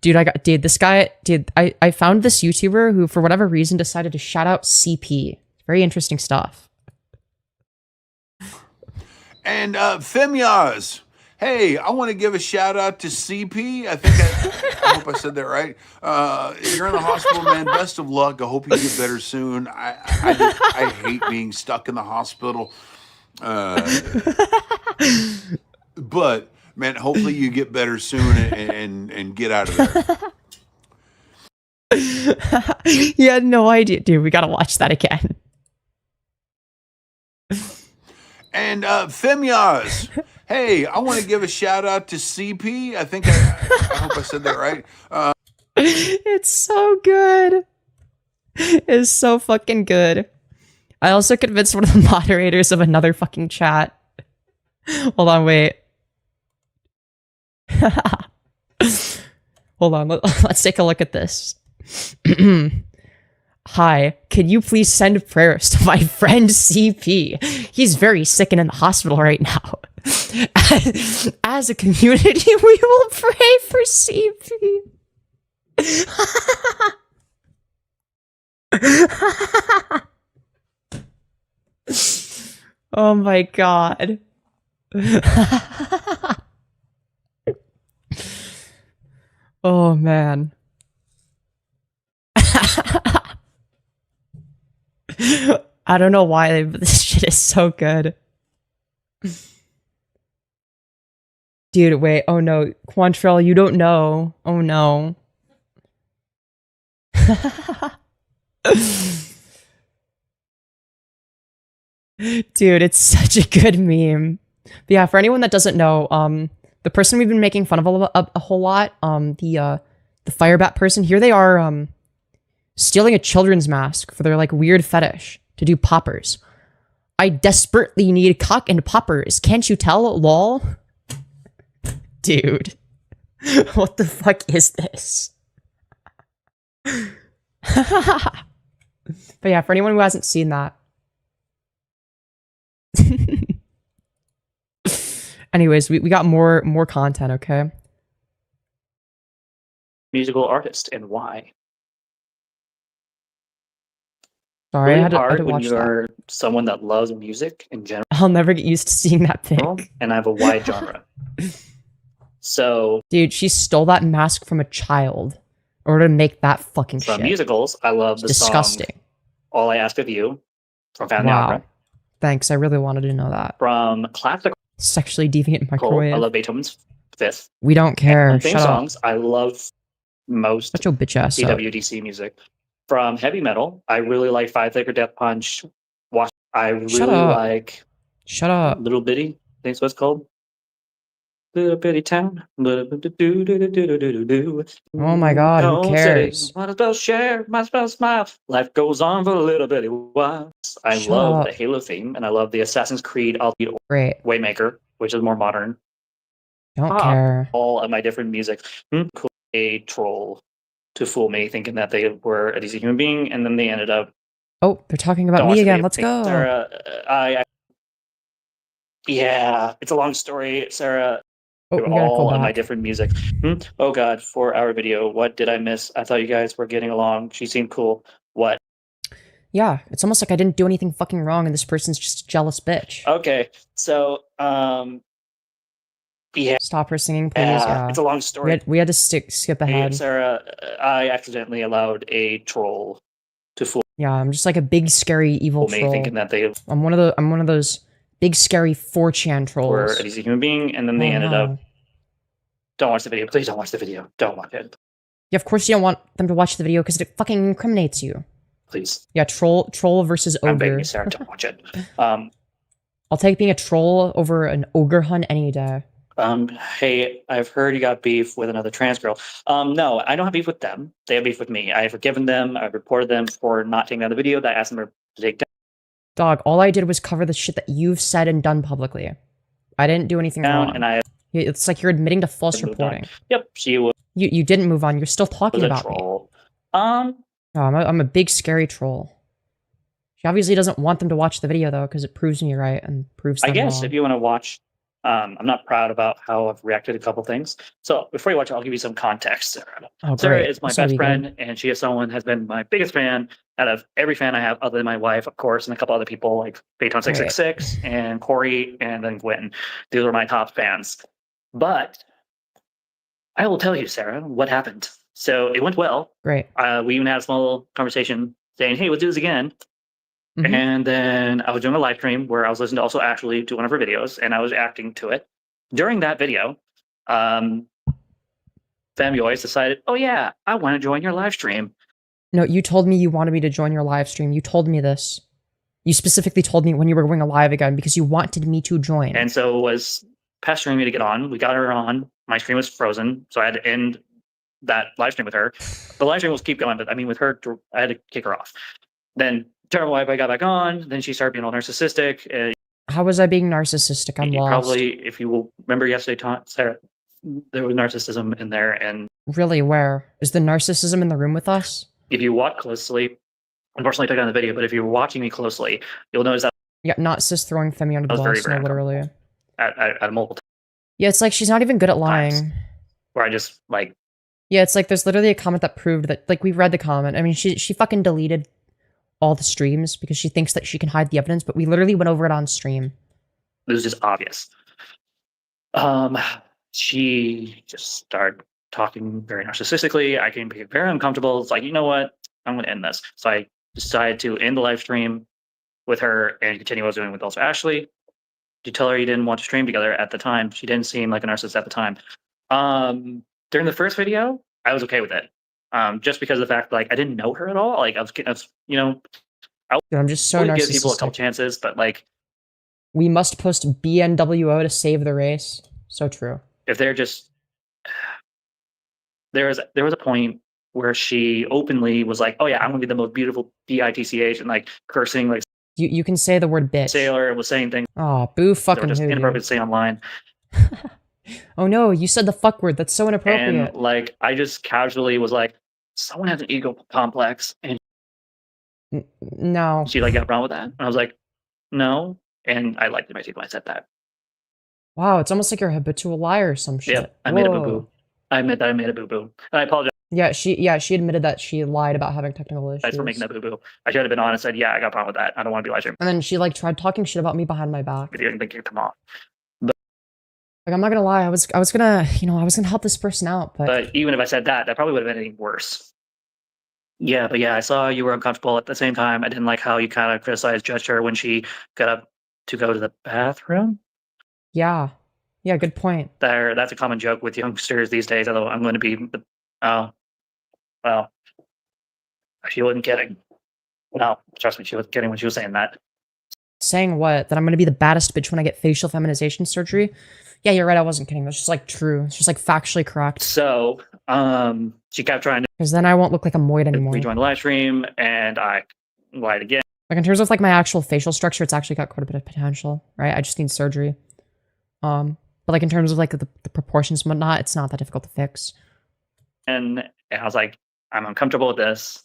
A: Dude, this guy, I found this YouTuber who, for whatever reason, decided to shout out CP. Very interesting stuff.
E: And Femyoz, hey, I want to give a shout out to CP. I think I hope I said that right. You're in the hospital, man. Best of luck. I hope you get better soon. I hate being stuck in the hospital. But man, hopefully you get better soon and get out of there.
A: You had no idea, dude. We gotta watch that again.
E: And Femyoz, hey, I want to give a shout out to CP. I think I hope I said that right.
A: It's so good. It's so fucking good. I also convinced one of the moderators of another fucking chat. Hold on, wait. Hold on, let's take a look at this. Hi, can you please send prayers to my friend CP? He's very sick and in the hospital right now. As a community, we will pray for CP. Oh my god. Oh man. I don't know why, but this shit is so good. Dude, wait. Oh no. Quantrell, you don't know. Oh no. Dude, it's such a good meme. But yeah, for anyone that doesn't know, the person we've been making fun of a whole lot, the Firebat person, here they are, stealing a children's mask for their, like, weird fetish to do poppers. I desperately need cock and poppers. Can't you tell, lol? Dude. What the fuck is this? But yeah, for anyone who hasn't seen that. Anyways, we got more content, okay?
B: Musical artist and why?
A: Sorry,
B: Really
A: I had to
B: hard when
A: watch
B: you're
A: that.
B: someone that loves music in general,
A: I'll never get used to seeing that pic.
B: and I have a wide genre. So,
A: Dude, she stole that mask from a child in order to make that fucking
B: from
A: shit.
B: musicals, I love the
A: Disgusting.
B: song "All I Ask of You" from Phantom of the
A: Wow.
B: Opera.
A: Thanks, I really wanted to know that.
B: From classical,
A: Sexually deviant
B: I
A: microwave.
B: love Beethoven's Fifth.
A: We don't care.
B: And theme
A: Shut up.
B: songs, I love most
A: Shut your bitch ass up.
B: CWDC music. From heavy metal, I really like Five Finger Death Punch. I really
A: Shut up.
B: like
A: Shut up.
B: Little Bitty. I think that's what it's called. Little bitty town. Little do.
A: Oh my god, who cares?
B: Might as well share, might as well smile. Life goes on for a little bitty while. I
A: Shut
B: love
A: up.
B: the Halo theme, and I love the Assassin's Creed
A: Great.
B: Waymaker, which is more modern.
A: Don't care.
B: All of my different music. Cool. A troll to fool me, thinking that they were a decent human being, and then they ended up.
A: Oh, they're talking about
B: Don't
A: me
B: watch the
A: again.
B: video.
A: Let's go.
B: Sarah, yeah, it's a long story, Sarah.
A: Oh, we gotta go
B: All of my
A: back.
B: different music. Oh god, 4-hour video. What did I miss? I thought you guys were getting along. She seemed cool. What?
A: Yeah, it's almost like I didn't do anything fucking wrong and this person's just a jealous bitch.
B: Okay, so yeah,
A: Stop her singing, please. Yeah.
B: it's a long story.
A: We had to skip ahead.
B: Sarah, I accidentally allowed a troll to fool
A: Yeah, I'm just like a big scary evil
B: me,
A: troll.
B: thinking that they
A: I'm one of those big scary 4chan trolls.
B: were a decent human being, and then they
A: Oh,
B: ended
A: no.
B: up. Don't watch the video. Please don't watch the video. Don't watch it.
A: Yeah, of course you don't want them to watch the video because it fucking incriminates you.
B: Please.
A: Yeah, troll versus ogre.
B: I'm begging you, Sarah, don't watch it.
A: I'll take being a troll over an ogre hunt any day.
B: Hey, I've heard you got beef with another trans girl. No, I don't have beef with them. They have beef with me. I have forgiven them. I've reported them for not taking down the video that I asked them to take down.
A: Dog, all I did was cover the shit that you've said and done publicly. I didn't do anything wrong.
B: And I
A: It's like you're admitting to false reporting.
B: Yep, she was
A: You didn't move on. You're still talking
B: a
A: about
B: troll.
A: me. Oh, I'm a big scary troll. She obviously doesn't want them to watch the video though, because it proves me right and proves them
B: I guess
A: wrong.
B: if you want to watch, I'm not proud about how I've reacted to a couple things. So before you watch it, I'll give you some context, Sarah.
A: Oh,
B: Sarah
A: great.
B: is my
A: This will
B: best
A: be
B: friend,
A: good.
B: and she is someone has been my biggest fan out of every fan I have, other than my wife, of course, and a couple other people like Phaeton666 and Corey, and then Gwen. These are my top fans. But I will tell you, Sarah, what happened. So it went well.
A: Great.
B: We even had a small conversation saying, "Hey, let's do this again."
A: Mhm.
B: And then I was doing a live stream where I was listening to also Ashley to one of her videos, and I was acting to it. During that video, Femyoz decided, "Oh yeah, I want to join your live stream."
A: No, you told me you wanted me to join your live stream. You told me this. You specifically told me when you were going live again because you wanted me to join.
B: And so was pestering me to get on. We got her on. My stream was frozen, so I had to end that live stream with her. The live stream will keep going, but I mean, with her, I had to kick her off. Then terrible wife, I got back on. Then she started being all narcissistic.
A: How was I being narcissistic? I'm lost.
B: Probably, if you will remember yesterday, Sarah, there was narcissism in there. And
A: Really, where? Is the narcissism in the room with us?
B: if you watch closely, unfortunately, I took down the video, but if you're watching me closely, you'll notice that
A: Yeah, not sis throwing Femi under the
B: was very,
A: bus,
B: very
A: no, literally.
B: at multiple times
A: Yeah, it's like she's not even good at lying.
B: where I just like,
A: Yeah, it's like there's literally a comment that proved that, like, we read the comment. I mean, she fucking deleted all the streams because she thinks that she can hide the evidence, but we literally went over it on stream.
B: it was just obvious. She just started talking very narcissistically. I became very uncomfortable. It's like, you know what? I'm going to end this. So I decided to end the live stream with her and continue what I was doing with also Ashley. Did you tell her you didn't want to stream together at the time? She didn't seem like a narcissist at the time. During the first video, I was okay with it. Just because of the fact, like, I didn't know her at all. Like, I was you know,
A: Dude, I'm just so
B: would give people a couple
A: narcissistic.
B: chances, but like,
A: We must post BNWO to save the race. So true.
B: if they're just, there was a point where she openly was like, "Oh yeah, I'm gonna be the most beautiful BITCH," and like cursing, like
A: You can say the word bitch.
B: sailor, and was saying things
A: Oh, boo
B: that
A: fucking
B: were just
A: who,
B: inappropriate
A: dude.
B: to say online.
A: Oh no, you said the fuck word. That's so inappropriate.
B: And like, I just casually was like, "Someone has an ego complex," and
A: No.
B: she like got wrong with that. And I was like, "No," and I liked it myself when I said that.
A: Wow, it's almost like you're a habitual liar or some shit.
B: Yeah, I made a boo
A: Whoa.
B: boo. I admit that I made a boo boo, and I apologize
A: Yeah, she admitted that she lied about having technical issues.
B: for making that boo boo. I should have been honest. Said, "Yeah, I got a problem with that. I don't want to be live streaming
A: And then she like tried talking shit about me behind my back.
B: video and think you come off."
A: Like, I'm not gonna lie, I was gonna, I was gonna help this person out,
B: But even if I said that, that probably would have been anything worse. Yeah, but yeah, I saw you were uncomfortable at the same time. I didn't like how you kind of criticized, judged her when she got up to go to the bathroom.
A: yeah, good point.
B: That's a common joke with youngsters these days. Although I'm going to be the well, she wasn't kidding. No, trust me, she wasn't kidding when she was saying that.
A: Saying what? That I'm gonna be the baddest bitch when I get facial feminization surgery? Yeah, you're right, I wasn't kidding. That's just like true. It's just like factually correct.
B: So, she kept trying to
A: Because then I won't look like a moid anymore.
B: rejoin the live stream, and I lied again.
A: Like in terms of like my actual facial structure, it's actually got quite a bit of potential, right? I just need surgery. But like in terms of like the proportions and whatnot, it's not that difficult to fix.
B: And I was like, I'm uncomfortable with this.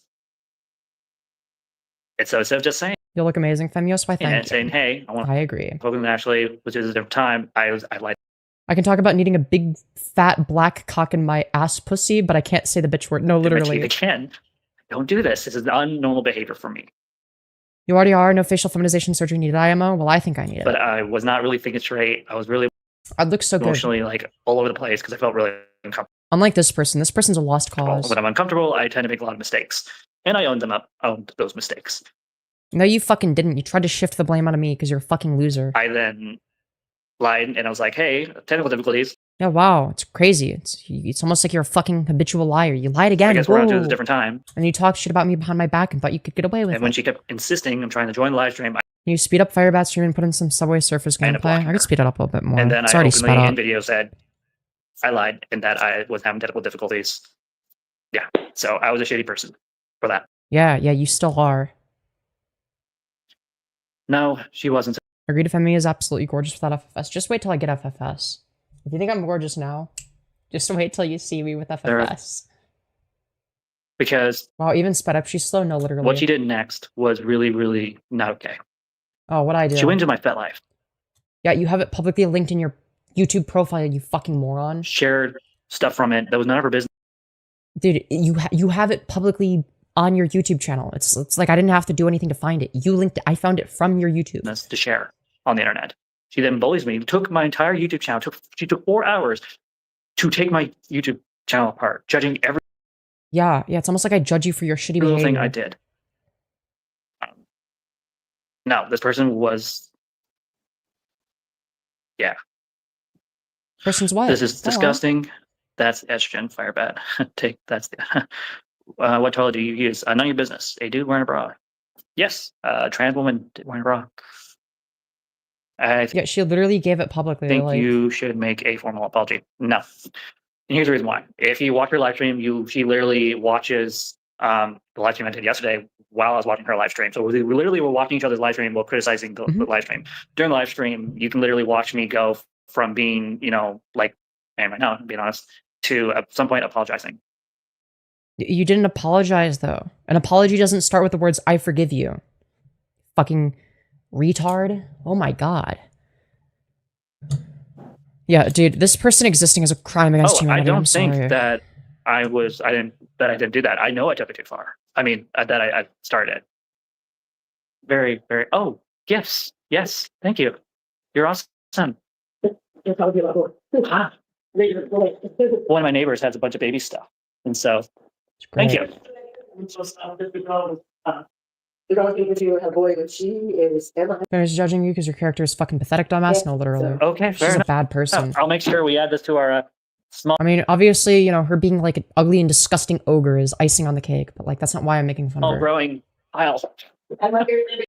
B: And so instead of just saying,
A: You'll look amazing, Femyoz. Why thank
B: and
A: you.
B: saying, "Hey, I want
A: I agree.
B: to Ashley," which is a different time, I lied.
A: I can talk about needing a big fat black cock in my ass pussy, but I can't say the bitch word. No, literally.
B: Again, don't do this. This is unnormal behavior for me.
A: You already are. No facial feminization surgery needed, IMO. Well, I think I need it.
B: But I was not really thinking straight. I was really
A: I'd look so good.
B: emotionally like all over the place because I felt really uncomfortable.
A: Unlike this person's a lost cause.
B: When I'm uncomfortable, I tend to make a lot of mistakes, and I owned those mistakes.
A: No, you fucking didn't. You tried to shift the blame onto me because you're a fucking loser.
B: I then lied and I was like, "Hey, technical difficulties."
A: Yeah, wow, it's crazy. It's almost like you're a fucking habitual liar. You lied again.
B: I guess we're on to
A: Whoa.
B: a different time.
A: And you talked shit about me behind my back and thought you could get away with
B: And when
A: it.
B: she kept insisting I'm trying to join the live stream,
A: Can you speed up Firebat stream and put in some Subway Surfers
B: I ended up
A: gameplay?
B: blocking
A: I could
B: her.
A: speed it up a little bit more.
B: and then
A: It's
B: I
A: already
B: openly
A: sped up.
B: in video said I lied and that I was having technical difficulties. Yeah, so I was a shitty person for that.
A: Yeah, you still are.
B: No, she wasn't.
A: Agreed if Femyoz is absolutely gorgeous without FFS. Just wait till I get FFS. If you think I'm gorgeous now, just wait till you see me with FFS.
B: Because
A: Wow, even sped up. She's slow, no, literally.
B: what she did next was really, really not okay.
A: Oh, what'd I do?
B: She went into my pet life,
A: Yeah, you have it publicly linked in your YouTube profile, you fucking moron.
B: shared stuff from it that was none of her business.
A: Dude, you have it publicly on your YouTube channel. It's like I didn't have to do anything to find it. You linked it. I found it from your YouTube.
B: To share on the internet. She then bullies me, took my entire YouTube channel, she took 4 hours to take my YouTube channel apart, judging every
A: Yeah, it's almost like I judge you for your shitty
B: little
A: behavior.
B: thing I did. No, this person was, yeah.
A: Person's what?
B: This is
A: Go on.
B: disgusting. That's estrogen, Firebat. That's the, what toilet do you use? None of your business. A dude wearing a bra. Yes, trans woman wearing a bra. I
A: Yeah, she literally gave it publicly.
B: think
A: like,
B: you should make a formal apology. No. And here's the reason why. If you watch her live stream, she literally watches the live stream I did yesterday while I was watching her live stream. So we literally were watching each other's live stream while criticizing the live stream. During the live stream, you can literally watch me go from being, like I am right now, being honest, to at some point apologizing.
A: You didn't apologize, though. An apology doesn't start with the words, I forgive you. Fucking retard. Oh my god. Yeah, dude, this person existing is a crime against
B: I
A: humanity.
B: don't
A: I'm
B: think
A: sorry.
B: that I didn't do that. I know I took it too far. I mean, that I started. Very, very, gifts. Yes, thank you. You're awesome. Ah. One of my neighbors has a bunch of baby stuff. And so,
A: It's
B: thank
A: great.
B: you.
A: There's judging you because your character is fucking pathetic, dumbass. No, literally.
B: Okay,
A: She's
B: fair
A: a
B: enough.
A: bad person.
B: I'll make sure we add this to our small.
A: I mean, obviously, her being like an ugly and disgusting ogre is icing on the cake, but like that's not why I'm making fun of her.
B: growing pile.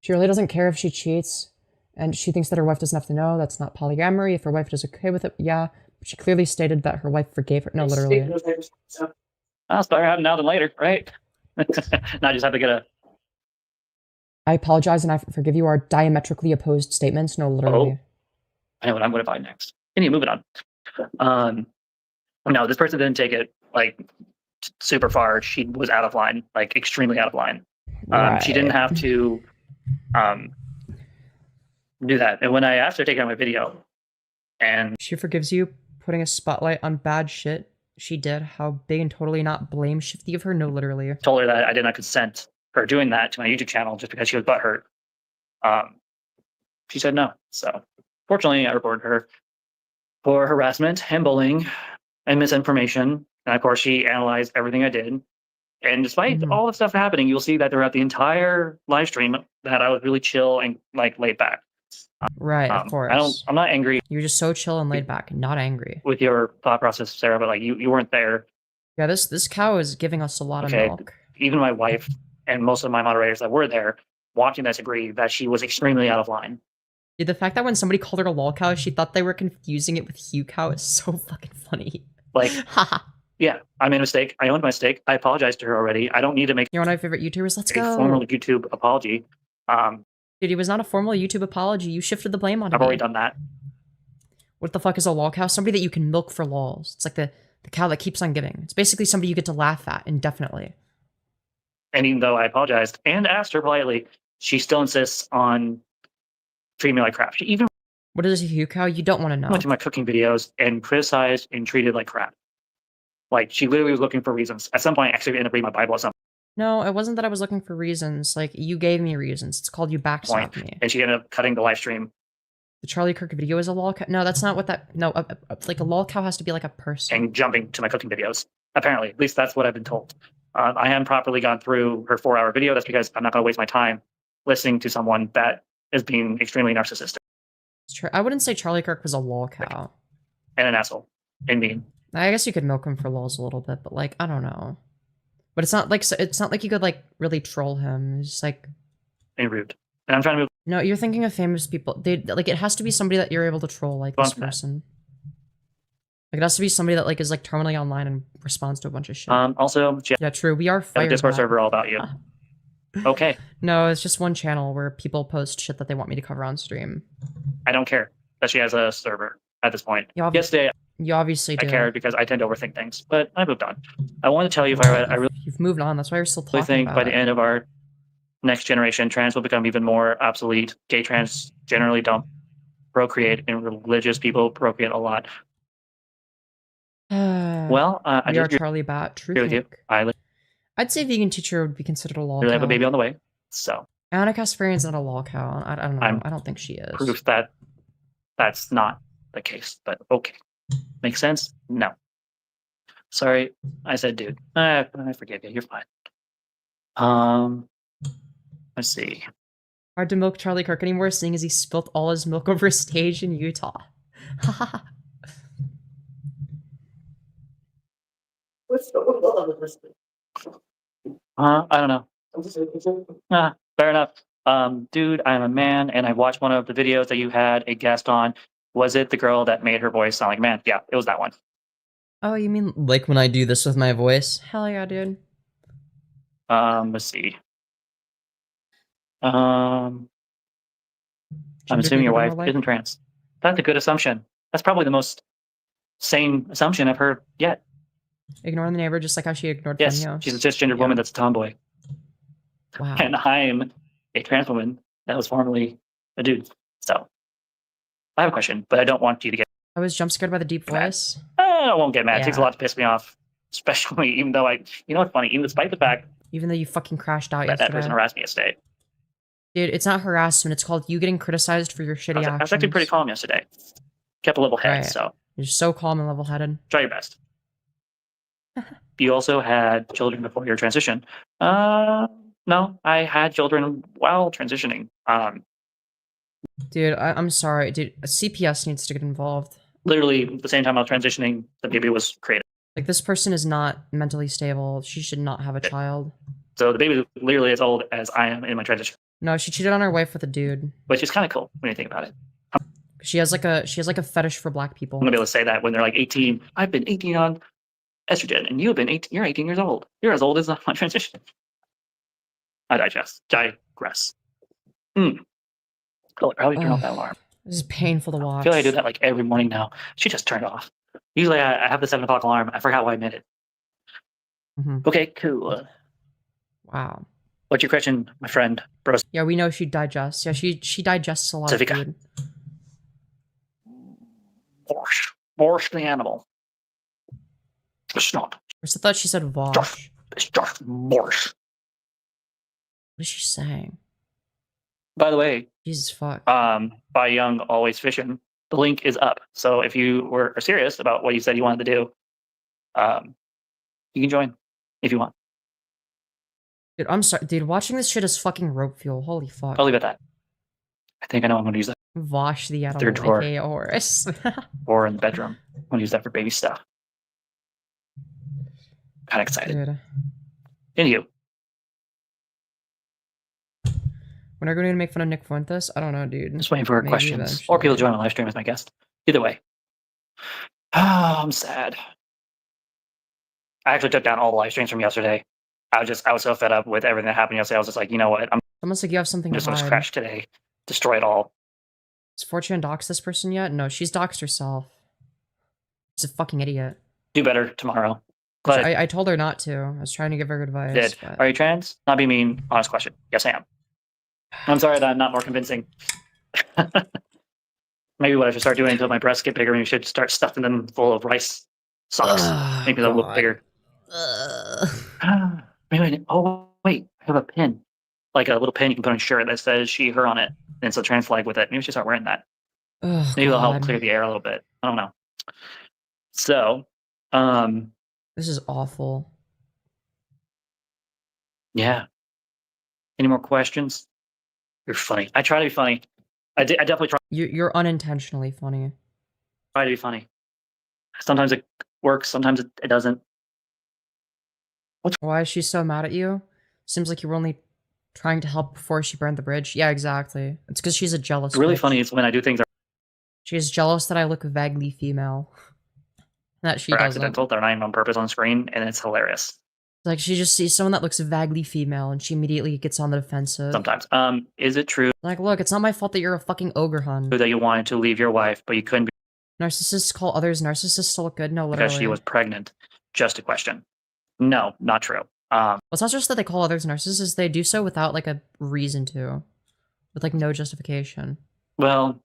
A: She really doesn't care if she cheats, and she thinks that her wife doesn't have to know. That's not polyamory. If her wife is okay with it, yeah. But she clearly stated that her wife forgave her. No, literally.
B: It's better have now than later, right? Not just have to get a.
A: I apologize and I forgive you are diametrically opposed statements. No, literally.
B: I know what I'm going to buy next. Anyway, moving on. No, this person didn't take it like super far. She was out of line, like extremely out of line. She didn't have to do that. And when I asked her to take out my video, and
A: she forgives you putting a spotlight on bad shit she did. How big and totally not blame shifty of her. No, literally.
B: told her that I did not consent her doing that to my YouTube channel just because she was butthurt. She said no. So fortunately, I reported her for harassment and bullying and misinformation. And of course, she analyzed everything I did. And despite all the stuff happening, you'll see that throughout the entire live stream that I was really chill and like laid back.
A: Right, of course.
B: I'm not angry.
A: You're just so chill and laid back, not angry.
B: With your thought process, Sarah, but like you weren't there.
A: Yeah, this cow is giving us a lot of milk.
B: Even my wife and most of my moderators that were there watching this agree that she was extremely out of line.
A: Dude, the fact that when somebody called her a lol cow, she thought they were confusing it with Hiiiiii cow is so fucking funny.
B: Like, yeah, I made a mistake. I owned my mistake. I apologized to her already. I don't need to make
A: You're one of my favorite YouTubers. Let's
B: a
A: go.
B: formal YouTube apology.
A: Dude, it was not a formal YouTube apology. You shifted the blame on
B: I've
A: me.
B: already done that.
A: What the fuck is a lol cow? Somebody that you can milk for lols. It's like the cow that keeps on giving. It's basically somebody you get to laugh at indefinitely.
B: And even though I apologized and asked her politely, she still insists on treating me like crap. She even
A: What is a Hiiiiii cow? You don't want to know.
B: went to my cooking videos and criticized and treated like crap. Like, she literally was looking for reasons. At some point, I actually ended up reading my Bible at some
A: No, it wasn't that I was looking for reasons. Like, you gave me reasons. It's called you backstabbed me.
B: and she ended up cutting the live stream.
A: The Charlie Kirk video is a lol cow. No, that's not what that. No, like a lol cow has to be like a person.
B: And jumping to my cooking videos. Apparently, at least that's what I've been told. I haven't properly gone through her 4-hour video. That's because I'm not going to waste my time listening to someone that is being extremely narcissistic
A: I wouldn't say Charlie Kirk was a lol cow.
B: and an asshole. and mean.
A: I guess you could milk him for lulz a little bit, but like, I don't know. But it's not like you could like really troll him. It's just like
B: And rude. And I'm trying to move
A: no, you're thinking of famous people. They like it has to be somebody that you're able to troll, like
B: on
A: this
B: from that.
A: person. Like it has to be somebody that like is like terminally online and responds to a bunch of shit.
B: Also,
A: Yeah, true. We are
B: have a Discord
A: Firebat.
B: server all about you. Okay,
A: No, it's just one channel where people post shit that they want me to cover on stream.
B: I don't care that she has a server at this point.
A: You
B: Yesterday,
A: You obviously
B: I
A: do.
B: cared because I tend to overthink things, but I moved on. I want to tell you, Firebat, I really
A: You've moved on. That's why you're still talking
B: think
A: about
B: by the
A: it.
B: end of our next generation, trans will become even more obsolete. Gay trans generally don't procreate, and religious people procreate a lot. Well, I
A: we are
B: just
A: Charlie Bat. True
B: agree with you.
A: think. I'd say vegan teacher would be considered a lol
B: really have a
A: cow.
B: baby on the way, so
A: Anna Kasparian's not a lol cow. I don't know.
B: I'm
A: I don't think she is.
B: proof that that's not the case. But okay, makes sense. No, sorry, I said dude. I forgive you. You're fine. Let's see.
A: Hard to milk Charlie Kirk anymore, seeing as he spilt all his milk over a stage in Utah.
B: I don't know. Fair enough. Dude, I'm a man, and I watched one of the videos that you had a guest on. Was it the girl that made her voice sound like a man? Yeah, it was that one.
A: Oh, you mean like when I do this with my voice? Hell yeah, dude.
B: Let's see. I'm
A: Gender
B: assuming your
A: neutral
B: wife
A: more like?
B: isn't trans. That's a good assumption. That's probably the most sane assumption I've heard yet.
A: Ignoring the neighbor just like how she ignored
B: Yes,
A: Femyoz.
B: she's a cisgendered woman that's a tomboy.
A: Wow.
B: And I'm a trans woman that was formerly a dude. So I have a question, but I don't want you to get
A: I was jump scared by the deep
B: mad.
A: voice.
B: I won't get mad. It takes a
A: Yeah.
B: lot to piss me off. Especially even though you know what's funny? Even despite the fact
A: Even though you fucking crashed out
B: that that
A: yesterday.
B: person harassed me yesterday.
A: Dude, it's not harassment. It's called you getting criticized for your shitty
B: I
A: actions.
B: was actually pretty calm yesterday. Kept a level head,
A: Right.
B: so
A: You're so calm and level-headed.
B: try your best. You also had children before your transition. No, I had children while transitioning.
A: Dude, I'm sorry. Dude, CPS needs to get involved.
B: Literally the same time I was transitioning, the baby was created.
A: Like, this person is not mentally stable. She should not have a child.
B: So the baby is literally as old as I am in my transition,
A: No, she cheated on her wife with a dude.
B: which is kind of cool when you think about it.
A: She has like a fetish for black people.
B: I'm gonna be able to say that when they're like 18. I've been 18 on estrogen, and you've been 18. You're 18 years old. You're as old as my transition. I digress. Oh, how do you turn off that alarm?
A: This is painful to
B: I
A: watch.
B: feel like I do that like every morning now. She just turned off. Usually I have the 7 o'clock alarm. I forgot why I made it.
A: Mhm.
B: Okay, cool.
A: Wow.
B: What's your question, my friend? Bro,
A: Yeah, we know she digests. Yeah, she digests a lot of
B: Pacifica.
A: food.
B: borscht the animal. It's not.
A: I thought she said vosh.
B: It's just borscht.
A: What is she saying?
B: By the way,
A: Jesus fuck.
B: by Young Always Fishing, the link is up. So if you were serious about what you said you wanted to do, you can join if you want.
A: Dude, I'm sorry. Dude, watching this shit is fucking rope fuel. Holy fuck.
B: I'll leave it at that. I think I know I'm going to use that.
A: Vosh the animal,
B: Third drawer.
A: aka a horse.
B: Or in the bedroom. I'm going to use that for baby stuff. Kind of excited.
A: Dude.
B: Anywho,
A: When are we going to make fun of Nick Fuentes? I don't know, dude.
B: just waiting for
A: Maybe
B: questions. Or people
A: eventually.
B: to join my live stream as my guest. Either way. I'm sad. I actually took down all the live streams from yesterday. I was so fed up with everything that happened yesterday. I was just like, you know what? I'm
A: Almost like you have something
B: just
A: to
B: going to
A: hide.
B: scratch today. Destroy it all.
A: Has Fortune doxed this person yet? No, she's doxed herself. She's a fucking idiot.
B: Do better tomorrow. But
A: I told her not to. I was trying to give her advice.
B: did.
A: But...
B: Are you trans? Not be mean. Honest question. Yes, I am. I'm sorry that I'm not more convincing. Maybe what I should start doing until my breasts get bigger, maybe I should start stuffing them full of rice socks.
A: Ugh,
B: Maybe they'll look
A: God.
B: bigger. Maybe oh, wait. I have a pin. Like a little pin you can put on a shirt that says she, her on it. And it's a trans flag with it. Maybe I should start wearing that.
A: Ugh,
B: Maybe it'll help
A: God.
B: clear the air a little bit. I don't know. So,
A: This is awful.
B: yeah. Any more questions? You're funny. I try to be funny. I definitely
A: You're unintentionally funny.
B: try to be funny. Sometimes it works, sometimes it doesn't.
A: Why is she so mad at you? Seems like you were only trying to help before she burned the bridge. Yeah, exactly. It's because she's a jealous
B: What's really
A: bitch.
B: funny is when I do things that
A: She's jealous that I look vaguely female. That she
B: are
A: doesn't.
B: accidental, they're not even on purpose on screen, and it's hilarious.
A: Like, she just sees someone that looks vaguely female, and she immediately gets on the defensive.
B: Sometimes. Is it true
A: Like, look, it's not my fault that you're a fucking ogre, hun.
B: that you wanted to leave your wife, but you couldn't
A: Narcissists call others narcissists to look good? No, literally.
B: because she was pregnant? Just a question. No, not true.
A: Well, it's not just that they call others narcissists, they do so without, like, a reason to. With, like, no justification.
B: Well,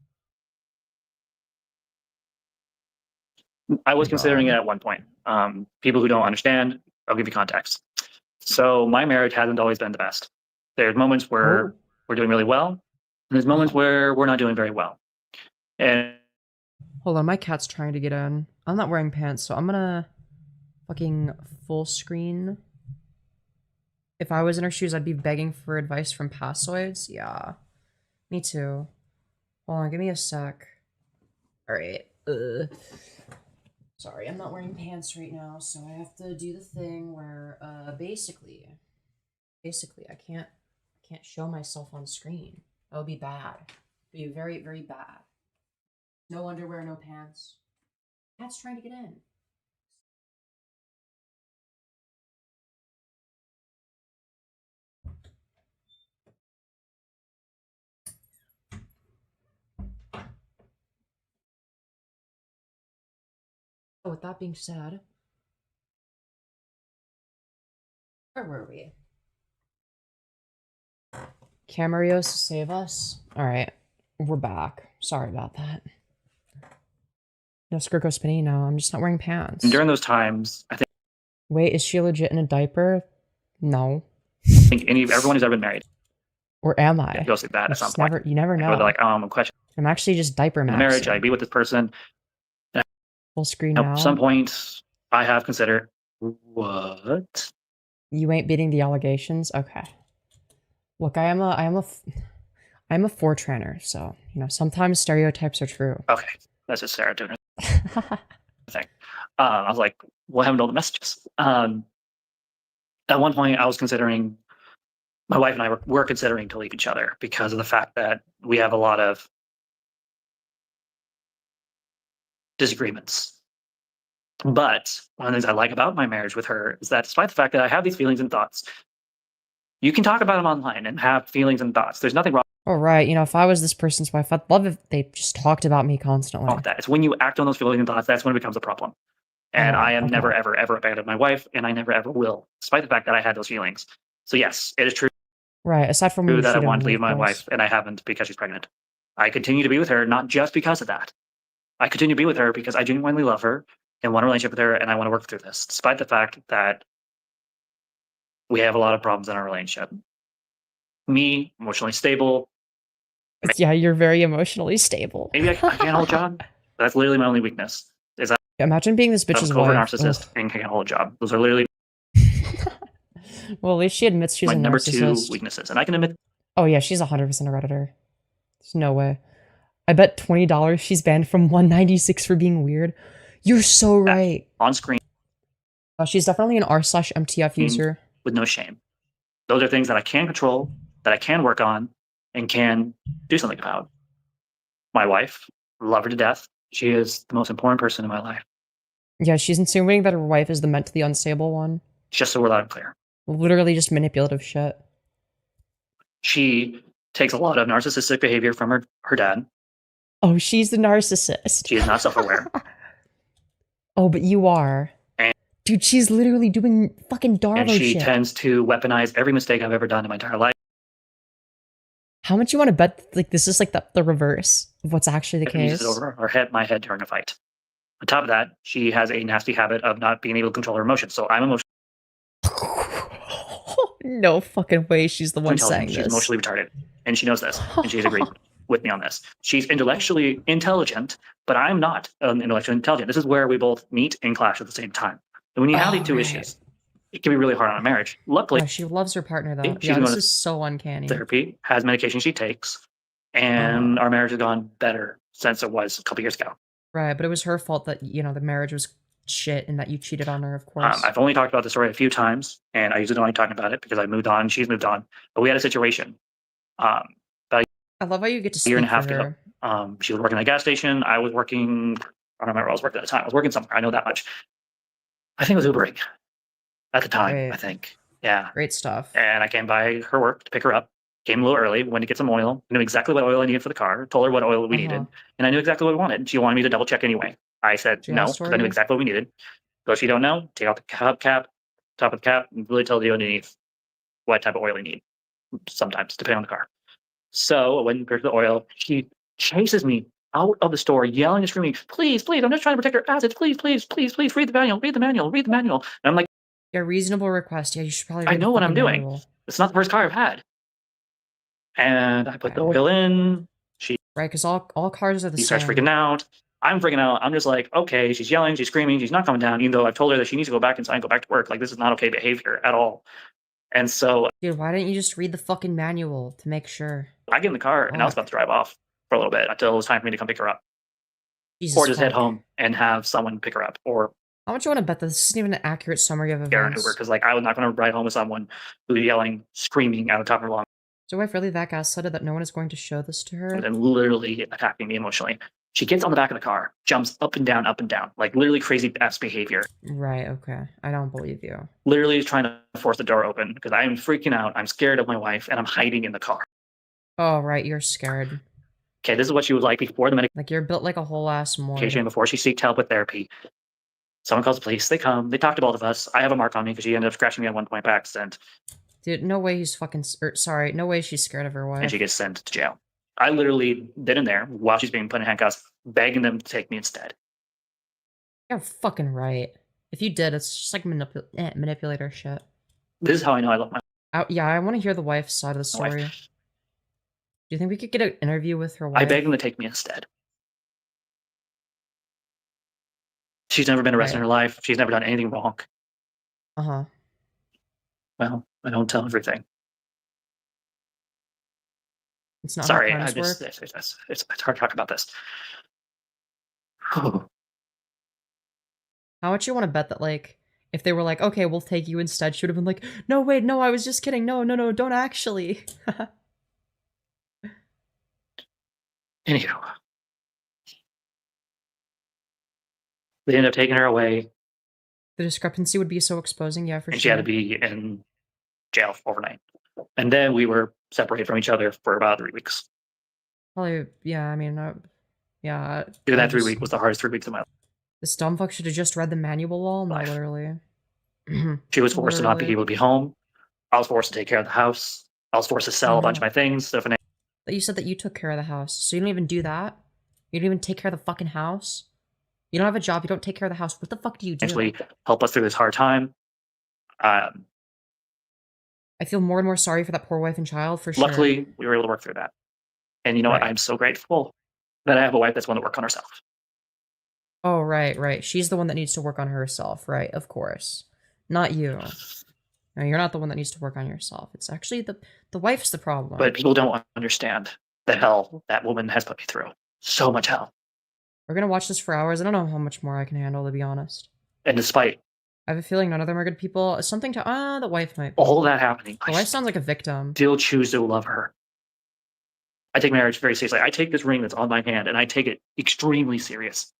B: I was
A: Oh,
B: considering it
A: God.
B: at one point. People who don't understand, I'll give you context. So my marriage hasn't always been the best. There's moments where
A: Oh.
B: we're doing really well, and there's moments where we're not doing very well. And
A: Hold on, my cat's trying to get in. I'm not wearing pants, so I'm gonna fucking full screen. If I was in her shoes, I'd be begging for advice from passoids. Yeah. Me too. Hold on, give me a sec. Alright. Sorry, I'm not wearing pants right now, so I have to do the thing where, basically, I can't show myself on screen. That would be bad. It'd be very, very bad. No underwear, no pants. Cat's trying to get in. Oh, with that being said, where were we? Camarios to save us? Alright, we're back. Sorry about that. No Skirt Go Spinny? No, I'm just not wearing pants.
B: during those times, I
A: Wait, is she legit in a diaper? No.
B: think everyone who's ever been married
A: Or am I?
B: goes through that at
A: It's
B: some
A: just
B: point.
A: you never know.
B: Where they're like, I'm a question
A: I'm actually just diaper
B: in
A: maxing.
B: marriage. I be with this person.
A: Full screen now.
B: At some point, I have considered what?
A: You ain't beating the allegations? Okay. Look, I'm a Fortraner, so, you know, sometimes stereotypes are true.
B: Okay, that's just Sarah doing her thing. I was like, well, I haven't all the messages. At one point, I was considering, my wife and I were considering to leave each other because of the fact that we have a lot of disagreements. But one of the things I like about my marriage with her is that despite the fact that I have these feelings and thoughts, you can talk about them online and have feelings and thoughts. There's nothing wrong
A: All right, you know, if I was this person's wife, I'd love if they just talked about me constantly.
B: with that. It's when you act on those feelings and thoughts, that's when it becomes a problem. And
A: Oh,
B: I am
A: okay.
B: never, ever, ever abandoned my wife, and I never, ever will, despite the fact that I had those feelings. So yes, it is true
A: Right, aside from when you
B: that I
A: cheat on
B: wanted to
A: me,
B: leave
A: of
B: my
A: course.
B: wife, and I haven't because she's pregnant. I continue to be with her, not just because of that. I continue to be with her because I genuinely love her and want a relationship with her, and I want to work through this, despite the fact that we have a lot of problems in our relationship. Me, emotionally stable.
A: Yeah, you're very emotionally stable.
B: Maybe I can't hold a job. That's literally my only weakness. Is that
A: Imagine being this
B: I'm
A: bitch's
B: a covert
A: wife.
B: narcissist and can't hold a job. Those are literally
A: Well, at least she admits she's
B: my
A: a
B: number two
A: narcissist.
B: weaknesses, and I can admit
A: Oh yeah, she's 100% a Redditor. There's no way. I bet $20 she's banned from 196 for being weird. You're so right.
B: on screen
A: She's definitely an r/MTF user.
B: with no shame. Those are things that I can control, that I can work on, and can do something about. My wife, love her to death. She is the most important person in my life.
A: Yeah, she's insinuating that her wife is the mentally unstable one.
B: Just so we're loud and clear.
A: Literally just manipulative shit.
B: She takes a lot of narcissistic behavior from her dad.
A: Oh, she's the narcissist.
B: She is not self-aware.
A: Oh, but you are.
B: And-
A: Dude, she's literally doing fucking Darvo
B: And she
A: shit.
B: tends to weaponize every mistake I've ever done in my entire life.
A: How much you want to bet like this is like the reverse of what's actually the
B: And uses
A: case?
B: it over my head during a fight. On top of that, she has a nasty habit of not being able to control her emotions. So I'm emotionally
A: No fucking way she's the one saying
B: intelligent. She's
A: this.
B: emotionally retarded. And she knows this. And she's agreed with me on this. She's intellectually intelligent, but I'm not intellectually intelligent. This is where we both meet and clash at the same time. And when you have
A: Oh,
B: these two
A: right.
B: issues, it can be really hard on a marriage. Luckily,
A: Yeah, she loves her partner though.
B: She's
A: Yeah,
B: going
A: this
B: to
A: is so uncanny.
B: therapy, has medication she takes, and our marriage has gone better since it was a couple years ago.
A: Right, but it was her fault that, you know, the marriage was shit and that you cheated on her, of course.
B: I've only talked about the story a few times, and I usually don't like talking about it because I moved on, she's moved on. But we had a situation. About
A: I love how you get to
B: a
A: speak
B: year and a
A: for
B: half
A: her.
B: ago. She was working at a gas station. I was working. I don't remember where I was working at the time. I was working somewhere. I know that much. I think it was Ubering at the time.
A: Great.
B: I think. Yeah.
A: Great stuff.
B: And I came by her work to pick her up. Came a little early, went to get some oil. Knew exactly what oil I needed for the car. Told her what oil we needed, and I knew exactly what we wanted. She wanted me to double check anyway. I said
A: She
B: no
A: asked
B: because
A: for
B: I knew
A: you?
B: exactly what we needed. So if you don't know, take out the cap, top of the cap, and really tells you underneath what type of oil you need. Sometimes, depending on the car. So when we picked the oil, she chases me out of the store, yelling and screaming, "Please, please! I'm just trying to protect her assets. Please, please, please, please! Read the manual. Read the manual. Read the manual." And I'm like,
A: Yeah, reasonable request. Yeah, you should probably
B: I
A: read the
B: know what I'm
A: fucking
B: doing.
A: manual.
B: It's not the first car I've had. And I put the
A: Okay.
B: oil in.
A: Right, because all cars are the
B: She
A: same.
B: starts freaking out. I'm freaking out. I'm just like, okay, she's yelling, she's screaming, she's not coming down, even though I've told her that she needs to go back inside and go back to work. Like, this is not okay behavior at all. And so
A: Dude, why didn't you just read the fucking manual to make sure?
B: I get in the car and I was about to drive off for a little bit until it was time for me to come pick her up.
A: Jesus
B: Or just head
A: fuck.
B: home and have someone pick her up or
A: How much you want to bet that this isn't even an accurate summary of
B: get her an
A: events?
B: Uber. Because, like, I was not going to ride home with someone who's yelling, screaming out of the top of her lungs
A: Is your wife really that gaslighted that no one is going to show this to her?
B: and literally attacking me emotionally. She gets on the back of the car, jumps up and down, like literally crazy ass behavior.
A: Right, okay. I don't believe you.
B: Literally trying to force the door open because I'm freaking out. I'm scared of my wife and I'm hiding in the car.
A: Oh, right, you're scared.
B: Okay, this is what she was like before the
A: Like, you're built like a whole ass
B: medication,
A: Moid.
B: before she seeked help with therapy. Someone calls the police. They come. They talk to both of us. I have a mark on me because she ended up scratching me at one point by accident.
A: Dude, no way he's fucking... sorry, no way she's scared of her wife.
B: And she gets sent to jail. I literally been in there while she's being put in handcuffs, begging them to take me instead.
A: You're fucking right. If you did, it's just like manipulator shit.
B: This is how I know I love my
A: Yeah, I want to hear the wife's side of the story.
B: wife.
A: Do you think we could get an interview with her wife?
B: I beg them to take me instead. She's never been arrested in her life. She's never done anything wrong.
A: Uh-huh.
B: Well, I don't tell everything.
A: It's not
B: Sorry,
A: how
B: I
A: crimes
B: just
A: work.
B: it's hard to talk about this. Oh,
A: How much you want to bet that, like, if they were like, okay, we'll take you instead, she would have been like, no, wait, no, I was just kidding. No, no, no, don't actually.
B: anywho. They ended up taking her away,
A: The discrepancy would be so exposing, yeah, for
B: and
A: sure.
B: she had to be in jail overnight. And then we were separated from each other for about 3 weeks.
A: Probably, yeah, I mean, yeah.
B: Dude,
A: I
B: that 3
A: just-
B: week was the hardest 3 weeks of my life.
A: This dumb fuck should have just read the manual all? No,
B: Life.
A: literally.
B: She was forced to not be
A: Literally.
B: able to be home. I was forced to take care of the house. I was forced to sell a bunch of my things. So
A: But you said that you took care of the house, so you don't even do that? You don't even take care of the fucking house? You don't have a job, you don't take care of the house. What the fuck do you do?
B: financially help us through this hard time.
A: I feel more and more sorry for that poor wife and child, for sure.
B: Luckily, we were able to work through that. And you know what?
A: Right.
B: I'm so grateful that I have a wife that's willing to work on herself.
A: Oh, right, right. She's the one that needs to work on herself, right? Of course. Not you. No, you're not the one that needs to work on yourself. It's actually the wife's the problem.
B: But people don't understand the hell that woman has put me through. So much hell.
A: We're gonna watch this for hours. I don't know how much more I can handle, to be honest.
B: And despite
A: I have a feeling none of them are good people. Something to the wife might be.
B: all that happening,
A: The
B: I
A: wife sounds like a victim.
B: still choose to love her. I take marriage very seriously. I take this ring that's on my hand and I take it extremely serious.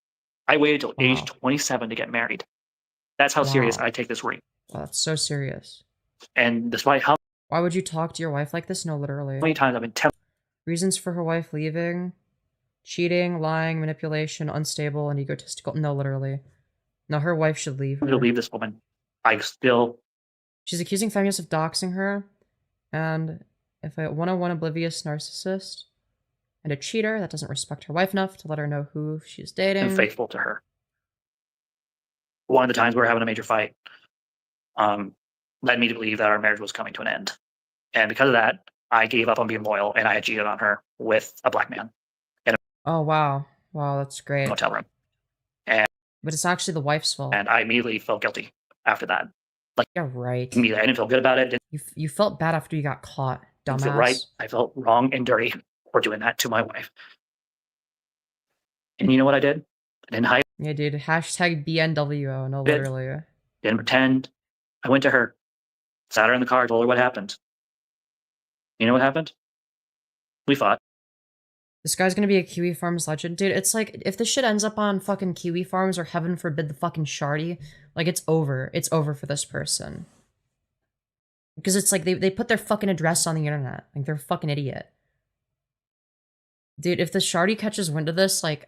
B: I waited till age
A: Wow.
B: 27 to get married. That's how serious
A: Wow.
B: I take this ring.
A: Wow, that's so serious.
B: And despite how
A: Why would you talk to your wife like this? No, literally.
B: many times I've been tempted
A: Reasons for her wife leaving: cheating, lying, manipulation, unstable, and egotistical. No, literally. No, her wife should leave her.
B: to leave this woman, I still
A: She's accusing Femyoz of doxing her, and if a 101 oblivious narcissist and a cheater that doesn't respect her wife enough to let her know who she's dating.
B: am faithful to her. One of the times we were having a major fight led me to believe that our marriage was coming to an end. And because of that, I gave up on being loyal and I had cheated on her with a black man
A: Oh, wow. Wow, that's great.
B: in a hotel room.
A: But it's actually the wife's fault.
B: And I immediately felt guilty after that.
A: Yeah, right.
B: Immediately, I didn't feel good about it.
A: You felt bad after you got caught,
B: Didn't
A: dumbass.
B: feel right. I felt wrong and dirty for doing that to my wife. And you know what I did? I didn't hide.
A: Yeah, dude. Hashtag BNWO. No,
B: Did.
A: literally.
B: Didn't pretend. I went to her, sat her in the car, told her what happened. You know what happened? We fought.
A: This guy's gonna be a Kiwi Farms legend. Dude, it's like, if this shit ends up on fucking Kiwi Farms or heaven forbid the fucking Shardy, like, it's over. It's over for this person. Because it's like, they put their fucking address on the internet. Like, they're a fucking idiot. Dude, if the Shardy catches wind of this, like,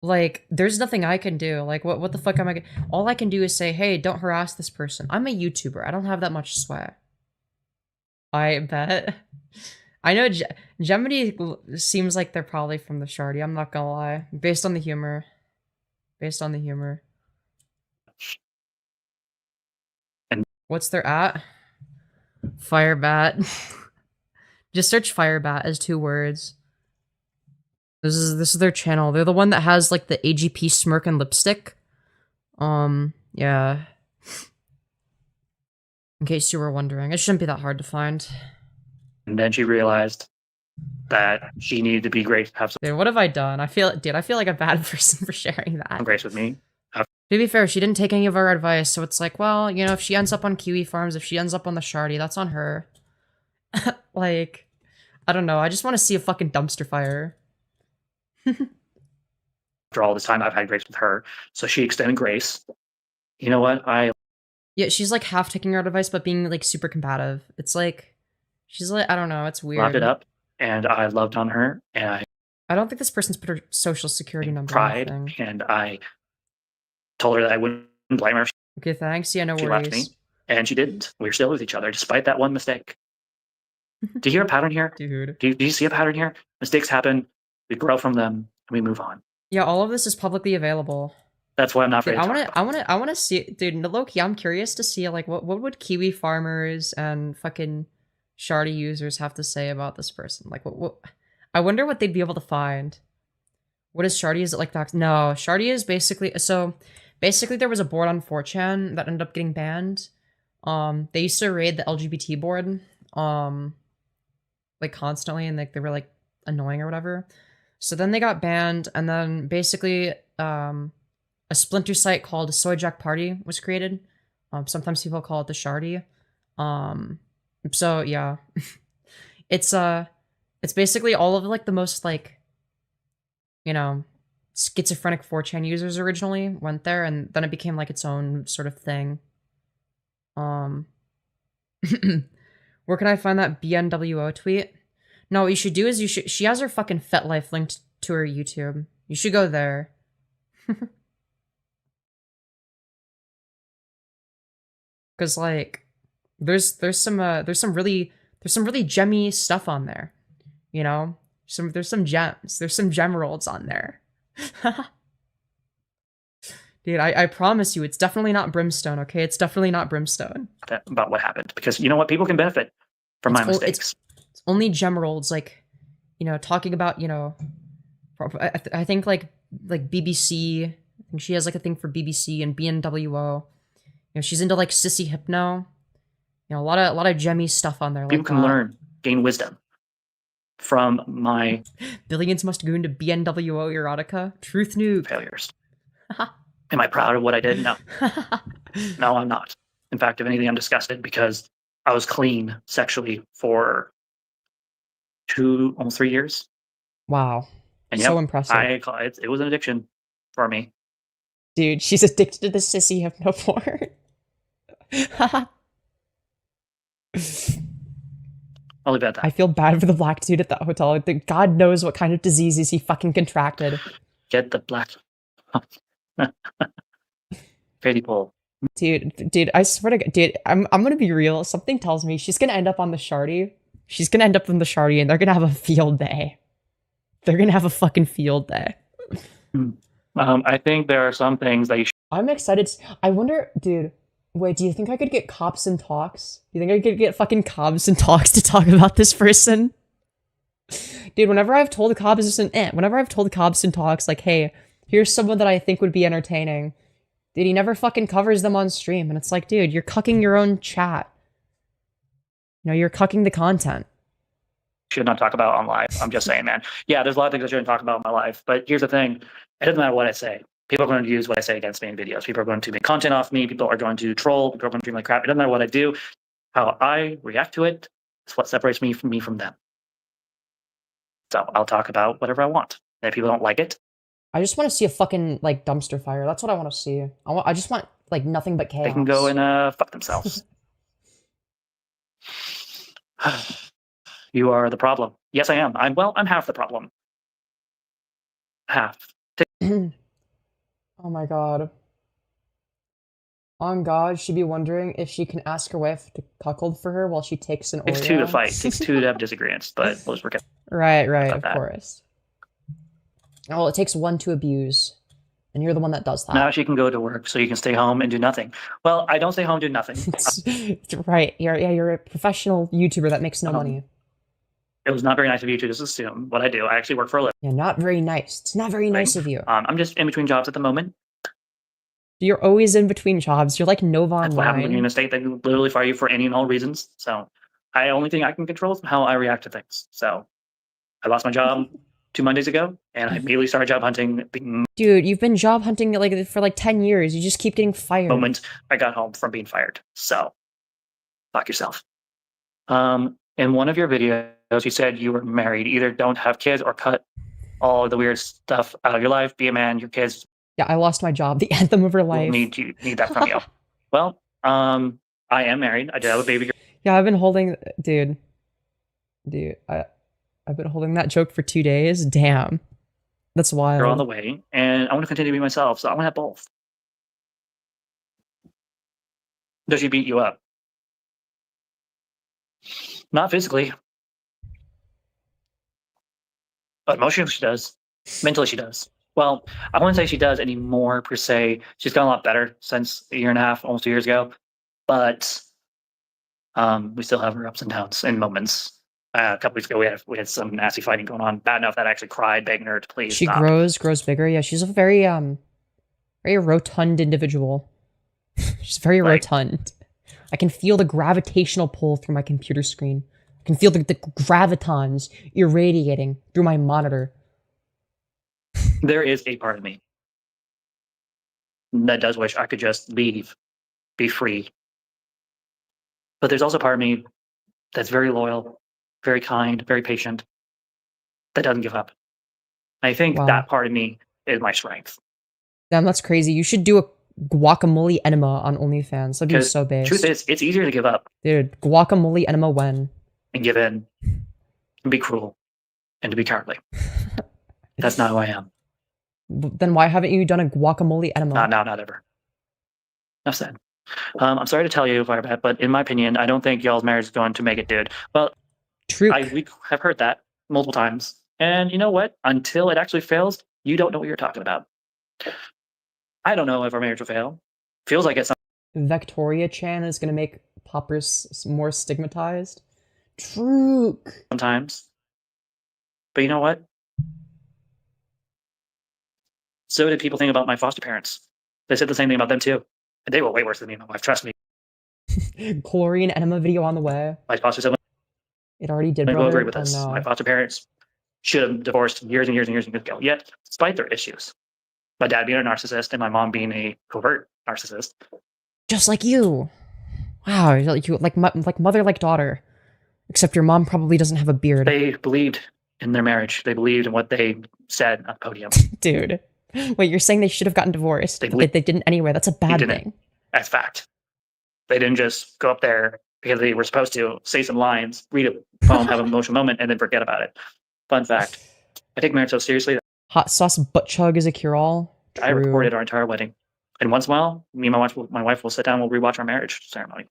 A: like, there's nothing I can do. Like, what the fuck am I all I can do is say, hey, don't harass this person. I'm a YouTuber. I don't have that much sway. I bet. I know Gemini seems like they're probably from the Shardy. I'm not gonna lie. Based on the humor. Based on the humor.
B: And
A: what's their at? Firebat. Just search Firebat as 2 words. This is their channel. They're the one that has like the AGP smirk and lipstick. Yeah. In case you were wondering, it shouldn't be that hard to find.
B: And then she realized that she needed to be great, have some
A: Dude, what have I done? I feel like a bad person for sharing that.
B: grace with me.
A: To be fair, she didn't take any of our advice, so it's like, well, you know, if she ends up on Kiwi Farms, if she ends up on the Shardy, that's on her. Like, I don't know. I just want to see a fucking dumpster fire.
B: After all this time, I've had grace with her, so she extended grace. You know what?
A: Yeah, she's like half taking our advice, but being like super combative. It's like, she's like, I don't know, it's weird.
B: Locked it up, and I loved on her, and
A: I don't think this person's put her social security number
B: tried,
A: on the thing.
B: and I told her that I wouldn't blame her.
A: Okay, thanks. Yeah, no
B: She
A: worries.
B: left me, and she didn't. We were still with each other, despite that one mistake. Do you hear a pattern here?
A: Dude.
B: Do you see a pattern here? Mistakes happen, we grow from them, and we move on.
A: Yeah, all of this is publicly available.
B: That's why I'm not
A: Dude,
B: afraid to talk about it.
A: I wanna see, dude, low-key, I'm curious to see, like, what would Kiwi farmers and fucking Shardy users have to say about this person? Like, what I wonder what they'd be able to find. What is Shardy? Is it like that? No, Shardy is basically, so, basically there was a board on 4chan that ended up getting banned. They used to raid the LGBT board, like, constantly, and, like, they were, like, annoying or whatever. So then they got banned, and then basically, a splinter site called Soy Jack Party was created. Sometimes people call it the Shardy. So yeah, it's basically all of like the most like, you know, schizophrenic 4chan users originally went there, and then it became like its own sort of thing. Where can I find that BNWO tweet? No, what you should do is she has her fucking FetLife linked to her YouTube. You should go there. Cause like, there's some really gemmy stuff on there, you know. There's some gems. There's some gem rolls on there. Dude, I promise you, it's definitely not brimstone. Okay, it's definitely not brimstone.
B: About what happened, because you know what, people can benefit from my mistakes.
A: It's only gem rolls, like, you know, talking about, you know, I think like BBC. I think she has like a thing for BBC and BNWO. You know, she's into like sissy hypno. You know, a lot of gemmy stuff on there.
B: People can learn, gain wisdom from my
A: billions must go into BNWO erotica. Truth nuke.
B: failures. Am I proud of what I did? No. No, I'm not. In fact, if anything, I'm disgusted because I was clean sexually for almost 3 years.
A: Wow.
B: And
A: so impressive.
B: It was an addiction for me.
A: Dude, she's addicted to the sissy hypno porn.
B: I'll leave it at that.
A: I feel bad for the black dude at that hotel. I think God knows what kind of diseases he fucking contracted.
B: Get the black. Katie Pole.
A: Dude, I swear to God, dude, I'm gonna be real. Something tells me she's gonna end up on the Shardy. She's gonna end up on the Shardy, and they're gonna have a field day. They're gonna have a fucking field day.
B: I think there are some things that you should.
A: I'm excited. I wonder, dude. Wait, do you think I could get cops and talks? Do you think I could get fucking cops and talks to talk about this person? Dude, whenever I've told cops and talks, like, hey, here's someone that I think would be entertaining. Dude, he never fucking covers them on stream, and it's like, dude, you're cucking your own chat. You know, you're cucking the content.
B: should not talk about on live. I'm just saying, man. Yeah, there's a lot of things I shouldn't talk about in my life. But here's the thing. It doesn't matter what I say. People are going to use what I say against me in videos. People are going to make content off me. People are going to troll. People are going to treat me like crap. It doesn't matter what I do. How I react to it is what separates me from them. So I'll talk about whatever I want. And if people don't like it,
A: I just want to see a fucking, like, dumpster fire. That's what I want to see. I just want, like, nothing but chaos.
B: they can go and fuck themselves. You are the problem. Yes, I am. I'm half the problem. Half.
A: Oh my god. On God, she'd be wondering if she can ask her wife to cuckold for her while she takes an Oreo.
B: Takes two to fight. Takes two to have disagreements, but we'll just forget.
A: Right,
B: about
A: of
B: that.
A: course. Well, it takes one to abuse, and you're the one that does that.
B: Now she can go to work, so you can stay home and do nothing. Well, I don't stay home, do nothing.
A: Right. You're a professional YouTuber that makes no money.
B: It was not very nice of you to just assume what I do. I actually work for a living.
A: Yeah, not very nice. It's not very nice of you.
B: I'm just in between jobs at the moment.
A: You're always in between jobs. You're like Nova Online.
B: That's what happens when you're in a state that can literally fire you for any and all reasons. So, only thing I can control is how I react to things. So, I lost my job 2 Mondays ago, and I immediately started job hunting. The
A: Dude, you've been job hunting for like 10 years. You just keep getting fired.
B: moment I got home from being fired. So, fuck yourself. In one of your videos, you said you were married. Either don't have kids or cut all the weird stuff out of your life. Be a man. Your kids.
A: Yeah, I lost my job. The anthem of her life.
B: Need that from you. Well, I am married. I do have a baby girl.
A: Yeah, I've been holding, dude, I've been holding that joke for 2 days. Damn, that's wild.
B: On the way, and I want to continue to be myself. So I want to have both. Does she beat you up? Not physically, but emotionally she does. Mentally she does. Well, I wouldn't say she does anymore per se. She's gotten a lot better since a year and a half, almost 2 years ago. But we still have her ups and downs and moments. A couple weeks ago, we had some nasty fighting going on. Bad enough that I actually cried, begging her to please
A: She
B: stop.
A: grows bigger. Yeah, she's a very rotund individual. She's very rotund. I can feel the gravitational pull through my computer screen. I can feel the gravitons irradiating through my monitor.
B: There is a part of me that does wish I could just leave, be free. But there's also a part of me that's very loyal, very kind, very patient, that doesn't give up. I think that part of me is my strength.
A: Damn, that's crazy. You should do a guacamole enema on OnlyFans. That'd be so base.
B: Truth is, it's easier to give up.
A: Dude, guacamole enema when?
B: And give in. And be cruel. And to be cowardly. That's not who I am.
A: Then why haven't you done a guacamole enema?
B: Not ever. Enough said. I'm sorry to tell you, Firebat, but in my opinion, I don't think y'all's marriage is going to make it, dude. Well,
A: true.
B: We have heard that multiple times. And you know what? Until it actually fails, you don't know what you're talking about. I don't know if our marriage will fail. Feels like it's
A: Victoria Chan is going to make poppers more stigmatized. True.
B: Sometimes. But you know what? So did people think about my foster parents. They said the same thing about them too. And they were way worse than me and my wife, trust me.
A: Chlorine enema video on the way.
B: My foster siblings.
A: It already did,
B: They will
A: brother.
B: agree with us.
A: No.
B: My foster parents should have divorced years and years and years ago. Yet, despite their issues, my dad being a narcissist and my mom being a covert narcissist.
A: Just like you. Wow, like mother, like daughter. Except your mom probably doesn't have a beard.
B: They believed in their marriage. They believed in what they said on the podium.
A: Dude. Wait, you're saying they should have gotten divorced, but they didn't anyway. That's a bad thing.
B: That's fact. They didn't just go up there because they were supposed to say some lines, read a poem, have an emotional moment, and then forget about it. Fun fact. I take marriage so seriously that
A: hot sauce butt chug is a cure-all.
B: I recorded our entire wedding. And once in a while, me and my wife will sit down and we'll rewatch our marriage ceremony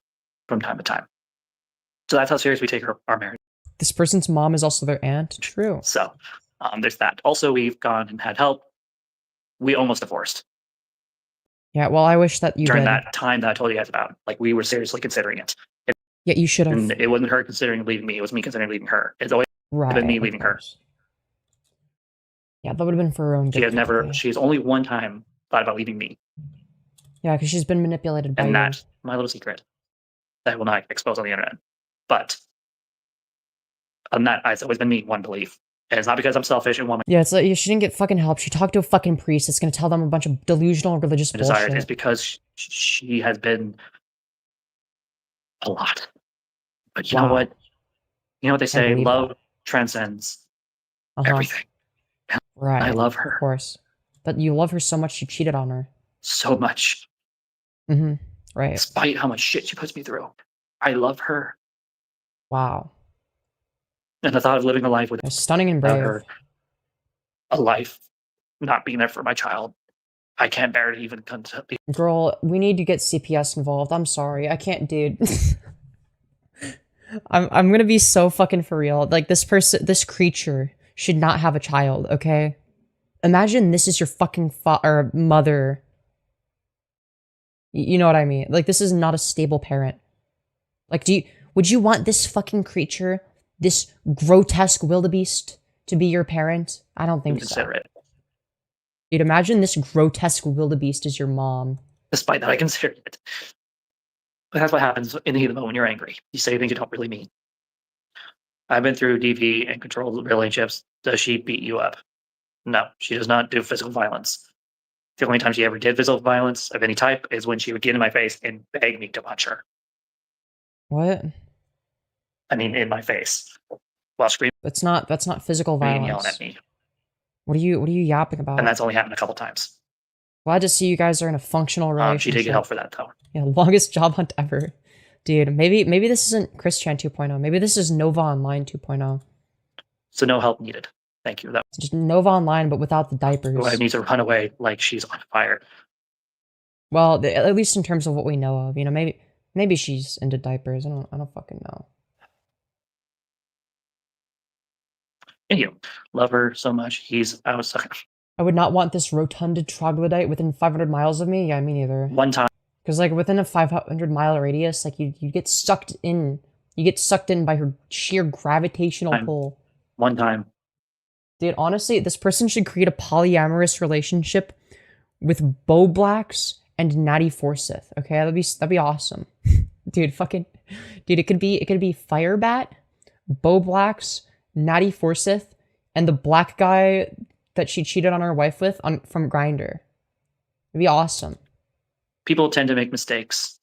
B: from time to time. So that's how serious we take our marriage.
A: This person's mom is also their aunt. True.
B: So there's that. Also, we've gone and had help. We almost divorced.
A: Yeah, well, I wish that you
B: during
A: did.
B: that time that I told you guys about. Like, we were seriously considering it.
A: Yeah, you should have.
B: And it wasn't her considering leaving me. It was me considering leaving her. It's always been me leaving her.
A: Yeah, that would have been for her own good.
B: She's only one time thought about leaving me.
A: Yeah, because she's been manipulated by you.
B: And that's my little secret that I will not expose on the internet. But On that, it's always been me, one belief. And it's not because I'm selfish and want
A: Yeah, it's like she didn't get fucking help. She talked to a fucking priest that's gonna tell them a bunch of delusional religious
B: my desires.
A: bullshit.
B: It's because she has been a lot. But you know what? You know what they say?
A: believe
B: Love
A: that.
B: transcends
A: Uh-huh.
B: everything. And
A: Right.
B: I love
A: Of
B: her
A: course. But you love her so much you cheated on her.
B: so much,
A: Mm-hmm. Right.
B: despite how much shit she puts me through. I love her.
A: Wow.
B: And the thought of living a life
A: That's stunning and
B: without
A: brave.
B: her, a life not being there for my child, I can't bear to even concept.
A: Girl, we need to get CPS involved. I'm sorry. I can't, dude. I'm gonna be so fucking for real. Like, this creature should not have a child, okay? Imagine this is your fucking or mother. You know what I mean? Like, this is not a stable parent. Like, would you want this fucking creature, this grotesque wildebeest, to be your parent? I don't think so.
B: Consider it.
A: Dude, imagine this grotesque wildebeest is your mom.
B: Despite that, I consider it. But that's what happens in the heat of the moment when you're angry. You say things you don't really mean. I've been through DV and controlled relationships. Does she beat you up? No, she does not do physical violence. The only time she ever did physical violence of any type is when she would get in my face and beg me to punch her.
A: What?
B: I mean, in my face, while screaming
A: That's not physical
B: and
A: violence.
B: yelling at me.
A: What are you yapping about?
B: And that's only happened a couple times.
A: Glad to see you guys are in a functional relationship.
B: She did get help for that, though.
A: Yeah, longest job hunt ever. Dude, maybe this isn't Chris Chan 2.0. Maybe this is Nova Online 2.0.
B: So no help needed. Thank you. That
A: It's just Nova Online, but without the diapers.
B: I need to run away like she's on fire.
A: Well, at least in terms of what we know of, you know, maybe she's into diapers. I don't fucking know.
B: And you love her so much. He's outside.
A: I would not want this rotunded troglodyte within 500 miles of me. Yeah, me neither.
B: One time,
A: Because like within a 500-mile radius, like you get sucked in. You get sucked in by her sheer gravitational pull.
B: one time,
A: Dude, honestly, this person should create a polyamorous relationship with Bo Blacks and Natty Forsyth. Okay, that'd be awesome. Dude, it could be Firebat, Bo Blacks, Natty Forsyth, and the black guy that she cheated on her wife with from Grindr. It'd be awesome.
B: people tend to make mistakes.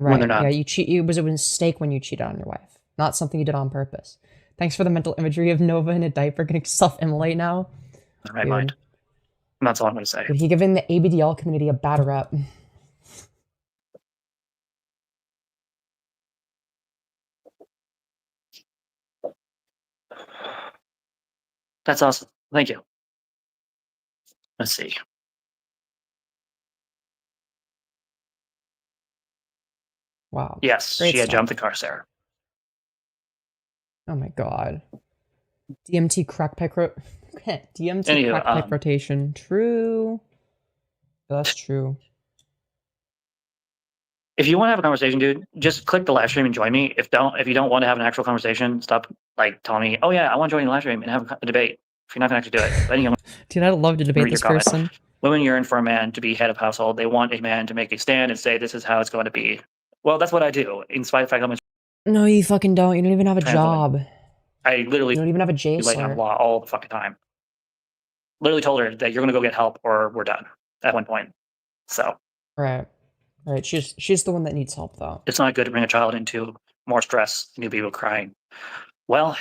A: Right.
B: When they're not.
A: Yeah, it was a mistake when you cheated on your wife, not something you did on purpose. Thanks for the mental imagery of Nova in a diaper getting self-immolate now.
B: In my
A: Dude.
B: mind. And that's all I'm going to say.
A: Dude, he giving the ABDL community a bad rep.
B: That's awesome. Thank you. Let's see.
A: Wow.
B: Yes,
A: Great
B: she had
A: stuff.
B: jumped the car, Sarah.
A: Oh my god. DMT crack pipe DMT
B: Anywho,
A: crack pipe rotation. True. That's true.
B: If you want to have a conversation, dude, just click the live stream and join me. If you don't want to have an actual conversation, stop like telling me, oh yeah, I want to join the live stream and have a debate. If you're not gonna actually do it, then you
A: Dude, I'd love to debate
B: read
A: this
B: your comment.
A: person.
B: Women yearn for a man to be head of household. They want a man to make a stand and say this is how it's going to be. Well, that's what I do. In spite of the fact how much
A: No, you fucking don't. You don't even have a job.
B: I literally
A: You don't even have a J
B: lay down
A: slur.
B: law all the fucking time. Literally told her that you're gonna go get help or we're done at one point. So
A: Right. Right. She's the one that needs help though.
B: it's not good to bring a child into more stress and you people crying. Well,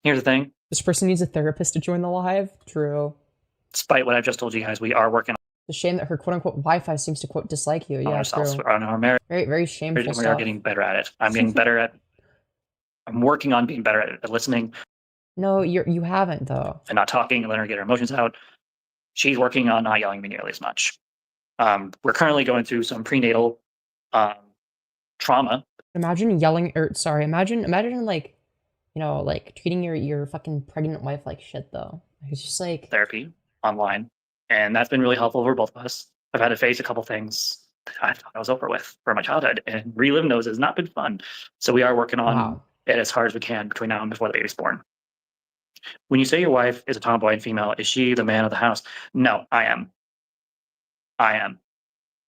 B: here's the thing.
A: This person needs a therapist to join the live. True.
B: Despite what I've just told you guys, we are working
A: It's a shame that her quote unquote Wi-Fi seems to quote dislike you.
B: on
A: Yeah,
B: ourselves,
A: true.
B: on our marriage.
A: Very, very shameful
B: We are
A: stuff.
B: getting better at it. I'm getting better at. I'm working on being better at listening
A: No, you haven't though.
B: and not talking and letting her get her emotions out. She's working on not yelling at me nearly as much. We're currently going through some prenatal trauma.
A: Imagine yelling imagine like, you know, like treating your fucking pregnant wife like shit though. It's just like
B: Therapy online, and that's been really helpful for both of us. I've had to face a couple things that I thought I was over with for my childhood, and reliving those has not been fun. So we are working on
A: wow.
B: it as hard as we can between now and before the baby's born. When you say your wife is a tomboy and female, is she the man of the house? No, I am.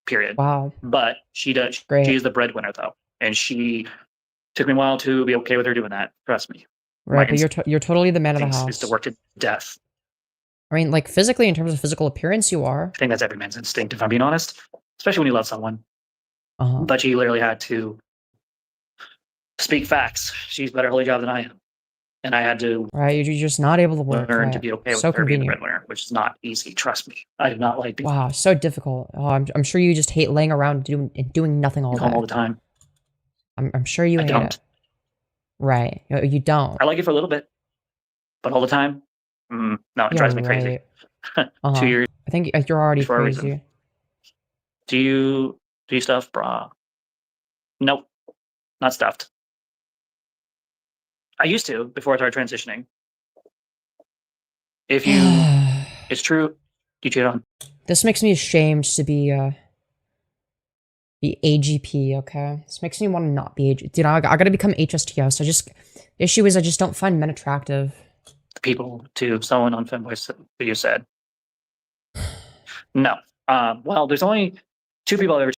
B: Period.
A: Wow.
B: But she does.
A: Great.
B: She is the breadwinner though, and she Took me a while to be okay with her doing that. Trust me.
A: Right, but you're totally the man of the house.
B: Is to work to death.
A: I mean, like, physically, in terms of physical appearance, you are.
B: I think that's every man's instinct, if I'm being honest. Especially when you love someone. But she literally had to speak facts. She's better at her job than I am. And I had to
A: you're just not able to work.
B: learn to be okay with her being the breadwinner, which is not easy. Trust me. I do not like being
A: wow, so difficult. Oh, I'm sure you just hate laying around doing nothing all day.
B: home all the time.
A: I'm sure you hate it. Right. You don't.
B: I like it for a little bit. But all the time? No, it drives me crazy. 2 years.
A: I think you're already crazy.
B: Do you stuff bra? Nope. Not stuffed. I used to before I started transitioning. If you, it's true, you cheat on.
A: This makes me ashamed to be AGP. Okay, this makes me want to not be AGP. Dude, I gotta become HSTS. Issue is I just don't find men attractive.
B: The people to someone on Femyoz video said, no. Well, there's only 2 people I've ever.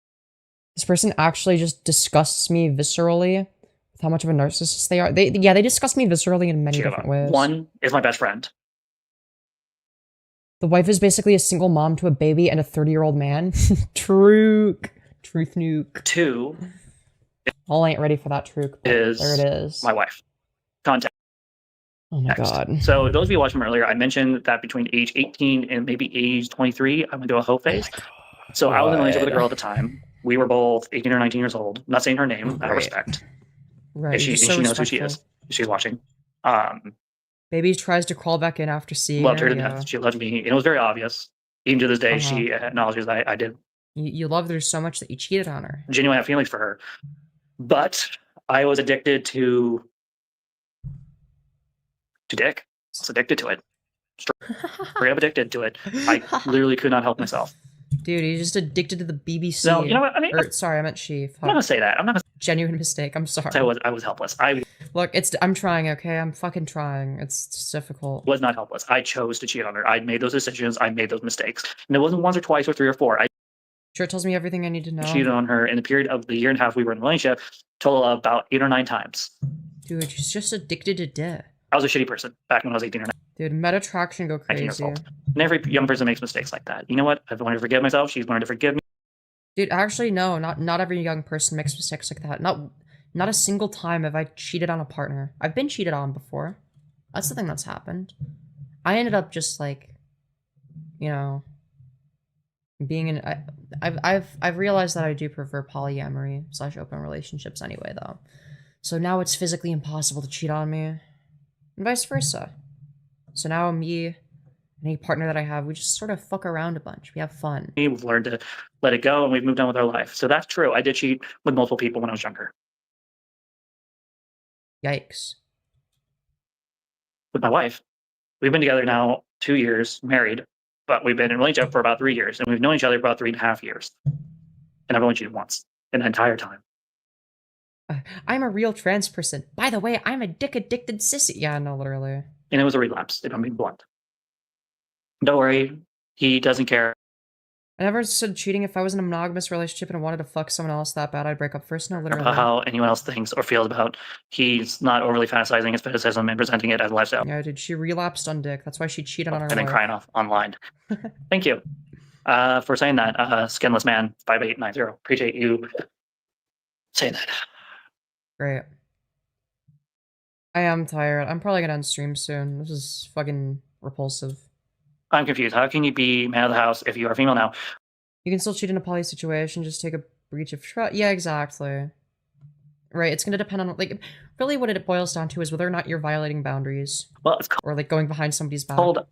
A: This person actually just disgusts me viscerally. How much of a narcissist they are. They disgust me viscerally in many different ways.
B: One is my best friend.
A: The wife is basically a single mom to a baby and a 30-year-old man. Truth nuke.
B: 2.
A: All ain't ready for that truth.
B: Is
A: there it is.
B: My wife. Contact.
A: Oh my god.
B: So those of you watching from earlier, I mentioned that between age 18 and maybe age 23, I'm gonna do a hoe phase. So I was in a relationship with a girl at the time. We were both 18 or 19 years old. I'm not saying her name, out of respect.
A: Right.
B: And she knows who she is. She's watching.
A: Baby tries to crawl back in after seeing
B: loved her to death. She loved me. And it was very obvious. Even to this day, she acknowledges I did.
A: You loved her so much that you cheated on her.
B: Genuinely have feelings for her. But I was addicted to dick. I was addicted to it. Straight up addicted to it. I literally could not help myself.
A: Dude, he's just addicted to the BBC.
B: No, you know what? I mean,
A: sorry, I meant she.
B: I'm not gonna say that. I'm not gonna.
A: Genuine mistake. I'm sorry.
B: I was helpless.
A: Look, I'm trying. Okay, I'm fucking trying. It's difficult.
B: Was not helpless. I chose to cheat on her. I made those decisions. I made those mistakes, and it wasn't once or twice or 3 or 4.
A: Sure, it tells me everything I need to know.
B: Cheated on her in the period of the year and a half we were in a relationship, total of about 8 or 9 times.
A: Dude, she's just addicted to dick.
B: I was a shitty person back when I was 18 or 19.
A: Dude, meta attraction go crazy.
B: And every young person makes mistakes like that. You know what? I've learned to forgive myself. She's learned to forgive me.
A: Dude, actually, no. Not every young person makes mistakes like that. Not a single time have I cheated on a partner. I've been cheated on before. That's the thing that's happened. I ended up just like, you know, being in. I've realized that I do prefer polyamory / open relationships anyway, though. So now it's physically impossible to cheat on me, and vice versa. So now me and any partner that I have, we just sort of fuck around a bunch. We have fun.
B: We've learned to let it go, and we've moved on with our life. So that's true. I did cheat with multiple people when I was younger.
A: Yikes.
B: With my wife. We've been together now 2 years, married, but we've been in a relationship for about 3 years, and we've known each other for about 3.5 years. And I've only cheated once in the entire time.
A: I'm a real trans person. By the way, I'm a dick-addicted sissy. Yeah, no, literally.
B: And it was a relapse, if I'm being blunt. Don't worry, he doesn't care.
A: I never said cheating. If I was in a monogamous relationship and I wanted to fuck someone else that bad, I'd break up first. No, literally.
B: About how anyone else thinks or feels about. He's not overly fantasizing his fetishism and presenting it as a lifestyle.
A: Yeah, dude, she relapsed on dick. That's why she cheated on her
B: and then
A: wife.
B: crying off online. Thank you for saying that, skinless man 5890. Appreciate you saying that.
A: Great. I am tired. I'm probably gonna end stream soon. This is fucking repulsive.
B: I'm confused. How can you be man of the house if you are female now?
A: You can still cheat in a poly situation. Just take a breach of trust. Yeah, exactly. Right. It's gonna depend on like really what it boils down to is whether or not you're violating boundaries.
B: Well, it's
A: or like going behind somebody's back.
B: called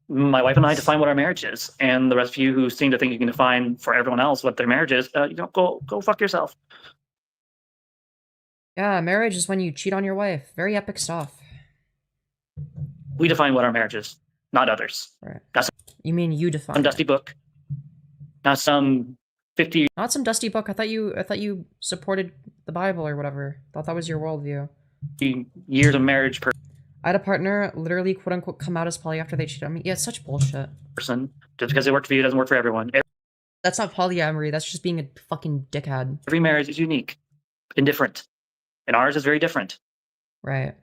B: my wife and I define what our marriage is, and the rest of you who seem to think you can define for everyone else what their marriage is, go fuck yourself.
A: Yeah, marriage is when you cheat on your wife. Very epic stuff.
B: We define what our marriage is, not others.
A: Right.
B: That's
A: you mean you define
B: some dusty book, not some 50.
A: Not some dusty book. I thought you supported the Bible or whatever. Thought that was your worldview.
B: Years of marriage
A: I had a partner literally quote unquote come out as poly after they cheated on me. Yeah, it's such bullshit.
B: Person, just because it worked for you doesn't work for everyone.
A: That's not polyamory. That's just being a fucking dickhead.
B: Every marriage is unique and different. and ours is very different.
A: Right.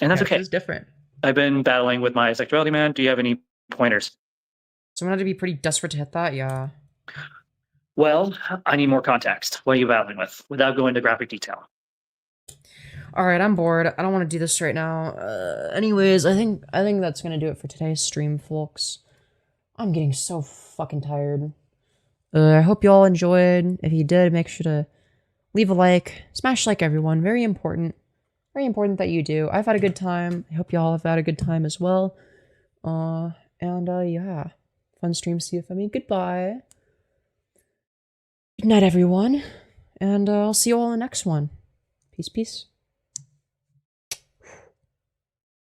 B: And that's
A: yeah,
B: okay.
A: It's different.
B: I've been battling with my sexuality, man. Do you have any pointers?
A: Someone had to be pretty desperate to hit that, yeah.
B: Well, I need more context. What are you battling with, without going into graphic detail?
A: All right, I'm bored. I don't want to do this right now. Anyways, I think that's gonna do it for today's stream, folks. I'm getting so fucking tired. I hope you all enjoyed. If you did, make sure to leave a like, smash like, everyone. Very important that you do. I've had a good time. I hope y'all have had a good time as well. Yeah, fun stream. See you, Femi. Goodbye. Good night, everyone, and I'll see you all in the next one. Peace, peace.